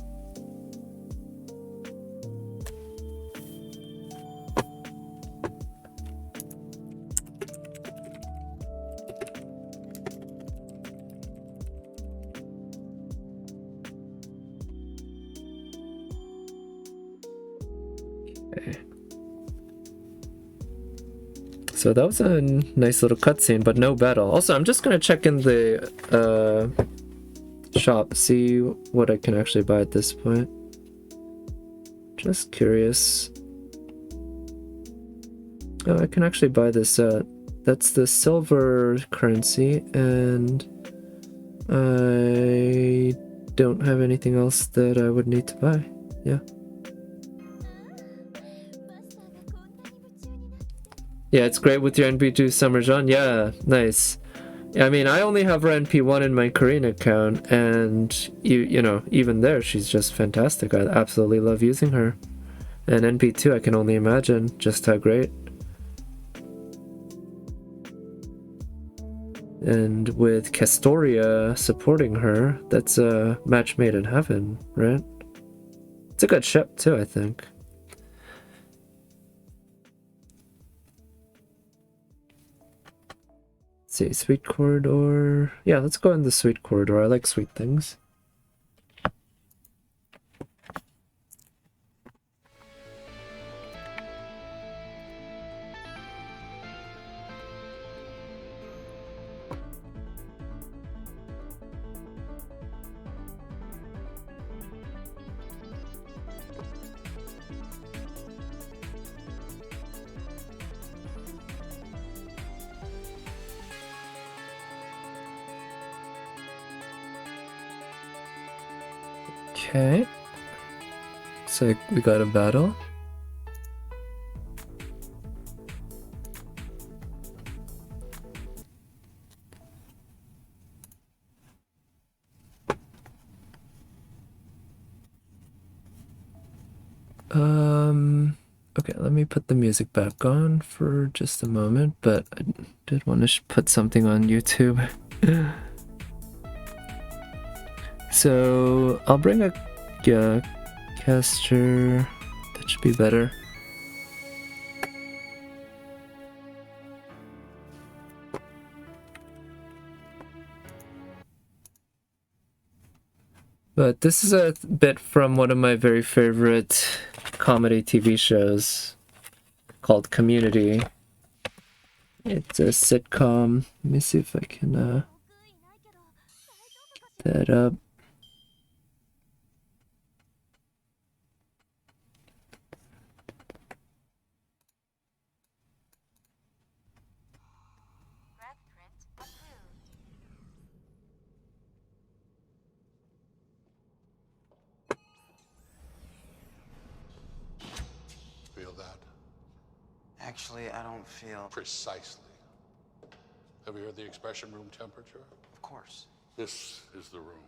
S1: So that was a nice little cutscene, but no battle. Also, I'm just gonna check in the shop, see what I can actually buy at this point. Just curious. Oh, I can actually buy this that's the silver currency, and I don't have anything else that I would need to buy. Yeah. Yeah, it's great with your NB2 Summer John. Yeah, nice. I mean, I only have her NP1 in my Korean account, and you know, even there, she's just fantastic. I absolutely love using her. And NP2, I can only imagine just how great. And with Castoria supporting her, that's a match made in heaven, right? It's a good ship too, I think. Let's see, Sweet Corridor. Yeah, let's go in the Sweet Corridor. I like sweet things. Okay. Looks like we got a battle. Okay, let me put the music back on for just a moment, but I did want to put something on YouTube. So I'll bring a caster. That should be better. But this is a bit from one of my very favorite comedy TV shows called Community. It's a sitcom. Let me see if I can get that up.
S2: Actually, I don't feel...
S3: Precisely. Have you heard the expression room temperature?
S2: Of course.
S3: This is the room.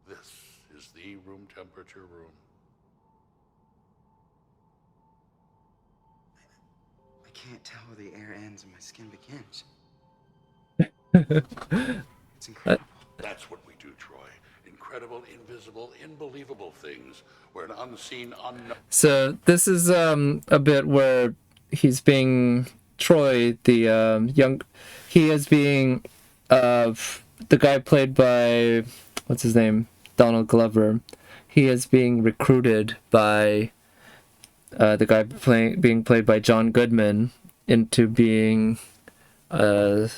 S3: This is the room temperature room.
S2: I can't tell where the air ends and my skin begins. It's incredible.
S3: That's what we do, Troy. Incredible, invisible, unbelievable things where an unseen, unknown...
S1: So this is a bit where he's being Troy, the he is being the guy played by, what's his name, Donald Glover. He is being recruited by the guy being played by John Goodman into being air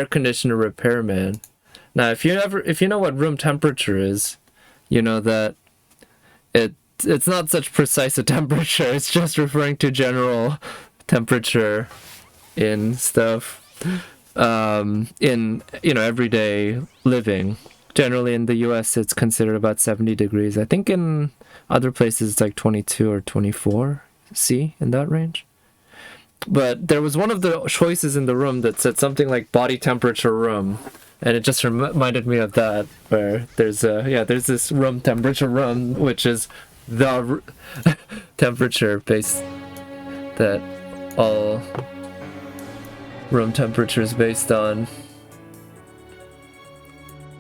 S1: conditioner repairman. Now, if you know what room temperature is, you know that it's not such precise a temperature. It's just referring to general temperature in stuff, in everyday living. Generally in the US it's considered about 70 degrees. I think in other places it's like 22 or 24 C, in that range. But there was one of the choices in the room that said something like body temperature room, and it just reminded me of that, where there's this room temperature room, which is the temperature based that all room temperature is based on.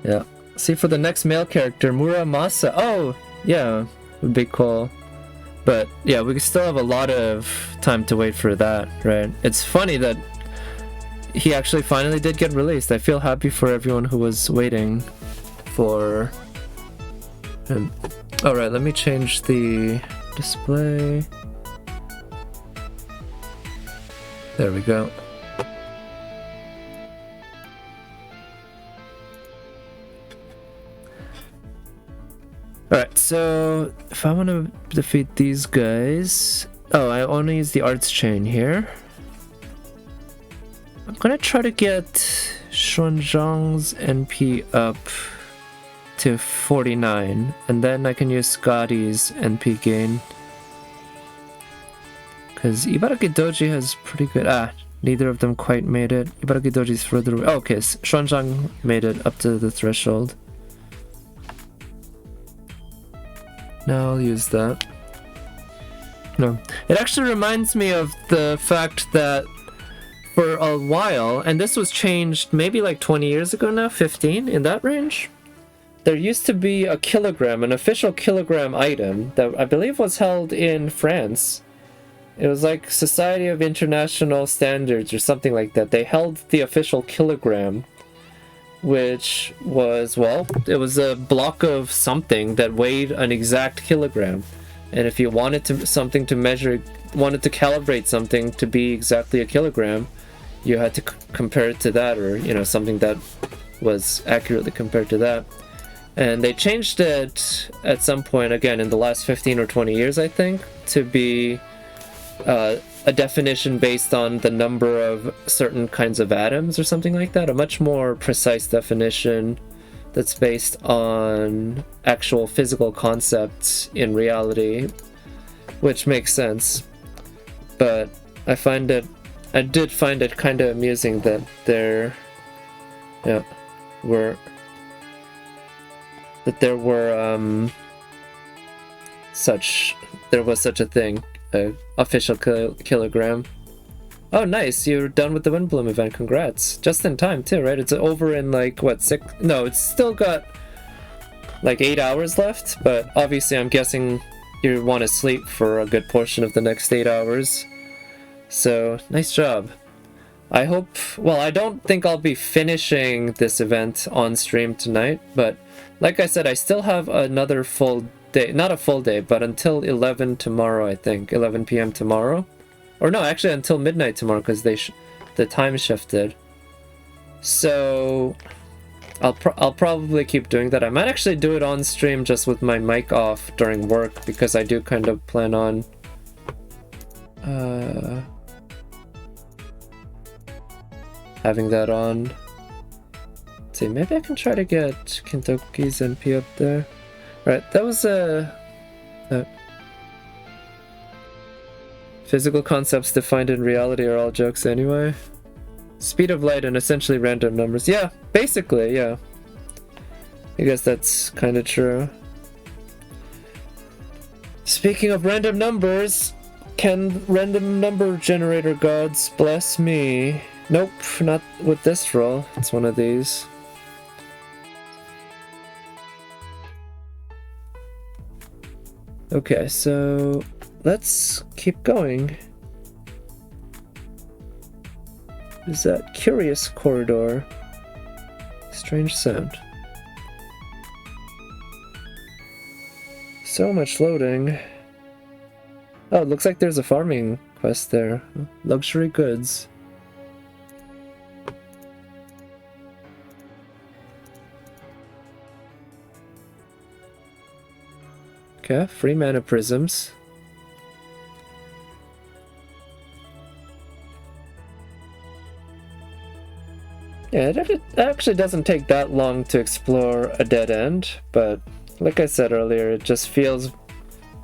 S1: Yeah. See, for the next male character, Muramasa. Oh, yeah, would be cool. But yeah, we still have a lot of time to wait for that, right? It's funny that he actually finally did get released. I feel happy for everyone who was waiting for him. Alright, let me change the display. There we go. Alright, so if I want to defeat these guys... Oh, I only use the arts chain here. I'm gonna try to get Xuanzhang's NP up to 49, and then I can use Scotty's NP gain. Because Ibaraki Doji has pretty good... Neither of them quite made it. Ibaraki Doji's further away. Oh, okay, Xuanzang made it up to the threshold. Now I'll use that. No. It actually reminds me of the fact that for a while, and this was changed maybe like 20 years ago now, 15, in that range, there used to be a kilogram, an official kilogram item that I believe was held in France. It was like Society of International Standards or something like that. They held the official kilogram, which was, well, it was a block of something that weighed an exact kilogram. And if you wanted something to measure, wanted to calibrate something to be exactly a kilogram, you had to compare it to that, or, you know, something that was accurately compared to that. And they changed it at some point, again, in the last 15 or 20 years, I think, to be a definition based on the number of certain kinds of atoms or something like that. A much more precise definition that's based on actual physical concepts in reality, which makes sense. But I did find it kind of amusing that there were was such a thing, a official kilogram. Oh, nice, you're done with the Windbloom event, congrats. Just in time too, right? It's over in like, what, 6? No, it's still got like 8 hours left, but obviously I'm guessing you want to sleep for a good portion of the next 8 hours. So, nice job. I hope, well, I don't think I'll be finishing this event on stream tonight, but like I said, I still have another full day, not a full day, but until 11 tomorrow, I think, 11 p.m. tomorrow. Or no, actually until midnight tomorrow, because the time shifted. So I'll probably keep doing that. I might actually do it on stream just with my mic off during work, because I do kind of plan on having that on. Let's see, maybe I can try to get Kintoki's NP up there. Right, that was physical concepts defined in reality are all jokes anyway. Speed of light and essentially random numbers. Yeah, basically, yeah. I guess that's kind of true. Speaking of random numbers, can random number generator gods bless me? Nope, not with this roll. It's one of these. Okay, so let's keep going. Is that curious corridor? Strange sound. So much loading. Oh, it looks like there's a farming quest there. Luxury goods. Okay, free mana prisms. Yeah, it actually doesn't take that long to explore a dead end, but like I said earlier, it just feels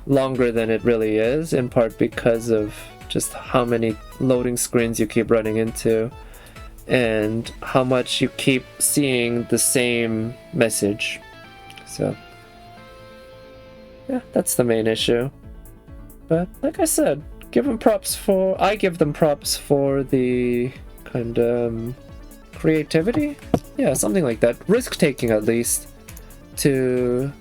S1: longer than it really is, in part because of just how many loading screens you keep running into and how much you keep seeing the same message. So yeah, that's the main issue. But like I said, I give them props for the kind of creativity? Yeah, something like that. Risk-taking, at least, to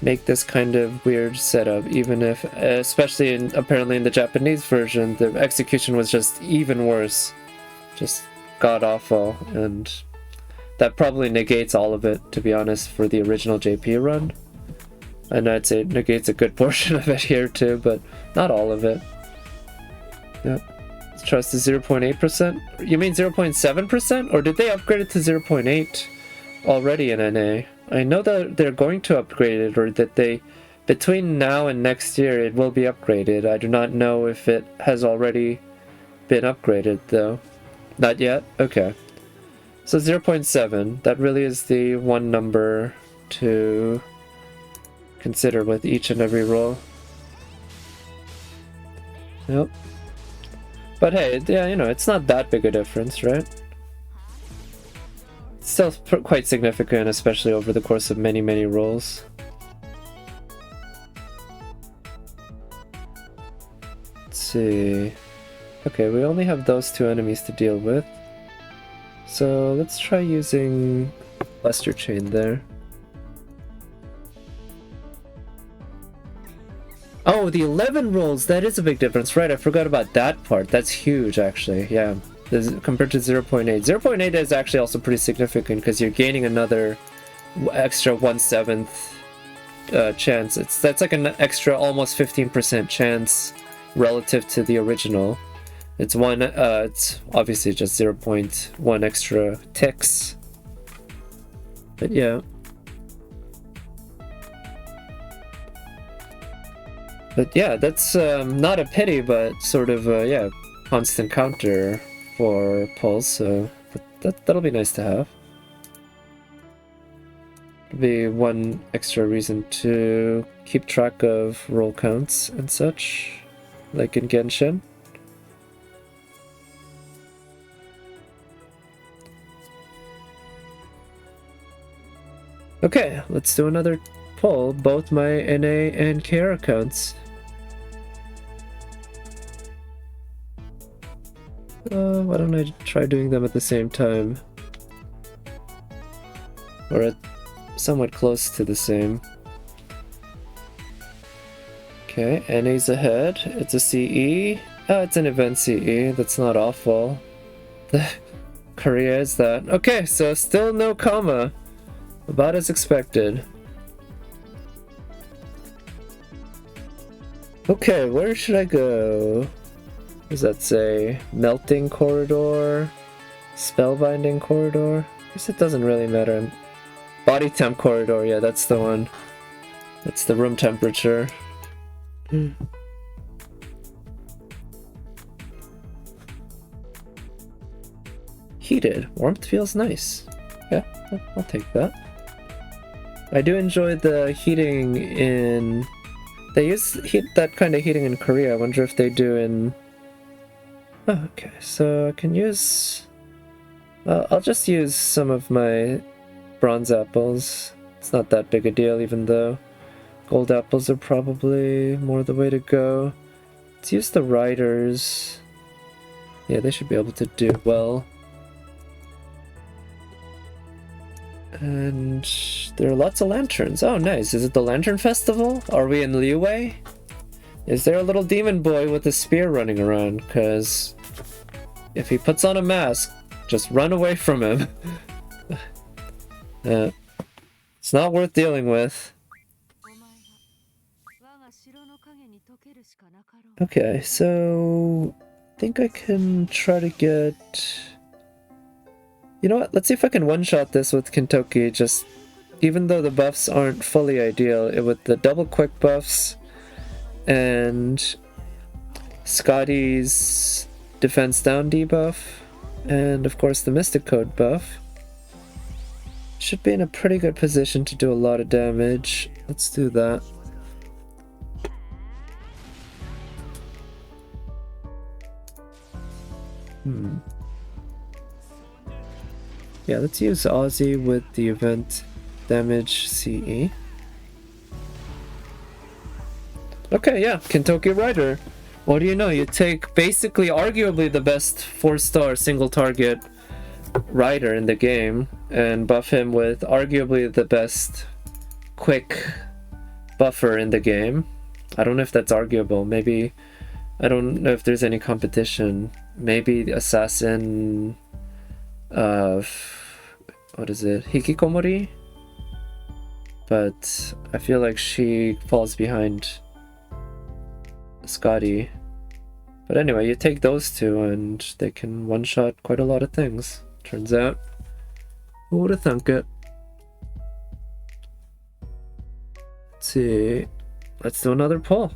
S1: make this kind of weird setup, even if, especially apparently in the Japanese version, the execution was just even worse. Just god-awful, and that probably negates all of it, to be honest, for the original JP run. And I'd say it negates a good portion of it here too, but not all of it. Yep. Trust is 0.8%? You mean 0.7%? Or did they upgrade it to 0.8 already in NA? I know that they're going to upgrade it, or that they, between now and next year, it will be upgraded. I do not know if it has already been upgraded, though. Not yet? Okay. So 0.7, that really is the one number to consider with each and every roll. Yep. But hey, yeah, you know, it's not that big a difference, right? It's still quite significant, especially over the course of many, many rolls. Let's see. Okay, we only have those two enemies to deal with. So let's try using Buster Chain there. Oh, the 11 rolls, that is a big difference, right? I forgot about that part. That's huge, actually, yeah. Compared to 0.8. 0.8 is actually also pretty significant because you're gaining another extra 1/7 chance. That's like an extra almost 15% chance relative to the original. It's obviously just 0.1 extra ticks. But yeah. But yeah, that's not a pity, but sort of yeah, constant counter for pulls, so that'll be nice to have. It'll be one extra reason to keep track of roll counts and such, like in Genshin. Okay, let's do another pull, both my NA and KR accounts. Why don't I try doing them at the same time? Or at somewhat close to the same. Okay, NA's ahead. It's a CE. Oh, it's an event CE. That's not awful. Korea is that. Okay, so still no comma. About as expected. Okay, where should I go? What does that say? Melting corridor? Spellbinding corridor? I guess it doesn't really matter. Body temp corridor, yeah, that's the one. That's the room temperature. Heated. Warmth feels nice. Yeah, I'll take that. I do enjoy the heating in... They use that kind of heating in Korea. I wonder if they do in... Oh, okay, so I can use... I'll just use some of my bronze apples. It's not that big a deal, even though gold apples are probably more the way to go. Let's use the riders. Yeah, they should be able to do well. And there are lots of lanterns. Oh, nice. Is it the Lantern Festival? Are we in Liyue? Is there a little demon boy with a spear running around? Because if he puts on a mask, just run away from him. It's not worth dealing with. Okay, so I think I can try to get... You know what? Let's see if I can one-shot this with Kintoki. Just even though the buffs aren't fully ideal, with the double quick buffs and Scotty's defense down debuff, and of course the Mystic Code buff, should be in a pretty good position to do a lot of damage. Let's do that. Yeah, let's use Aussie with the event damage CE. Okay, yeah, Kintoki Rider. What do you know? You take basically arguably the best 4-star single target rider in the game and buff him with arguably the best quick buffer in the game. I don't know if that's arguable. Maybe, I don't know if there's any competition. Maybe the assassin what is it? Hikikomori? But I feel like she falls behind Scotty. But anyway, you take those two and they can one-shot quite a lot of things. Turns out. Who would have thunk it? Let's see. Let's do another pull.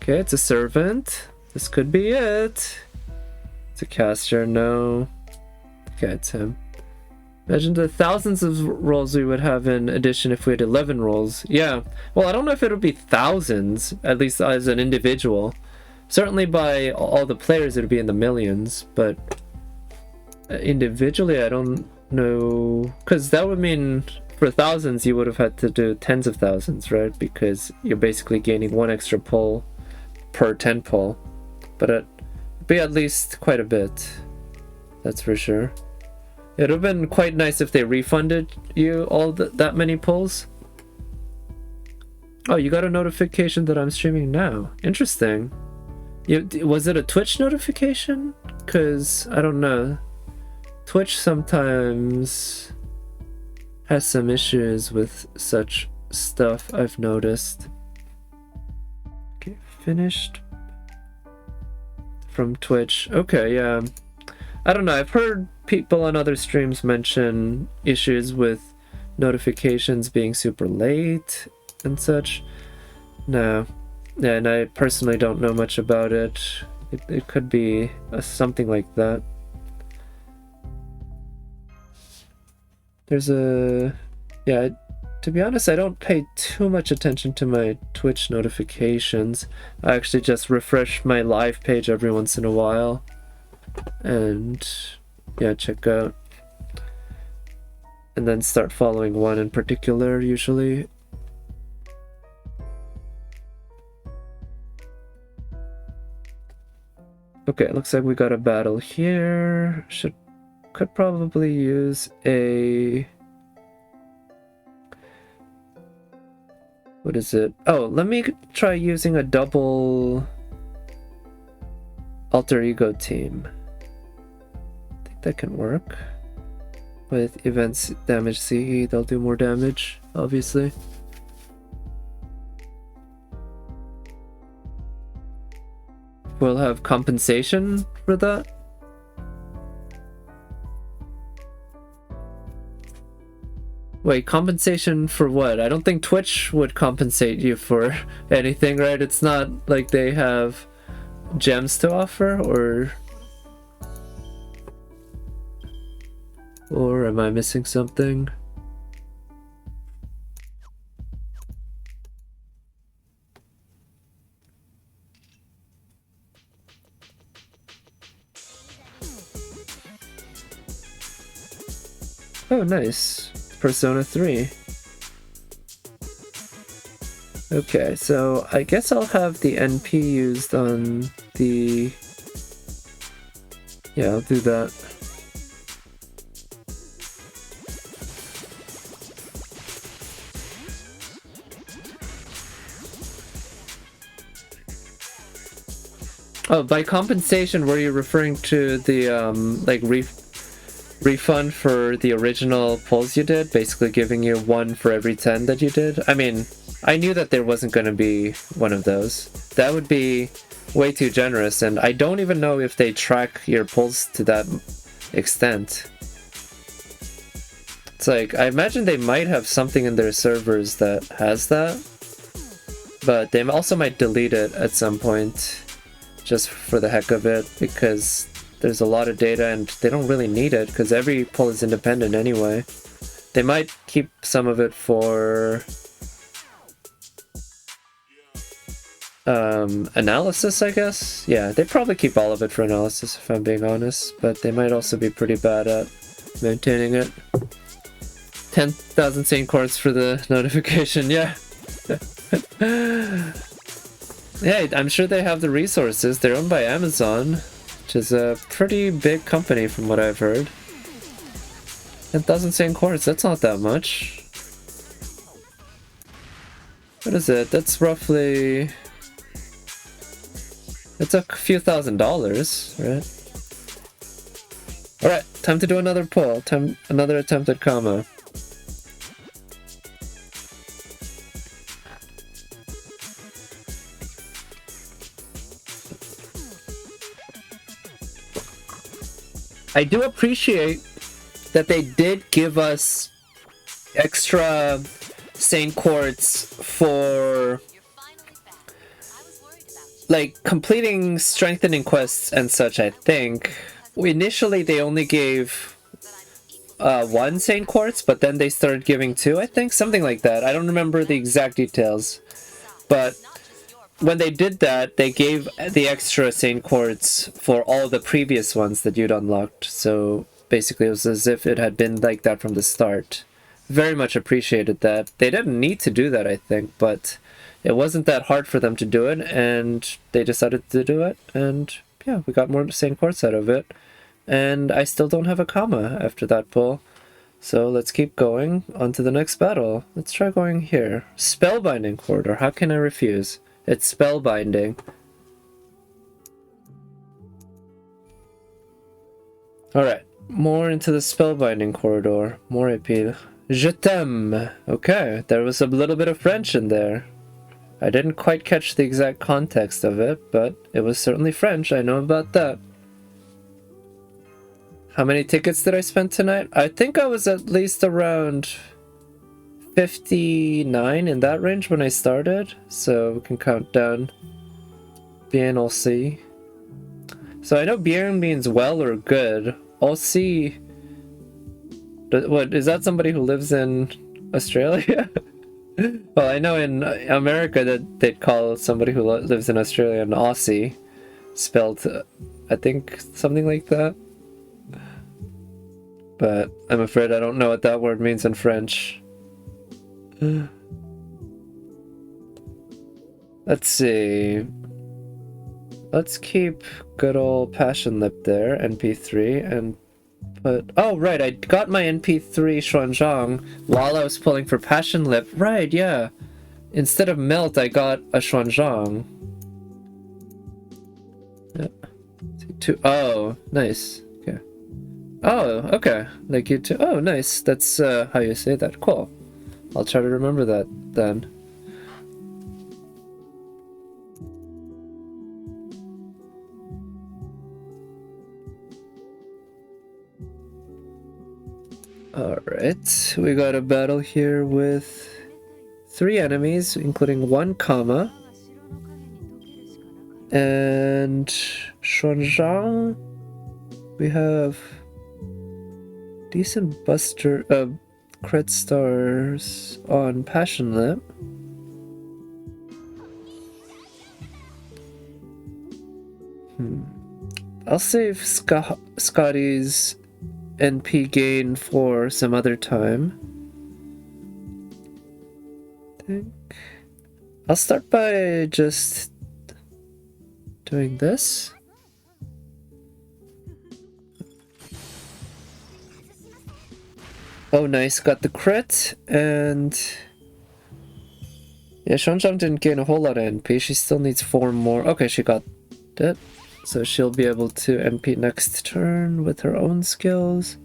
S1: Okay, it's a servant. This could be it. It's a caster, no. Okay, it's him. Imagine the thousands of rolls we would have in addition if we had 11 rolls. Yeah. Well, I don't know if it would be thousands, at least as an individual. Certainly by all the players, it would be in the millions, but individually, I don't know. Because that would mean for thousands, you would have had to do tens of thousands, right? Because you're basically gaining one extra pull per 10 pull. But it'd be at least quite a bit. That's for sure. It would have been quite nice if they refunded you all that many pulls. Oh, you got a notification that I'm streaming now. Interesting. Was it a Twitch notification? Because, I don't know. Twitch sometimes has some issues with such stuff, I've noticed. Okay, finished. From Twitch. Okay, yeah. I don't know, I've heard people on other streams mention issues with notifications being super late and such. No. Yeah, and I personally don't know much about it. It could be something like that. There's a... Yeah, to be honest, I don't pay too much attention to my Twitch notifications. I actually just refresh my live page every once in a while. And yeah, check out. And then start following one in particular, usually. Okay, looks like we got a battle here. Could probably use a... What is it? Oh, let me try using a double alter ego team. I think that can work. With events damage CE, they'll do more damage, obviously. We'll have compensation for that. Wait, compensation for what? I don't think Twitch would compensate you for anything, right? It's not like they have gems to offer, or am I missing something? Oh, nice. Persona 3. Okay, so I guess I'll have the NP used on the... Yeah, I'll do that. Oh, by compensation, were you referring to the, like, refund for the original pulls you did, basically giving you 1 for every 10 that you did? I mean, I knew that there wasn't going to be one of those. That would be way too generous, and I don't even know if they track your pulls to that extent. It's like, I imagine they might have something in their servers that has that, but they also might delete it at some point, just for the heck of it, because there's a lot of data and they don't really need it because every pull is independent anyway. They might keep some of it for analysis, I guess. Yeah, they probably keep all of it for analysis if I'm being honest, but they might also be pretty bad at maintaining it. 10,000 Saint Quartz for the notification, yeah. Yeah, I'm sure they have the resources. They're owned by Amazon, which is a pretty big company from what I've heard. 10,000 Saint Quartz, that's not that much. What is it? That's roughly... It's a few $1,000s, right? Alright, time to do another pull. Another attempt at comma. I do appreciate that they did give us extra Saint Quartz for like completing strengthening quests and such. I think initially they only gave one Saint Quartz, but then they started giving two, I think, something like that. I don't remember the exact details, but when they did that, they gave the extra Saint Quartz for all the previous ones that you'd unlocked. So basically, it was as if it had been like that from the start. Very much appreciated that. They didn't need to do that, I think, but it wasn't that hard for them to do it, and they decided to do it, and yeah, we got more Saint Quartz out of it. And I still don't have a comma after that pull. So let's keep going on to the next battle. Let's try going here. Spellbinding Corridor. How can I refuse? It's spellbinding. Alright. More into the spellbinding corridor. More appeal. Je t'aime. Okay. There was a little bit of French in there. I didn't quite catch the exact context of it, but it was certainly French. I know about that. How many tickets did I spend tonight? I think I was at least around 59 in that range when I started. So we can count down. Bien aussi. So I know bien means well or good. Aussi. What, is that somebody who lives in Australia? Well, I know in America that they'd call somebody who lives in Australia an Aussie. Spelled, I think, something like that. But I'm afraid I don't know what that word means in French. Let's see. Let's keep good old Passion Lip there, NP3, and put... Oh, right, I got my NP3 Xuanzang while I was pulling for Passion Lip. Right, yeah. Instead of Melt, I got a Xuanzang. Yeah. Oh, nice. Oh, okay. Like you too. Oh, nice. That's how you say that. Cool. I'll try to remember that then. Alright. We got a battle here with 3 enemies, including 1 comma. And Xuanzang. We have decent buster crit stars on Passion Lip. I'll save Scotty's NP gain for some other time. I'll start by just doing this. Oh, nice. Got the crit, and yeah, Xuanzang didn't gain a whole lot of NP. She still needs 4 more. Okay, she got it. So she'll be able to NP next turn with her own skills,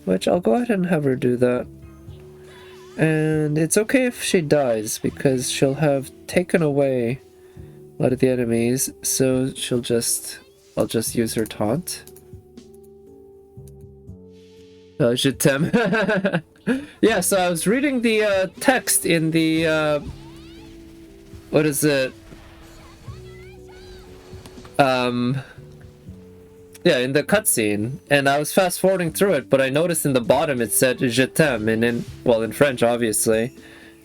S1: which I'll go ahead and have her do that. And it's okay if she dies, because she'll have taken away a lot of the enemies, so I'll just use her taunt. Je t'aime. Yeah, so I was reading the text in the what is it? Yeah, in the cutscene, and I was fast forwarding through it, but I noticed in the bottom it said Je t'aime, and in French, obviously,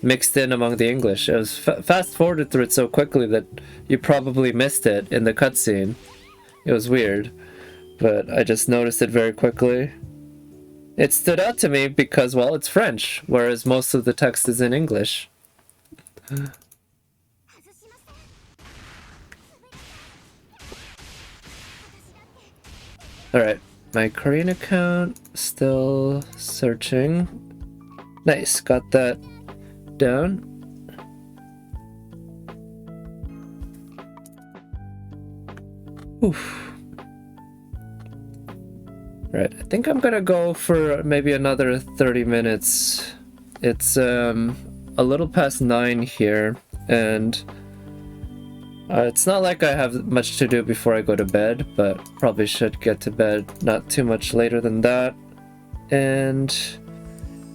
S1: mixed in among the English. I was fast forwarded through it so quickly that you probably missed it in the cutscene. It was weird, but I just noticed it very quickly. It stood out to me because, well, it's French, whereas most of the text is in English. Alright, my Korean account, still searching. Nice, got that down. Oof. Right, I think I'm gonna go for maybe another 30 minutes. It's a little past 9 here, and it's not like I have much to do before I go to bed, but probably should get to bed not too much later than that. And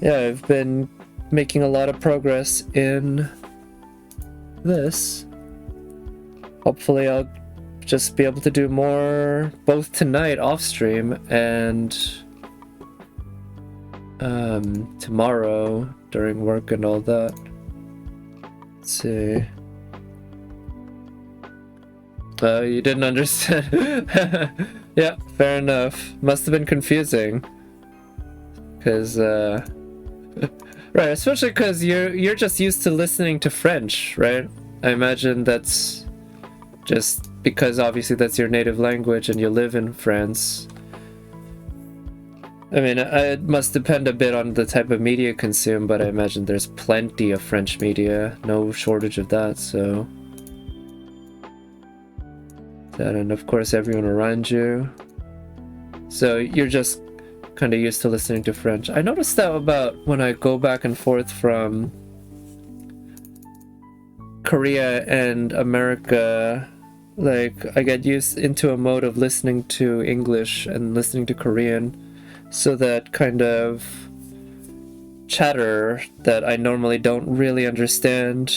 S1: yeah, I've been making a lot of progress in this. Hopefully I'll just be able to do more both tonight off stream and tomorrow during work and all that. Let's see. You didn't understand. Yeah, fair enough. Must have been confusing. Cause right, especially because you're just used to listening to French, right? I imagine that's just because obviously that's your native language and you live in France. I mean, it must depend a bit on the type of media consumed, but I imagine there's plenty of French media, no shortage of that, so... That, and of course everyone around you. So you're just kind of used to listening to French. I noticed that about when I go back and forth from Korea and America, like I get used into a mode of listening to English and listening to Korean. So that kind of chatter that I normally don't really understand,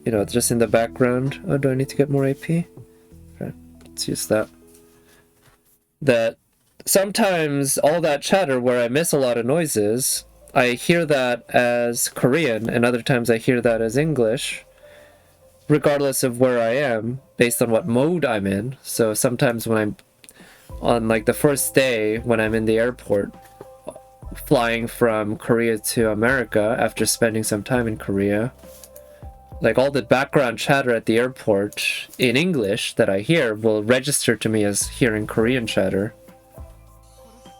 S1: you know, just in the background. Oh, do I need to get more AP? Okay, let's use that. That sometimes all that chatter where I miss a lot of noises, I hear that as Korean, and other times I hear that as English, regardless of where I am, based on what mode I'm in. So sometimes when I'm on like the first day when I'm in the airport flying from Korea to America after spending some time in Korea, like all the background chatter at the airport in English that I hear will register to me as hearing Korean chatter.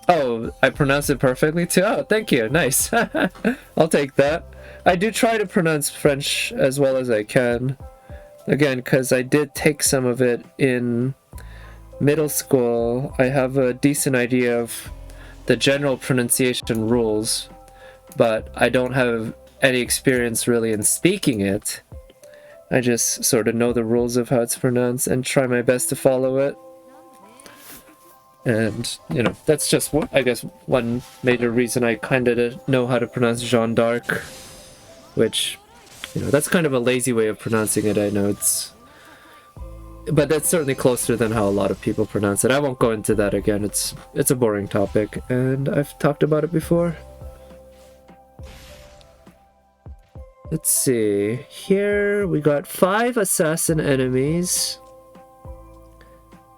S1: Oh, I pronounce it perfectly too? Oh, thank you. Nice. I'll take that. I do try to pronounce French as well as I can. Again, because I did take some of it in middle school. I have a decent idea of the general pronunciation rules, but I don't have any experience really in speaking it. I just sort of know the rules of how it's pronounced and try my best to follow it. And, you know, that's just, I guess, one major reason I kind of know how to pronounce Jeanne d'Arc, which, you know, that's kind of a lazy way of pronouncing it, I know. But that's certainly closer than how a lot of people pronounce it. I won't go into that again. It's a boring topic, and I've talked about it before. Let's see. Here we got 5 assassin enemies.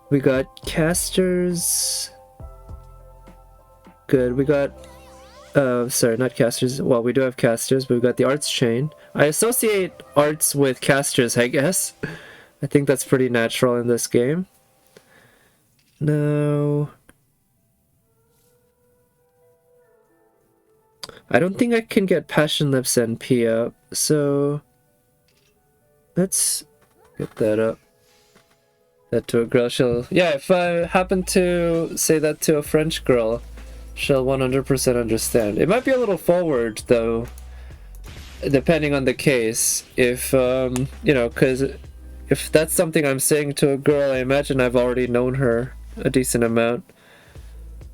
S1: We got casters. Good. We got... sorry, not casters. Well, we do have casters, but we got the arts chain. I associate arts with casters, I guess. I think that's pretty natural in this game. No. I don't think I can get Passion Lips NP up, so let's get that up. That to a girl, she'll... Yeah, if I happen to say that to a French girl, she'll 100% understand. It might be a little forward, though, depending on the case. If, you know, because... If that's something I'm saying to a girl, I imagine I've already known her a decent amount.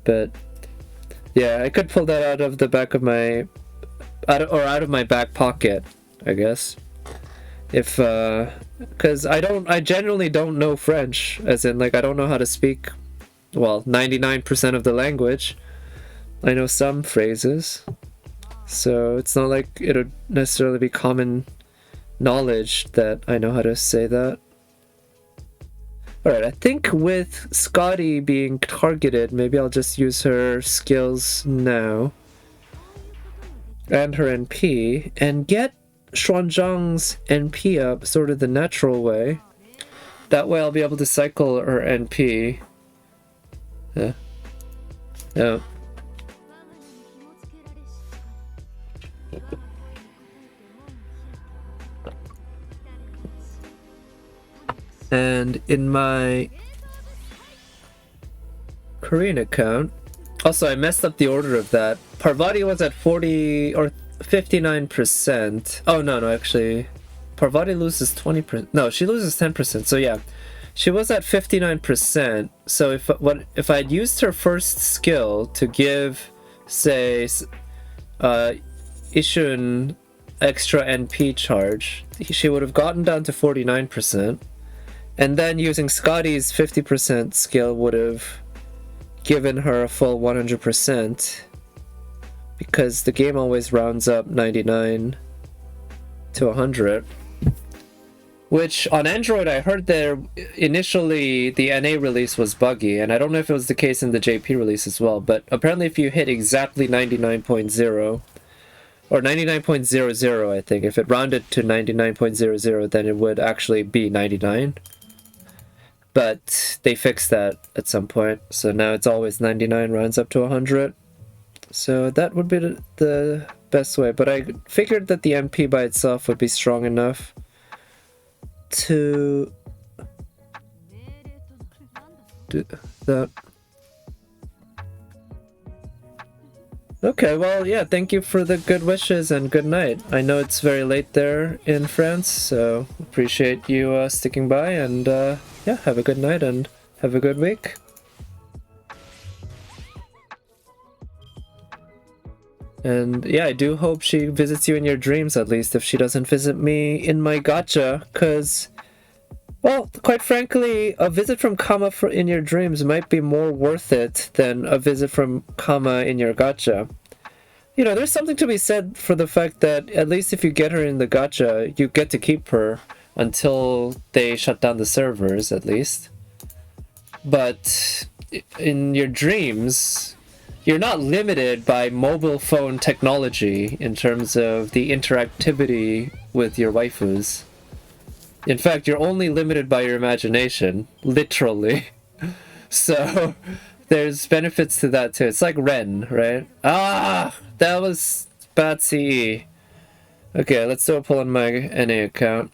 S1: But yeah, I could pull that out of the back of my... out of my back pocket, I guess. If, because I genuinely don't know French. As in, like, I don't know how to speak, well, 99% of the language. I know some phrases. So it's not like it would necessarily be common knowledge that I know how to say that. Alright, I think with Scotty being targeted, maybe I'll just use her skills now. And her NP, and get Xuanzhang's NP up sort of the natural way. That way I'll be able to cycle her NP. Yeah. Yeah. And in my Korean account, also I messed up the order of that. Parvati was at 40 or 59%. Oh no, actually, Parvati loses 20%. No, she loses 10%. So yeah, she was at 59%. So if I'd used her first skill to give, say, Ishun extra NP charge, she would have gotten down to 49%. And then using Scotty's 50% skill would have given her a full 100%. because the game always rounds up 99 to 100. Which on Android, I heard there initially the NA release was buggy, and I don't know if it was the case in the JP release as well, but apparently if you hit exactly 99.0 or 99.00, I think, if it rounded to 99.00, then it would actually be 99. But they fixed that at some point, so now it's always 99 rounds up to 100. So that would be the best way, but I figured that the MP by itself would be strong enough to do that. Okay, well, yeah, thank you for the good wishes and good night. I know it's very late there in France, so appreciate you sticking by, and yeah, have a good night and have a good week. And yeah, I do hope she visits you in your dreams, at least, if she doesn't visit me in my gacha, because, well, quite frankly, a visit from Kama in your dreams might be more worth it than a visit from Kama in your gacha. You know, there's something to be said for the fact that, at least if you get her in the gacha, you get to keep her until they shut down the servers, at least. But in your dreams, you're not limited by mobile phone technology in terms of the interactivity with your waifus. In fact, you're only limited by your imagination, literally. So there's benefits to that too. It's like Ren, right? Ah, that was bad CE. Okay, let's do a pull on my NA account.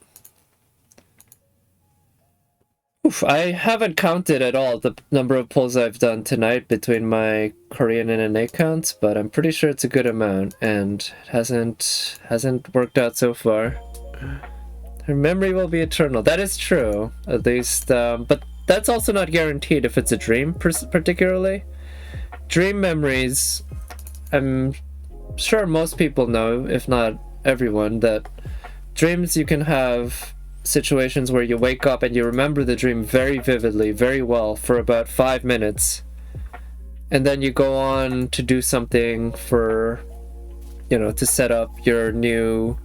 S1: Oof, I haven't counted at all the number of pulls I've done tonight between my Korean and NA accounts, but I'm pretty sure it's a good amount, and it hasn't worked out so far. Her memory will be eternal. That is true, at least, but that's also not guaranteed if it's a dream, particularly. Dream memories, I'm sure most people know, if not everyone, that dreams you can have situations where you wake up and you remember the dream very vividly, very well, for about 5 minutes, and then you go on to do something for, you know, to set up your new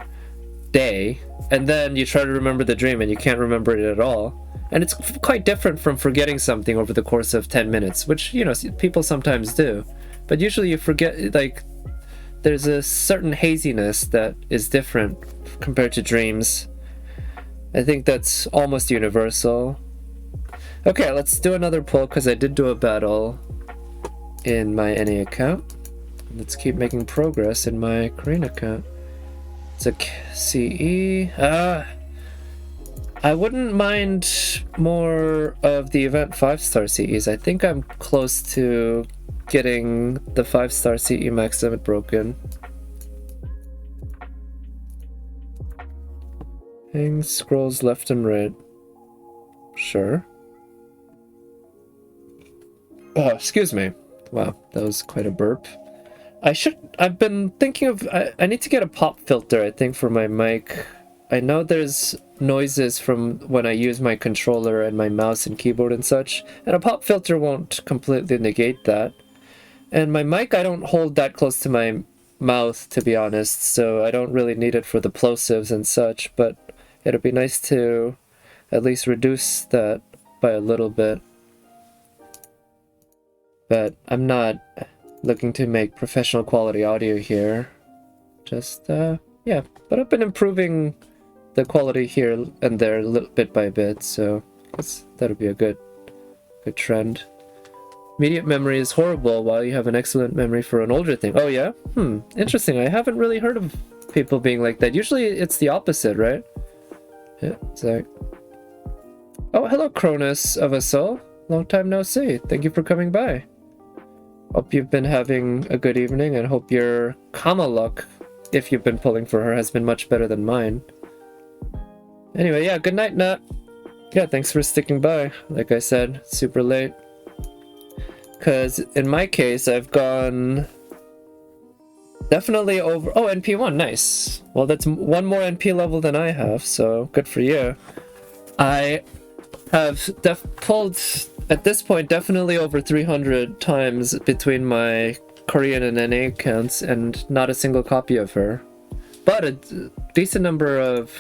S1: day, and then you try to remember the dream and you can't remember it at all. And it's quite different from forgetting something over the course of 10 minutes, which, you know, people sometimes do, but usually you forget. Like, there's a certain haziness that is different compared to dreams. I think that's almost universal. Okay, let's do another pull, because I did do a battle in my NA account. Let's keep making progress in my Korean account. It's a CE. I wouldn't mind more of the event 5-star CEs. I think I'm close to getting the 5-star CE max limit broken. Hang scrolls left and right. Sure. Oh, excuse me. Wow, that was quite a burp. I've been thinking of, I need to get a pop filter, I think, for my mic. I know there's noises from when I use my controller and my mouse and keyboard and such, and a pop filter won't completely negate that. And my mic, I don't hold that close to my mouth, to be honest, so I don't really need it for the plosives and such, but it'd be nice to at least reduce that by a little bit. But I'm not looking to make professional quality audio here. Just, yeah. But I've been improving the quality here and there a little bit by bit, so I guess that'll be a good trend. Immediate memory is horrible while you have an excellent memory for an older thing. Oh yeah? Interesting. I haven't really heard of people being like that. Usually it's the opposite, right? Yeah, it's like... Oh, hello, Cronus of a Soul. Long time no see. Thank you for coming by. Hope you've been having a good evening, and hope your Kama luck, if you've been pulling for her, has been much better than mine. Anyway, yeah, good night, Nat. Yeah, thanks for sticking by. Like I said, super late. Because in my case, I've gone definitely over... Oh, NP1, nice. Well, that's one more NP level than I have, so good for you. I have pulled, at this point, definitely over 300 times between my Korean and NA accounts and not a single copy of her. But a decent number of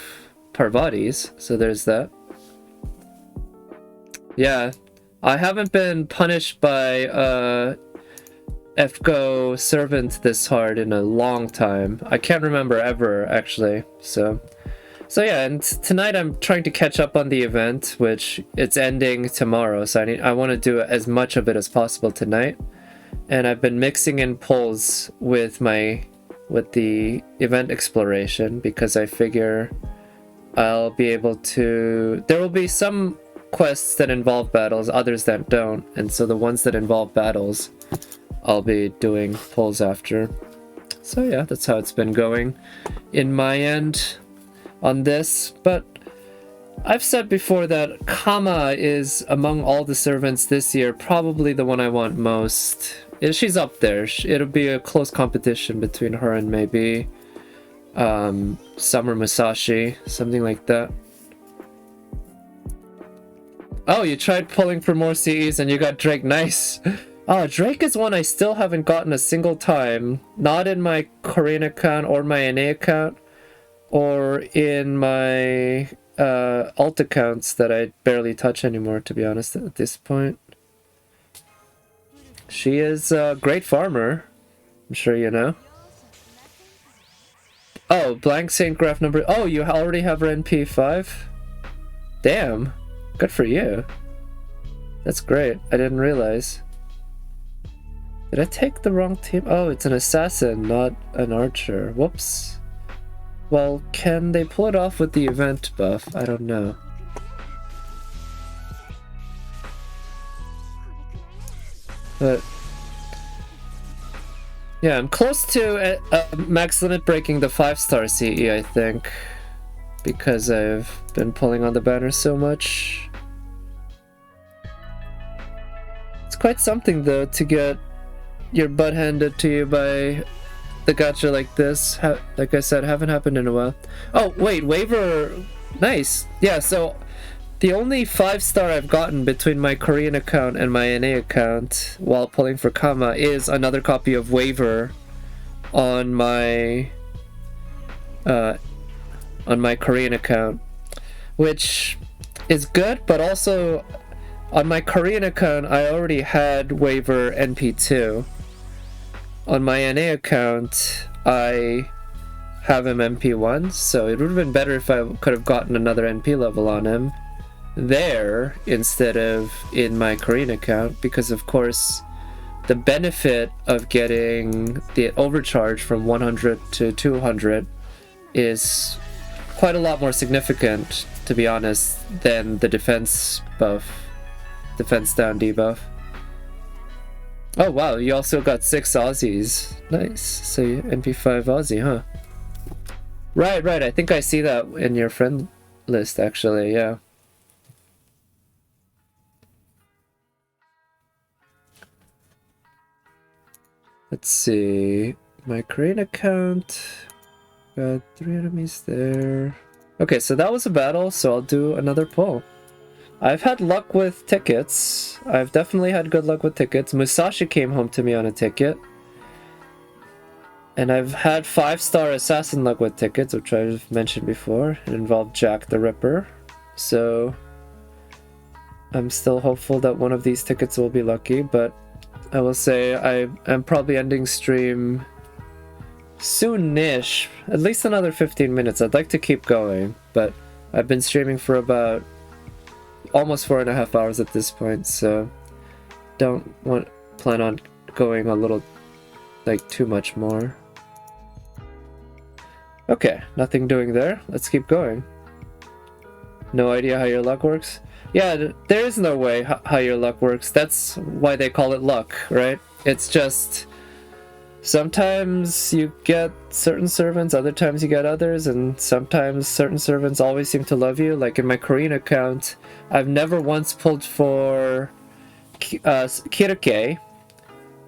S1: Parvatis, so there's that. Yeah, I haven't been punished by FGO servant this hard in a long time. I can't remember ever, actually. So yeah, and tonight I'm trying to catch up on the event, which it's ending tomorrow, so I want to do as much of it as possible tonight. And I've been mixing in polls with the event exploration because I figure I'll be able to... There will be some quests that involve battles, others that don't, and so the ones that involve battles I'll be doing polls after. So yeah, that's how it's been going in my end on this. But I've said before that Kama is, among all the servants this year, probably the one I want most. She's up there. It'll be a close competition between her and maybe Summer Musashi, something like that. Oh, you tried pulling for more CEs and you got Drake. Nice. Oh, Drake is one I still haven't gotten a single time. Not in my Korean account or my NA account or in my alt accounts that I barely touch anymore, to be honest, at this point. She is a great farmer, I'm sure you know. Oh, blank Saint Graph number... Oh, you already have her NP5? Damn, good for you. That's great, I didn't realize. Did I take the wrong team? Oh, it's an assassin, not an archer. Whoops. Well, can they pull it off with the event buff? I don't know. But yeah, I'm close to max limit breaking the 5-star CE, I think, because I've been pulling on the banner so much. It's quite something though to get your butt handed to you by the gacha like this. Like I said, haven't happened in a while. Oh wait, waiver, nice. Yeah, so the only 5-star I've gotten between my Korean account and my NA account while pulling for Kama is another copy of Waiver on my Korean account, which is good, but also on my Korean account I already had Waiver NP2. On my NA account I have him NP1, so it would have been better if I could have gotten another NP level on him there instead of in my Korean account, because of course the benefit of getting the overcharge from 100 to 200 is quite a lot more significant, to be honest, than the defense buff, defense down debuff. Oh wow, you also got 6 Aussies. Nice. So NP5 Aussie, huh? Right, I think I see that in your friend list actually, yeah. Let's see, my Korean account, got 3 enemies there. Okay, so that was a battle, so I'll do another pull. I've had luck with tickets. I've definitely had good luck with tickets. Musashi came home to me on a ticket. And I've had 5-star assassin luck with tickets, which I've mentioned before. It involved Jack the Ripper. So I'm still hopeful that one of these tickets will be lucky, but I will say I'm probably ending stream soon-ish, at least another 15 minutes. I'd like to keep going, but I've been streaming for about almost 4.5 hours at this point, so plan on going a little, like, too much more. Okay, nothing doing there. Let's keep going. No idea how your luck works? Yeah, there is no way how your luck works. That's why they call it luck, right? It's just sometimes you get certain servants, other times you get others, and sometimes certain servants always seem to love you. Like in my Korean account, I've never once pulled for Kirike,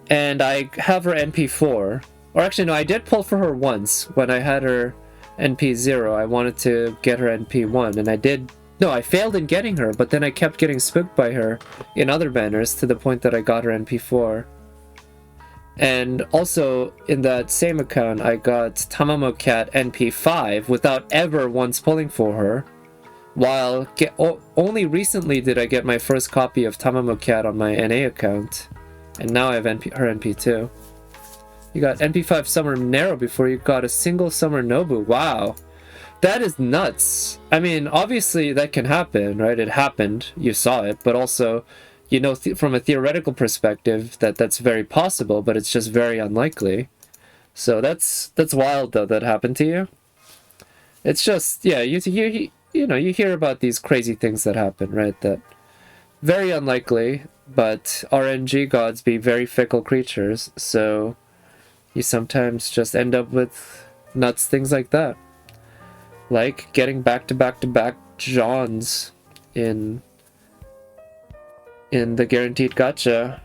S1: and I have her NP4. Or actually, no, I did pull for her once when I had her NP0. I wanted to get her NP1, and I did. No, I failed in getting her, but then I kept getting spooked by her in other banners to the point that I got her NP4. And also, in that same account, I got Tamamo Cat NP5 without ever once pulling for her. While only recently did I get my first copy of Tamamo Cat on my NA account. And now I have her NP2. You got NP5 Summer Nero before you got a single Summer Nobu. Wow. That is nuts. I mean, obviously that can happen, right? It happened. You saw it. But also, you know, from a theoretical perspective, that's very possible, but it's just very unlikely. So that's wild, though, that happened to you. It's just, yeah, you hear about these crazy things that happen, right? That very unlikely, but RNG gods be very fickle creatures, so you sometimes just end up with nuts things like that. Like getting back-to-back-to-back Johns in the guaranteed gacha.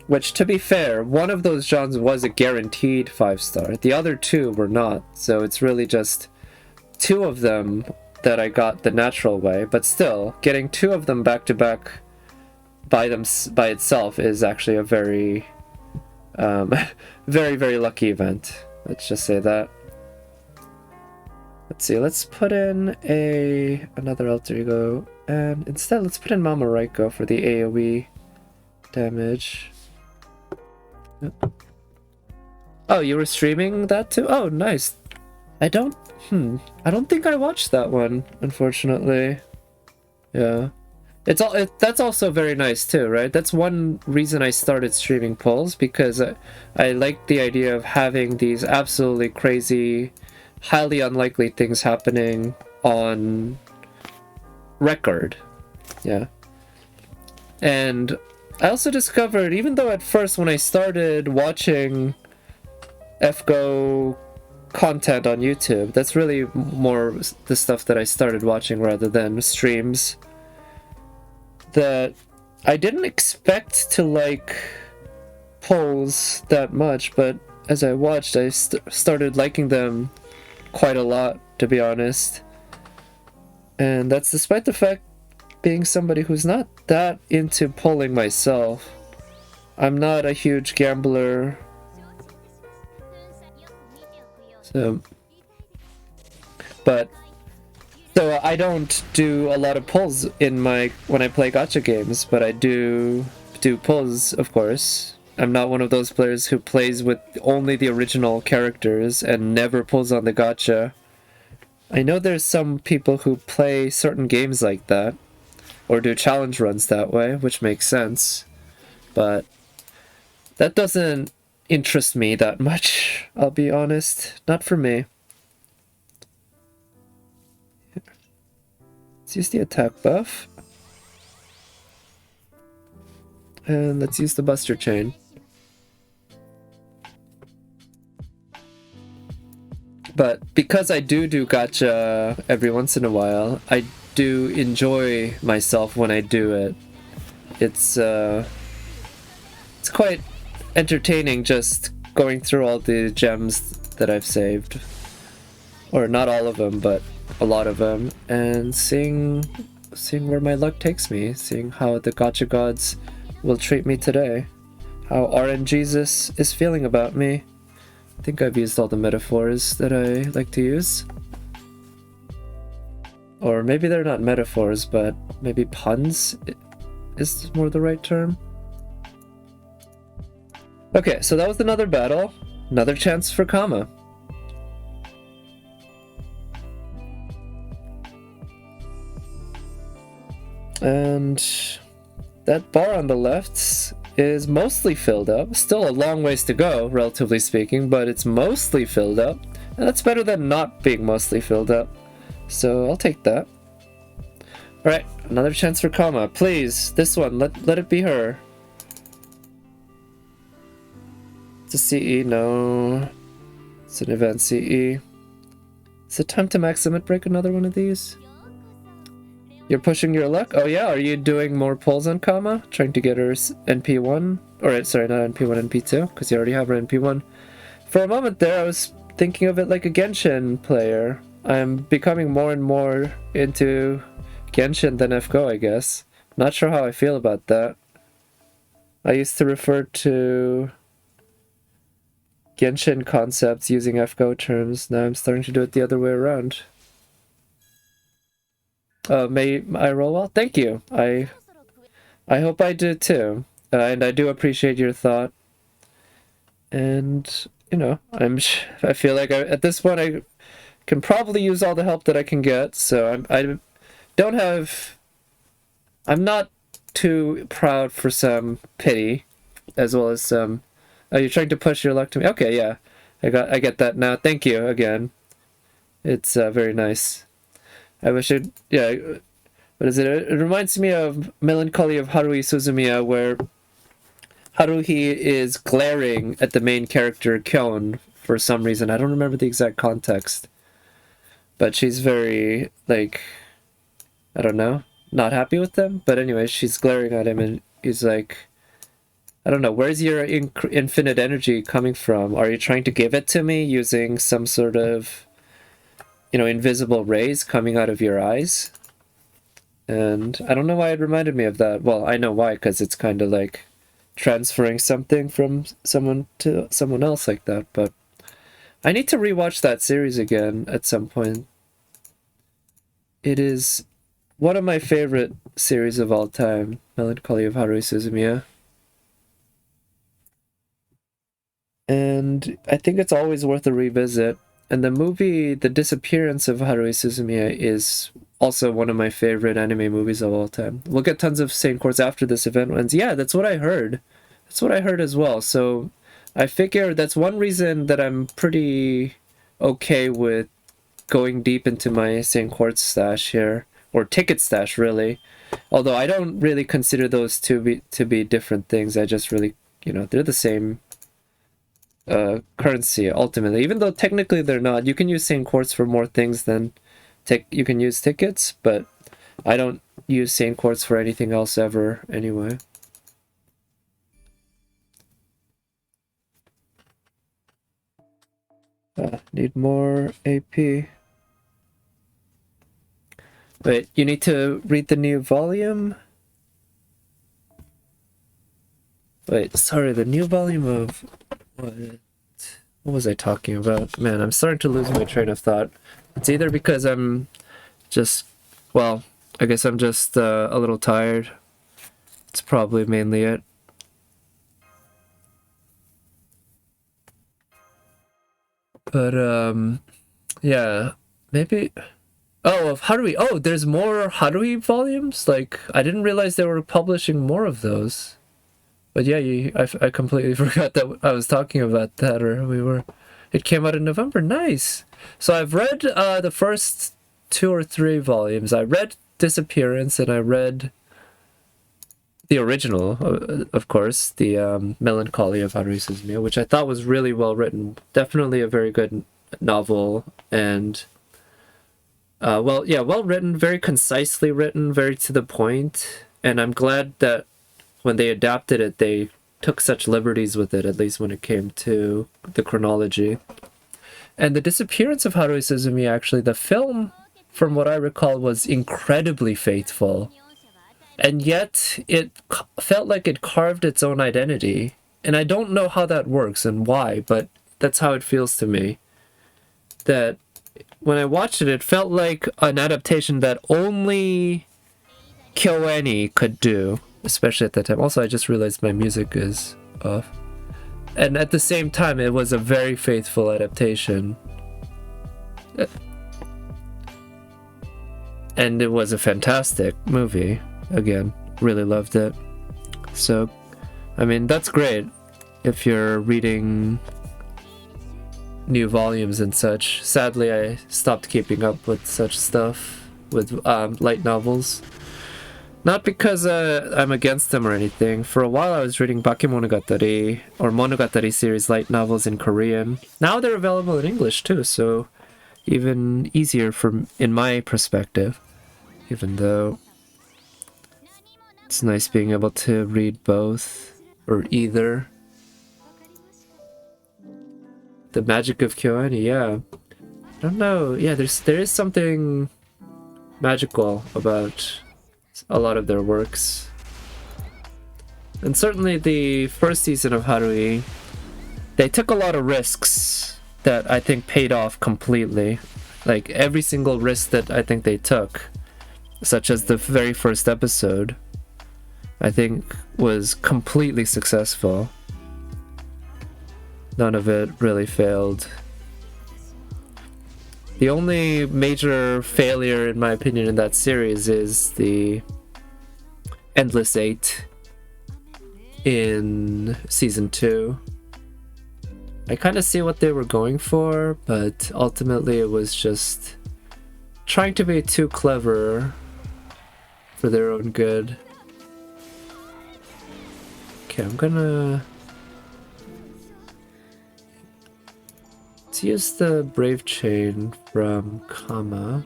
S1: Which, to be fair, one of those Johns was a guaranteed 5-star. The other two were not, so it's really just two of them that I got the natural way. But still, getting two of them back-to-back by itself is actually a very, very, very lucky event. Let's just say that. Let's see, let's put in another alter ego, and instead let's put in Mama Raiko for the AoE damage. Oh, you were streaming that too? Oh, nice. I don't think I watched that one, unfortunately. Yeah. That's also very nice too, right? That's one reason I started streaming polls, because I like the idea of having these absolutely crazy, highly unlikely things happening on record. Yeah. And I also discovered, even though at first when I started watching FGO content on YouTube, that's really more the stuff that I started watching rather than streams, that I didn't expect to like polls that much, but as I watched, I started liking them quite a lot, to be honest. And that's despite the fact being somebody who's not that into polling myself. I'm not a huge gambler. So I don't do a lot of polls when I play gacha games, but I do polls, of course. I'm not one of those players who plays with only the original characters and never pulls on the gacha. I know there's some people who play certain games like that, or do challenge runs that way, which makes sense, but that doesn't interest me that much, I'll be honest. Not for me. Let's use the attack buff. And let's use the Buster Chain. But because I do gacha every once in a while, I do enjoy myself when I do it. It's quite entertaining just going through all the gems that I've saved. Or not all of them, but a lot of them, and seeing where my luck takes me, seeing how the gacha gods will treat me today, how RNGesus is feeling about me. I think I've used all the metaphors that I like to use. Or maybe they're not metaphors, but maybe puns is more the right term. Okay, so that was another battle. Another chance for Kama. And that bar on the left is mostly filled up. Still a long ways to go, relatively speaking, but it's mostly filled up. And that's better than not being mostly filled up. So I'll take that. Alright, another chance for Kama. Please, this one, let it be her. It's a CE, no. It's an event CE. Is it time to max limit break another one of these? You're pushing your luck? Oh yeah, are you doing more pulls on Kama? Trying to get her NP1? Or sorry, not NP1, NP2, because you already have her NP1. For a moment there, I was thinking of it like a Genshin player. I'm becoming more and more into Genshin than FGO, I guess. Not sure how I feel about that. I used to refer to Genshin concepts using FGO terms. Now I'm starting to do it the other way around. May I roll well? Thank you. I hope I did too. And I do appreciate your thought. And, you know, I feel like at this point I can probably use all the help that I can get. So I don't have... I'm not too proud for some pity, as well as some... Oh, you're trying to push your luck to me? Okay, yeah. I get that now. Thank you again. It's very nice. I wish it... Yeah, what is it? It reminds me of Melancholy of Haruhi Suzumiya, where Haruhi is glaring at the main character, Kyon, for some reason. I don't remember the exact context. But she's very, like... I don't know. Not happy with them? But anyway, she's glaring at him and he's like... I don't know, where's your infinite energy coming from? Are you trying to give it to me using some sort of, you know, invisible rays coming out of your eyes? And I don't know why it reminded me of that. Well, I know why, because it's kind of like transferring something from someone to someone else like that. But I need to rewatch that series again at some point. It is one of my favorite series of all time, Melancholy of Haruhi Suzumiya. And I think it's always worth a revisit. And the movie The Disappearance of Haruhi Suzumiya is also one of my favorite anime movies of all time. We'll get tons of Saint Courts after this event ends. Yeah, that's what I heard. That's what I heard as well. So I figure that's one reason that I'm pretty okay with going deep into my Saint Courts stash here. Or ticket stash, really. Although I don't really consider those to be different things. I just really, you know, they're the same currency ultimately, even though technically they're not. You can use Saint Quartz for more things than you can use tickets, but I don't use Saint Quartz for anything else ever anyway. Need more AP. Wait, you need to read the new volume? Wait, sorry, the new volume of... What was I talking about? Man, I'm starting to lose my train of thought. It's either because I'm just... Well, I guess I'm just a little tired. It's probably mainly it. But, yeah, maybe... Oh, of Haruhi. Oh, there's more Haruhi volumes? Like, I didn't realize they were publishing more of those. But yeah, I completely forgot that I was talking about that, or we were... It came out in November. Nice! So I've read the first 2 or 3 volumes. I read Disappearance, and I read the original, of course, the Melancholy of Haruhi Suzumiya, which I thought was really well written. Definitely a very good novel, and... well written, very concisely written, very to the point, and I'm glad that when they adapted it, they took such liberties with it, at least when it came to the chronology. And The Disappearance of Haruhi Suzumiya, actually, the film, from what I recall, was incredibly faithful. And yet, it felt like it carved its own identity. And I don't know how that works and why, but that's how it feels to me. That when I watched it, it felt like an adaptation that only KyoAni could do. Especially at that time. Also, I just realized my music is off. And at the same time, it was a very faithful adaptation. And it was a fantastic movie. Again, really loved it. So, I mean, that's great if you're reading new volumes and such. Sadly, I stopped keeping up with such stuff, with light novels. Not because I'm against them or anything. For a while I was reading Bakemonogatari or Monogatari series light novels in Korean. Now they're available in English too, so even easier in my perspective. Even though it's nice being able to read both or either. The magic of KyoAni, yeah. I don't know. Yeah, there is something magical about a lot of their works. And certainly the first season of Haruhi they took a lot of risks that I think paid off completely. Like every single risk that I think they took, such as the very first episode, I think was completely successful. None of it really failed. The only major failure, in my opinion, in that series is the Endless 8 in season 2. I kind of see what they were going for, but ultimately it was just trying to be too clever for their own good. Okay, I'm gonna... let's use the Brave Chain from Kama.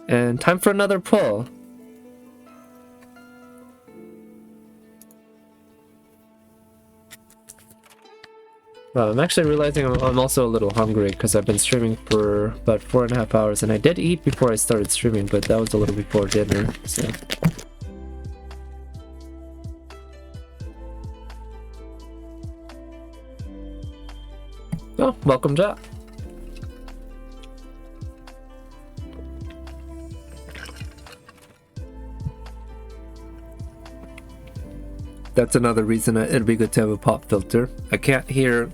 S1: And time for another pull. Well, I'm actually realizing I'm also a little hungry because I've been streaming for about 4.5 hours, and I did eat before I started streaming, but that was a little before dinner, so... Oh, welcome, Jack. That's another reason it'd be good to have a pop filter. I can't hear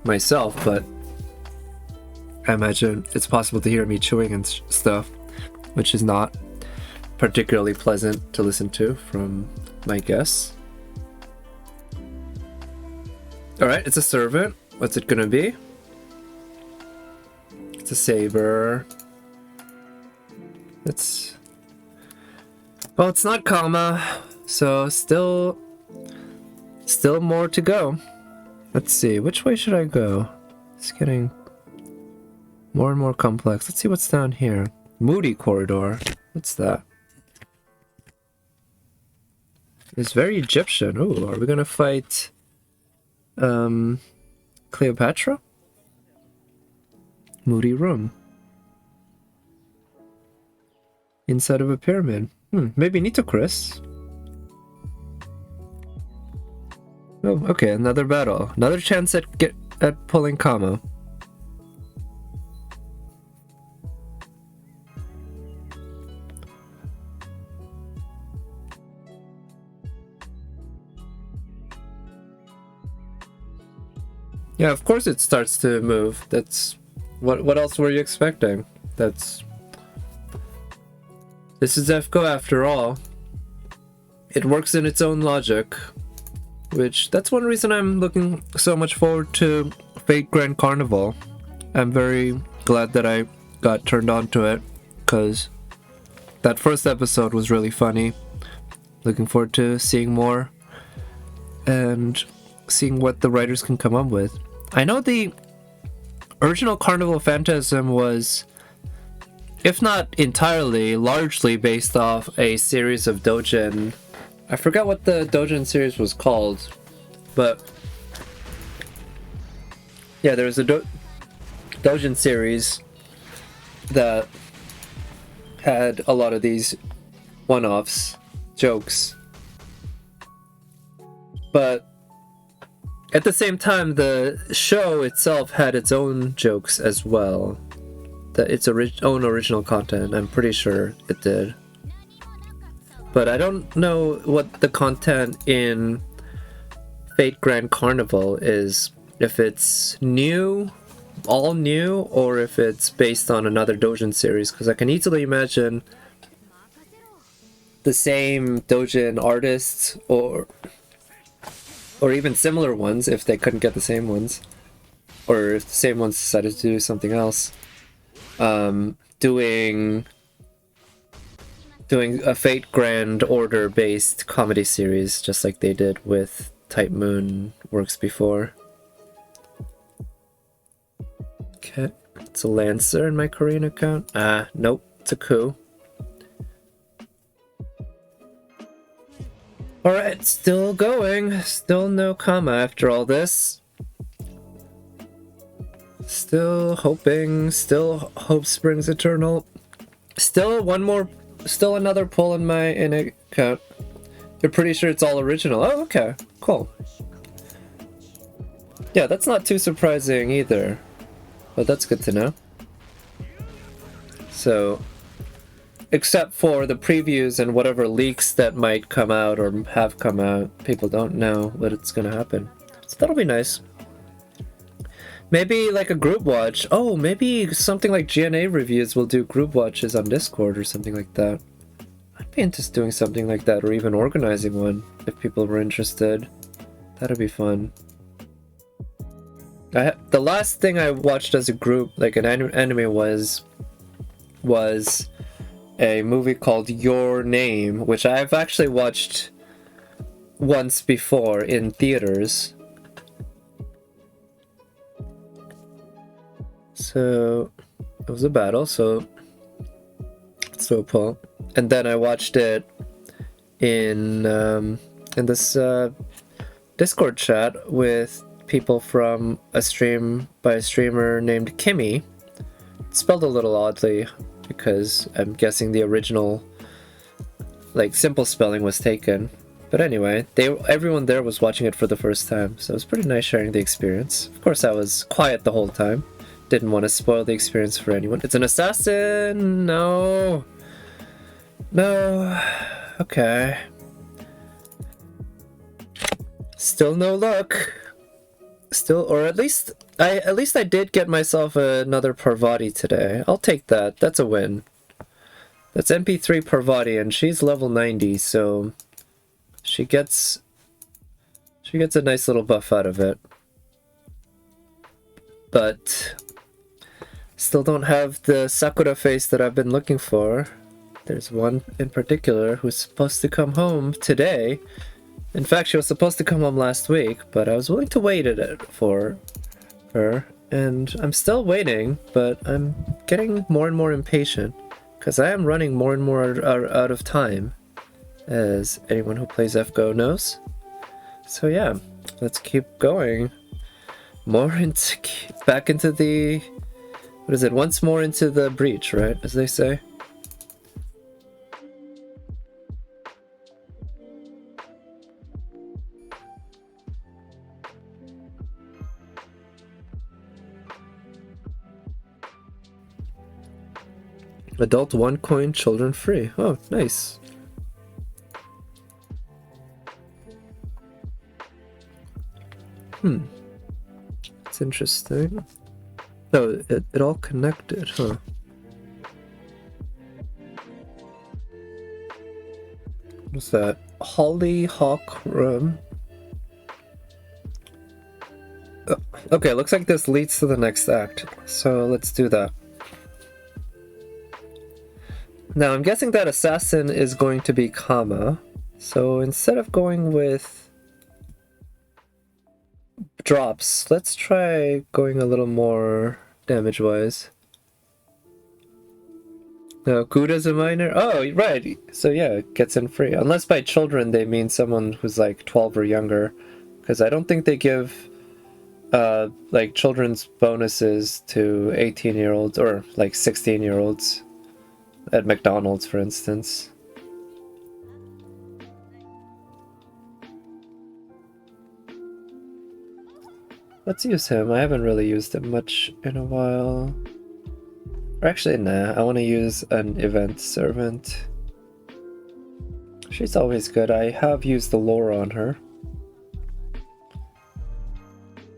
S1: myself, but I imagine it's possible to hear me chewing and stuff, which is not particularly pleasant to listen to from my guests. Alright, it's a servant. What's it gonna be? It's a saber. It's... well, it's not Kama, so still more to go. Let's see, which way should I go? It's getting more and more complex. Let's see what's down here. Moody corridor. What's that? It's very Egyptian. Ooh, are we gonna fight Cleopatra? Moody room. Inside of a pyramid. Maybe Nitocris. Oh, okay, another battle. Another chance at pulling Kama. Yeah, of course it starts to move. That's... what else were you expecting? This is FGO after all. It works in its own logic. That's one reason I'm looking so much forward to Fate Grand Carnival. I'm very glad that I got turned on to it, because that first episode was really funny. Looking forward to seeing more and seeing what the writers can come up with. I know the original Carnival Phantasm was, if not entirely, largely based off a series of doujin. I forgot what the doujin series was called, but yeah, there was a doujin series that had a lot of these one-offs, jokes. But at the same time, the show itself had its own jokes as well. Its own original content, I'm pretty sure it did. But I don't know what the content in Fate Grand Carnival is. If it's new, all new, or if it's based on another doujin series. Because I can easily imagine the same doujin artists, or even similar ones if they couldn't get the same ones. Or if the same ones decided to do something else. Doing a Fate Grand Order based comedy series, just like they did with Type Moon works before. Okay, it's a Lancer in my Korean account. Nope, it's a coup. Alright, still going. Still no Kama after all this. Still hoping, still hope springs eternal. Still another pull in my account. You're pretty sure it's all original. Oh, okay, cool. Yeah, that's not too surprising either. But that's good to know. So, except for the previews and whatever leaks that might come out or have come out, people don't know what it's gonna happen. So that'll be nice. Maybe like a group watch. Oh, maybe something like GNA reviews will do group watches on Discord or something like that. I'd be into doing something like that, or even organizing one if people were interested. That'd be fun. The last thing I watched as a group, like an anime, was a movie called Your Name, which I've actually watched once before in theaters. So it was a battle, so let's do a poll. And then I watched it in this Discord chat with people from a stream by a streamer named Kimmy. It's spelled a little oddly because I'm guessing the original, like, simple spelling was taken. But anyway, everyone there was watching it for the first time, so it was pretty nice sharing the experience. Of course, I was quiet the whole time. Didn't want to spoil the experience for anyone. It's an assassin! No! No. Okay. Still no luck. Still, or at least I did get myself another Parvati today. I'll take that. That's a win. That's MP3 Parvati, and she's level 90, so she gets a nice little buff out of it. But still don't have the Sakura face that I've been looking for. There's one in particular who's supposed to come home today. In fact, she was supposed to come home last week, but I was willing to wait for her. And I'm still waiting, but I'm getting more and more impatient, because I am running more and more out of time, as anyone who plays FGO knows. So yeah, let's keep going. Back into the... what is it? Once more into the breach, right? As they say. Adult 1 coin, children free. Oh, nice. It's interesting. Oh, it all connected, huh? What's that? Hollyhock Room. Okay, looks like this leads to the next act. So let's do that. Now, I'm guessing that assassin is going to be Kama. So instead of going with drops, let's try going a little more damage-wise. No, Kuda's a minor? Oh, right. So yeah, it gets in free. Unless by children they mean someone who's like 12 or younger. Because I don't think they give like children's bonuses to 18-year-olds or like 16-year-olds. At McDonald's, for instance. Let's use him. I haven't really used him much in a while. Or actually, nah. I want to use an event servant. She's always good. I have used the lore on her.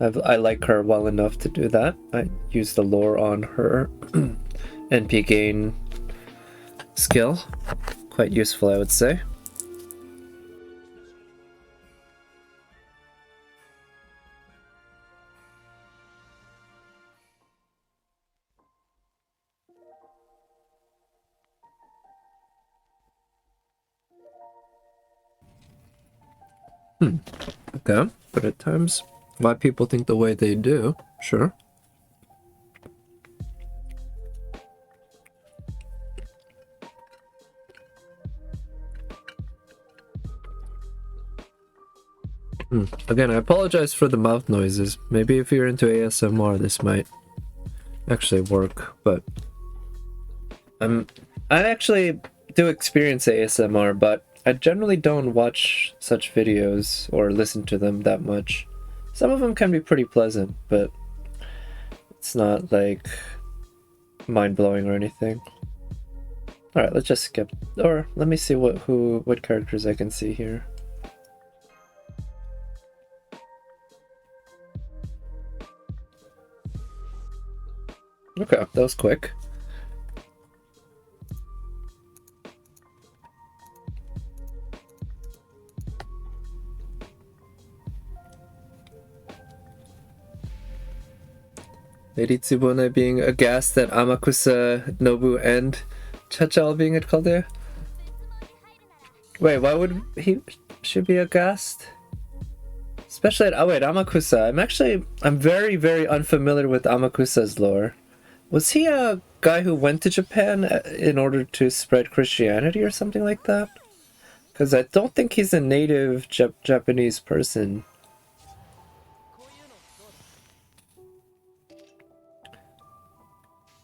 S1: I like her well enough to do that. I used the lore on her NP gain skill. Quite useful, I would say. Okay, but at times, why people think the way they do, sure. Again, I apologize for the mouth noises. Maybe if you're into ASMR, this might actually work, but I actually do experience ASMR, but I generally don't watch such videos or listen to them that much. Some of them can be pretty pleasant, but it's not like mind-blowing or anything. Alright, let's just skip, or let me see what characters I can see here. Okay, that was quick. Lady Tsubone being aghast at Amakusa, Nobu, and Chachal being at Caldera? Wait, why would she be aghast? Especially at, oh wait, Amakusa. I'm very, very unfamiliar with Amakusa's lore. Was he a guy who went to Japan in order to spread Christianity or something like that? Because I don't think he's a native Japanese person.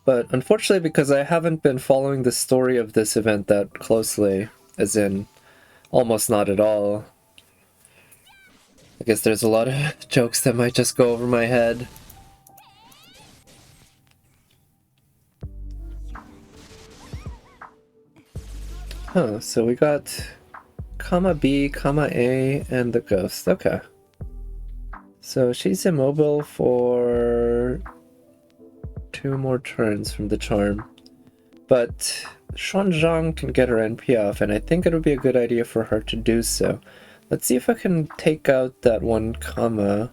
S1: But unfortunately, because I haven't been following the story of this event that closely, as in almost not at all, I guess there's a lot of jokes that might just go over my head. Huh, so we got comma B, comma A, and the ghost. Okay. So she's immobile for 2 more turns from the charm. But Xuanzang can get her NP off, and I think it would be a good idea for her to do so. Let's see if I can take out that 1 comma.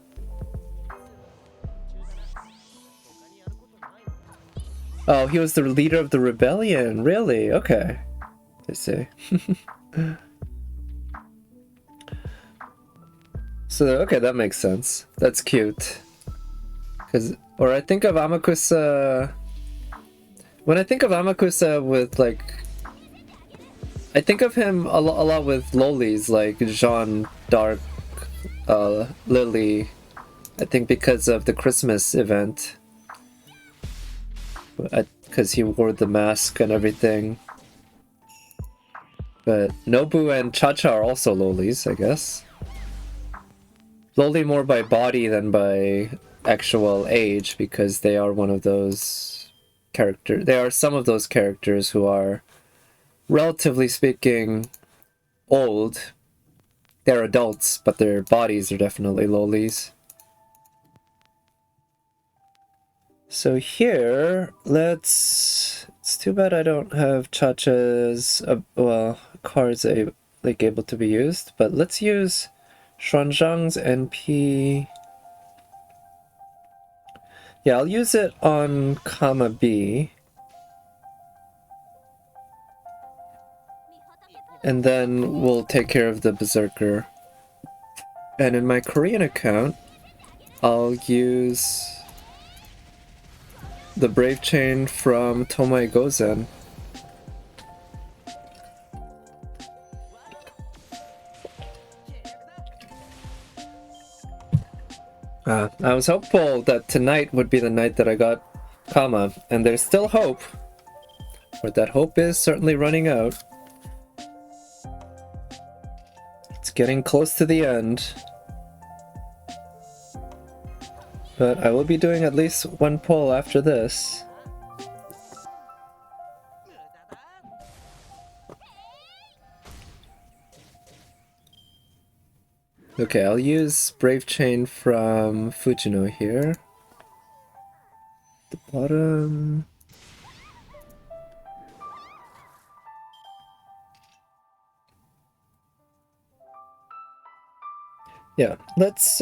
S1: Oh, he was the leader of the rebellion. Really? Okay. I see. So, okay, that makes sense. That's cute. Or I think of Amakusa... When I think of Amakusa with, like... I think of him a lot with lolis, like Jeanne d'Arc, Lily. I think because of the Christmas event. Because he wore the mask and everything. But Nobu and Cha-Cha are also lolis, I guess. Loli more by body than by actual age, because they are one of those characters. They are some of those characters who are, relatively speaking, old. They're adults, but their bodies are definitely lolis. So here, it's too bad I don't have Cha-Cha's, well, cards able to be used, but let's use Xuanzang's NP. Yeah, I'll use it on comma B. And then we'll take care of the Berserker. And in my Korean account, I'll use the Brave Chain from Tomoe Gozen. I was hopeful that tonight would be the night that I got Kama, and there's still hope. But that hope is certainly running out. It's getting close to the end. But I will be doing at least 1 pull after this. Okay, I'll use Brave Chain from Fujino here. The bottom... Yeah, let's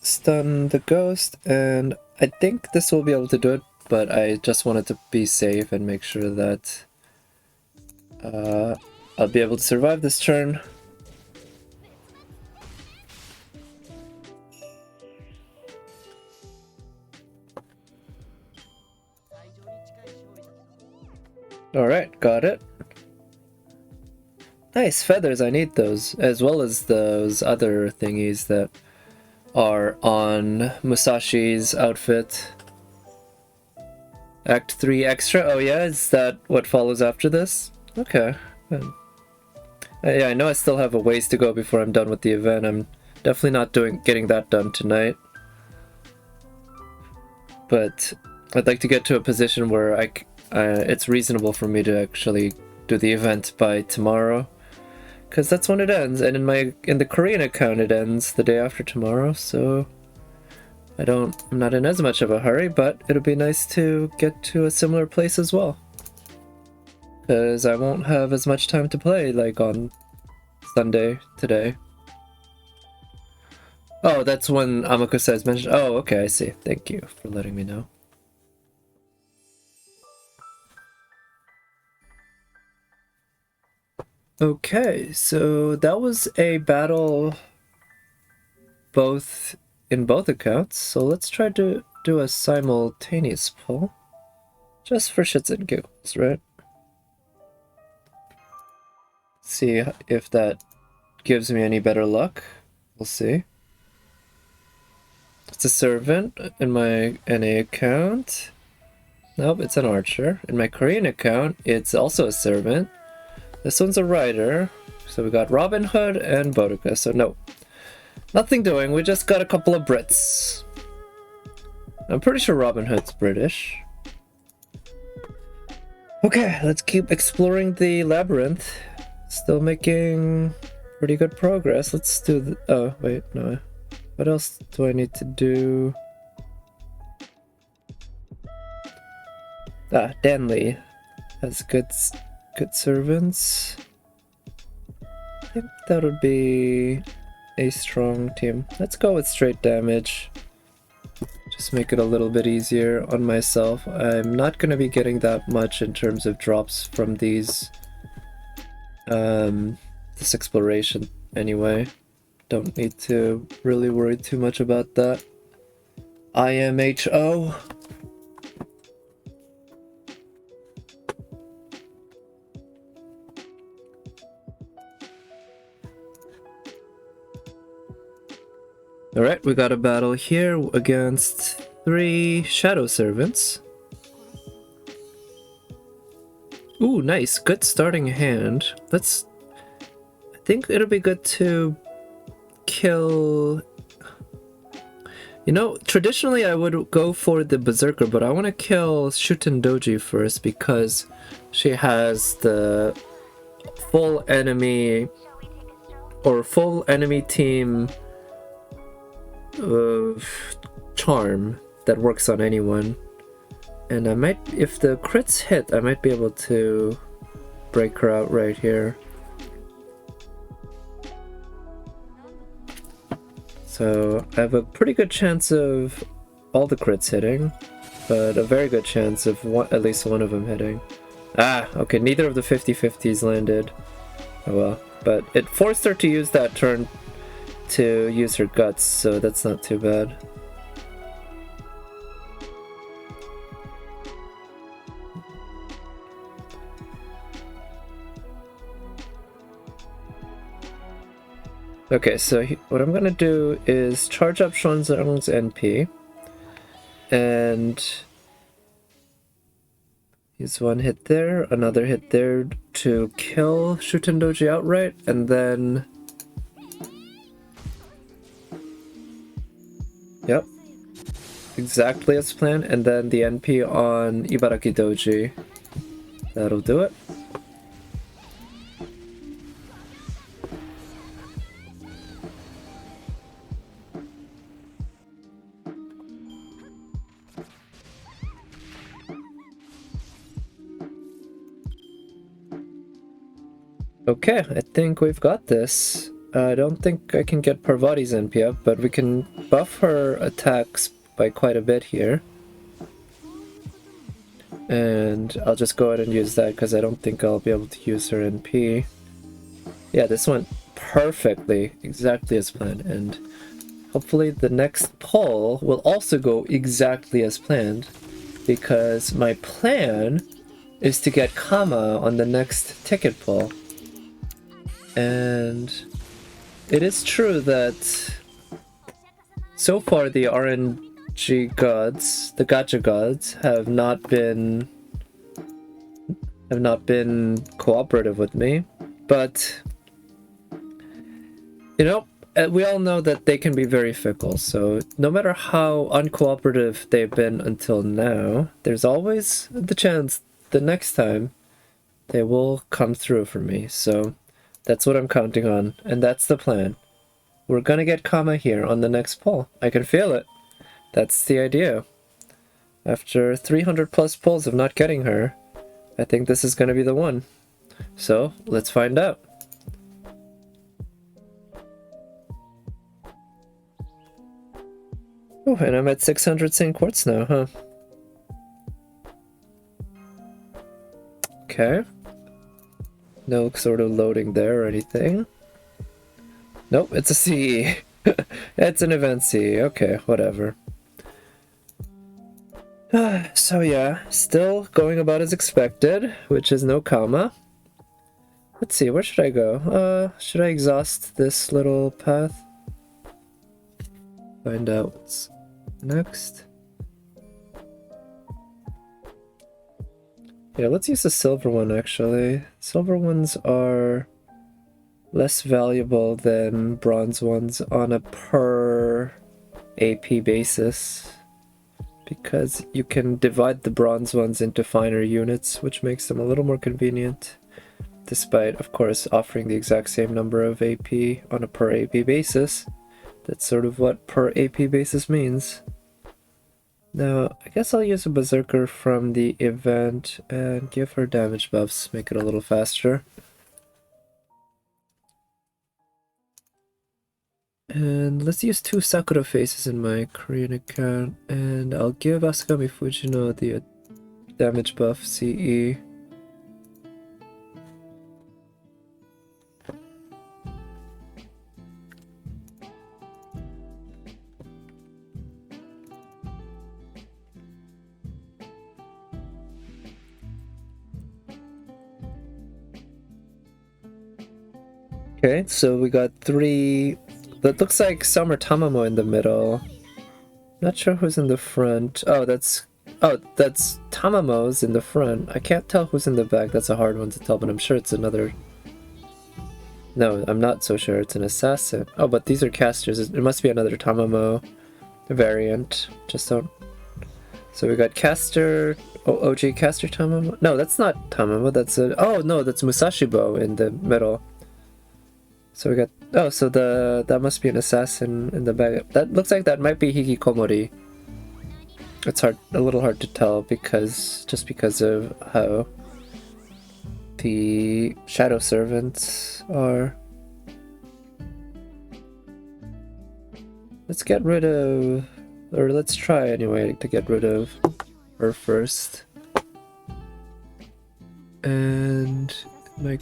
S1: stun the ghost, and I think this will be able to do it, but I just wanted to be safe and make sure that I'll be able to survive this turn. Alright, got it. Nice, feathers, I need those, as well as those other thingies that are on Musashi's outfit. Act 3 extra? Oh yeah, is that what follows after this? Okay. Yeah, I know I still have a ways to go before I'm done with the event. I'm definitely not getting that done tonight. But I'd like to get to a position where it's reasonable for me to actually do the event by tomorrow, because that's when it ends. And in the Korean account, it ends the day after tomorrow. So I'm not in as much of a hurry, but it'll be nice to get to a similar place as well, because I won't have as much time to play like on Sunday today. Oh, that's when Amako says mentioned. Oh, okay, I see. Thank you for letting me know. Okay, so that was a battle in both accounts. So let's try to do a simultaneous pull, just for shits and giggles, right? See if that gives me any better luck. We'll see. It's a servant in my NA account. Nope, it's an archer. In my Korean account, it's also a servant. This one's a rider. So we got Robin Hood and Boudica. So no, nothing doing. We just got a couple of Brits. I'm pretty sure Robin Hood's British. Okay, let's keep exploring the labyrinth. Still making pretty good progress. Let's do the... Oh, wait, no. What else do I need to do? Danley has good servants. I think that would be a strong team. Let's go with straight damage. Just make it a little bit easier on myself. I'm not going to be getting that much in terms of drops from this exploration anyway. Don't need to really worry too much about that. IMHO. Alright, we got a battle here against 3 Shadow Servants. Ooh, nice. Good starting hand. I think it'll be good to kill... You know, traditionally I would go for the Berserker, but I want to kill Shuten Doji first because she has the full enemy team charm that works on anyone. And I might, if the crits hit, I might be able to break her out right here. So I have a pretty good chance of all the crits hitting, but a very good chance of at least one of them hitting. Okay, neither of the 50-50s landed. Oh well, but it forced her to use that turn to use her guts, so that's not too bad. Okay, so what I'm gonna do is charge up Xuanzang's NP and use one hit there, another hit there to kill Shutendoji outright, and then... Yep. Exactly as planned, and then the NP on Ibaraki Doji. That'll do it. Okay, I think we've got this. I don't think I can get Parvati's NP up, but we can buff her attacks by quite a bit here. And I'll just go ahead and use that because I don't think I'll be able to use her NP. Yeah, this went perfectly, exactly as planned, and hopefully the next pull will also go exactly as planned, because my plan is to get Kama on the next ticket pull. And it is true that so far the RNG gods, the gacha gods, have not been cooperative with me, but you know, we all know that they can be very fickle, so no matter how uncooperative they've been until now, there's always the chance the next time they will come through for me, so that's what I'm counting on, and that's the plan. We're gonna get Kama here on the next pull. I can feel it. That's the idea. After 300 plus pulls of not getting her, I think this is gonna be the one. So, let's find out. Oh, and I'm at 600 St. Quartz now, huh? Okay. No sort of loading there or anything. Nope, it's a CE. It's an event CE. Okay, whatever. So yeah, still going about as expected, which is no Kama. Let's see, where should I go? Should I exhaust this little path? Find out what's next. Yeah, let's use the silver one actually. Silver ones are less valuable than bronze ones on a per AP basis, because you can divide the bronze ones into finer units, which makes them a little more convenient, despite, of course, offering the exact same number of AP on a per AP basis. That's sort of what per AP basis means. Now, I guess I'll use a Berserker from the event and give her damage buffs, make it a little faster. And let's use 2 Sakura faces in my Korean account, and I'll give Asakami Fujino the damage buff CE. Okay, so we got 3. That looks like Summer Tamamo in the middle. Not sure who's in the front. Oh, that's Tamamo's in the front. I can't tell who's in the back. That's a hard one to tell, but I'm sure it's another. No, I'm not so sure. It's an assassin. Oh, but these are casters. It must be another Tamamo variant. Just don't. So we got caster. Oh, OG caster Tamamo. No, that's not Tamamo. That's a. Oh no, that's Musashibo in the middle. So we got, oh, so that must be an assassin in the back. That looks like that might be Hikikomori. It's a little hard to tell just because of how the shadow servants are. Let's get rid of, or let's try anyway to get rid of her first. And my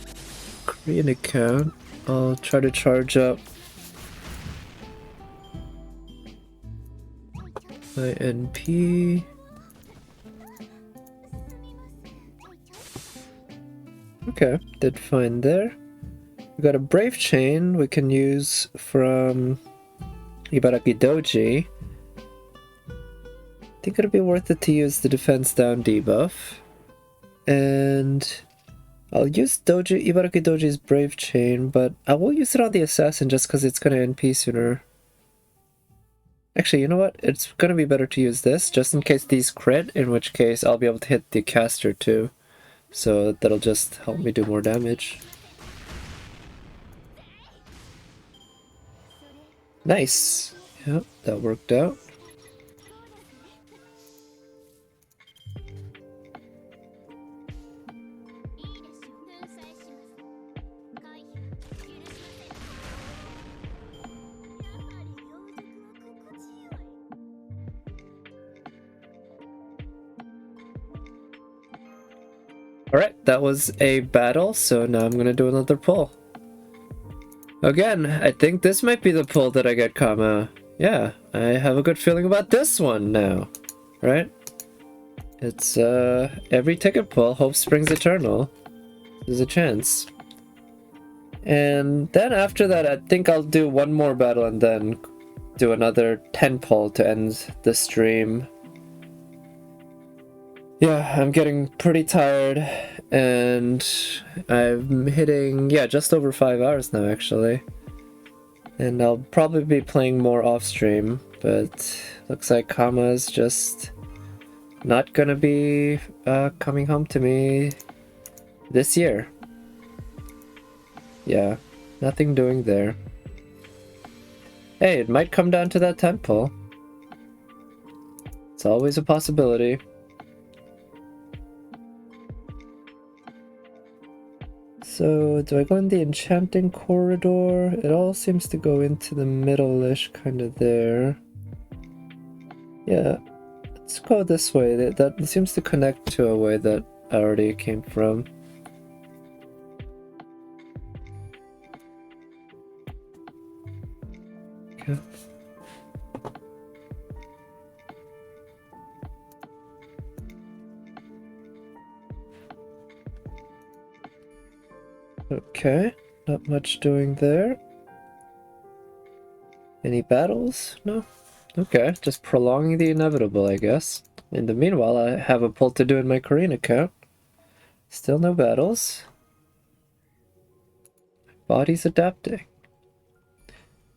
S1: Korean account, I'll try to charge up my NP. Okay, did fine there. We got a Brave Chain we can use from Ibaraki Doji. I think it'll be worth it to use the defense down debuff. And I'll use Ibaraki Doji's Brave Chain, but I will use it on the Assassin just because it's going to NP sooner. Actually, you know what? It's going to be better to use this, just in case these crit, in which case I'll be able to hit the caster too. So that'll just help me do more damage. Nice! Yep, that worked out. Alright, that was a battle, so now I'm gonna do another pull. Again, I think this might be the pull that I get Kama. Yeah, I have a good feeling about this one now. Right? It's, every ticket pull, hope springs eternal. There's a chance. And then after that, I think I'll do one more battle and then do another 10 pull to end the stream. Yeah, I'm getting pretty tired, and I'm hitting, yeah, just over 5 hours now, actually. And I'll probably be playing more off stream, but looks like Kama's just not gonna be coming home to me this year. Yeah, nothing doing there. Hey, it might come down to that temple. It's always a possibility. So, do I go in the enchanting corridor? It all seems to go into the middle-ish kind of there. Yeah, let's go this way. That seems to connect to a way that I already came from. Okay. Okay, not much doing there. Any battles? No? Okay, just prolonging the inevitable, I guess. In the meanwhile, I have a pull to do in my Korean account. Still no battles. Body's adapting.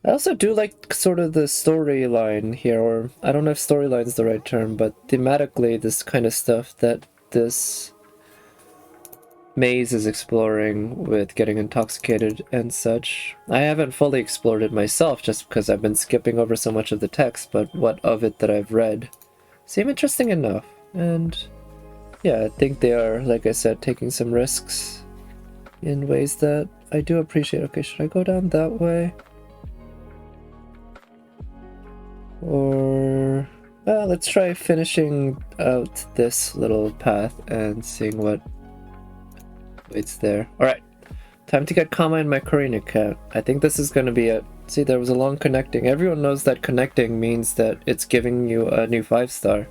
S1: I also do like sort of the storyline here, or I don't know if storyline is the right term, but thematically this kind of stuff that this maze is exploring with getting intoxicated and such. I haven't fully explored it myself just because I've been skipping over so much of the text, but what of it that I've read seem interesting enough. And yeah, I think they are, like I said, taking some risks in ways that I do appreciate. Okay, should I go down that way? Or let's try finishing out this little path and seeing what waits there. Alright, time to get Kama in my Korean account. I think this is going to be it. See, there was a long connecting. Everyone knows that connecting means that it's giving you a new 5-star.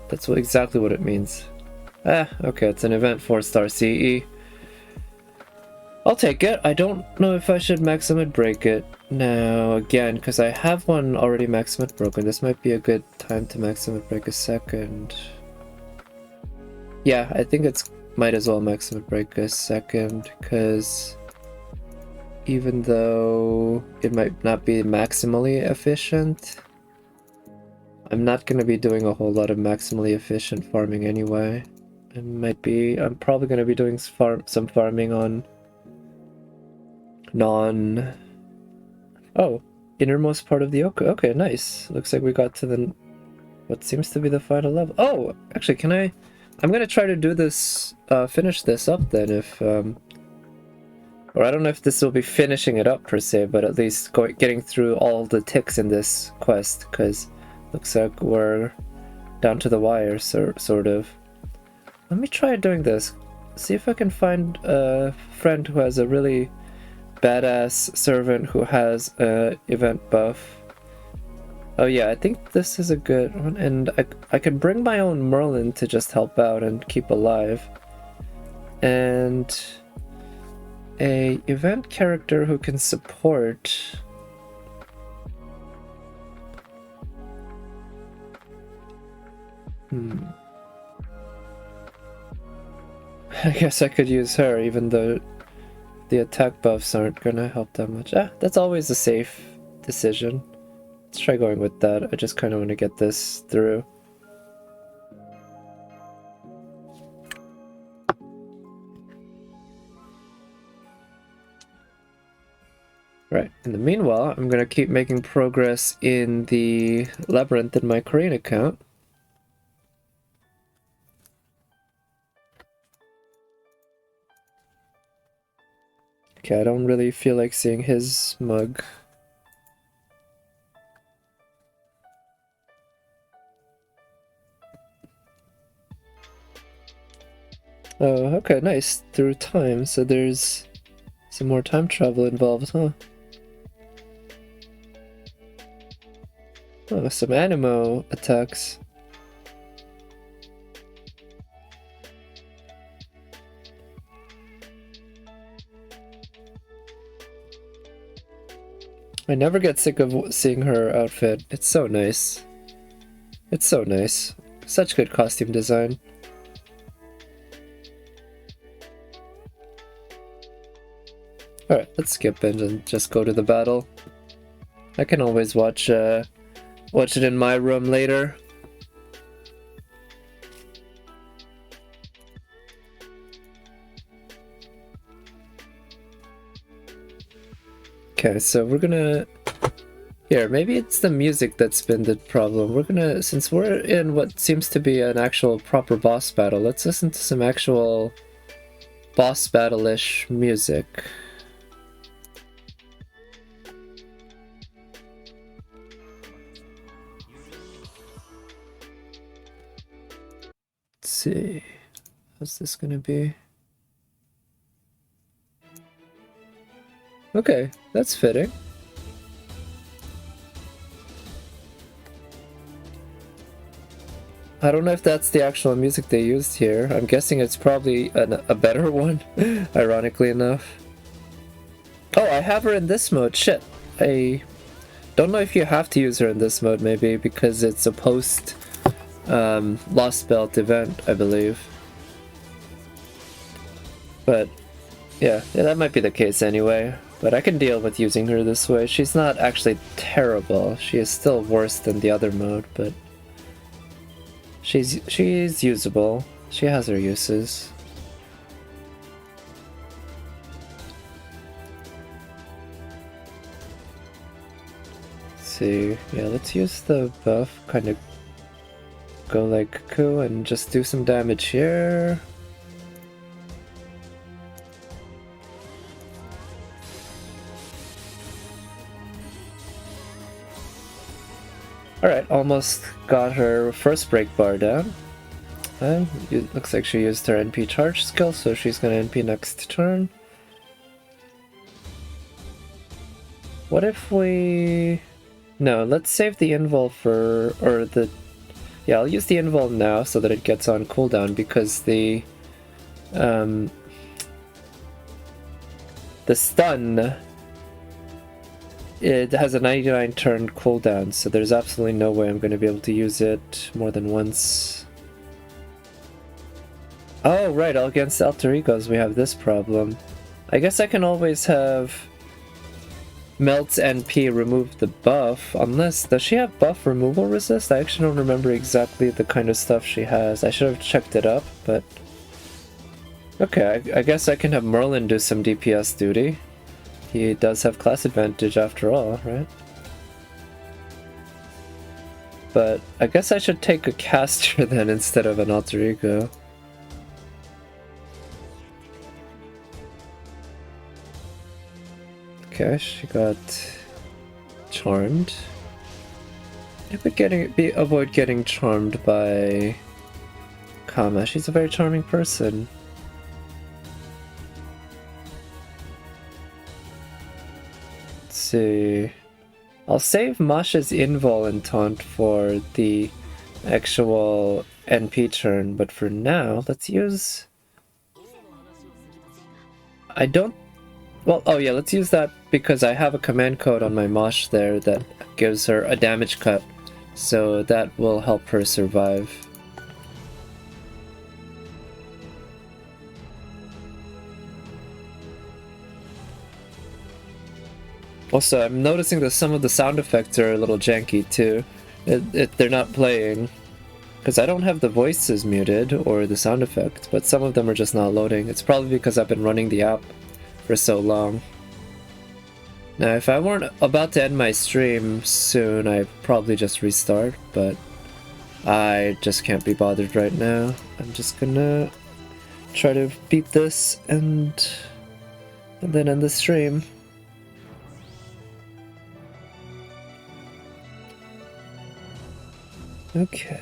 S1: That's exactly what it means. Okay, it's an event 4-star CE. I'll take it. I don't know if I should maximum break it now again, because I have one already maximum broken. This might be a good time to maximum break a second. Yeah, I think it's might as well maximum break a second, because even though it might not be maximally efficient, I'm not going to be doing a whole lot of maximally efficient farming anyway. I'm probably going to be doing some farming on innermost part of the oak. Okay, nice. Looks like we got to what seems to be the final level. Oh, actually, I'm gonna try to do this, finish this up then, or I don't know if this will be finishing it up per se, but at least getting through all the ticks in this quest, because looks like we're down to the wire, sort of. Let me try doing this. See if I can find a friend who has a really badass servant who has a event buff. Oh yeah, I think this is a good one, and I could bring my own Merlin to just help out and keep alive. And a event character who can support. I guess I could use her, even though the attack buffs aren't gonna help that much. That's always a safe decision. Let's try going with that. I just kind of want to get this through. Right, in the meanwhile, I'm gonna keep making progress in the labyrinth in my Korean account. Okay, I don't really feel like seeing his mug. Oh, okay, nice. Through time, so there's some more time travel involved, huh? Oh, some Animo attacks. I never get sick of seeing her outfit. It's so nice. It's so nice. Such good costume design. Alright, let's skip and just go to the battle. I can always watch it in my room later. Okay, so we're gonna... Here, maybe it's the music that's been the problem. We're gonna... Since we're in what seems to be an actual proper boss battle, let's listen to some actual boss battle-ish music. Let's see... How's this gonna be? Okay, that's fitting. I don't know if that's the actual music they used here. I'm guessing it's probably a better one, ironically enough. Oh, I have her in this mode. Shit. I don't know if you have to use her in this mode, maybe, because it's a post Lost Belt event, I believe. But yeah, that might be the case anyway. But I can deal with using her this way. She's not actually terrible. She is still worse than the other mode, but she's usable. She has her uses. Let's see. Yeah, let's use the buff. Kind of go like cuckoo and just do some damage here. Alright, almost got her first break bar down. And it looks like she used her NP charge skill, so she's gonna NP next turn. What if we... No, let's save the invul for... or the... Yeah, I'll use the invul now so that it gets on cooldown, because the stun... It has a 99 turn cooldown, so there's absolutely no way I'm going to be able to use it more than once. Oh, right, against alter egos we have this problem. I guess I can always have Melt's NP remove the buff, unless... Does she have buff removal resist? I actually don't remember exactly the kind of stuff she has. I should have checked it up, but... Okay, I guess I can have Merlin do some DPS duty. He does have class advantage after all, right? But I guess I should take a caster then instead of an alter ego. Okay, she got charmed. I would avoid getting charmed by Kama. She's a very charming person. See. I'll save Masha's invul and taunt for the actual NP turn, but for now, let's use... I don't... Well, oh yeah, let's use that because I have a command code on my Mosh there that gives her a damage cut, so that will help her survive. Also, I'm noticing that some of the sound effects are a little janky too. They're not playing. Because I don't have the voices muted or the sound effects, but some of them are just not loading. It's probably because I've been running the app for so long. Now, if I weren't about to end my stream soon, I'd probably just restart, but I just can't be bothered right now. I'm just gonna try to beat this and then end the stream. Okay.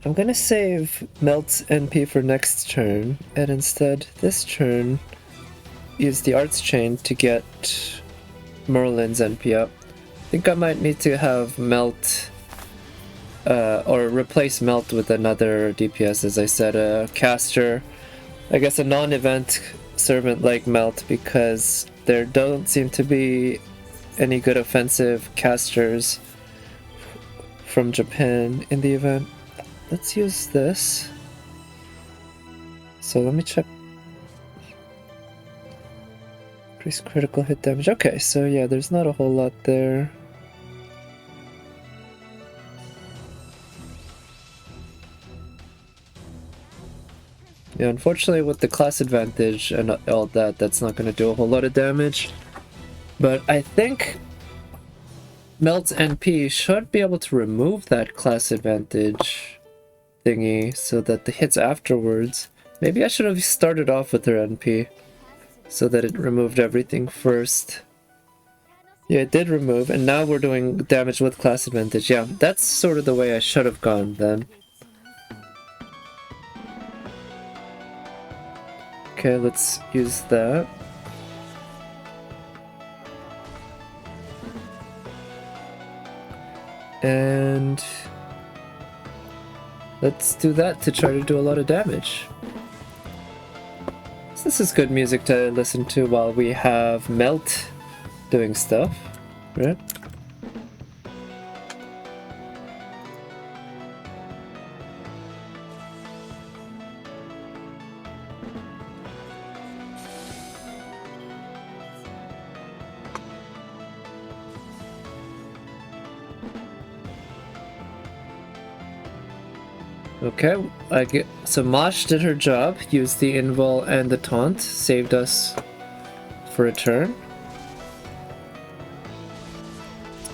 S1: I'm gonna save Melt's NP for next turn, and instead, this turn, use the Arts Chain to get Merlin's NP up. I think I might need to have Melt, or replace Melt with another DPS, as I said, a caster. I guess a non-event servant like Melt, because there don't seem to be any good offensive casters from Japan in the event. Let's use this. So let me check. Increase critical hit damage. Okay, so yeah, there's not a whole lot there. Yeah, unfortunately with the class advantage and all that, that's not going to do a whole lot of damage. But I think Melt's NP should be able to remove that class advantage thingy so that the hits afterwards... Maybe I should have started off with her NP so that it removed everything first. Yeah, it did remove, and now we're doing damage with class advantage. Yeah, that's sort of the way I should have gone then. Okay, let's use that. And let's do that to try to do a lot of damage. So this is good music to listen to while we have Melt doing stuff, right? Okay, so Mosh did her job, used the invul and the taunt, saved us for a turn.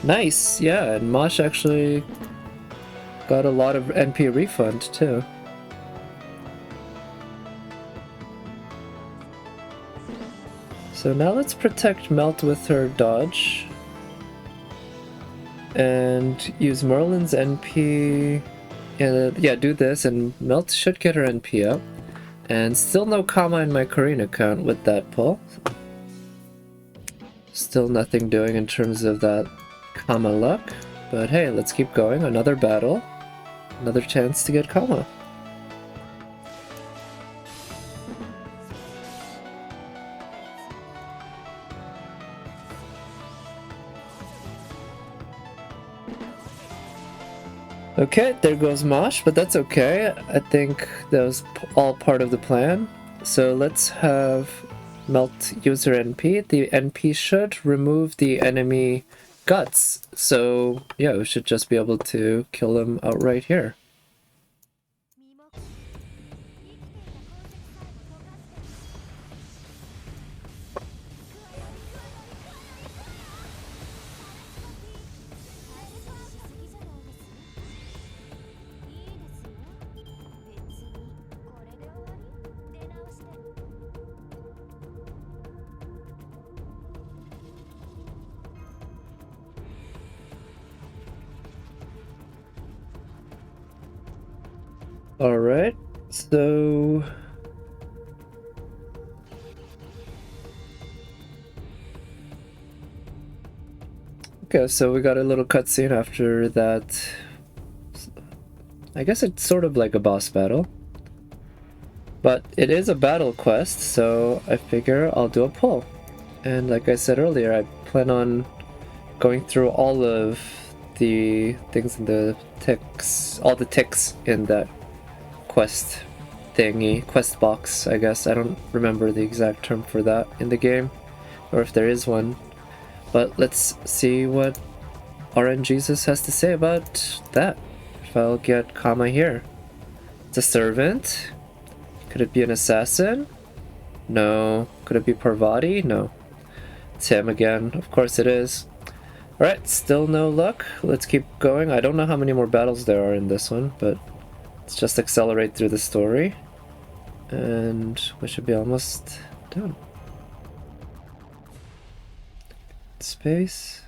S1: Nice, yeah, and Mosh actually got a lot of NP refund too. So now let's protect Melt with her dodge. And use Merlin's NP. Yeah, do this, and Melt should get her NP up. And still no comma in my Korean account with that pull. Still nothing doing in terms of that comma luck. But hey, let's keep going. Another battle. Another chance to get comma. Okay, there goes Mosh, but that's okay. I think that was all part of the plan. So let's have Melt use her NP. The NP should remove the enemy guts. So yeah, we should just be able to kill him outright here. Alright, so... Okay, so we got a little cutscene after that. I guess it's sort of like a boss battle. But it is a battle quest, so I figure I'll do a pull. And like I said earlier, I plan on going through all of the things in the ticks, all the ticks in that quest thingy, quest box, I guess. I don't remember the exact term for that in the game, or if there is one. But let's see what RN Jesus has to say about that. If I'll get comma here. It's a servant. Could it be an assassin? No. Could it be Parvati? No. It's him again. Of course it is. Alright, still no luck. Let's keep going. I don't know how many more battles there are in this one, but let's just accelerate through the story. And we should be almost done. Space.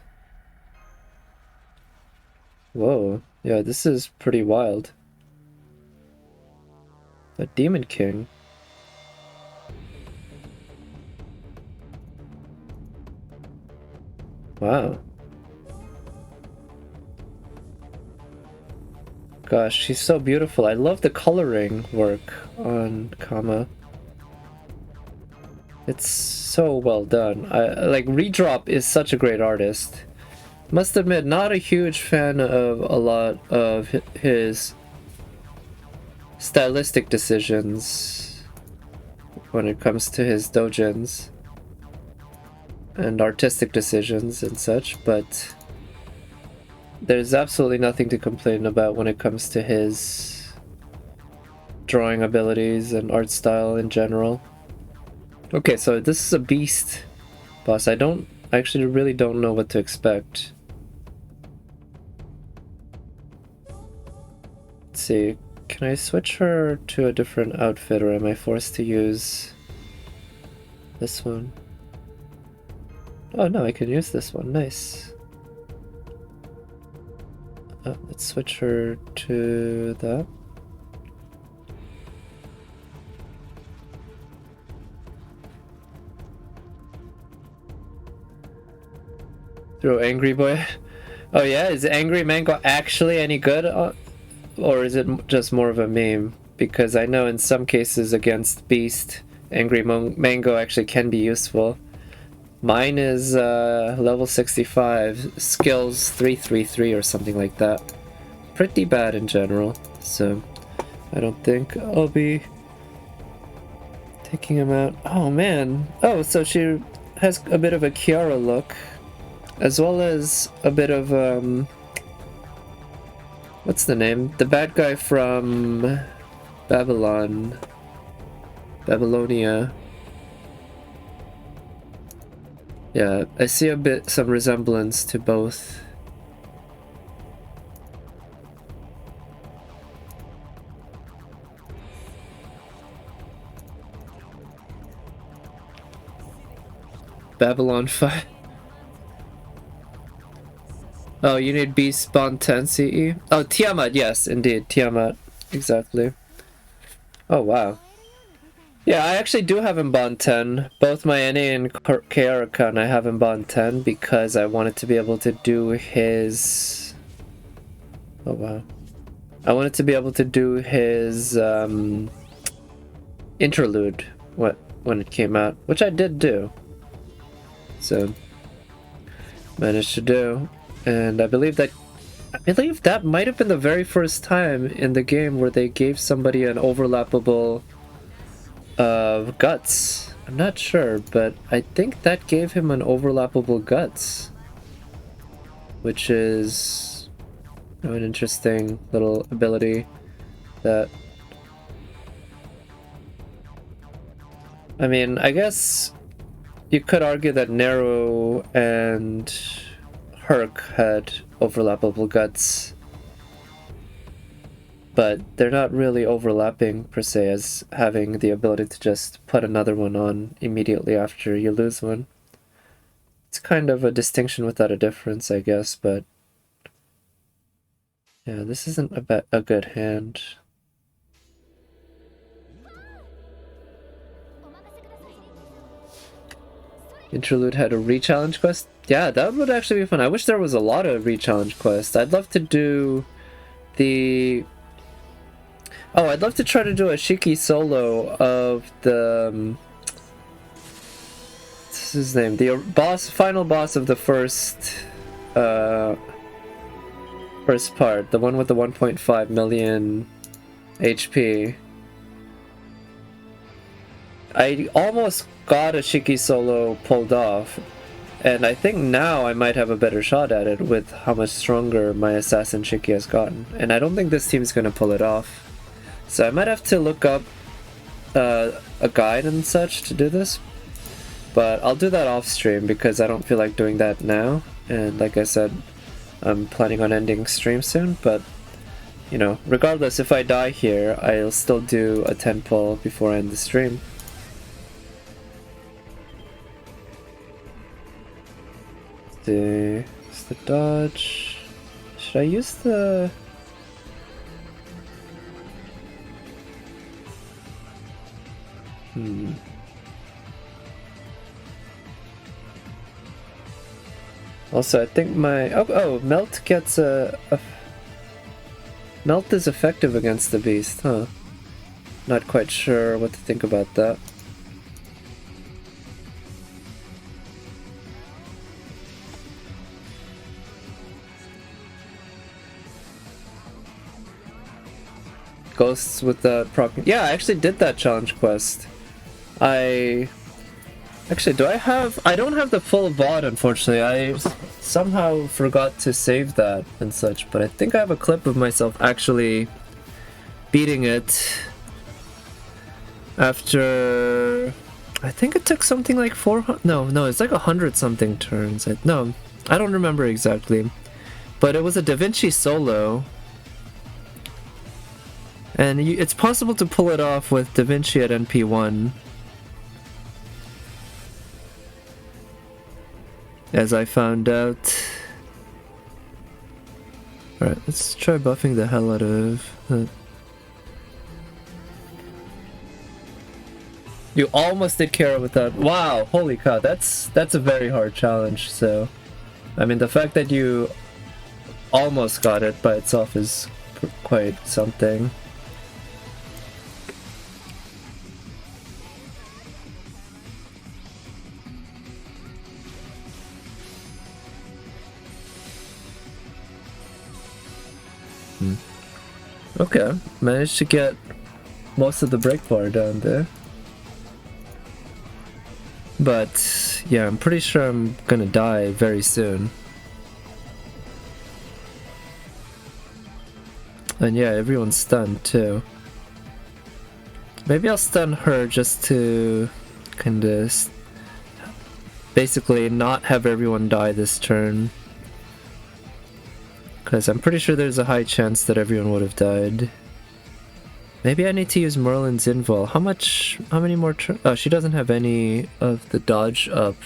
S1: Whoa. Yeah, this is pretty wild. A Demon King. Wow. Gosh, she's so beautiful. I love the coloring work on Kama. It's so well done. Like, Redrop is such a great artist. Must admit, not a huge fan of a lot of his stylistic decisions when it comes to his doujins. and artistic decisions and such, but there's absolutely nothing to complain about when it comes to his drawing abilities and art style in general. Okay, so this is a beast boss. I actually really don't know what to expect. Let's see, can I switch her to a different outfit, or am I forced to use this one? Oh no, I can use this one, nice. Let's switch her to that. Throw Angry Boy. Oh yeah, is Angry Mango actually any good? Or is it just more of a meme? Because I know in some cases against Beast, Angry Mango actually can be useful. Mine is level 65, skills 333 or something like that. Pretty bad in general, so I don't think I'll be taking him out. Oh man, oh, so she has a bit of a Kiara look, as well as a bit of what's the name? The bad guy from Babylonia. Yeah, I see some resemblance to both. Babylon 5. Oh, you need Beast Spawn 10 CE? Oh, Tiamat, yes, indeed, Tiamat, exactly. Oh, wow. Yeah, I actually do have him bond 10. Both my NA and KR account I have him bond 10 because I wanted to be able to do his... Oh wow. I wanted to be able to do his interlude when it came out, which I did do. So managed to do. And I believe that might have been the very first time in the game where they gave somebody an overlappable of guts. I'm not sure, but I think that gave him an overlappable guts, which is an interesting little ability that, I mean, I guess you could argue that Nero and Herc had overlappable guts, but they're not really overlapping per se as having the ability to just put another one on immediately after you lose one. It's kind of a distinction without a difference, I guess, but yeah, this isn't a good hand. Interlude had a re-challenge quest? Yeah, that would actually be fun. I wish there was a lot of re-challenge quests. I'd love to do the... Oh, I'd love to try to do a Shiki solo of the... what's his name? The final boss of the first part. The one with the 1.5 million HP. I almost got a Shiki solo pulled off, and I think now I might have a better shot at it with how much stronger my assassin Shiki has gotten. And I don't think this team's gonna pull it off. So I might have to look up a guide and such to do this. But I'll do that off stream because I don't feel like doing that now. And like I said, I'm planning on ending stream soon, but you know, regardless, if I die here, I'll still do a 10 pull before I end the stream. It's the dodge. Should I use the... Also, I think my... Oh, Melt gets a... Melt is effective against the beast, huh? Not quite sure what to think about that. Ghosts with the proc... Yeah, I actually did that challenge quest. I Actually, do I have... I don't have the full VOD, unfortunately. I somehow forgot to save that and such, but I think I have a clip of myself actually beating it after... I think it took something like 400... No, it's like 100 something turns. No, I don't remember exactly. But it was a Da Vinci solo. And it's possible to pull it off with Da Vinci at NP1. As I found out. Alright, let's try buffing the hell out of that. You almost did Kara with that. Wow, holy cow, that's a very hard challenge, so... I mean, the fact that you almost got it by itself is quite something. Okay, managed to get most of the break bar down there. But yeah, I'm pretty sure I'm gonna die very soon. And yeah, everyone's stunned too. Maybe I'll stun her just to kinda basically not have everyone die this turn. Because I'm pretty sure there's a high chance that everyone would have died. Maybe I need to use Merlin's invul. How many more turns? Oh, she doesn't have any of the dodge up.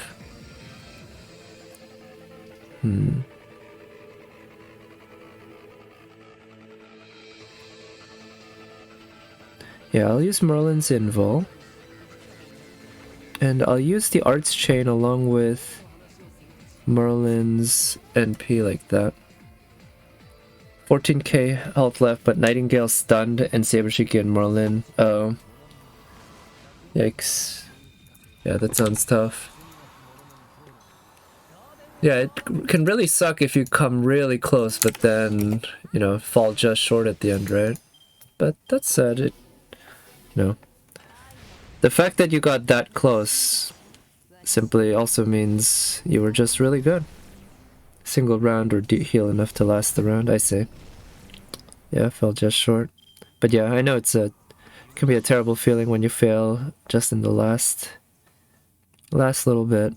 S1: Yeah, I'll use Merlin's invul. And I'll use the arts chain along with Merlin's NP like that. 14k health left, but Nightingale stunned and Sabershiki and Merlin. Oh. Yikes. Yeah, that sounds tough. Yeah, it can really suck if you come really close, but then, you know, fall just short at the end, right? But that said, you know, the fact that you got that close simply also means you were just really good. Single round or heal enough to last the round, I say. Yeah, fell just short. But yeah, I know it can be a terrible feeling when you fail just in the last little bit.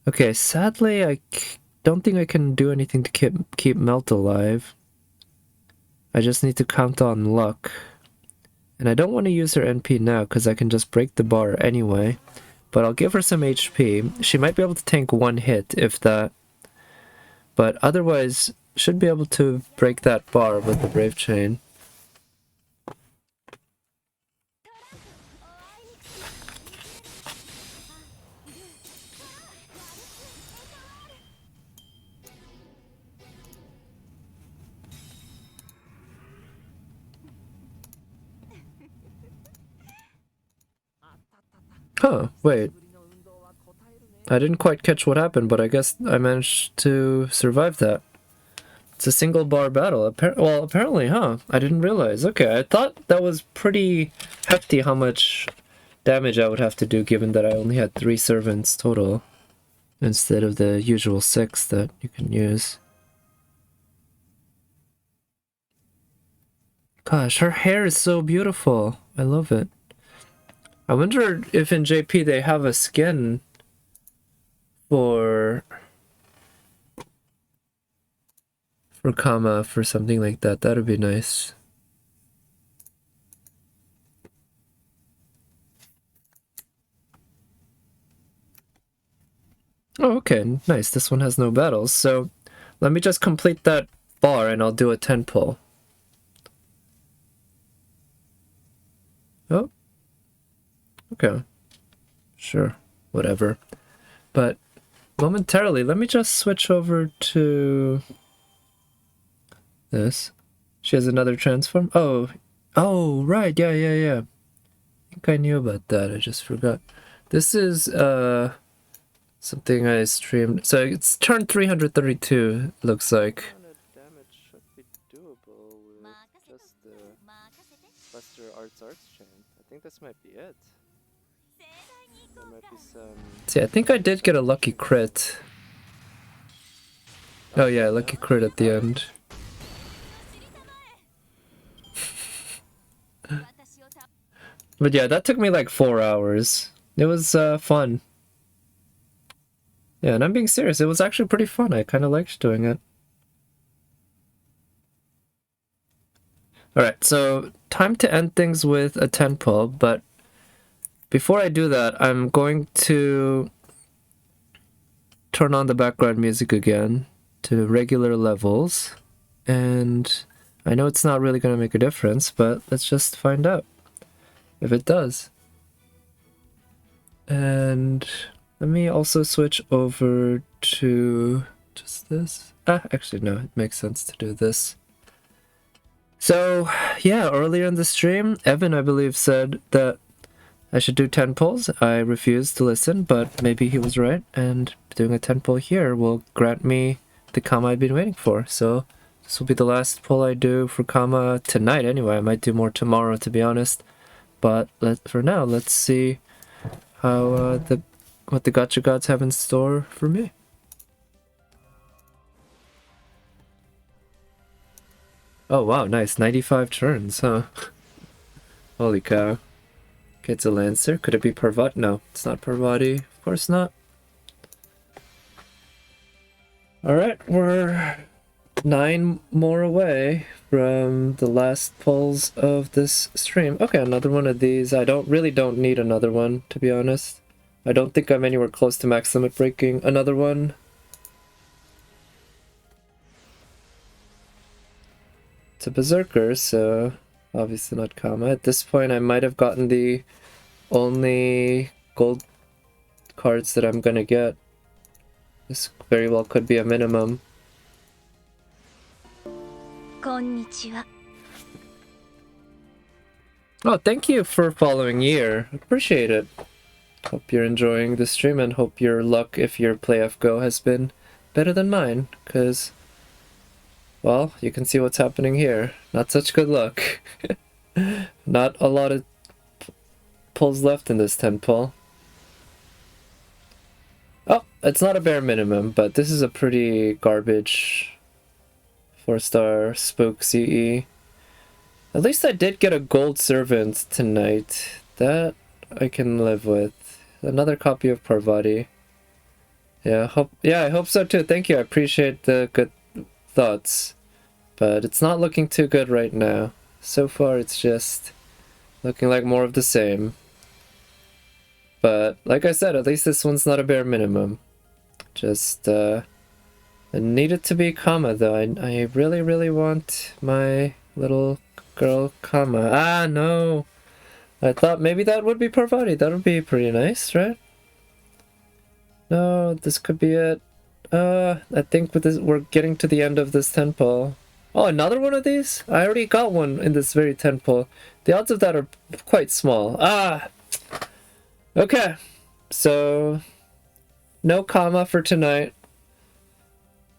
S1: Okay, sadly, I don't think I can do anything to keep Melt alive. I just need to count on luck. And I don't want to use her NP now, because I can just break the bar anyway. But I'll give her some HP. She might be able to tank one hit, if that. But otherwise, should be able to break that bar with the Brave Chain. Huh, wait. I didn't quite catch what happened, but I guess I managed to survive that. It's a single bar battle. Well, apparently, huh? I didn't realize. Okay, I thought that was pretty hefty how much damage I would have to do, given that I only had 3 servants total, instead of the usual 6 that you can use. Gosh, her hair is so beautiful. I love it. I wonder if in JP they have a skin for Kama, for something like that. That would be nice. Oh, okay, nice. This one has no battles, so let me just complete that bar and I'll do a 10 pull. Oh. Okay. Sure. Whatever. But momentarily, let me just switch over to this. She has another transform? Oh, right, yeah. I think I knew about that, I just forgot. This is, something I streamed. So it's turn 332, looks like. Damage should be doable with just the Buster Arts chain. I think this might be it. See, I think I did get a lucky crit. Oh yeah, lucky crit at the end. But yeah, that took me like 4 hours. It was fun. Yeah, and I'm being serious. It was actually pretty fun. I kind of liked doing it. Alright, so time to end things with a 10 pull, but before I do that, I'm going to turn on the background music again to regular levels. And I know it's not really going to make a difference, but let's just find out if it does. And let me also switch over to just this. Actually, no, it makes sense to do this. So, yeah, earlier in the stream, Evan, I believe, said that I should do 10 pulls. I refused to listen, but maybe he was right, and doing a 10 pull here will grant me the Kama I've been waiting for. So this will be the last pull I do for Kama tonight anyway. I might do more tomorrow, to be honest. But for now, let's see how what the Gacha Gods have in store for me. Oh wow, nice. 95 turns, huh? Holy cow. Okay, it's a Lancer. Could it be Parvati? No, it's not Parvati. Of course not. Alright, we're 9 more away from the last pulls of this stream. Okay, another one of these. I really don't need another one, to be honest. I don't think I'm anywhere close to max limit breaking another one. It's a Berserker, so obviously not Kama. At this point, I might have gotten the only gold cards that I'm gonna get. This very well could be a minimum.
S4: Konnichiwa.
S1: Oh, thank you for following Year. Appreciate it. Hope you're enjoying the stream and hope your luck if your play FGO has been better than mine, because, well, you can see what's happening here. Not such good luck. Not a lot of pulls left in this 10 pull. Oh, it's not a bare minimum, but this is a pretty garbage 4-star Spook CE. At least I did get a gold servant tonight. That I can live with. Another copy of Parvati. Yeah, I hope so too. Thank you. I appreciate the good thoughts. But it's not looking too good right now. So far it's just looking like more of the same. But like I said, at least this one's not a bare minimum. Just it needed to be Kama though. I really, really want my little girl Kama. Ah, no! I thought maybe that would be Parvati. That would be pretty nice, right? No, this could be it. I think with this, we're getting to the end of this 10 pull. Oh, another one of these? I already got one in this very 10 pull. The odds of that are quite small. Ah! Okay. So, no Kama for tonight.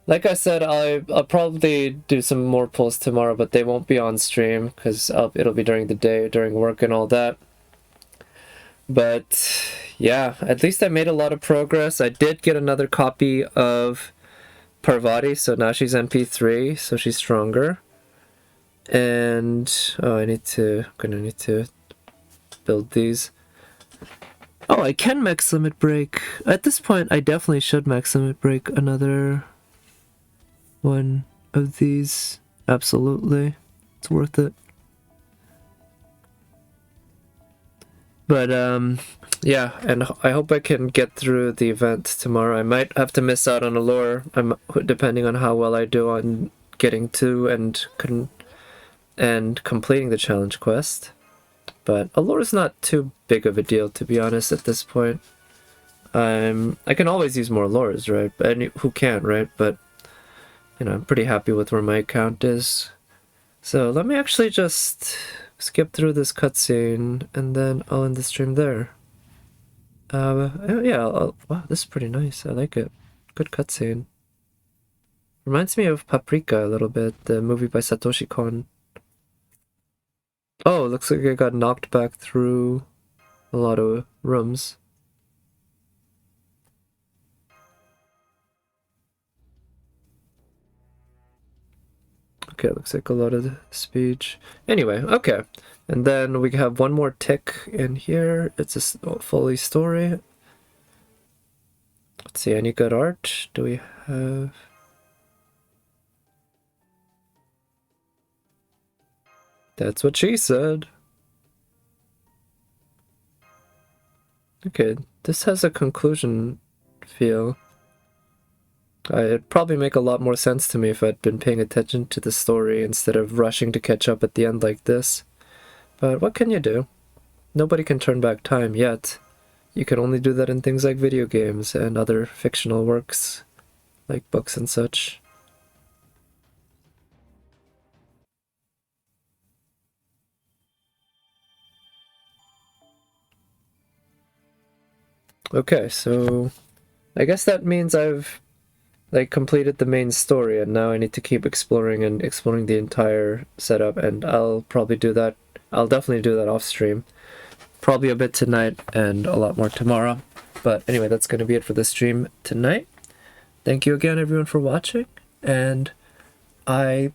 S1: Like I said, I'll probably do some more pulls tomorrow, but they won't be on stream because it'll be during the day, during work and all that. But yeah, at least I made a lot of progress. I did get another copy of Parvati, so now she's MP3, so she's stronger. And oh, I'm gonna need to build these. Oh, I can max limit break. At this point, I definitely should max limit break another one of these. Absolutely. It's worth it. But yeah, and I hope I can get through the event tomorrow. I might have to miss out on a lore, depending on how well I do on getting to and completing the challenge quest. But a lore is not too big of a deal, to be honest, at this point. I can always use more lores, right? And who can't, right? But you know, I'm pretty happy with where my account is. So let me actually just skip through this cutscene and then I'll end the stream there. Yeah, wow, this is pretty nice. I like it. Good cutscene. Reminds me of Paprika a little bit, the movie by Satoshi Kon. Oh, looks like I got knocked back through a lot of rooms. Okay, looks like a lot of speech. Anyway, okay. And then we have one more tick in here. It's a fully story. Let's see, any good art? Do we have... That's what she said. Okay, this has a conclusion feel. It'd probably make a lot more sense to me if I'd been paying attention to the story instead of rushing to catch up at the end like this. But what can you do? Nobody can turn back time yet. You can only do that in things like video games and other fictional works, like books and such. Okay, so I guess that means I've completed the main story, and now I need to keep exploring the entire setup, and I'll probably do that. I'll definitely do that off stream. Probably a bit tonight and a lot more tomorrow. But anyway, that's going to be it for the stream tonight. Thank you again, everyone, for watching. And I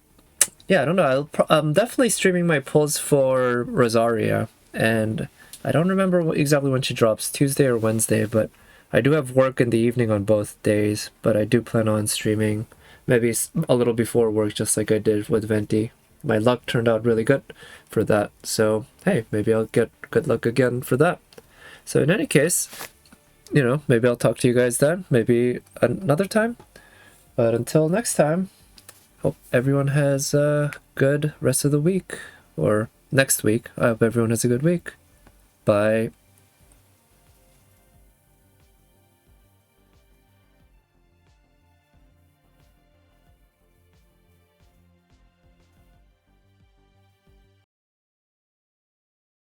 S1: don't know. I'm definitely streaming my pulls for Rosaria, and I don't remember exactly when she drops, Tuesday or Wednesday, but I do have work in the evening on both days, but I do plan on streaming maybe a little before work, just like I did with Venti. My luck turned out really good for that, so hey, maybe I'll get good luck again for that. So in any case, maybe I'll talk to you guys then, maybe another time. But until next time, hope everyone has a good rest of the week, or next week. I hope everyone has a good week. Bye.